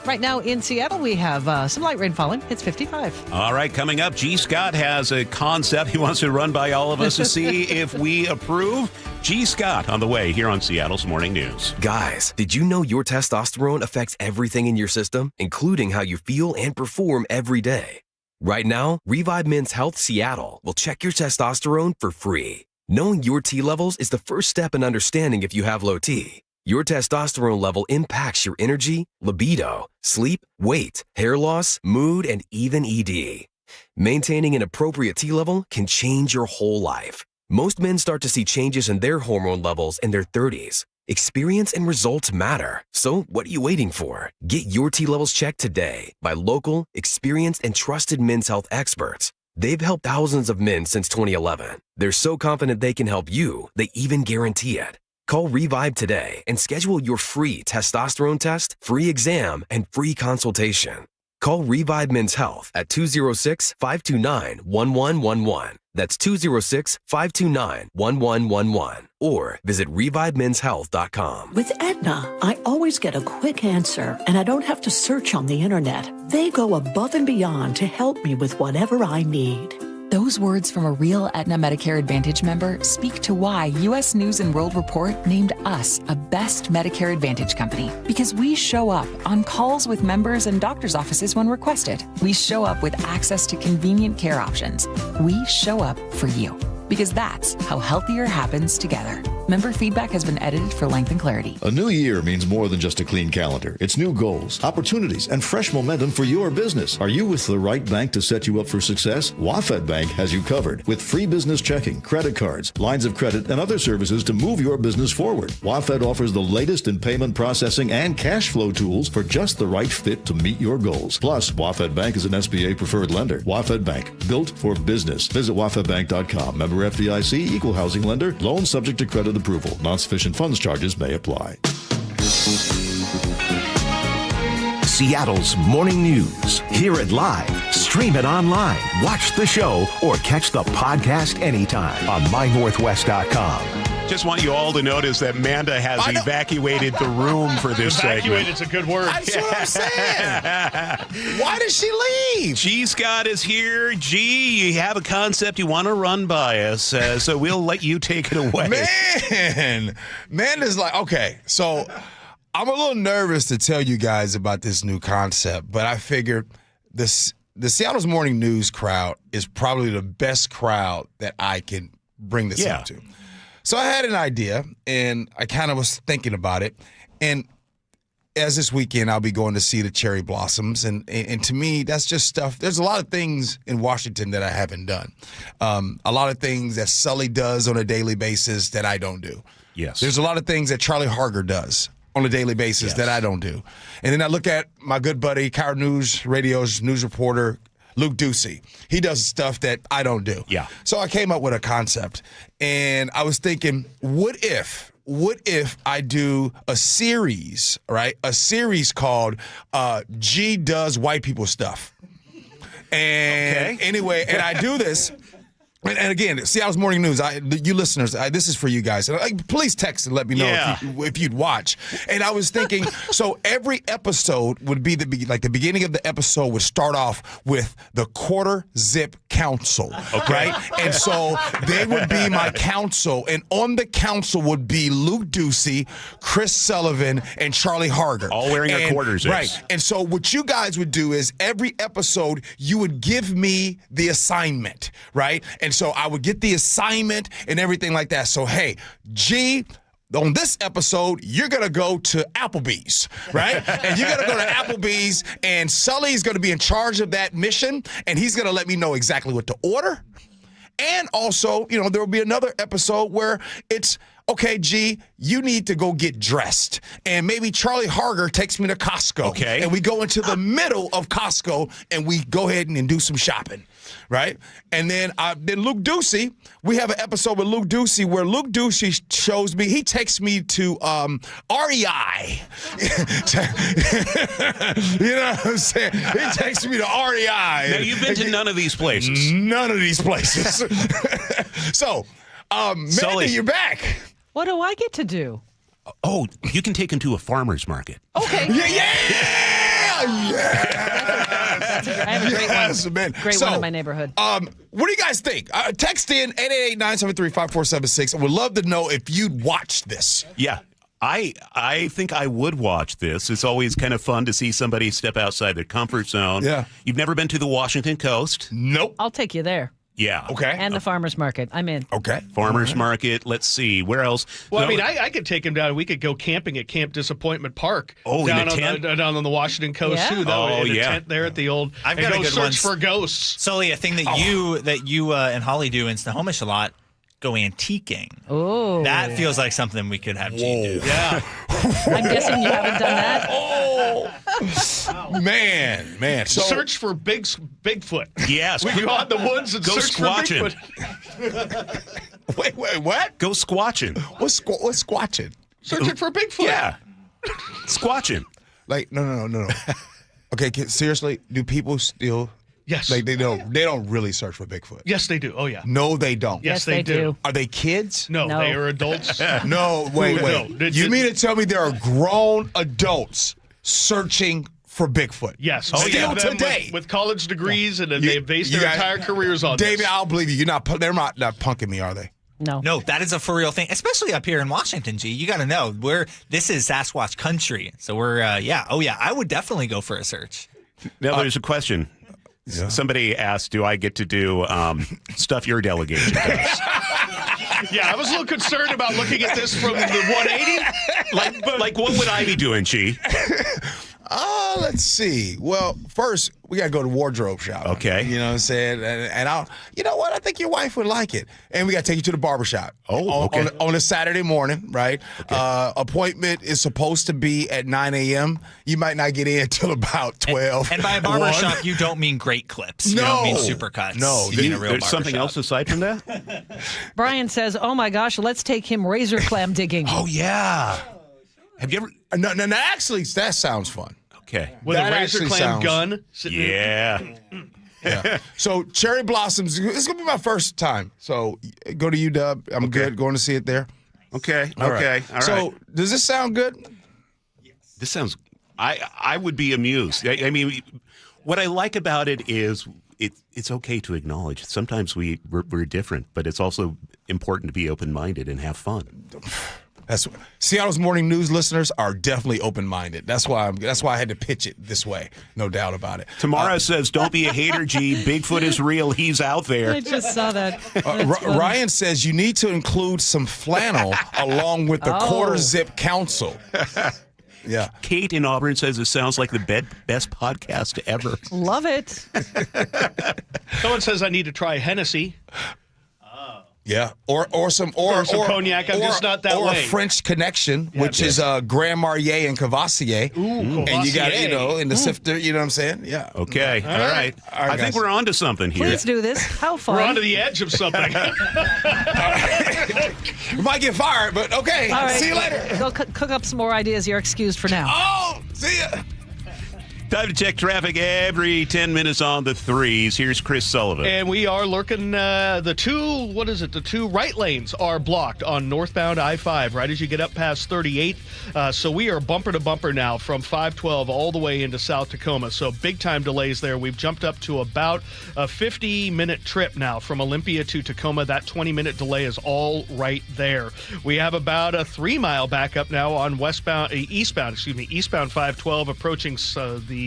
Right now in Seattle, we have some light rain falling. It's 55. All right, coming up, G. Scott has a concept he wants to run by all of us to see if we approve. G. Scott on the way here on Seattle's Morning News. Guys, did you know your testosterone affects everything in your system, including how you feel and perform every day? Right now, Revive Men's Health Seattle will check your testosterone for free. Knowing your T levels is the first step in understanding if you have low T. Your testosterone level impacts your energy, libido, sleep, weight, hair loss, mood, and even ED. Maintaining an appropriate T level can change your whole life. Most men start to see changes in their hormone levels in their 30s. Experience and results matter. So what are you waiting for? Get your T levels checked today by local, experienced, and trusted men's health experts. They've helped thousands of men since 2011. They're so confident they can help you, they even guarantee it. Call Revive today and schedule your free testosterone test, free exam, and free consultation. Call Revive Men's Health at 206-529-1111. That's 206-529-1111. Or visit ReviveMen'sHealth.com. With Aetna, I always get a quick answer, and I don't have to search on the internet. They go above and beyond to help me with whatever I need. Those words from a real Aetna Medicare Advantage member speak to why U.S. News & World Report named us a Best Medicare Advantage company. Because we show up on calls with members and doctor's offices when requested. We show up with access to convenient care options. We show up for you. Because that's how healthier happens together. Member feedback has been edited for length and clarity. A new year means more than just a clean calendar. It's new goals, opportunities, and fresh momentum for your business. Are you with the right bank to set you up for success? WaFd Bank has you covered with free business checking, credit cards, lines of credit, and other services to move your business forward. WaFd offers the latest in payment processing and cash flow tools for just the right fit to meet your goals. Plus, WaFd Bank is an SBA preferred lender. WaFd Bank, built for business. Visit wafdbank.com. Member FDIC, equal housing lender. Loan subject to credit approval. Non-sufficient funds charges may apply. Seattle's Morning News. Hear it live, stream it online, watch the show, or catch the podcast anytime on mynorthwest.com. Just want you all to notice that Manda has evacuated the room for this segment. Evacuated's a good word. That's what I'm saying. Why did she leave? G. Scott is here. G, you have a concept you want to run by us, so we'll let you take it away. Man, Manda's like, okay, so I'm a little nervous to tell you guys about this new concept, but I figured the Seattle's Morning News crowd is probably the best crowd that I can bring this up to. So I had an idea, and I kind of was thinking about it. And as this weekend, I'll be going to see the cherry blossoms. And to me, that's just stuff. There's a lot of things in Washington that I haven't done. A lot of things that Sully does on a daily basis that I don't do. Yes. There's a lot of things that Charlie Harger does on a daily basis that I don't do. And then I look at my good buddy, KIRO Newsradio's news reporter, Luke Ducey. He does stuff that I don't do. Yeah. So I came up with a concept, and I was thinking, what if I do a series, right? A series called G Does White People Stuff. And anyway, and I do this. And again, Seattle's Morning News, you listeners, this is for you guys. Please text and let me know if you'd watch. And I was thinking, so every episode would be the beginning of the episode would start off with the Quarter Zip Council, right? And so they would be my council, and on the council would be Luke Ducey, Chris Sullivan, and Charlie Harger. All wearing a quarter zips. Right. And so what you guys would do is every episode, you would give me the assignment, right? And so I would get the assignment and everything like that. So, hey, G, on this episode, you're going to go to Applebee's, right? And you're going to go to Applebee's, and Sully's going to be in charge of that mission, and he's going to let me know exactly what to order. And also, there will be another episode where it's, okay, G, you need to go get dressed. And maybe Charlie Harger takes me to Costco. Okay. And we go into the middle of Costco, and we go ahead and do some shopping, right? And then Luke Ducey, we have an episode with Luke Ducey where Luke Ducey shows me, he takes me to REI. You know what I'm saying? He takes me to REI. Now, you've been to none of these places. None of these places. So Manda, you're back. What do I get to do? Oh, you can take him to a farmer's market. Okay. Yeah. I have a great one. Man. Great one in my neighborhood. What do you guys think? Text in 888-973-5476. I would love to know if you'd watched this. Yeah. I think I would watch this. It's always kind of fun to see somebody step outside their comfort zone. Yeah. You've never been to the Washington coast? Nope. I'll take you there. Yeah. Okay. And the farmer's market. I'm in. Okay. Farmer's market. Let's see. Where else? Well, I mean, I could take him down. We could go camping at Camp Disappointment Park. Oh, down in a tent? down on the Washington coast, too, though. Oh, in a yeah. tent there at the old. I've and got a go good search one. for ghosts. Sully, a thing that you and Holly do in Snohomish a lot, go antiquing. Oh. That feels like something we could have G do. Yeah. I'm guessing you haven't done that. Man. So, Search for Bigfoot. Yes. We go out in the woods and Go search squatching. for Bigfoot. wait, what? Go squatching. What's squatching? Searching for Bigfoot. Yeah. Squatching. Like, no. Okay, seriously, do people still? Yes. Like they don't really search for Bigfoot. Yes, they do. Oh, yeah. No, they don't. Yes, they do. Are they kids? No, they are adults. No, wait. No, You mean to tell me there are grown adults searching for Bigfoot? Yes. Still Them today. with college degrees, and then they've based their entire careers on David, this. I'll believe you. They're not punking me, are they? No, that is a for real thing, especially up here in Washington. G, you got to know this is Sasquatch country, so we're I would definitely go for a search. Now there's a question. Yeah. Somebody asked, do I get to do stuff your delegation does? Yeah, I was a little concerned about looking at this from the 180. Like what would I be doing, Chi? Let's see. Well, first, we got to go to wardrobe shop. Okay. You know what I'm saying? And you know what? I think your wife would like it. And we got to take you to the barbershop. Oh, okay. On a Saturday morning, right? Okay. Appointment is supposed to be at 9 a.m. You might not get in until about 12. And by a barbershop, you don't mean great clips. You don't mean supercuts. No. You mean a real There's something else aside from that? Brian says, oh my gosh, let's take him razor clam digging. Oh, yeah. Have you ever? No, actually, that sounds fun. Okay. With a razor clam gun. Yeah. Yeah. So cherry blossoms. It's gonna be my first time. So go to UW. I'm good. Going to see it there. Okay. All okay. right. All so right. Does this sound good? Yes. This sounds. I would be amused. I mean, what I like about it is it's okay to acknowledge sometimes we're different, but it's also important to be open-minded and have fun. Seattle's morning news listeners are definitely open-minded. That's why I had to pitch it this way. No doubt about it. Tamara says, "Don't be a hater, G. Bigfoot is real. He's out there." I just saw that. Ryan says you need to include some flannel along with the quarter zip council. Yeah. Kate in Auburn says it sounds like the best podcast ever. Love it. Someone says I need to try Hennessy. Yeah, or some cognac. I'm just not that or way. a French Connection, which is Grand Marnier and Cavassier. Ooh, and you got in the sifter. You know what I'm saying? Yeah. Okay. All right. I think we're on to something here. Please do this. How fun. We're on to the edge of something. We might get fired, but okay. All right. See you later. Go cook up some more ideas. You're excused for now. Oh, see ya. Time to check traffic every 10 minutes on the threes. Here's Chris Sullivan. And we are lurking the two right lanes are blocked on northbound I-5 right as you get up past 38. So we are bumper to bumper now from 512 all the way into South Tacoma. So big time delays there. We've jumped up to about a 50-minute trip now from Olympia to Tacoma. That 20-minute delay is all right there. We have about a 3-mile backup now on eastbound 512 approaching the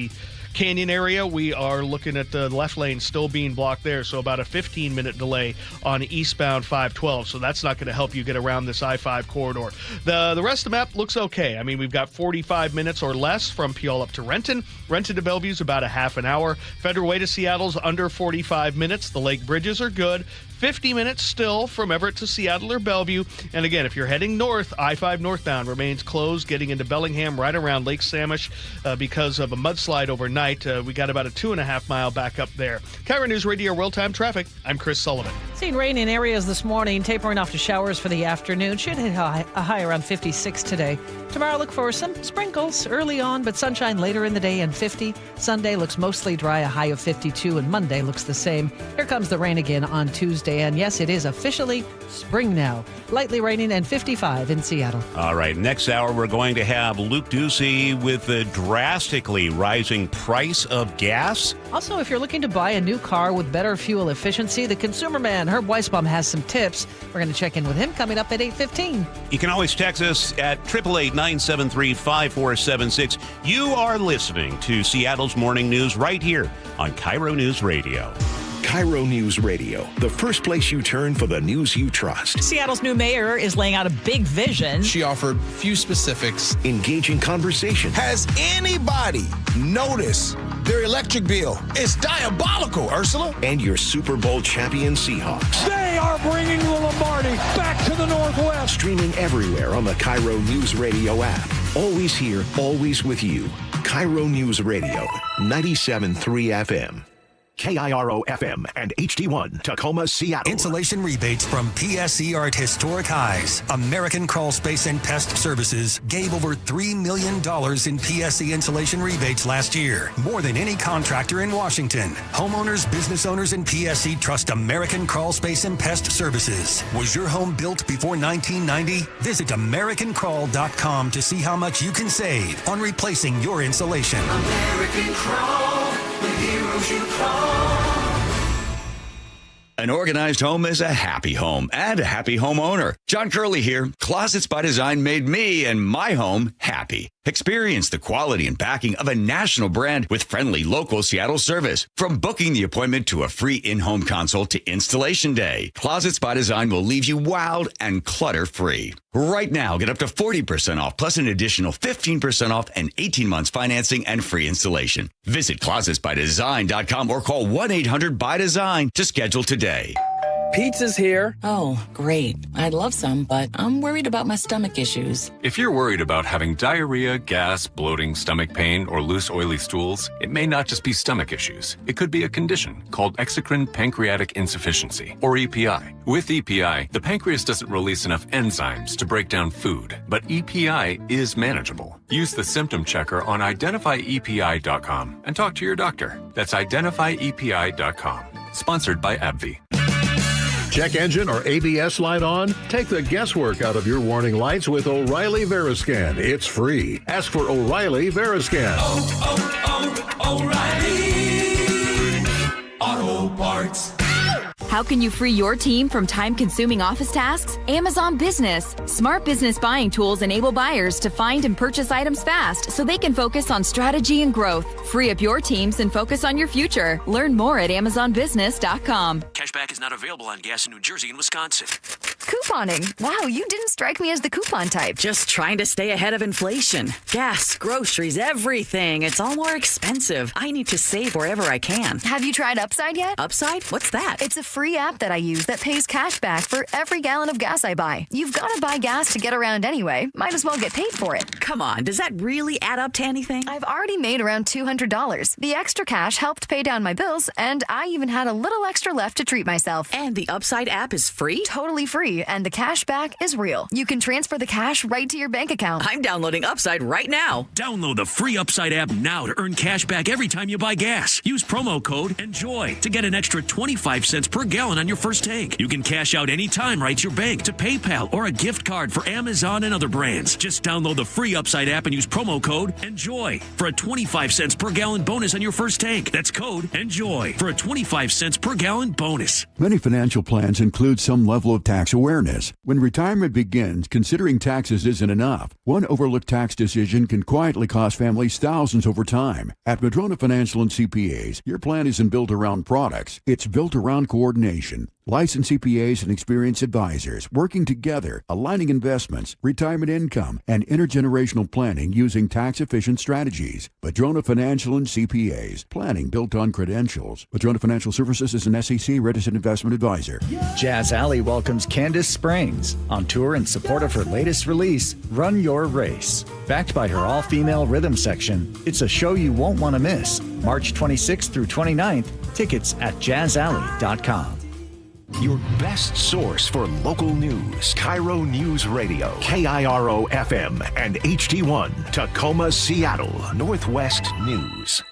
Canyon area. We are looking at the left lane still being blocked there, so about a 15-minute delay on eastbound 512. So that's not going to help you get around this I-5 corridor. The rest of the map looks okay. I mean, we've got 45 minutes or less from Puyallup to Renton. Renton to Bellevue's about a half an hour. Federal Way to Seattle's under 45 minutes. The lake bridges are good. 50 minutes still from Everett to Seattle or Bellevue. And again, if you're heading north, I-5 northbound remains closed, getting into Bellingham right around Lake Samish because of a mudslide overnight. We got about a 2.5-mile backup there. KIRO Newsradio real-time traffic. I'm Chris Sullivan. Seeing rain in areas this morning, tapering off to showers for the afternoon. Should hit a high around 56 today. Tomorrow, look for some sprinkles early on, but sunshine later in the day and 50. Sunday looks mostly dry, a high of 52, and Monday looks the same. Here comes the rain again on Tuesday, and yes, it is officially spring now. Lightly raining and 55 in Seattle. All right, next hour we're going to have Luke Ducey with the drastically rising price of gas. Also, if you're looking to buy a new car with better fuel efficiency, the consumer man, Herb Weisbaum, has some tips. We're going to check in with him coming up at 8:15. You can always text us at 888-973-5476. You are listening to Seattle's Morning News right here on KIRO News Radio. KIRO News Radio, the first place you turn for the news you trust. Seattle's new mayor is laying out a big vision. She offered few specifics. Engaging conversation. Has anybody noticed their electric bill? It's diabolical, Ursula. And your Super Bowl champion Seahawks. They are bringing the Lombardi back to the Northwest. Streaming everywhere on the KIRO News Radio app. Always here, always with you. KIRO News Radio, 97.3 FM. KIRO FM and HD1, Tacoma, Seattle. Insulation rebates from PSE are at historic highs. American Crawl Space and Pest Services gave over $3 million in PSE insulation rebates last year, more than any contractor in Washington. Homeowners, business owners, and PSE trust American Crawl Space and Pest Services. Was your home built before 1990? Visit AmericanCrawl.com to see how much you can save on replacing your insulation. American Crawl, the heroes you call. An organized home is a happy home and a happy homeowner. John Curley here. Closets by Design made me and my home happy. Experience the quality and backing of a national brand with friendly local Seattle service. From booking the appointment to a free in-home consult to installation day, Closets by Design will leave you wowed and clutter-free. Right now, get up to 40% off plus an additional 15% off and 18 months financing and free installation. Visit closetsbydesign.com or call 1-800-BY-DESIGN to schedule today. Pizza's here. Oh, great. I'd love some, but I'm worried about my stomach issues. If you're worried about having diarrhea, gas, bloating, stomach pain, or loose, oily stools, it may not just be stomach issues. It could be a condition called exocrine pancreatic insufficiency, or EPI. With EPI, the pancreas doesn't release enough enzymes to break down food, but EPI is manageable. Use the symptom checker on identifyepi.com and talk to your doctor. That's identifyepi.com. Sponsored by AbbVie. Check engine or ABS light on? Take the guesswork out of your warning lights with O'Reilly Veriscan. It's free. Ask for O'Reilly Veriscan. O'Reilly Auto Parts. How can you free your team from time-consuming office tasks? Amazon Business. Smart business buying tools enable buyers to find and purchase items fast so they can focus on strategy and growth. Free up your teams and focus on your future. Learn more at AmazonBusiness.com. Cashback is not available on gas in New Jersey and Wisconsin. Couponing. Wow, you didn't strike me as the coupon type. Just trying to stay ahead of inflation. Gas, groceries, everything. It's all more expensive. I need to save wherever I can. Have you tried Upside yet? Upside? What's that? It's a free app that I use that pays cash back for every gallon of gas I buy. You've got to buy gas to get around anyway. Might as well get paid for it. Come on, does that really add up to anything? I've already made around $200. The extra cash helped pay down my bills, and I even had a little extra left to treat myself. And the Upside app is free? Totally free, and the cash back is real. You can transfer the cash right to your bank account. I'm downloading Upside right now. Download the free Upside app now to earn cash back every time you buy gas. Use promo code ENJOY to get an extra 25 cents per gallon on your first tank. You can cash out anytime right to your bank, to PayPal, or a gift card for Amazon and other brands. Just download the free Upside app and use promo code ENJOY for a 25 cents per gallon bonus on your first tank. That's code ENJOY for a 25 cents per gallon bonus. Many financial plans include some level of tax awareness. When retirement begins, considering taxes isn't enough. One overlooked tax decision can quietly cost families thousands over time. At Madrona Financial and CPAs, your plan isn't built around products. It's built around coordination. Licensed CPAs and experienced advisors working together, aligning investments, retirement income, and intergenerational planning using tax-efficient strategies. Madrona Financial and CPAs. Planning built on credentials. Madrona Financial Services is an SEC registered investment advisor. Jazz Alley welcomes Candace Springs on tour in support of her latest release, Run Your Race. Backed by her all-female rhythm section, it's a show you won't want to miss. March 26th through 29th. Tickets at jazzalley.com. Your best source for local news. KIRO Newsradio, KIRO FM and HD1, Tacoma, Seattle, Northwest News.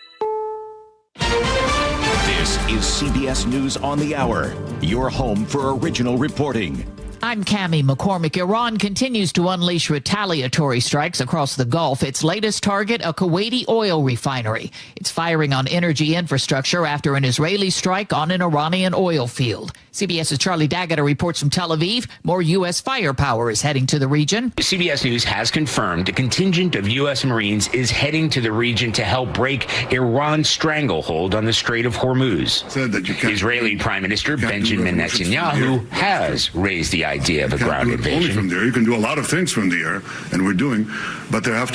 This is CBS News on the Hour, your home for original reporting. I'm Cammie McCormick. Iran continues to unleash retaliatory strikes across the Gulf. Its latest target, a Kuwaiti oil refinery. It's firing on energy infrastructure after an Israeli strike on an Iranian oil field. CBS's Charlie Daggett reports from Tel Aviv. More U.S. firepower is heading to the region. CBS News has confirmed a contingent of U.S. Marines is heading to the region to help break Iran's stranglehold on the Strait of Hormuz. Israeli Prime Minister Benjamin Netanyahu has raised the idea of a ground invasion. Only from there, you can do a lot of things from the air, and we're doing, but there has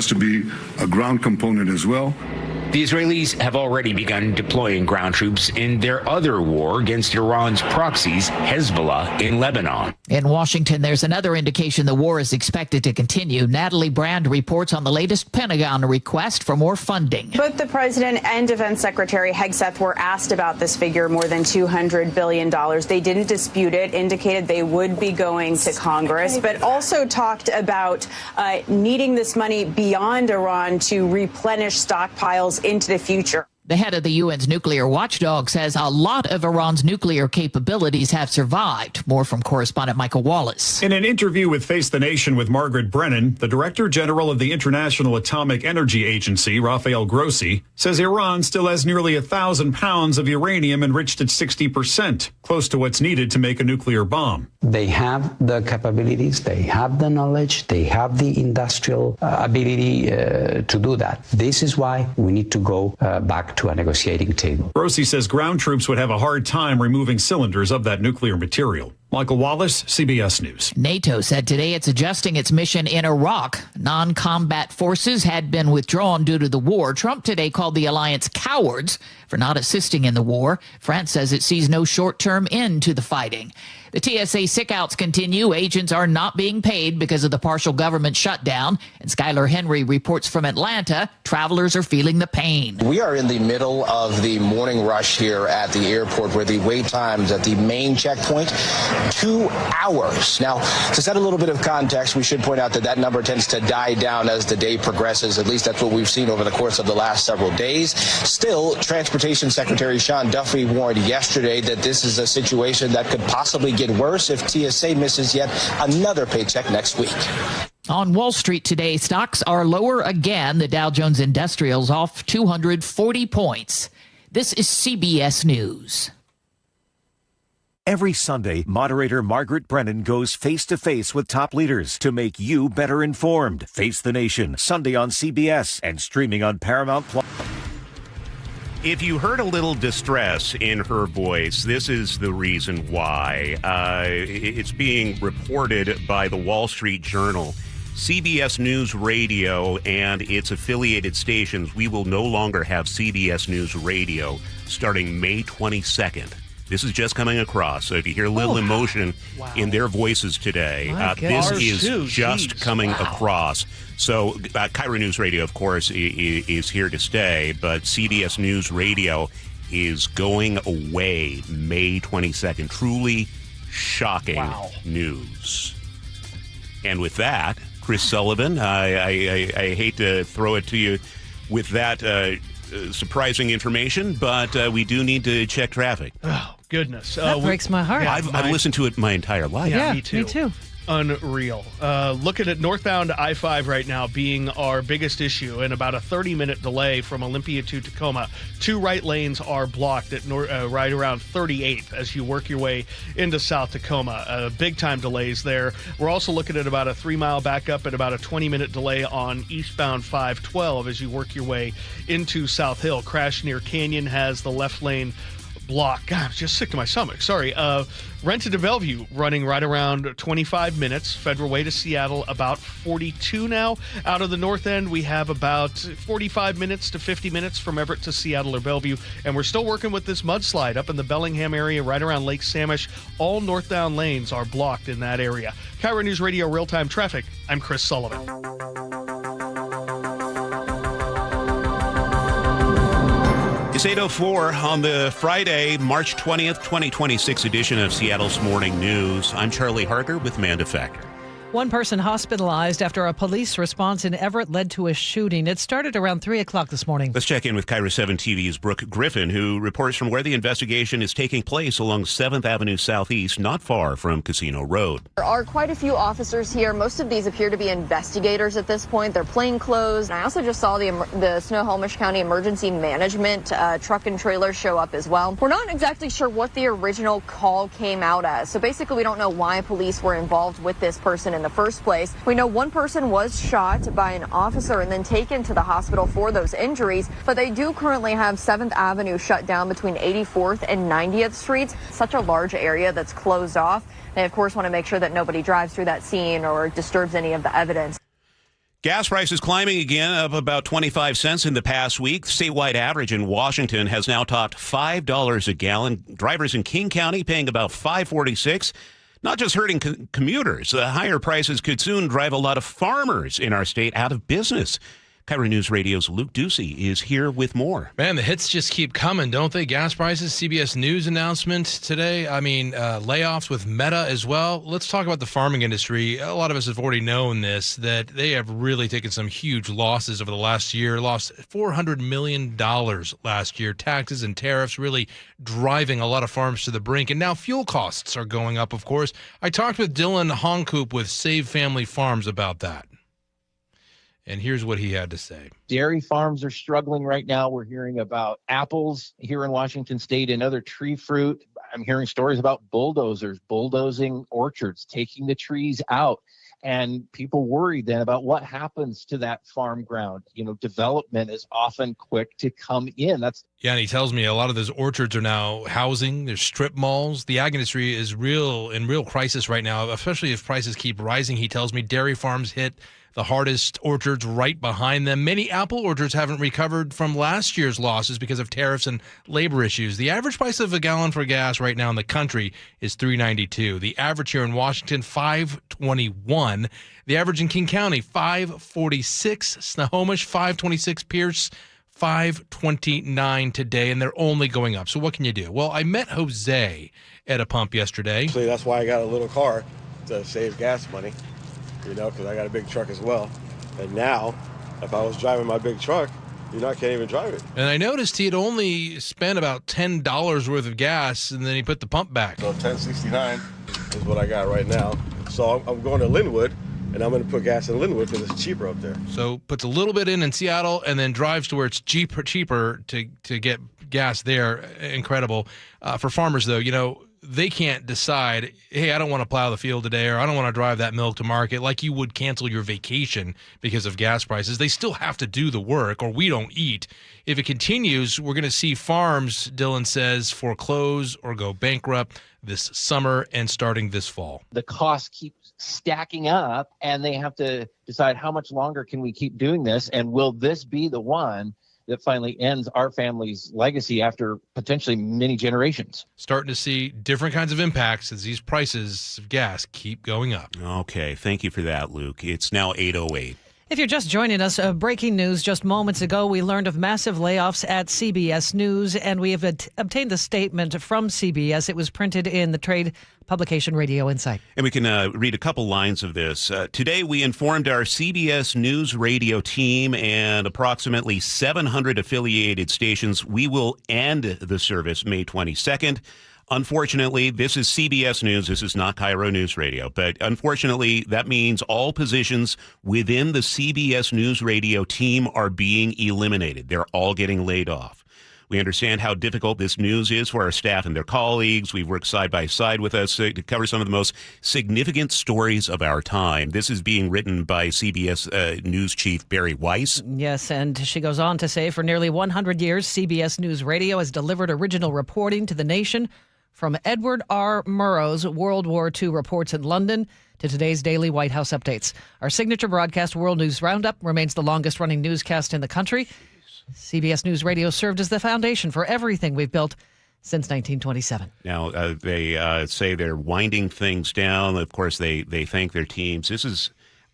to be a ground component as well. The Israelis have already begun deploying ground troops in their other war against Iran's proxies, Hezbollah, in Lebanon. In Washington, there's another indication the war is expected to continue. Natalie Brand reports on the latest Pentagon request for more funding. Both the president and Defense Secretary Hegseth were asked about this figure, more than $200 billion. They didn't dispute it, indicated they would be going to Congress, but also talked about needing this money beyond Iran to replenish stockpiles into the future. The head of the UN's nuclear watchdog says a lot of Iran's nuclear capabilities have survived. More from correspondent Michael Wallace. In an interview with Face the Nation with Margaret Brennan, the Director General of the International Atomic Energy Agency, Rafael Grossi, says Iran still has nearly 1,000 pounds of uranium enriched at 60%, close to what's needed to make a nuclear bomb. They have the capabilities, they have the knowledge, they have the industrial ability to do that. This is why we need to go back to a negotiating table. Grossi says ground troops would have a hard time removing cylinders of that nuclear material. Michael Wallace, CBS News. NATO said today it's adjusting its mission in Iraq. Non-combat forces had been withdrawn due to the war. Trump today called the alliance cowards for not assisting in the war. France says it sees no short-term end to the fighting. The TSA sick-outs continue. Agents are not being paid because of the partial government shutdown. And Skylar Henry reports from Atlanta. Travelers are feeling the pain. We are in the middle of the morning rush here at the airport, where the wait times at the main checkpoint, 2 hours. Now, to set a little bit of context, we should point out that that number tends to die down as the day progresses. At least that's what we've seen over the course of the last several days. Still, Transportation Secretary Sean Duffy warned yesterday that this is a situation that could possibly get worse if TSA misses yet another paycheck next week. On Wall Street today, stocks are lower again. The Dow Jones Industrial's off 240 points. This is CBS News. Every Sunday, moderator Margaret Brennan goes face-to-face with top leaders to make you better informed. Face the Nation, Sunday on CBS and streaming on Paramount+. If you heard a little distress in her voice, this is the reason why. It's being reported by the Wall Street Journal. CBS News Radio and its affiliated stations, we will no longer have CBS News Radio starting May 22nd. This is just coming across. So if you hear a little emotion in their voices today, this is just coming across. So KIRO Newsradio, of course, is here to stay, but CBS News Radio is going away May 22nd. Truly shocking news. And with that, Chris Sullivan, I hate to throw it to you with that surprising information, but we do need to check traffic. Oh, goodness. That breaks my heart. Yeah, I've listened to it my entire life. Yeah, me too. Unreal. Looking at northbound I-5 right now being our biggest issue, and about a 30-minute delay from Olympia to Tacoma. 2 right lanes are blocked at right around 38th as you work your way into South Tacoma. Big-time delays there. We're also looking at about a 3-mile backup and about a 20-minute delay on eastbound 512 as you work your way into South Hill. Crash near Canyon has the left lane block. God, I'm just sick to my stomach. Sorry. Renton to Bellevue running right around 25 minutes. Federal Way to Seattle about 42 now. Out of the north end, we have about 45 minutes to 50 minutes from Everett to Seattle or Bellevue. And we're still working with this mudslide up in the Bellingham area right around Lake Samish. All northbound lanes are blocked in that area. KIRO News Radio Real-Time Traffic. I'm Chris Sullivan. It's 8:04 on the Friday, March 20th, 2026 edition of Seattle's Morning News. I'm Charlie Harger with Manda Factor. One person hospitalized after a police response in Everett led to a shooting. It started around 3 o'clock this morning. Let's check in with KIRO 7 TV's Brooke Griffin, who reports from where the investigation is taking place along 7th Avenue Southeast, not far from Casino Road. There are quite a few officers here. Most of these appear to be investigators at this point. They're plainclothes. I also just saw the Snohomish County Emergency Management truck and trailer show up as well. We're not exactly sure what the original call came out as. So basically, we don't know why police were involved with this person in the first place. We know one person was shot by an officer and then taken to the hospital for those injuries, but they do currently have 7th Avenue shut down between 84th and 90th Streets. Such a large area that's closed off. They, of course, want to make sure that nobody drives through that scene or disturbs any of the evidence. Gas prices climbing again, up about 25 cents in the past week. Statewide average in Washington has now topped $5 a gallon. Drivers in King County paying about $5.46. Not just hurting commuters, the higher prices could soon drive a lot of farmers in our state out of business. KIRO News Radio's Luke Ducey is here with more. Man, the hits just keep coming, don't they? Gas prices, CBS News announcement today. Layoffs with Meta as well. Let's talk about the farming industry. A lot of us have already known this, that they have really taken some huge losses over the last year. Lost $400 million last year. Taxes and tariffs really driving a lot of farms to the brink. And now fuel costs are going up, of course. I talked with Dylan Honkoop with Save Family Farms about that. And here's what he had to say. Dairy farms are struggling right now. We're hearing about apples here in Washington State and other tree fruit. I'm hearing stories about bulldozers bulldozing orchards, taking the trees out. And people worry then about what happens to that farm ground. You know, development is often quick to come in. Yeah, and he tells me a lot of those orchards are now housing. There's strip malls. The ag industry is in real crisis right now, especially if prices keep rising. He tells me dairy farms hit the hardest, orchards right behind them. Many apple orchards haven't recovered from last year's losses because of tariffs and labor issues. The average price of a gallon for gas right now in the country is $3.92. The average here in Washington, $5.21. The average in King County, $5.46. Snohomish, $5.26. Pierce, $5.29 today, and they're only going up. So what can you do? Well, I met Jose at a pump yesterday. Actually, that's why I got a little car, to save gas money. You know, because I got a big truck as well. And now, if I was driving my big truck, I can't even drive it. And I noticed he had only spent about $10 worth of gas, and then he put the pump back. So $10.69 is what I got right now. So I'm going to Linwood, and I'm going to put gas in Linwood because it's cheaper up there. So puts a little bit in Seattle, and then drives to where it's cheaper to get gas there. Incredible. For farmers, though, they can't decide, hey, I don't want to plow the field today, or I don't want to drive that milk to market, like you would cancel your vacation because of gas prices. They still have to do the work, or we don't eat. If it continues, we're going to see farms, Dylan says, foreclose or go bankrupt this summer and starting this fall. The costs keep stacking up, and they have to decide how much longer can we keep doing this, and will this be the one that finally ends our family's legacy after potentially many generations. Starting to see different kinds of impacts as these prices of gas keep going up. Okay, thank you for that, Luke. It's now 8:08. If you're just joining us, breaking news just moments ago, we learned of massive layoffs at CBS News, and we have obtained the statement from CBS. It was printed in the trade publication Radio Insight. And we can read a couple lines of this. Today, we informed our CBS News radio team and approximately 700 affiliated stations we will end the service May 22nd. Unfortunately, this is CBS News. This is not KIRO News Radio. But unfortunately, that means all positions within the CBS News Radio team are being eliminated. They're all getting laid off. We understand how difficult this news is for our staff and their colleagues. We've worked side by side with us to cover some of the most significant stories of our time. This is being written by CBS News Chief Barry Weiss. Yes, and she goes on to say, for nearly 100 years, CBS News Radio has delivered original reporting to the nation. From Edward R. Murrow's World War II reports in London to today's daily White House updates. Our signature broadcast, World News Roundup, remains the longest-running newscast in the country. CBS News Radio served as the foundation for everything we've built since 1927. Now, they say they're winding things down. Of course, they thank their teams. This is,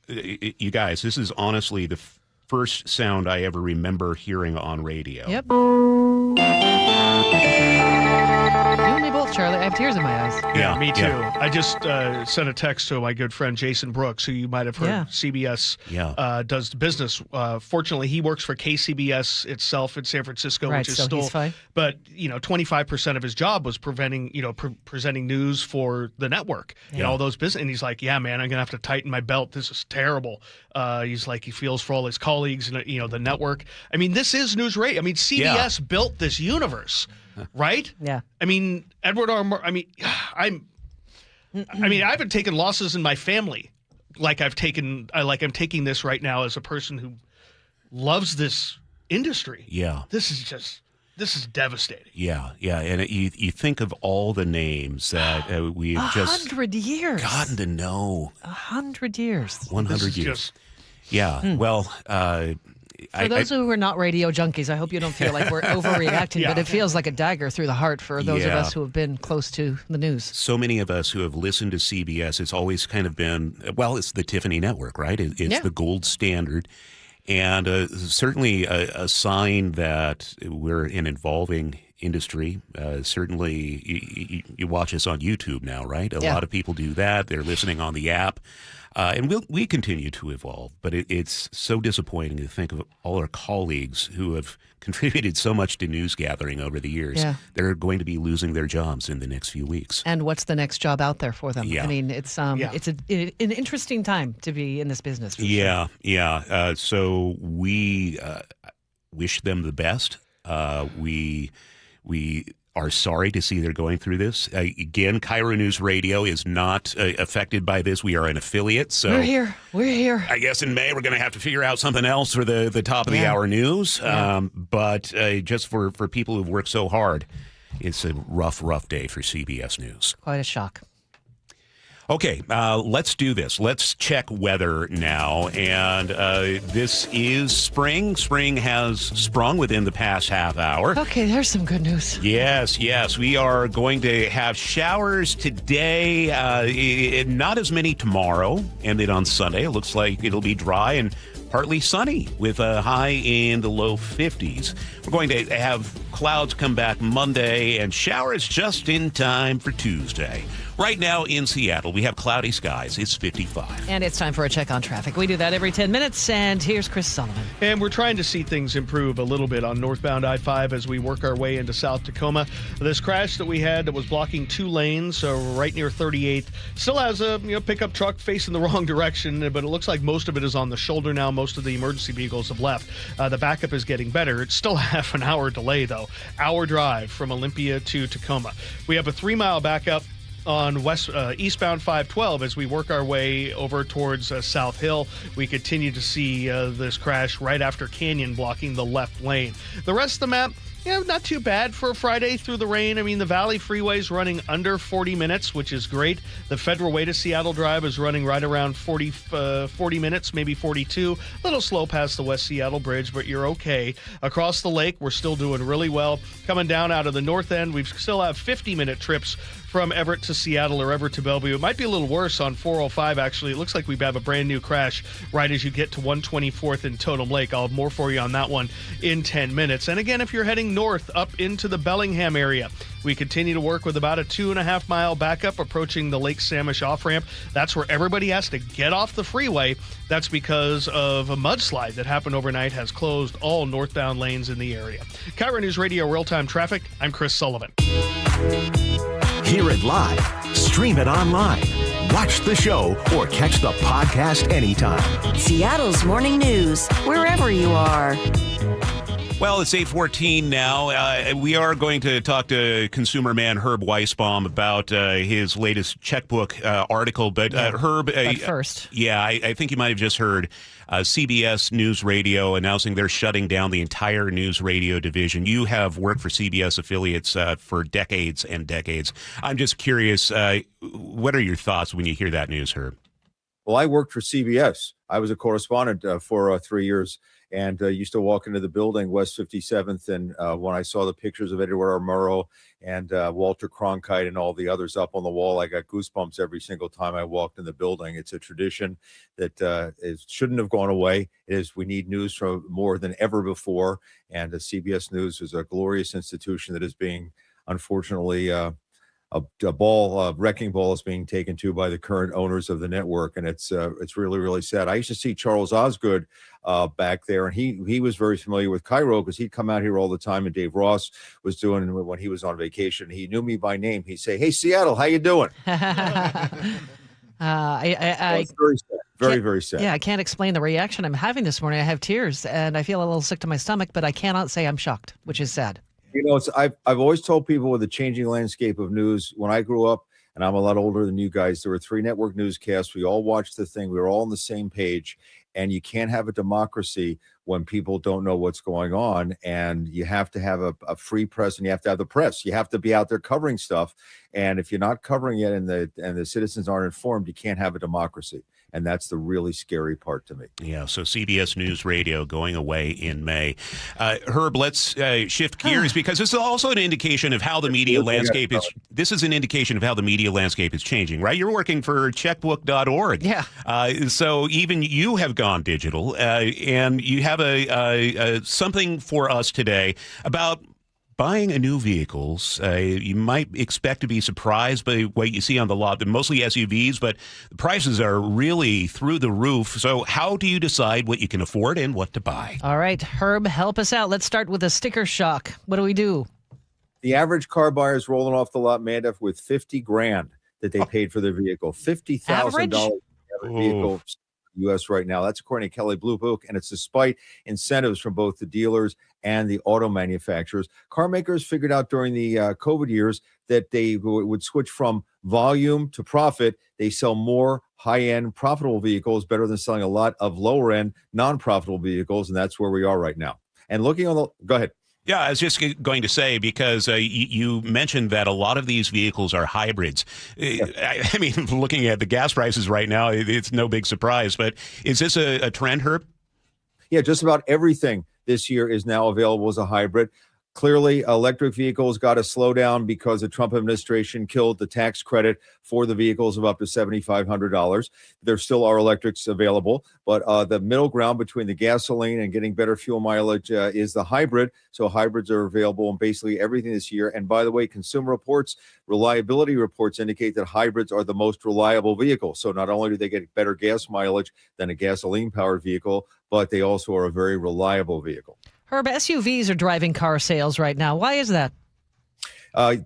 you guys, this is honestly first sound I ever remember hearing on radio. Yep. You and me both, Charlie. I have tears in my eyes. Yeah, me too. Yeah. I just sent a text to my good friend Jason Brooks, who you might have heard. Yeah. CBS does business. Fortunately, he works for KCBS itself in San Francisco, Right, which is so still. he's fine. But 25% of his job was presenting news for the network and all those business. And he's like, "Yeah, man, I'm gonna have to tighten my belt. This is terrible." He's like, he feels for all his colleagues and the network. I mean, this is news radio. I mean, CBS built this universe. Right? Yeah. I mean, Edward R. I haven't taken losses in my family like I'm taking this right now as a person who loves this industry. Yeah. This is devastating. Yeah. And you think of all the names that we've just 100 years gotten to know. 100 years. 100 years. Yeah. Well, For those who are not radio junkies, I hope you don't feel like we're overreacting, but it feels like a dagger through the heart for those of us who have been close to the news. So many of us who have listened to CBS, it's always kind of been, it's the Tiffany network, right? It's the gold standard. And certainly a sign that we're an evolving industry. Certainly, you watch us on YouTube now, right? A lot of people do that. They're listening on the app. And we continue to evolve, but it's so disappointing to think of all our colleagues who have contributed so much to news gathering over the years. Yeah. They're going to be losing their jobs in the next few weeks. And what's the next job out there for them? Yeah. I mean, it's an interesting time to be in this business. For sure. So we wish them the best. We are sorry to see they're going through this. Again, KIRO News Radio is not affected by this. We are an affiliate. So We're here. I guess in May we're going to have to figure out something else for the top of the hour news. Yeah. But just for people who've worked so hard, it's a rough day for CBS News. Quite a shock. Okay, let's do this. Let's check weather now. And this is spring. Spring has sprung within the past half hour. Okay, there's some good news. Yes. We are going to have showers today. Not as many tomorrow. And then on Sunday, it looks like it'll be dry and partly sunny with a high in the low 50s. We're going to have clouds come back Monday and showers just in time for Tuesday. Right now in Seattle, we have cloudy skies. It's 55. And it's time for a check on traffic. We do that every 10 minutes. And here's Chris Sullivan. And we're trying to see things improve a little bit on northbound I-5 as we work our way into South Tacoma. This crash that we had that was blocking 2 lanes, so right near 38th, still has a pickup truck facing the wrong direction, but it looks like most of it is on the shoulder now. Most of the emergency vehicles have left. The backup is getting better. It's still a half an hour delay, though. Hour drive from Olympia to Tacoma. We have a 3-mile backup on eastbound 512 as we work our way over towards South Hill. We continue to see this crash right after Canyon blocking the left lane. The rest of the map, not too bad for a Friday through the rain. I mean, the Valley Freeway is running under 40 minutes, which is great. The Federal Way to Seattle Drive is running right around 40 minutes, maybe 42. A little slow past the West Seattle Bridge, but you're okay. Across the lake, we're still doing really well. Coming down out of the north end, we still have 50-minute trips from Everett to Seattle or Everett to Bellevue. It might be a little worse on 405, actually. It looks like we have a brand new crash right as you get to 124th and Totem Lake. I'll have more for you on that one in 10 minutes. And again, if you're heading north up into the Bellingham area, we continue to work with about a 2.5-mile backup approaching the Lake Samish off-ramp. That's where everybody has to get off the freeway. That's because of a mudslide that happened overnight, has closed all northbound lanes in the area. KIRO News Radio Real-Time Traffic, I'm Chris Sullivan. Hear it live, stream it online, watch the show, or catch the podcast anytime. Seattle's Morning News, wherever you are. Well, it's 8:14 now. We are going to talk to consumer man Herb Weisbaum about his latest checkbook article. But Herb, but first. I think you might have just heard CBS News Radio announcing they're shutting down the entire news radio division. You have worked for CBS affiliates for decades and decades. I'm just curious, what are your thoughts when you hear that news, Herb? Well, I worked for CBS. I was a correspondent for 3 years. and used to walk into the building, West 57th, and when I saw the pictures of Edward R. Murrow and Walter Cronkite and all the others up on the wall, I got goosebumps every single time I walked in the building. It's a tradition that it shouldn't have gone away. We need news from more than ever before, and CBS News is a glorious institution that is being, unfortunately, a wrecking ball is being taken to by the current owners of the network, and it's really, really sad. I used to see Charles Osgood back there, and he was very familiar with KIRO because he'd come out here all the time, and Dave Ross was doing when he was on vacation. He knew me by name. He'd say, "Hey, Seattle, how you doing?" It's very sad. Very, very sad. Yeah, I can't explain the reaction I'm having this morning. I have tears, and I feel a little sick to my stomach, but I cannot say I'm shocked, which is sad. I've always told people with the changing landscape of news, when I grew up, and I'm a lot older than you guys, there were 3 network newscasts. We all watched the thing. We were all on the same page. And you can't have a democracy when people don't know what's going on. And you have to have a free press, and you have to have the press. You have to be out there covering stuff. And if you're not covering it and the citizens aren't informed, you can't have a democracy. And that's the really scary part to me. Yeah, so CBS News Radio going away in May. Herb, let's shift gears because this is also an indication of how the media landscape is. This is an indication of how the media landscape is changing, right? You're working for checkbook.org. Yeah. So even you have gone digital, and you have a something for us today about buying a new vehicles. You might expect to be surprised by what you see on the lot, but mostly SUVs, but the prices are really through the roof. So how do you decide what you can afford and what to buy? All right, Herb, help us out. Let's start with a sticker shock. What do we do? The average car buyer is rolling off the lot, Manda, with $50,000 that they paid for their vehicle. $50,000 vehicle. U.S. right now. That's according to Kelley Blue Book, and it's despite incentives from both the dealers and the auto manufacturers. Car makers figured out during the COVID years that they would switch from volume to profit. They sell more high-end profitable vehicles better than selling a lot of lower-end non-profitable vehicles, and that's where we are right now. And looking on the – go ahead. Yeah, I was just going to say, because you mentioned that a lot of these vehicles are hybrids. I mean, looking at the gas prices right now, it's no big surprise. But is this a trend, Herb? Yeah, just about everything this year is now available as a hybrid. Clearly, electric vehicles got to slow down because the Trump administration killed the tax credit for the vehicles of up to $7,500. There still are electrics available, but the middle ground between the gasoline and getting better fuel mileage is the hybrid. So hybrids are available in basically everything this year. And by the way, Consumer Reports, reliability reports indicate that hybrids are the most reliable vehicle. So not only do they get better gas mileage than a gasoline-powered vehicle, but they also are a very reliable vehicle. Herb, SUVs are driving car sales right now. Why is that?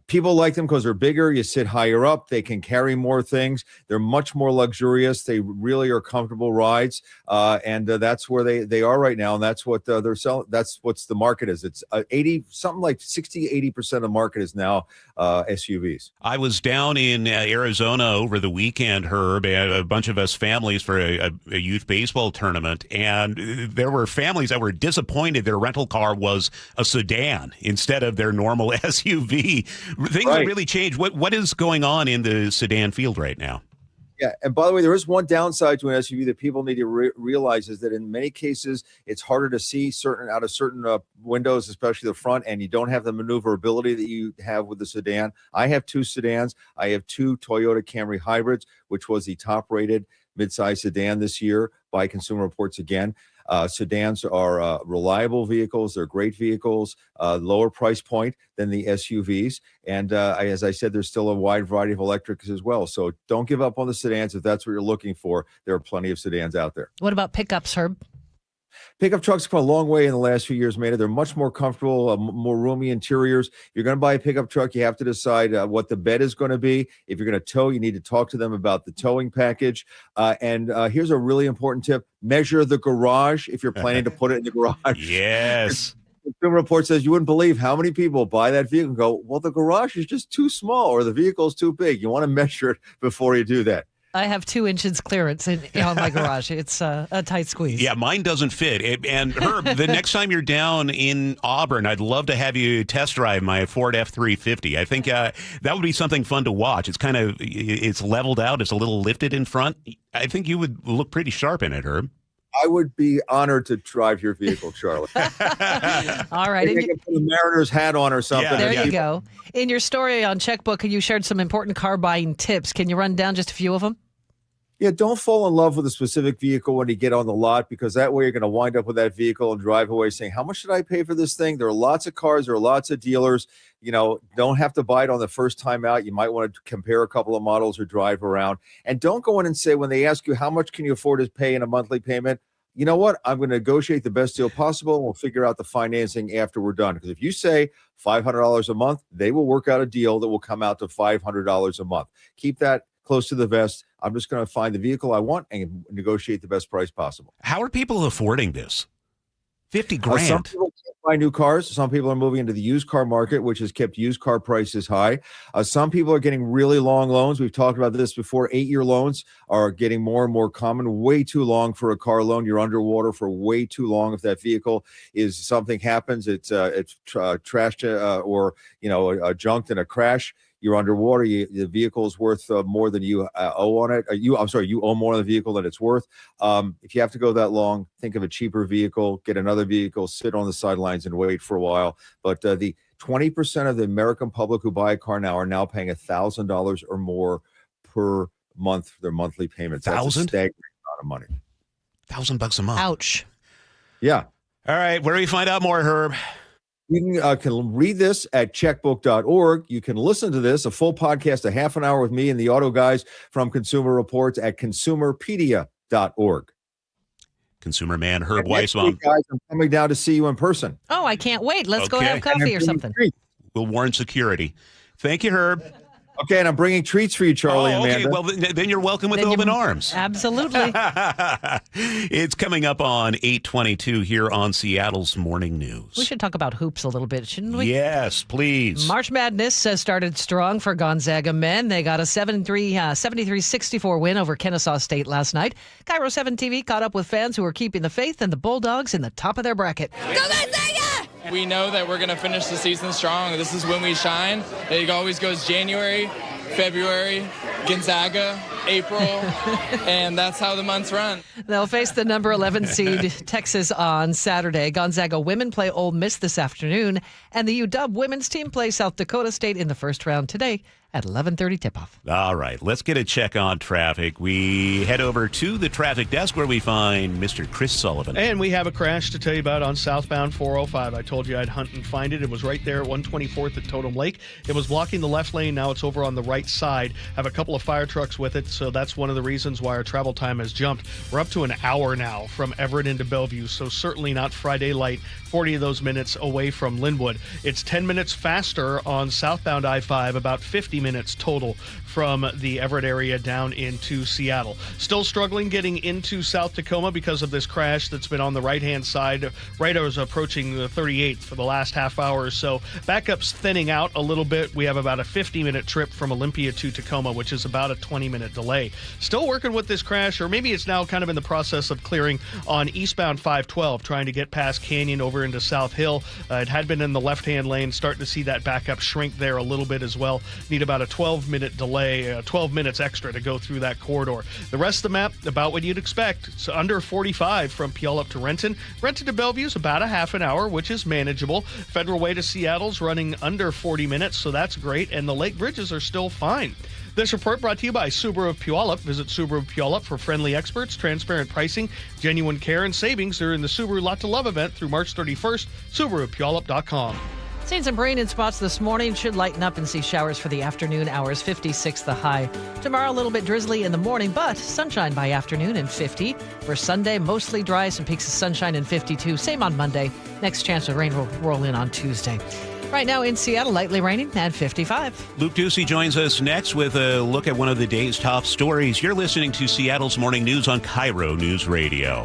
People like them because they're bigger. You sit higher up. They can carry more things. They're much more luxurious. They really are comfortable rides. And that's where they are right now. And that's what they're selling. That's what's the market is. It's 80% of the market is now SUVs. I was down in Arizona over the weekend, Herb, and a bunch of us families for a youth baseball tournament. And there were families that were disappointed their rental car was a sedan instead of their normal SUV. Things have really changed. What is going on in the sedan field right now? Yeah, and by the way, there is one downside to an SUV that people need to realize is that in many cases, it's harder to see out of certain windows, especially the front, and you don't have the maneuverability that you have with the sedan. I have 2 sedans. I have 2 Toyota Camry hybrids, which was the top-rated midsize sedan this year by Consumer Reports again. Sedans are reliable vehicles. They're great vehicles, lower price point than the SUVs. And as I said, there's still a wide variety of electrics as well. So don't give up on the sedans if that's what you're looking for. There are plenty of sedans out there. What about pickups, Herb? Pickup trucks have come a long way in the last few years, Manda. They're much more comfortable, more roomy interiors. If you're going to buy a pickup truck, you have to decide what the bed is going to be. If you're going to tow, you need to talk to them about the towing package. And here's a really important tip. Measure the garage if you're planning to put it in the garage. Yes. Consumer Report says you wouldn't believe how many people buy that vehicle and go, well, the garage is just too small or the vehicle's too big. You want to measure it before you do that. I have 2 inches clearance on my garage. It's a tight squeeze. Yeah, mine doesn't fit. And Herb, the next time you're down in Auburn, I'd love to have you test drive my Ford F-350. I think that would be something fun to watch. It's leveled out. It's a little lifted in front. I think you would look pretty sharp in it, Herb. I would be honored to drive your vehicle, Charlie. All right. Maybe I can put a Mariner's hat on or something. There you go. In your story on Checkbook, you shared some important car buying tips. Can you run down just a few of them? Yeah, don't fall in love with a specific vehicle when you get on the lot, because that way you're going to wind up with that vehicle and drive away saying, how much did I pay for this thing? There are lots of cars. There are lots of dealers. Don't have to buy it on the first time out. You might want to compare a couple of models or drive around. And don't go in and say, when they ask you, how much can you afford to pay in a monthly payment? You know what? I'm going to negotiate the best deal possible, and we'll figure out the financing after we're done. Because if you say $500 a month, they will work out a deal that will come out to $500 a month. Keep that close to the vest. I'm just going to find the vehicle I want and negotiate the best price possible. How are people affording this? 50 grand. Some people can't buy new cars. Some people are moving into the used car market, which has kept used car prices high. Some people are getting really long loans. We've talked about this before. 8-year loans are getting more and more common. Way too long for a car loan. You're underwater for way too long. If that vehicle is something happens, it's trashed or junked in a crash, you're underwater. The vehicle is worth more than you owe on it. You owe more on the vehicle than it's worth. If you have to go that long, think of a cheaper vehicle, get another vehicle, sit on the sidelines and wait for a while. But the 20% of the American public who buy a car now are now paying $1,000 or more per month for their monthly payments. That's a staggering amount of money. $1,000 a month. Ouch. Yeah. All right. Where do we find out more, Herb? You can read this at checkbook.org. You can listen to this, a full podcast, a half an hour with me and the auto guys from Consumer Reports at consumerpedia.org. Consumer man Herb Next Weisbaum. week, guys, I'm coming down to see you in person. Oh, I can't wait. Let's go have coffee or something. We'll warn security. Thank you, Herb. Okay, and I'm bringing treats for you, Charlie and Amanda. Well, then you're welcome with open arms. Absolutely. It's coming up on 8:22 here on Seattle's Morning News. We should talk about hoops a little bit, shouldn't we? Yes, please. March Madness started strong for Gonzaga men. They got a 73-64 win over Kennesaw State last night. KIRO 7 TV caught up with fans who were keeping the faith and the Bulldogs in the top of their bracket. Go Gonzaga! We know that we're going to finish the season strong. This is when we shine. It always goes January, February, Gonzaga, April, and that's how the months run. They'll face the number 11 seed Texas on Saturday. Gonzaga women play Ole Miss this afternoon, and the UW women's team plays South Dakota State in the first round today at 11:30 tip-off. All right, let's get a check on traffic. We head over to the traffic desk where we find Mr. Chris Sullivan. And we have a crash to tell you about on southbound 405. I told you I'd hunt and find it. It was right there at 124th at Totem Lake. It was blocking the left lane. Now it's over on the right side. Have a couple of fire trucks with it, so that's one of the reasons why our travel time has jumped. We're up to an hour now from Everett into Bellevue, so certainly not Friday light. 40 of those minutes away from Linwood. It's 10 minutes faster on southbound I-5, about 50 minutes total from the Everett area down into Seattle. Still struggling getting into South Tacoma because of this crash that's been on the right-hand side, right as approaching the 38th for the last half hour or so. Backup's thinning out a little bit. We have about a 50-minute trip from Olympia to Tacoma, which is about a 20-minute delay. Still working with this crash, or maybe it's now kind of in the process of clearing on eastbound 512, trying to get past Canyon over into South Hill. It had been in the left-hand lane, starting to see that backup shrink there a little bit as well. Need about a 12-minute delay, 12 minutes extra to go through that corridor. The rest of the map, about what you'd expect. It's under 45 from Puyallup to Renton. Renton to Bellevue is about a half an hour, which is manageable. Federal Way to Seattle's running under 40 minutes, so that's great, and the lake bridges are still fine. This report brought to you by Subaru of Puyallup. Visit Subaru of Puyallup for friendly experts, transparent pricing, genuine care, and savings during the Subaru Lot to Love event through March 31st. SubaruofPuyallup.com. Seen some rain in spots this morning. Should lighten up and see showers for the afternoon hours, 56 the high. Tomorrow, a little bit drizzly in the morning, but sunshine by afternoon and 50. For Sunday, mostly dry, some peaks of sunshine and 52. Same on Monday. Next chance of rain will roll in on Tuesday. Right now in Seattle, lightly raining at 55. Luke Ducey joins us next with a look at one of the day's top stories. You're listening to Seattle's Morning News on KIRO Newsradio.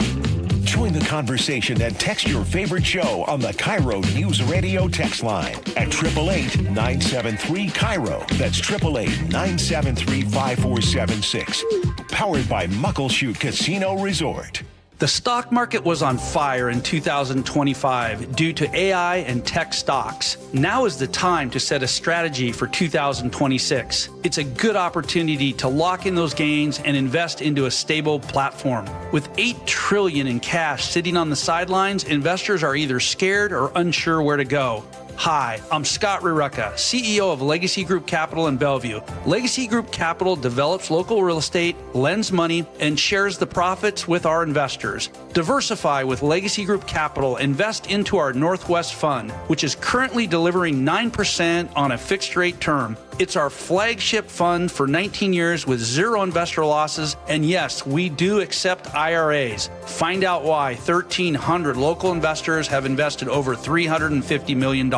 Join the conversation and text your favorite show on the KIRO Newsradio text line at 888-973-KIRO. That's 888-973-5476. Powered by Muckleshoot Casino Resort. The stock market was on fire in 2025 due to AI and tech stocks. Now is the time to set a strategy for 2026. It's a good opportunity to lock in those gains and invest into a stable platform. With $8 trillion in cash sitting on the sidelines, investors are either scared or unsure where to go. Hi, I'm Scott Rurecka, CEO of Legacy Group Capital in Bellevue. Legacy Group Capital develops local real estate, lends money, and shares the profits with our investors. Diversify with Legacy Group Capital. Invest into our Northwest Fund, which is currently delivering 9% on a fixed rate term. It's our flagship fund for 19 years with zero investor losses. And yes, we do accept IRAs. Find out why 1,300 local investors have invested over $350 million.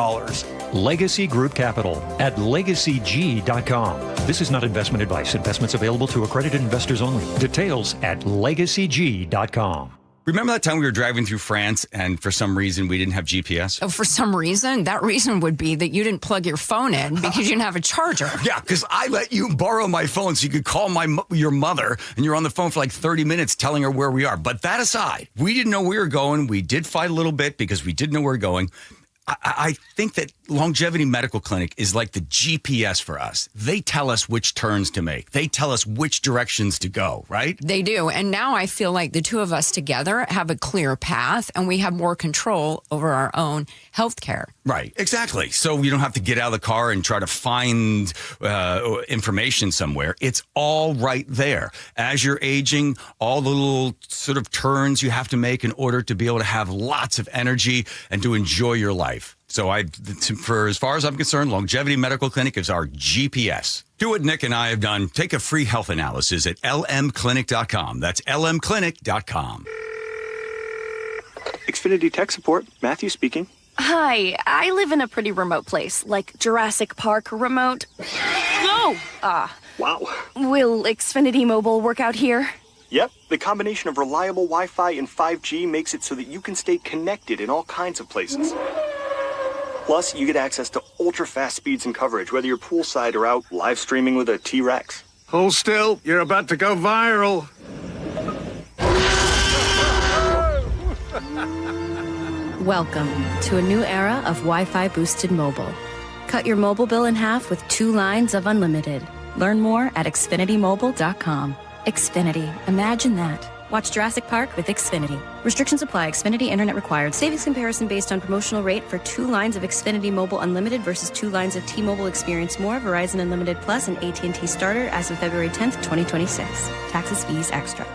Legacy Group Capital at legacyg.com. This is not investment advice. Investments available to accredited investors only. Details at legacyg.com. Remember that time we were driving through France and for some reason we didn't have GPS? Oh, for some reason? That reason would be that you didn't plug your phone in because you didn't have a charger. Yeah, because I let you borrow my phone so you could call your mother, and you're on the phone for like 30 minutes telling her where we are. But that aside, we didn't know where we were going. We did fight a little bit because we didn't know where we were going. I think that Longevity Medical Clinic is like the GPS for us. They tell us which turns to make. They tell us which directions to go, right? They do. And now I feel like the two of us together have a clear path and we have more control over our own health care. Right, exactly. So you don't have to get out of the car and try to find information somewhere. It's all right there. As you're aging, all the little sort of turns you have to make in order to be able to have lots of energy and to enjoy your life. So for as far as I'm concerned, Longevity Medical Clinic is our GPS. Do what Nick and I have done. Take a free health analysis at lmclinic.com. That's lmclinic.com. Xfinity Tech Support, Matthew speaking. Hi, I live in a pretty remote place, like Jurassic Park remote. No! Wow. Will Xfinity Mobile work out here? Yep, the combination of reliable Wi-Fi and 5G makes it so that you can stay connected in all kinds of places. Plus, you get access to ultra-fast speeds and coverage, whether you're poolside or out live streaming with a T-Rex. Hold still, you're about to go viral. Welcome to a new era of Wi-Fi boosted mobile. Cut your mobile bill in half with 2 lines of unlimited. Learn more at xfinitymobile.com. Xfinity, imagine that. Watch Jurassic Park with Xfinity. Restrictions apply. Xfinity Internet required. Savings comparison based on promotional rate for 2 lines of Xfinity Mobile Unlimited versus 2 lines of T-Mobile Experience More, Verizon Unlimited Plus, and AT&T Starter as of February 10th, 2026. Taxes, fees, extra.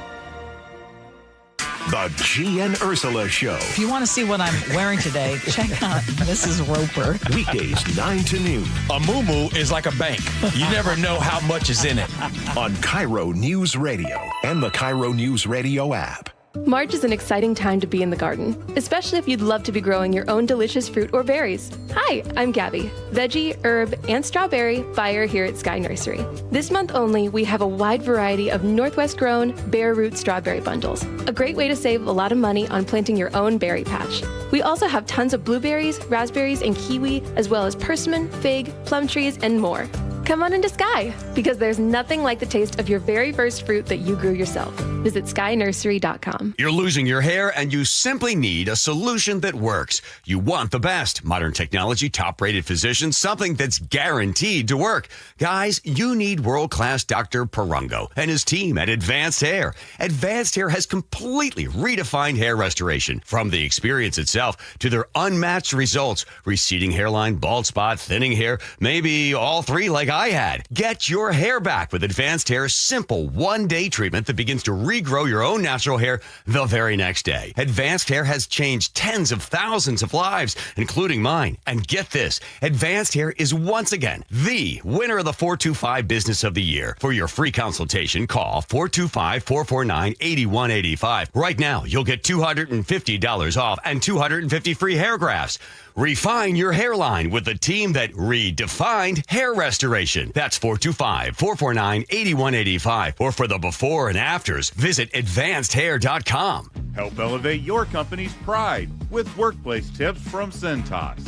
The G and Ursula Show. If you want to see what I'm wearing today, check out Mrs. Roper. Weekdays 9 to noon. A muumuu is like a bank. You never know how much is in it. On KIRO News Radio and the KIRO Newsradio app. March is an exciting time to be in the garden, especially if you'd love to be growing your own delicious fruit or berries. Hi, I'm Gabby, veggie, herb, and strawberry buyer here at Sky Nursery. This month only, we have a wide variety of Northwest-grown bare root strawberry bundles, a great way to save a lot of money on planting your own berry patch. We also have tons of blueberries, raspberries, and kiwi, as well as persimmon, fig, plum trees, and more. Come on into Sky, because there's nothing like the taste of your very first fruit that you grew yourself. Visit skynursery.com. You're losing your hair and you simply need a solution that works. You want the best. Modern technology, top-rated physicians, something that's guaranteed to work. Guys, you need world-class Dr. Perungo and his team at Advanced Hair. Advanced Hair has completely redefined hair restoration. From the experience itself to their unmatched results. Receding hairline, bald spot, thinning hair, maybe all three like I had. Get your hair back with Advanced Hair's simple one-day treatment that begins to regrow your own natural hair the very next day. Advanced Hair has changed tens of thousands of lives, including mine. And get this, Advanced Hair is once again the winner of the 425 Business of the Year. For your free consultation, call 425-449-8185. Right now, you'll get $250 off and 250 free hair grafts. Refine your hairline with the team that redefined hair restoration. That's 425-449-8185. Or for the before and afters, visit advancedhair.com. Help elevate your company's pride with workplace tips from Cintas.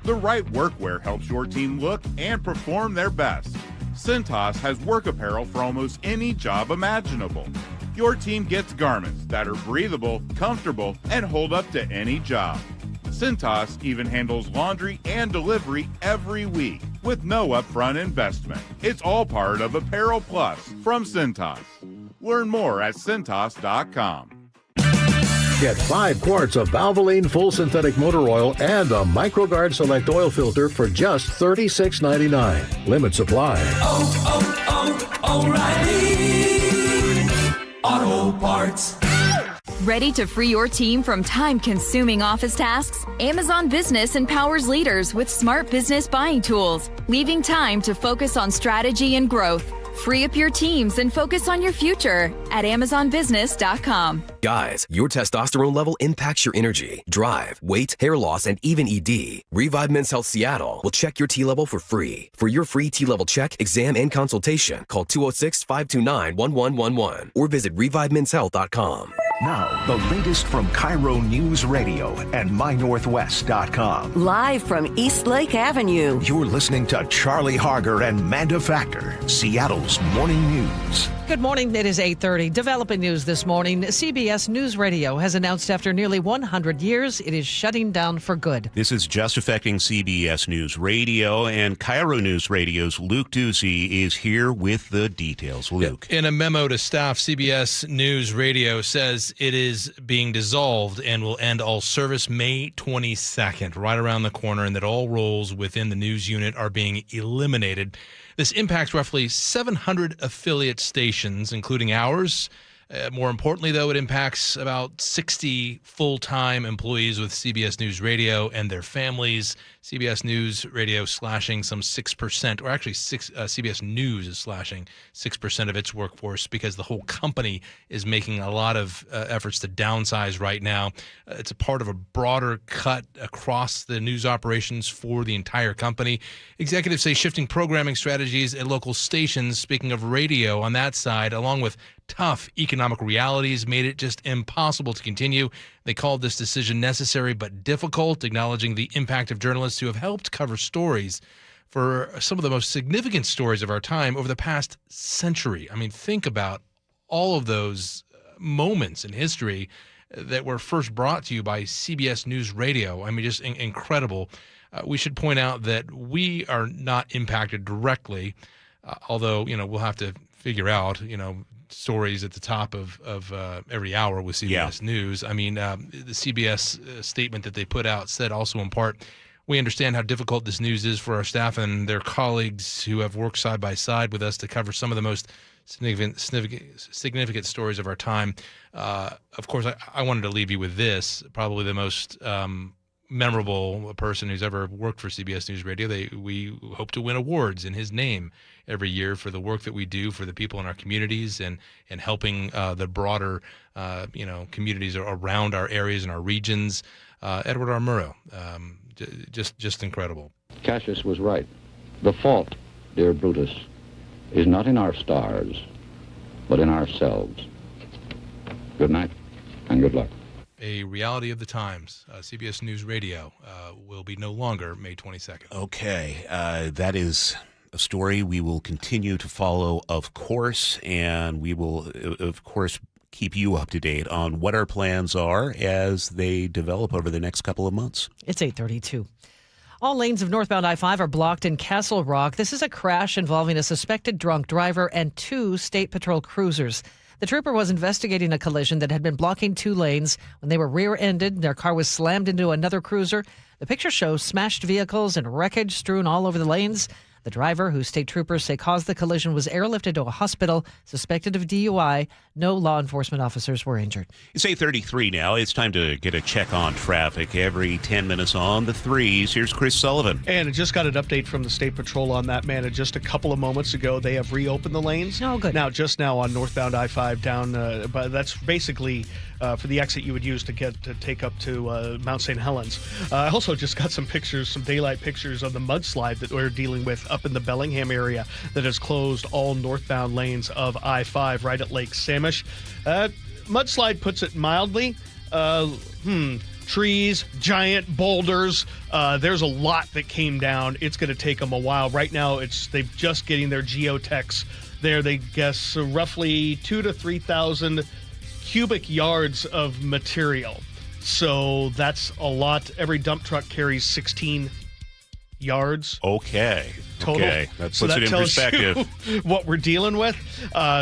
The right workwear helps your team look and perform their best. Cintas has work apparel for almost any job imaginable. Your team gets garments that are breathable, comfortable, and hold up to any job. Cintas even handles laundry and delivery every week with no upfront investment. It's all part of Apparel Plus from Cintas. Learn more at Cintas.com. Get 5 quarts of Valvoline Full Synthetic Motor Oil and a MicroGuard Select Oil Filter for just $36.99. Limit supply. O'Reilly Auto Parts. Ready to free your team from time-consuming office tasks? Amazon Business empowers leaders with smart business buying tools, leaving time to focus on strategy and growth. Free up your teams and focus on your future at AmazonBusiness.com. Guys, your testosterone level impacts your energy, drive, weight, hair loss, and even ED. Revive Men's Health Seattle will check your T level for free. For your free T level check, exam, and consultation, call 206-529-1111 or visit ReviveMen'sHealth.com. Now, the latest from KIRO Newsradio and MyNorthwest.com. Live from Eastlake Avenue. You're listening to Charlie Harger and Manda Factor, Seattle's morning news. Good morning. It is 8:30. Developing news this morning. CBS News Radio has announced after nearly 100 years it is shutting down for good. This is just affecting CBS News Radio, and KIRO News Radio's Luke Ducey is here with the details. Luke. In a memo to staff, CBS News Radio says it is being dissolved and will end all service May 22nd, right around the corner, and that all roles within the news unit are being eliminated. This impacts roughly 700 affiliate stations, including ours. More importantly, though, it impacts about 60 full-time employees with CBS News Radio and their families. CBS News Radio slashing some 6%, or actually CBS News is slashing 6% of its workforce because the whole company is making a lot of efforts to downsize right now. It's a part of a broader cut across the news operations for the entire company. Executives say shifting programming strategies at local stations, speaking of radio on that side, along with tough economic realities, made it just impossible to continue. They called this decision necessary but difficult, acknowledging the impact of journalists who have helped cover stories for some of the most significant stories of our time over the past century. I mean, think about all of those moments in history that were first brought to you by CBS News Radio. I mean, just incredible. We should point out that we are not impacted directly, although, we'll have to figure out, stories at the top of every hour with CBS News. I mean, the CBS statement that they put out said also in part, we understand how difficult this news is for our staff and their colleagues who have worked side by side with us to cover some of the most significant stories of our time. Of course, I wanted to leave you with this, probably the most memorable person who's ever worked for CBS News Radio. We hope to win awards in his name every year for the work that we do for the people in our communities and helping the broader communities around our areas and our regions. Edward R. Murrow, just incredible. Cassius was right. The fault, dear Brutus, is not in our stars, but in ourselves. Good night and good luck. A reality of the times. CBS News Radio will be no longer May 22nd. Okay, that is a story we will continue to follow, of course, and we will, of course, keep you up to date on what our plans are as they develop over the next couple of months. It's 8:32. All lanes of northbound I-5 are blocked in Castle Rock. This is a crash involving a suspected drunk driver and 2 State Patrol cruisers. The trooper was investigating a collision that had been blocking 2 lanes. When they were rear-ended, their car was slammed into another cruiser. The picture shows smashed vehicles and wreckage strewn all over the lanes. The driver, who state troopers say caused the collision, was airlifted to a hospital, suspected of DUI. No law enforcement officers were injured. It's 8:33 now. It's time to get a check on traffic every 10 minutes on the 3s. Here's Chris Sullivan. And I just got an update from the State Patrol on that, man. Just a couple of moments ago, they have reopened the lanes. Oh, good. Now, just now on northbound I-5 down, but that's basically for the exit you would use to take up to Mount St. Helens. I also just got some pictures, some daylight pictures of the mudslide that we're dealing with up in the Bellingham area that has closed all northbound lanes of I-5 right at Lake Samish. Mudslide puts it mildly. trees, giant boulders. There's a lot that came down. It's going to take them a while. Right now, they're just getting their geotechs there. They guess roughly 2,000 to 3,000 cubic yards of material. So that's a lot. Every dump truck carries 16 yards. Okay. Total. Okay. That So puts it in tells perspective. you what we're dealing with.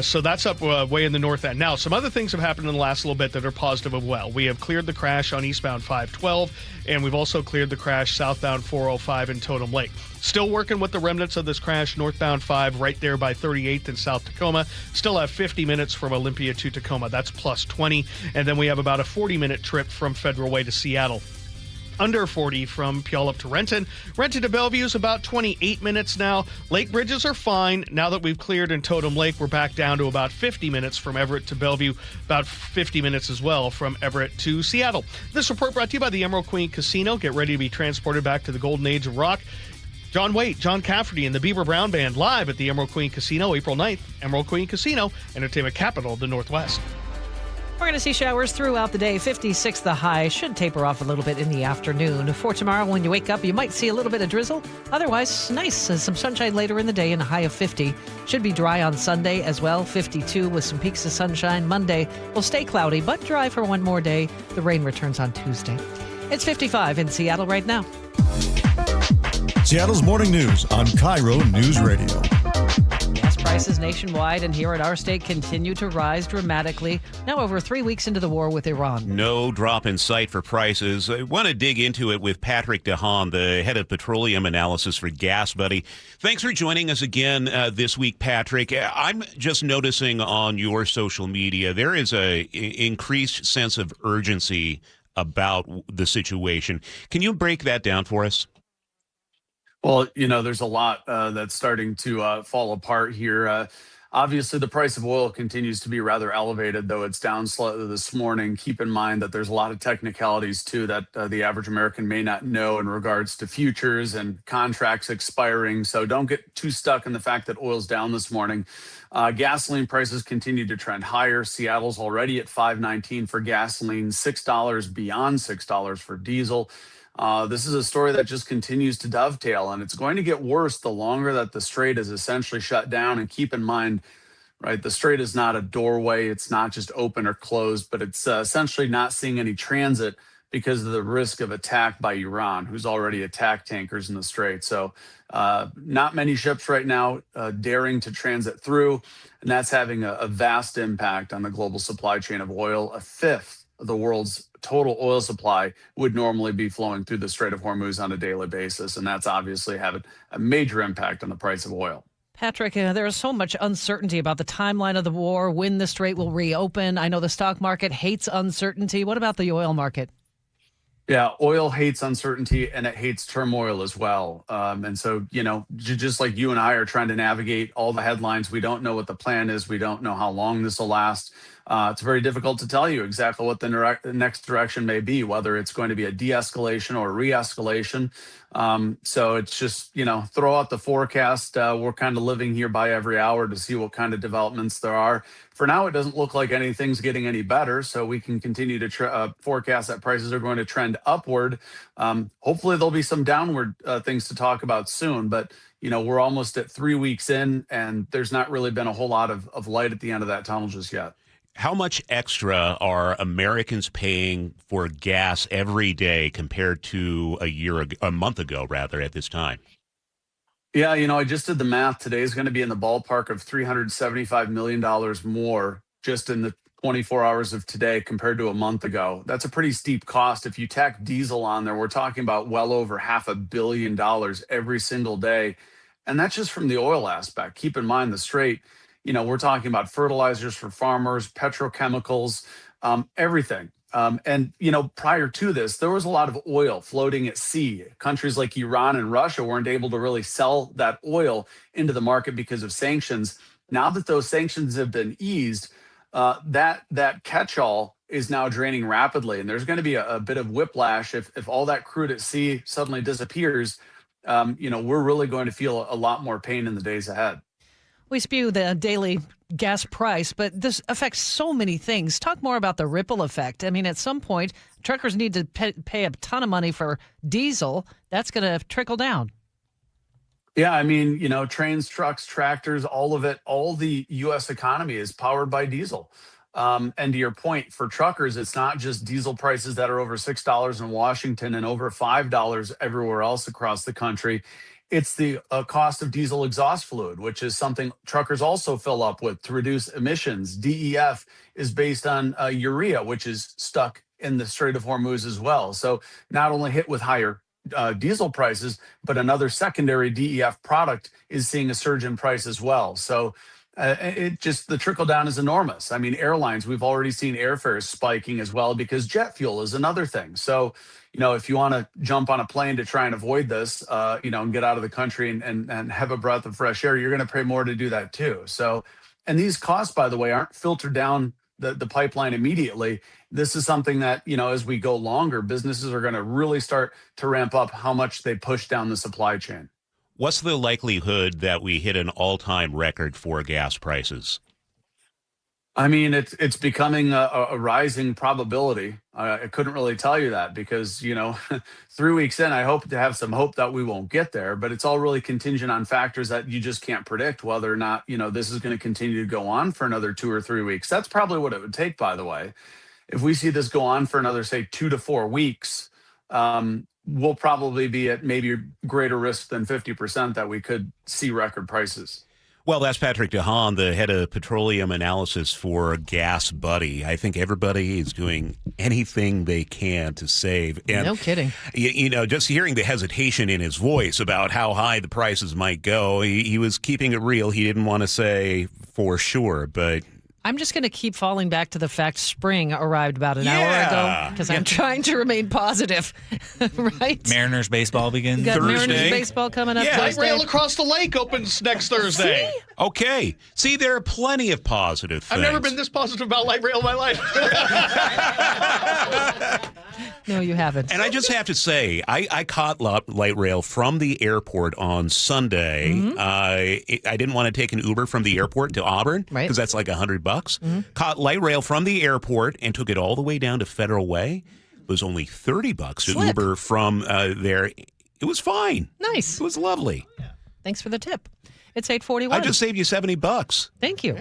So that's up way in the north end. Now, some other things have happened in the last little bit that are positive as well. We have cleared the crash on eastbound 512, and we've also cleared the crash southbound 405 in Totem Lake. Still working with the remnants of this crash, northbound 5 right there by 38th in South Tacoma. Still have 50 minutes from Olympia to Tacoma. That's plus 20. And then we have about a 40-minute trip from Federal Way to Seattle. Under 40 from Puyallup to Renton. Renton to Bellevue is about 28 minutes now. Lake bridges are fine. Now that we've cleared in Totem Lake, we're back down to about 50 minutes from Everett to Bellevue, about 50 minutes as well from Everett to Seattle. This report brought to you by the Emerald Queen Casino. Get ready to be transported back to the golden age of rock. John Waite, John Cafferty, and the Beaver Brown Band live at the Emerald Queen Casino, April 9th. Emerald Queen Casino, entertainment capital of the Northwest. We're going to see showers throughout the day. 56 the high. Should taper off a little bit in the afternoon. For tomorrow, when you wake up, you might see a little bit of drizzle. Otherwise, nice. Some sunshine later in the day and a high of 50. Should be dry on Sunday as well. 52 with some peaks of sunshine. Monday will stay cloudy, but dry for one more day. The rain returns on Tuesday. It's 55 in Seattle right now. Seattle's morning news on KIRO News Radio. Gas prices nationwide and here in our state continue to rise dramatically. Now over 3 weeks into the war with Iran. No drop in sight for prices. I want to dig into it with Patrick DeHaan, the head of petroleum analysis for Gas Buddy. Thanks for joining us again this week, Patrick. I'm just noticing on your social media there is a increased sense of urgency about the situation. Can you break that down for us? Well, there's a lot that's starting to fall apart here. Obviously, the price of oil continues to be rather elevated, though it's down slightly this morning. Keep in mind that there's a lot of technicalities, too, that the average American may not know in regards to futures and contracts expiring. So don't get too stuck in the fact that oil's down this morning. Gasoline prices continue to trend higher. Seattle's already at $5.19 for gasoline, $6 beyond $6 for diesel. This is a story that just continues to dovetail, and it's going to get worse the longer that the strait is essentially shut down. And keep in mind, right, the strait is not a doorway. It's not just open or closed, but it's essentially not seeing any transit because of the risk of attack by Iran, who's already attacked tankers in the strait. So not many ships right now daring to transit through, and that's having a vast impact on the global supply chain of oil. A fifth of the world's total oil supply would normally be flowing through the Strait of Hormuz on a daily basis, and that's obviously having a major impact on the price of oil. Patrick, there is so much uncertainty about the timeline of the war, when the strait will reopen. I know the stock market hates uncertainty. What about the oil market? Yeah, oil hates uncertainty and it hates turmoil as well. And so, just like you and I are trying to navigate all the headlines, we don't know what the plan is. We don't know how long this will last. It's very difficult to tell you exactly what the next direction may be, whether it's going to be a de-escalation or a re-escalation. So it's just, throw out the forecast. We're kind of living here by every hour to see what kind of developments there are. For now, it doesn't look like anything's getting any better, so we can continue to forecast that prices are going to trend upward. Hopefully, there'll be some downward things to talk about soon, but we're almost at 3 weeks in, and there's not really been a whole lot of light at the end of that tunnel just yet. How much extra are Americans paying for gas every day compared to a month ago, at this time? Yeah, I just did the math. Today is going to be in the ballpark of $375 million more just in the 24 hours of today compared to a month ago. That's a pretty steep cost. If you tack diesel on there, we're talking about well over $500 million every single day. And that's just from the oil aspect. Keep in mind the strait, we're talking about fertilizers for farmers, petrochemicals, everything. And prior to this, there was a lot of oil floating at sea. Countries like Iran and Russia weren't able to really sell that oil into the market because of sanctions. Now that those sanctions have been eased, that catch-all is now draining rapidly. And there's going to be a bit of whiplash if all that crude at sea suddenly disappears. We're really going to feel a lot more pain in the days ahead. We spew the daily gas price, but this affects so many things. Talk more about the ripple effect. I mean, at some point, truckers need to pay a ton of money for diesel. That's going to trickle down. Yeah, I mean, trains, trucks, tractors, all of it, all the U.S. economy is powered by diesel. And to your point, for truckers, it's not just diesel prices that are over $6 in Washington and over $5 everywhere else across the country. It's the cost of diesel exhaust fluid, which is something truckers also fill up with to reduce emissions. DEF is based on urea, which is stuck in the Strait of Hormuz as well. So not only hit with higher diesel prices, but another secondary DEF product is seeing a surge in price as well. So the trickle down is enormous. I mean, airlines, we've already seen airfares spiking as well because jet fuel is another thing. So, if you want to jump on a plane to try and avoid this, and get out of the country and have a breath of fresh air, you're going to pay more to do that too. So, and these costs, by the way, aren't filtered down the pipeline immediately. This is something that, as we go longer, businesses are going to really start to ramp up how much they push down the supply chain. What's the likelihood that we hit an all-time record for gas prices? I mean, it's becoming a rising probability. I couldn't really tell you that because, 3 weeks in, I hope to have some hope that we won't get there. But it's all really contingent on factors that you just can't predict whether or not, this is going to continue to go on for another 2 or 3 weeks. That's probably what it would take, by the way. If we see this go on for another, say, 2 to 4 weeks, we'll probably be at maybe greater risk than 50% that we could see record prices. Well, that's Patrick DeHaan, the head of petroleum analysis for Gas Buddy. I think everybody is doing anything they can to save. And, no kidding. Just hearing the hesitation in his voice about how high the prices might go, he was keeping it real. He didn't want to say for sure, but... I'm just going to keep falling back to the fact spring arrived about an hour ago because I'm trying to remain positive, right? Mariners baseball begins Thursday. Mariners baseball coming up Light Thursday. rail across the lake opens next Thursday. See? Okay. See, there are plenty of positive things. I've never been this positive about light rail in my life. No, you haven't. And I just have to say, I caught light rail from the airport on Sunday. Mm-hmm. I didn't want to take an Uber from the airport to Auburn because that's like $100. Mm-hmm. Caught light rail from the airport and took it all the way down to Federal Way. It was only $30 to Uber from there. It was fine. Nice. It was lovely. Thanks for the tip. It's 8:41. I just saved you $70. Thank you.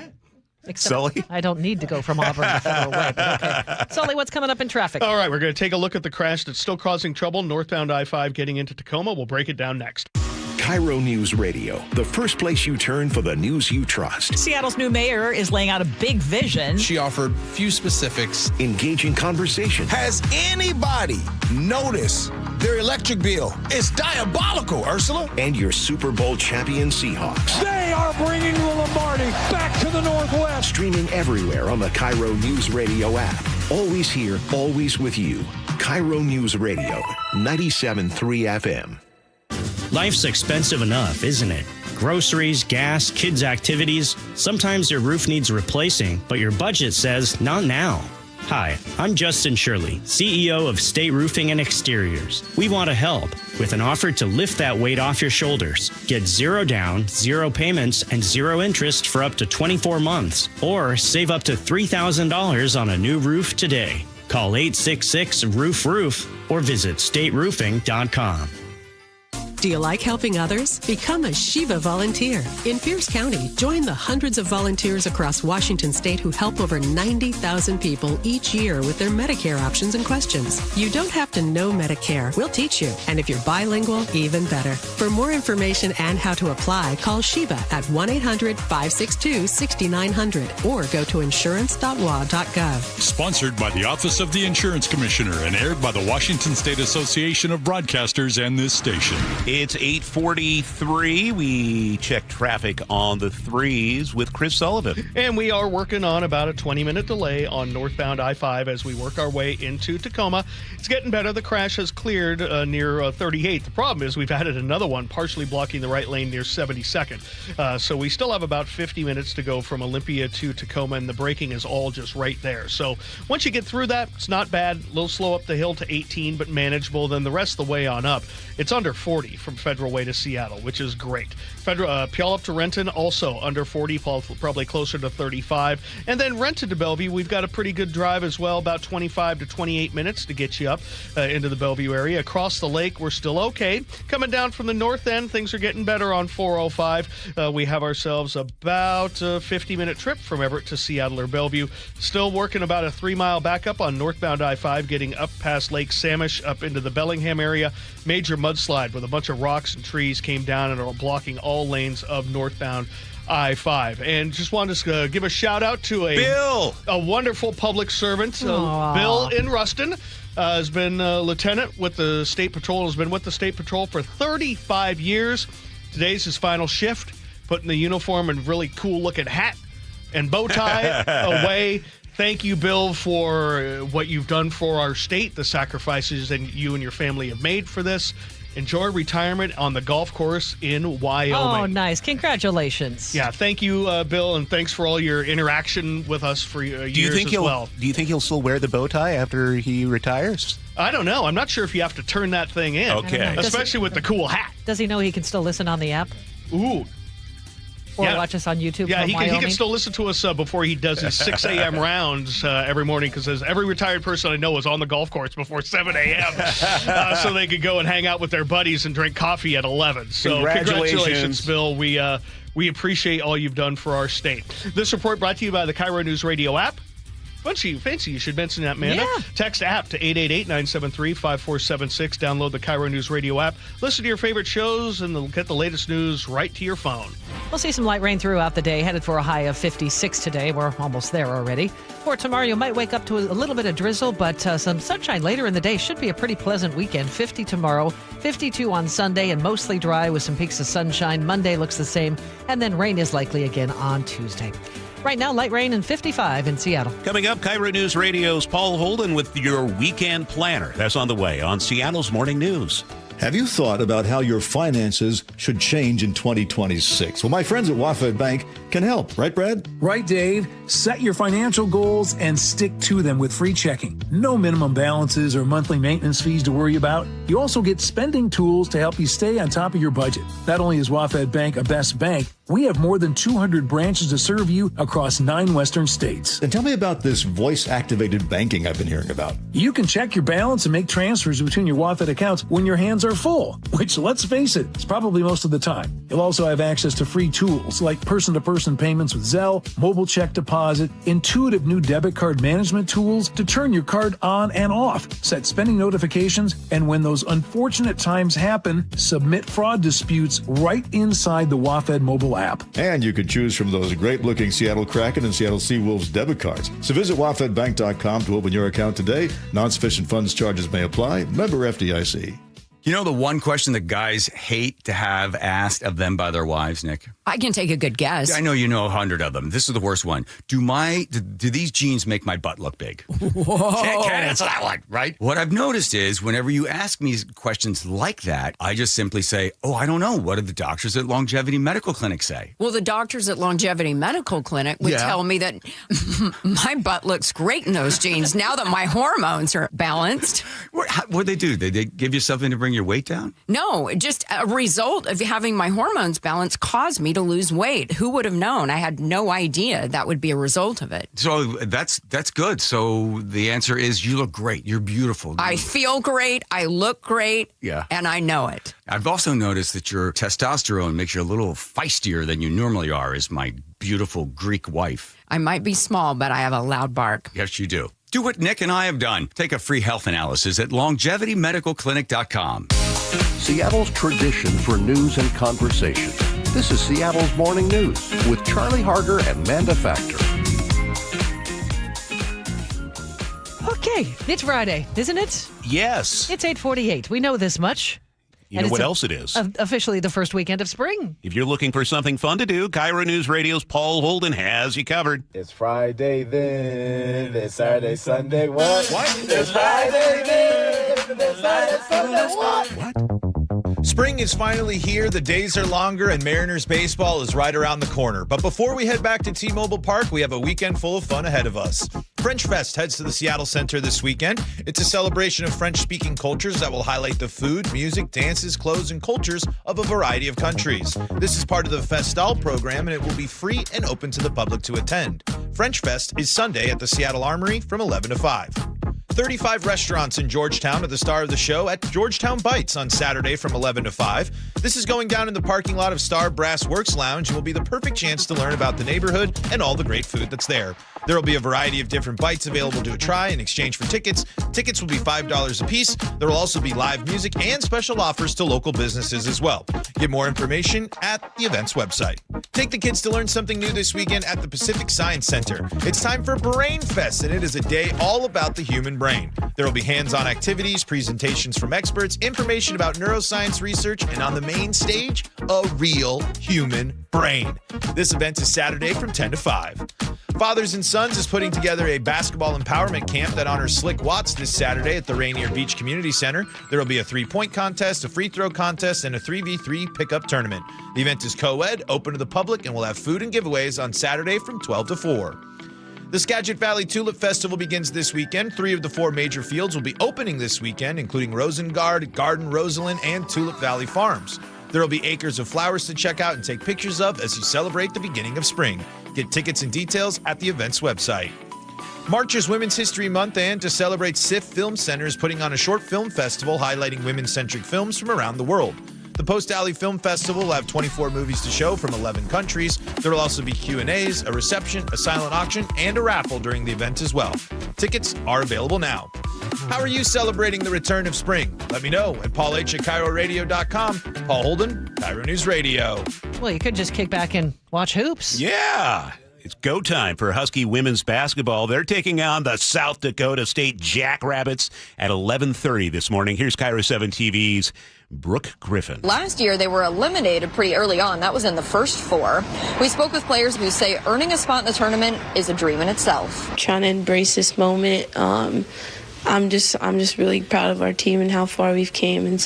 Except Sully? I don't need to go from Auburn to Federal Way, but okay. Sully, what's coming up in traffic? All right, we're going to take a look at the crash that's still causing trouble northbound I-5 getting into Tacoma. We'll break it down next. KIRO News Radio, the first place you turn for the news you trust. Seattle's new mayor is laying out a big vision. She offered few specifics. Engaging conversation. Has anybody noticed their electric bill? It's diabolical, Ursula. And your Super Bowl champion Seahawks. They are bringing the Lombardi back to the Northwest. Streaming everywhere on the KIRO News Radio app. Always here, always with you. KIRO News Radio, 97.3 FM. Life's expensive enough, isn't it? Groceries, gas, kids' activities. Sometimes your roof needs replacing, but your budget says not now. Hi, I'm Justin Shirley, CEO of State Roofing and Exteriors. We want to help with an offer to lift that weight off your shoulders. Get 0 down, 0 payments, and 0 interest for up to 24 months. Or save up to $3,000 on a new roof today. Call 866-ROOF-ROOF or visit stateroofing.com. Do you like helping others? Become a Shiva volunteer. In Pierce County, join the hundreds of volunteers across Washington state who help over 90,000 people each year with their Medicare options and questions. You don't have to know Medicare. We'll teach you. And if you're bilingual, even better. For more information and how to apply, call Shiva at 1-800-562-6900 or go to insurance.wa.gov. Sponsored by the Office of the Insurance Commissioner and aired by the Washington State Association of Broadcasters and this station. It's 8:43. We check traffic on the 3s with Chris Sullivan. And we are working on about a 20-minute delay on northbound I-5 as we work our way into Tacoma. It's getting better. The crash has cleared near 38. The problem is we've added another one partially blocking the right lane near 72nd. So we still have about 50 minutes to go from Olympia to Tacoma, and the braking is all just right there. So once you get through that, it's not bad. A little slow up the hill to 18, but manageable. Then the rest of the way on up, it's under 40 from Federal Way to Seattle, which is great. Puyallup to Renton, also under 40, probably closer to 35. And then Renton to Bellevue, we've got a pretty good drive as well, about 25 to 28 minutes to get you up into the Bellevue area. Across the lake, we're still okay. Coming down from the north end, things are getting better on 405. We have ourselves about a 50-minute trip from Everett to Seattle or Bellevue. Still working about a 3-mile backup on northbound I-5, getting up past Lake Samish, up into the Bellingham area. Major mudslide with a bunch of rocks and trees came down and are blocking all lanes of northbound I-5. And just wanted to give a shout out to a wonderful public servant, Bill in Ruston. Has been lieutenant with the State Patrol, has been with the State Patrol for 35 years. Today's his final shift, putting the uniform and really cool looking hat and bow tie away. Thank you, Bill, for what you've done for our state, the sacrifices that you and your family have made for this. Enjoy retirement on the golf course in Wyoming. Oh, nice. Congratulations. Yeah, thank you, Bill, and thanks for all your interaction with us for years as well. Do you think he'll still wear the bow tie after he retires? I don't know. I'm not sure if you have to turn that thing in. Okay. Especially with the cool hat. Does he know he can still listen on the app? Ooh. Or watch us on YouTube Yeah, from he Wyoming? can still listen to us before he does his 6 a.m. rounds every morning, because every retired person I know is on the golf course before 7 a.m. So they could go and hang out with their buddies and drink coffee at 11. So congratulations, Bill. We appreciate all you've done for our state. This report brought to you by the KIRO Newsradio App. Fancy. You should mention that, Amanda. Yeah. Text app to 888-973-5476. Download the KIRO News Radio app. Listen to your favorite shows and get the latest news right to your phone. We'll see some light rain throughout the day, headed for a high of 56 today. We're almost there already. For tomorrow, you might wake up to a little bit of drizzle, but some sunshine later in the day. Should be a pretty pleasant weekend. 50 tomorrow, 52 on Sunday, and mostly dry with some peaks of sunshine. Monday looks the same, and then rain is likely again on Tuesday. Right now, light rain and 55 in Seattle. Coming up, KIRO News Radio's Paul Holden with your weekend planner. That's on the way on Seattle's Morning News. Have you thought about how your finances should change in 2026? Well, my friends at WaFd Bank can help. Right, Brad? Right, Dave. Set your financial goals and stick to them with free checking. No minimum balances or monthly maintenance fees to worry about. You also get spending tools to help you stay on top of your budget. Not only is WaFd Bank a best bank, we have more than 200 branches to serve you across 9 western states. And tell me about this voice-activated banking I've been hearing about. You can check your balance and make transfers between your WaFd accounts when your hands are full, which, let's face it, is probably most of the time. You'll also have access to free tools like person-to-person payments with Zelle, mobile check deposit, intuitive new debit card management tools to turn your card on and off, set spending notifications, and when those unfortunate times happen, submit fraud disputes right inside the WaFd mobile app. And you can choose from those great-looking Seattle Kraken and Seattle Seawolves debit cards. So visit wafdbank.com to open your account today. Non-sufficient funds charges may apply. Member FDIC. You know the one question that guys hate to have asked of them by their wives, Nick? I can take a good guess. I know you know 100 of them. This is the worst one. Do these jeans make my butt look big? Whoa. Can't answer that one, right? What I've noticed is whenever you ask me questions like that, I just simply say, oh, I don't know. What did the doctors at Longevity Medical Clinic say? Well, the doctors at Longevity Medical Clinic would tell me that my butt looks great in those jeans now that my hormones are balanced. What'd they do? Did they give you something to bring your weight down? No, just a result of having my hormones balanced caused me to lose weight. Who would have known? I had no idea that would be a result of it. So that's good. So the answer is you look great. You're beautiful. I feel great. I look great. Yeah. And I know it. I've also noticed that your testosterone makes you a little feistier than you normally are, as my beautiful Greek wife. I might be small, but I have a loud bark. Yes, you do. Do what Nick and I have done. Take a free health analysis at longevitymedicalclinic.com. Seattle's tradition for news and conversation. This is Seattle's Morning News with Charlie Harger and Manda Factor. Okay, it's Friday, isn't it? Yes. It's 8:48. We know this much. You know what else it is? Officially the first weekend of spring. If you're looking for something fun to do, KIRO News Radio's Paul Holden has you covered. It's Friday then, it's Saturday, Sunday, what? It's Friday then, it's Saturday, Sunday, what? Spring is finally here, the days are longer, and Mariners baseball is right around the corner. But before we head back to T-Mobile Park, we have a weekend full of fun ahead of us. French Fest heads to the Seattle Center this weekend. It's a celebration of French-speaking cultures that will highlight the food, music, dances, clothes, and cultures of a variety of countries. This is part of the Festal program, and it will be free and open to the public to attend. French Fest is Sunday at the Seattle Armory from 11 to 5. 35 restaurants in Georgetown are the star of the show at Georgetown Bites on Saturday from 11 to 5. This is going down in the parking lot of Star Brass Works Lounge and will be the perfect chance to learn about the neighborhood and all the great food that's there. There will be a variety of different bites available to try in exchange for tickets. Tickets will be $5 a piece. There will also be live music and special offers to local businesses as well. Get more information at the event's website. Take the kids to learn something new this weekend at the Pacific Science Center. It's time for Brain Fest, and it is a day all about the human brain. There will be hands-on activities, presentations from experts, information about neuroscience research, and on the main stage, a real human brain. This event is Saturday from 10 to 5. Fathers and Sons is putting together a basketball empowerment camp that honors Slick Watts this Saturday at the Rainier Beach Community Center. There will be a three-point contest, a free throw contest, and a 3v3 pickup tournament. The event is co-ed, open to the public, and will have food and giveaways on Saturday from 12 to 4. The Skagit Valley Tulip Festival begins this weekend. 3 of the 4 major fields will be opening this weekend, including Rosengard, Garden Rosalind, and Tulip Valley Farms. There will be acres of flowers to check out and take pictures of as you celebrate the beginning of spring. Get tickets and details at the event's website. March is Women's History Month, and to celebrate, SIF Film Center is putting on a short film festival highlighting women-centric films from around the world. The Post Alley Film Festival will have 24 movies to show from 11 countries. There will also be Q&As, a reception, a silent auction, and a raffle during the event as well. Tickets are available now. How are you celebrating the return of spring? Let me know at paulh@KIROradio.com. Paul Holden, KIRO News Radio. Well, you could just kick back and watch hoops. Yeah. It's go time for Husky women's basketball. They're taking on the South Dakota State Jackrabbits at 11:30 this morning. Here's KIRO 7 TV's Brooke Griffin. Last year, they were eliminated pretty early on. That was in the first 4. We spoke with players who say earning a spot in the tournament is a dream in itself. Trying to embrace this moment. I'm just really proud of our team and how far we've came, and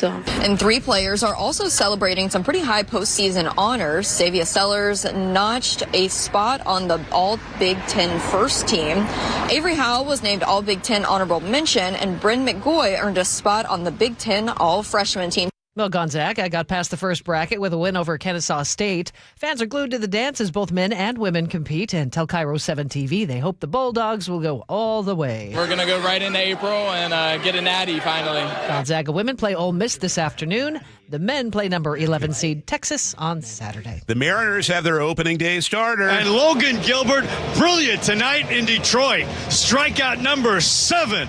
3 players are also celebrating some pretty high postseason honors. Savia Sellers notched a spot on the All Big Ten first team. Avery Howell was named All Big Ten honorable mention, and Bryn McGoy earned a spot on the Big Ten All Freshman team. Well, Gonzaga got past the first bracket with a win over Kennesaw State. Fans are glued to the dance as both men and women compete, and tell KIRO 7 TV they hope the Bulldogs will go all the way. We're going to go right into April and get a natty finally. Gonzaga women play Ole Miss this afternoon. The men play number 11 seed Texas on Saturday. The Mariners have their opening day starter. And Logan Gilbert, brilliant tonight in Detroit. Strikeout number 7.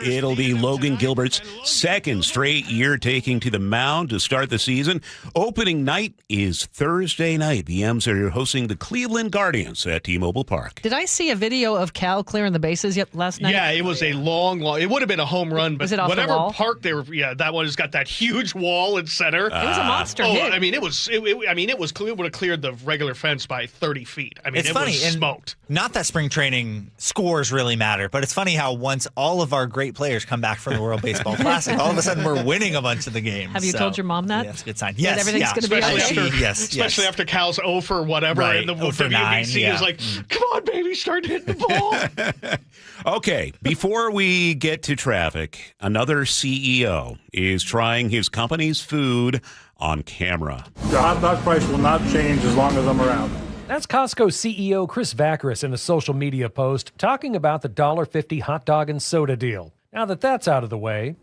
It'll be Logan Gilbert's second straight year taking to the mound to start the season. Opening night is Thursday night. The M's are hosting the Cleveland Guardians at T-Mobile Park. Did I see a video of Cal clearing the bases last night? Yeah, it was a long. It would have been a home run, but was it off whatever the wall? park they were, that one has got that huge wall in center. It was a monster hit. I mean, it was. It would have cleared the regular fence by 30 feet. I mean, it's it funny, was smoked. Not that spring training scores really matter, but it's funny how once all of our great players come back from the World Baseball Classic, all of a sudden we're winning a bunch of the games. Have you told your mom that? Yeah, that's a good sign. That Yes, everything's going to be okay. Especially after Cal's 0 for whatever, Right, and the 0 for WBC 9, yeah. is like, come on, baby, start hitting the ball. Okay, before we get to traffic, another CEO is trying his company's food on camera. The hot dog price will not change as long as I'm around. That's Costco CEO Chris Vaccaris in a social media post talking about the $1.50 hot dog and soda deal. Now that that's out of the way,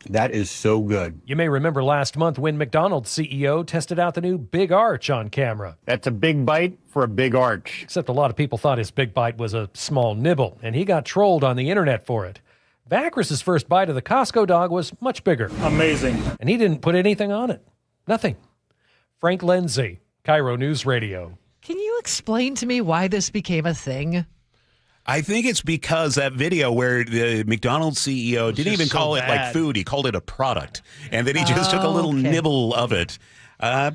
that is so good. You may remember last month when McDonald's CEO tested out the new Big Arch on camera. That's a big bite for a big arch. Except a lot of people thought his big bite was a small nibble, and he got trolled on the internet for it. Vaccaris' first bite of the Costco dog was much bigger. Amazing. And he didn't put anything on it. Nothing. Frank Lindsay, KIRO News Radio. Can you explain to me why this became a thing? I think it's because that video where the McDonald's CEO didn't even call it like food. He called it a product. And then he just took a little nibble of it.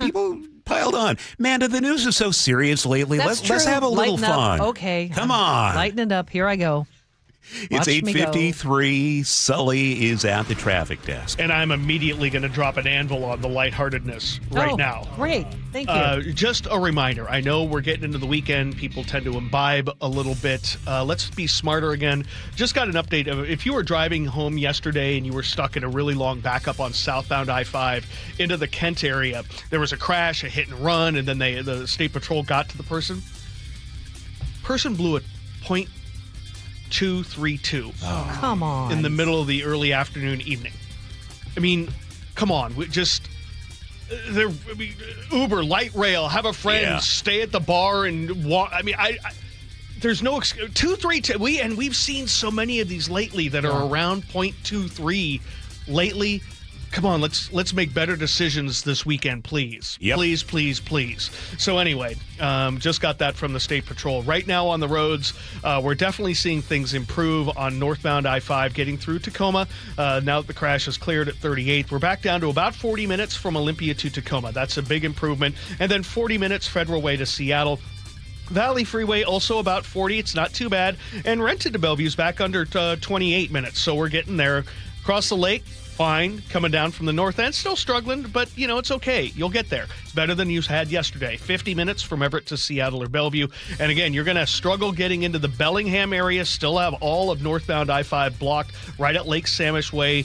People piled on. Manda, the news is so serious lately. Let's have a little fun. Okay. Come on. Lighten it up. Here I go. It's 8:53. Sully is at the traffic desk. And I'm immediately going to drop an anvil on the lightheartedness right now. Great. Thank you. Just a reminder. I know we're getting into the weekend. People tend to imbibe a little bit. Let's be smarter again. Just got an update of if you were driving home yesterday and you were stuck in a really long backup on southbound I-5 into the Kent area, there was a crash, a hit and run, and then the State Patrol got to the person. Person blew a .232. Oh, come on. In the middle of the early afternoon, evening. I mean, come on. Uber, light rail, have a friend, stay at the bar and walk. I mean, there's no 232. We've seen so many of these lately that are around .23 lately. Come on, let's make better decisions this weekend, please. Yep. Please, please, please. So anyway, just got that from the State Patrol. Right now on the roads, we're definitely seeing things improve on northbound I-5 getting through Tacoma. Now that the crash is cleared at 38th, we're back down to about 40 minutes from Olympia to Tacoma. That's a big improvement. And then 40 minutes Federal Way to Seattle. Valley Freeway also about 40. It's not too bad. And Renton to Bellevue's back under 28 minutes. So we're getting there. Across the lake, fine. Coming down from the north end, still struggling, but, it's okay. You'll get there. It's better than you had yesterday. 50 minutes from Everett to Seattle or Bellevue. And again, you're going to struggle getting into the Bellingham area. Still have all of northbound I-5 blocked right at Lake Samish Way.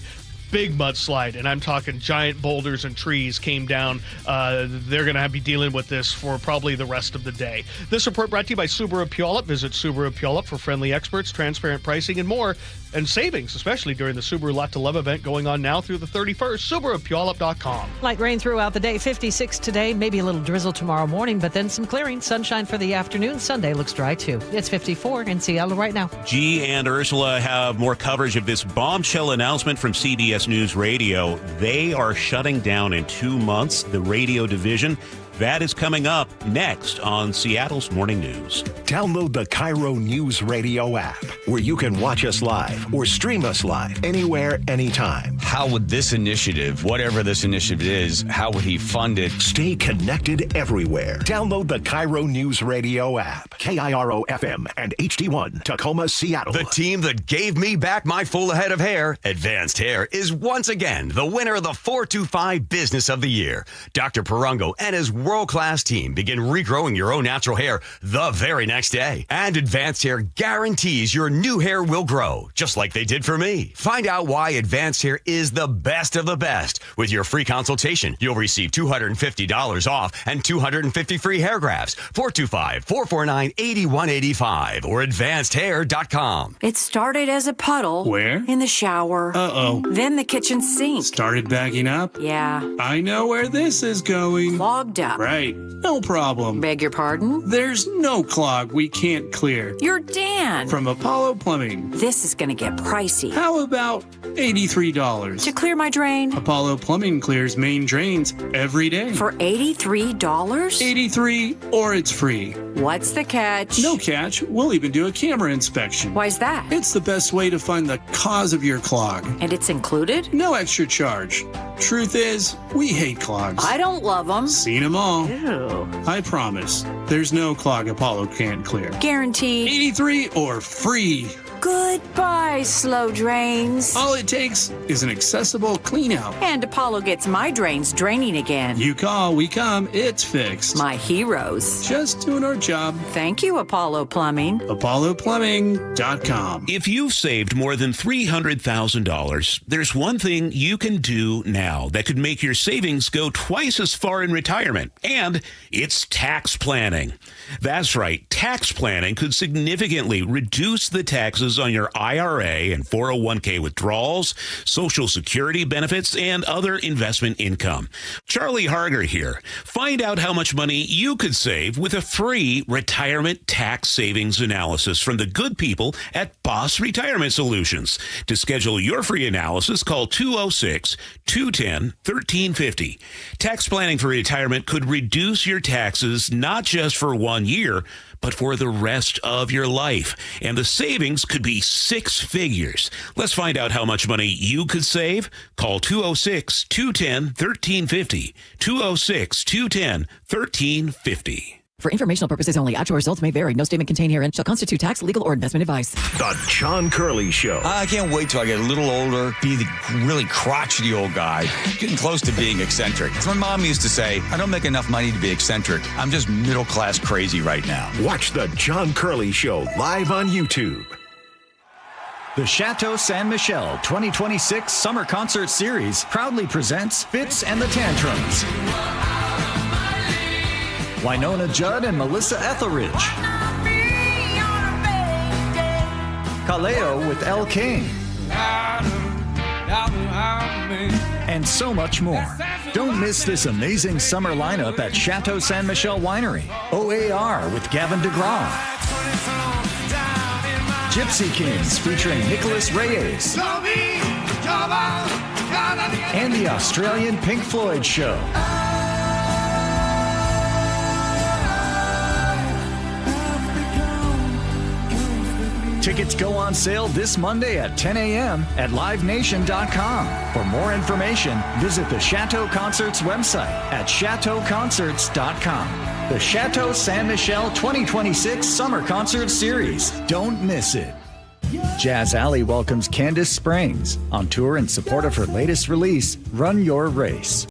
Big mudslide, and I'm talking giant boulders and trees came down. They're going to be dealing with this for probably the rest of the day. This report brought to you by Subaru Puyallup. Visit Subaru Puyallup for friendly experts, transparent pricing, and more. And savings, especially during the Subaru Lot to Love event going on now through the 31st. SubaruPuyallup.com. Light rain throughout the day, 56 today, maybe a little drizzle tomorrow morning, but then some clearing. Sunshine for the afternoon. Sunday looks dry too. It's 54 in Seattle right now. G and Ursula have more coverage of this bombshell announcement from CBS News Radio. They are shutting down in 2 months, the radio division. That is coming up next on Seattle's Morning News. Download the KIRO Newsradio app, where you can watch us live or stream us live anywhere, anytime. How would this initiative, whatever this initiative is, how would he fund it? Stay connected everywhere. Download the KIRO Newsradio app. KIRO FM and HD1, Tacoma, Seattle. The team that gave me back my full head of hair, Advanced Hair, is once again the winner of the 425 Business of the Year. Dr. Perungo and his world-class team begin regrowing your own natural hair the very next day. And Advanced Hair guarantees your new hair will grow, just like they did for me. Find out why Advanced Hair is the best of the best. With your free consultation, you'll receive $250 off and 250 free hair grafts. 425-449-8185 or advancedhair.com. It started as a puddle. Where? In the shower. Uh-oh. Then the kitchen sink. Started backing up? Yeah. I know where this is going. Clogged up. Right. No problem. Beg your pardon? There's no clog we can't clear. You're Dan. From Apollo Plumbing. This is going to get pricey. How about $83? To clear my drain? Apollo Plumbing clears main drains every day. For $83? 83 or it's free. What's the catch? No catch. We'll even do a camera inspection. Why's that? It's the best way to find the cause of your clog. And it's included? No extra charge. Truth is, we hate clogs. I don't love them. Seen them all. Ew. I promise. There's no clog Apollo can't clear. Guaranteed. 83 or free. Goodbye, slow drains. All it takes is an accessible clean out. And Apollo gets my drains draining again. You call, we come, it's fixed. My heroes. Just doing our job. Thank you, Apollo Plumbing. ApolloPlumbing.com. If you've saved more than $300,000, there's one thing you can do now that could make your savings go twice as far in retirement, and it's tax planning. That's right, tax planning could significantly reduce the taxes on your IRA and 401k withdrawals, Social Security benefits, and other investment income. Charlie Harger here. Find out how much money you could save with a free retirement tax savings analysis from the good people at Boss Retirement Solutions. To schedule your free analysis, call 206-210-1350. Tax planning for retirement could reduce your taxes not just for 1 year, but for the rest of your life. And the savings could be six figures. Let's find out how much money you could save. Call 206-210-1350. 206-210-1350. For informational purposes only, actual results may vary. No statement contained herein shall constitute tax, legal, or investment advice. The John Curley Show. I can't wait till I get a little older, be the really crotchety old guy, getting close to being eccentric. As my mom used to say, I don't make enough money to be eccentric. I'm just middle-class crazy right now. Watch The John Curley Show live on YouTube. The Chateau San Michel 2026 Summer Concert Series proudly presents Fitz and the Tantrums. Winona Judd and Melissa Etheridge. Kaleo with Elle King. And so much more. Don't miss this amazing summer lineup at Chateau San Michel Winery. OAR with Gavin DeGraw. Gypsy Kings featuring Nicholas Reyes. And the Australian Pink Floyd Show. Tickets go on sale this Monday at 10 a.m. at livenation.com. For more information, visit the Chateau Concerts website at chateauconcerts.com. The Chateau San Michel 2026 Summer Concert Series. Don't miss it. Jazz Alley welcomes Candace Springs on tour in support of her latest release, Run Your Race.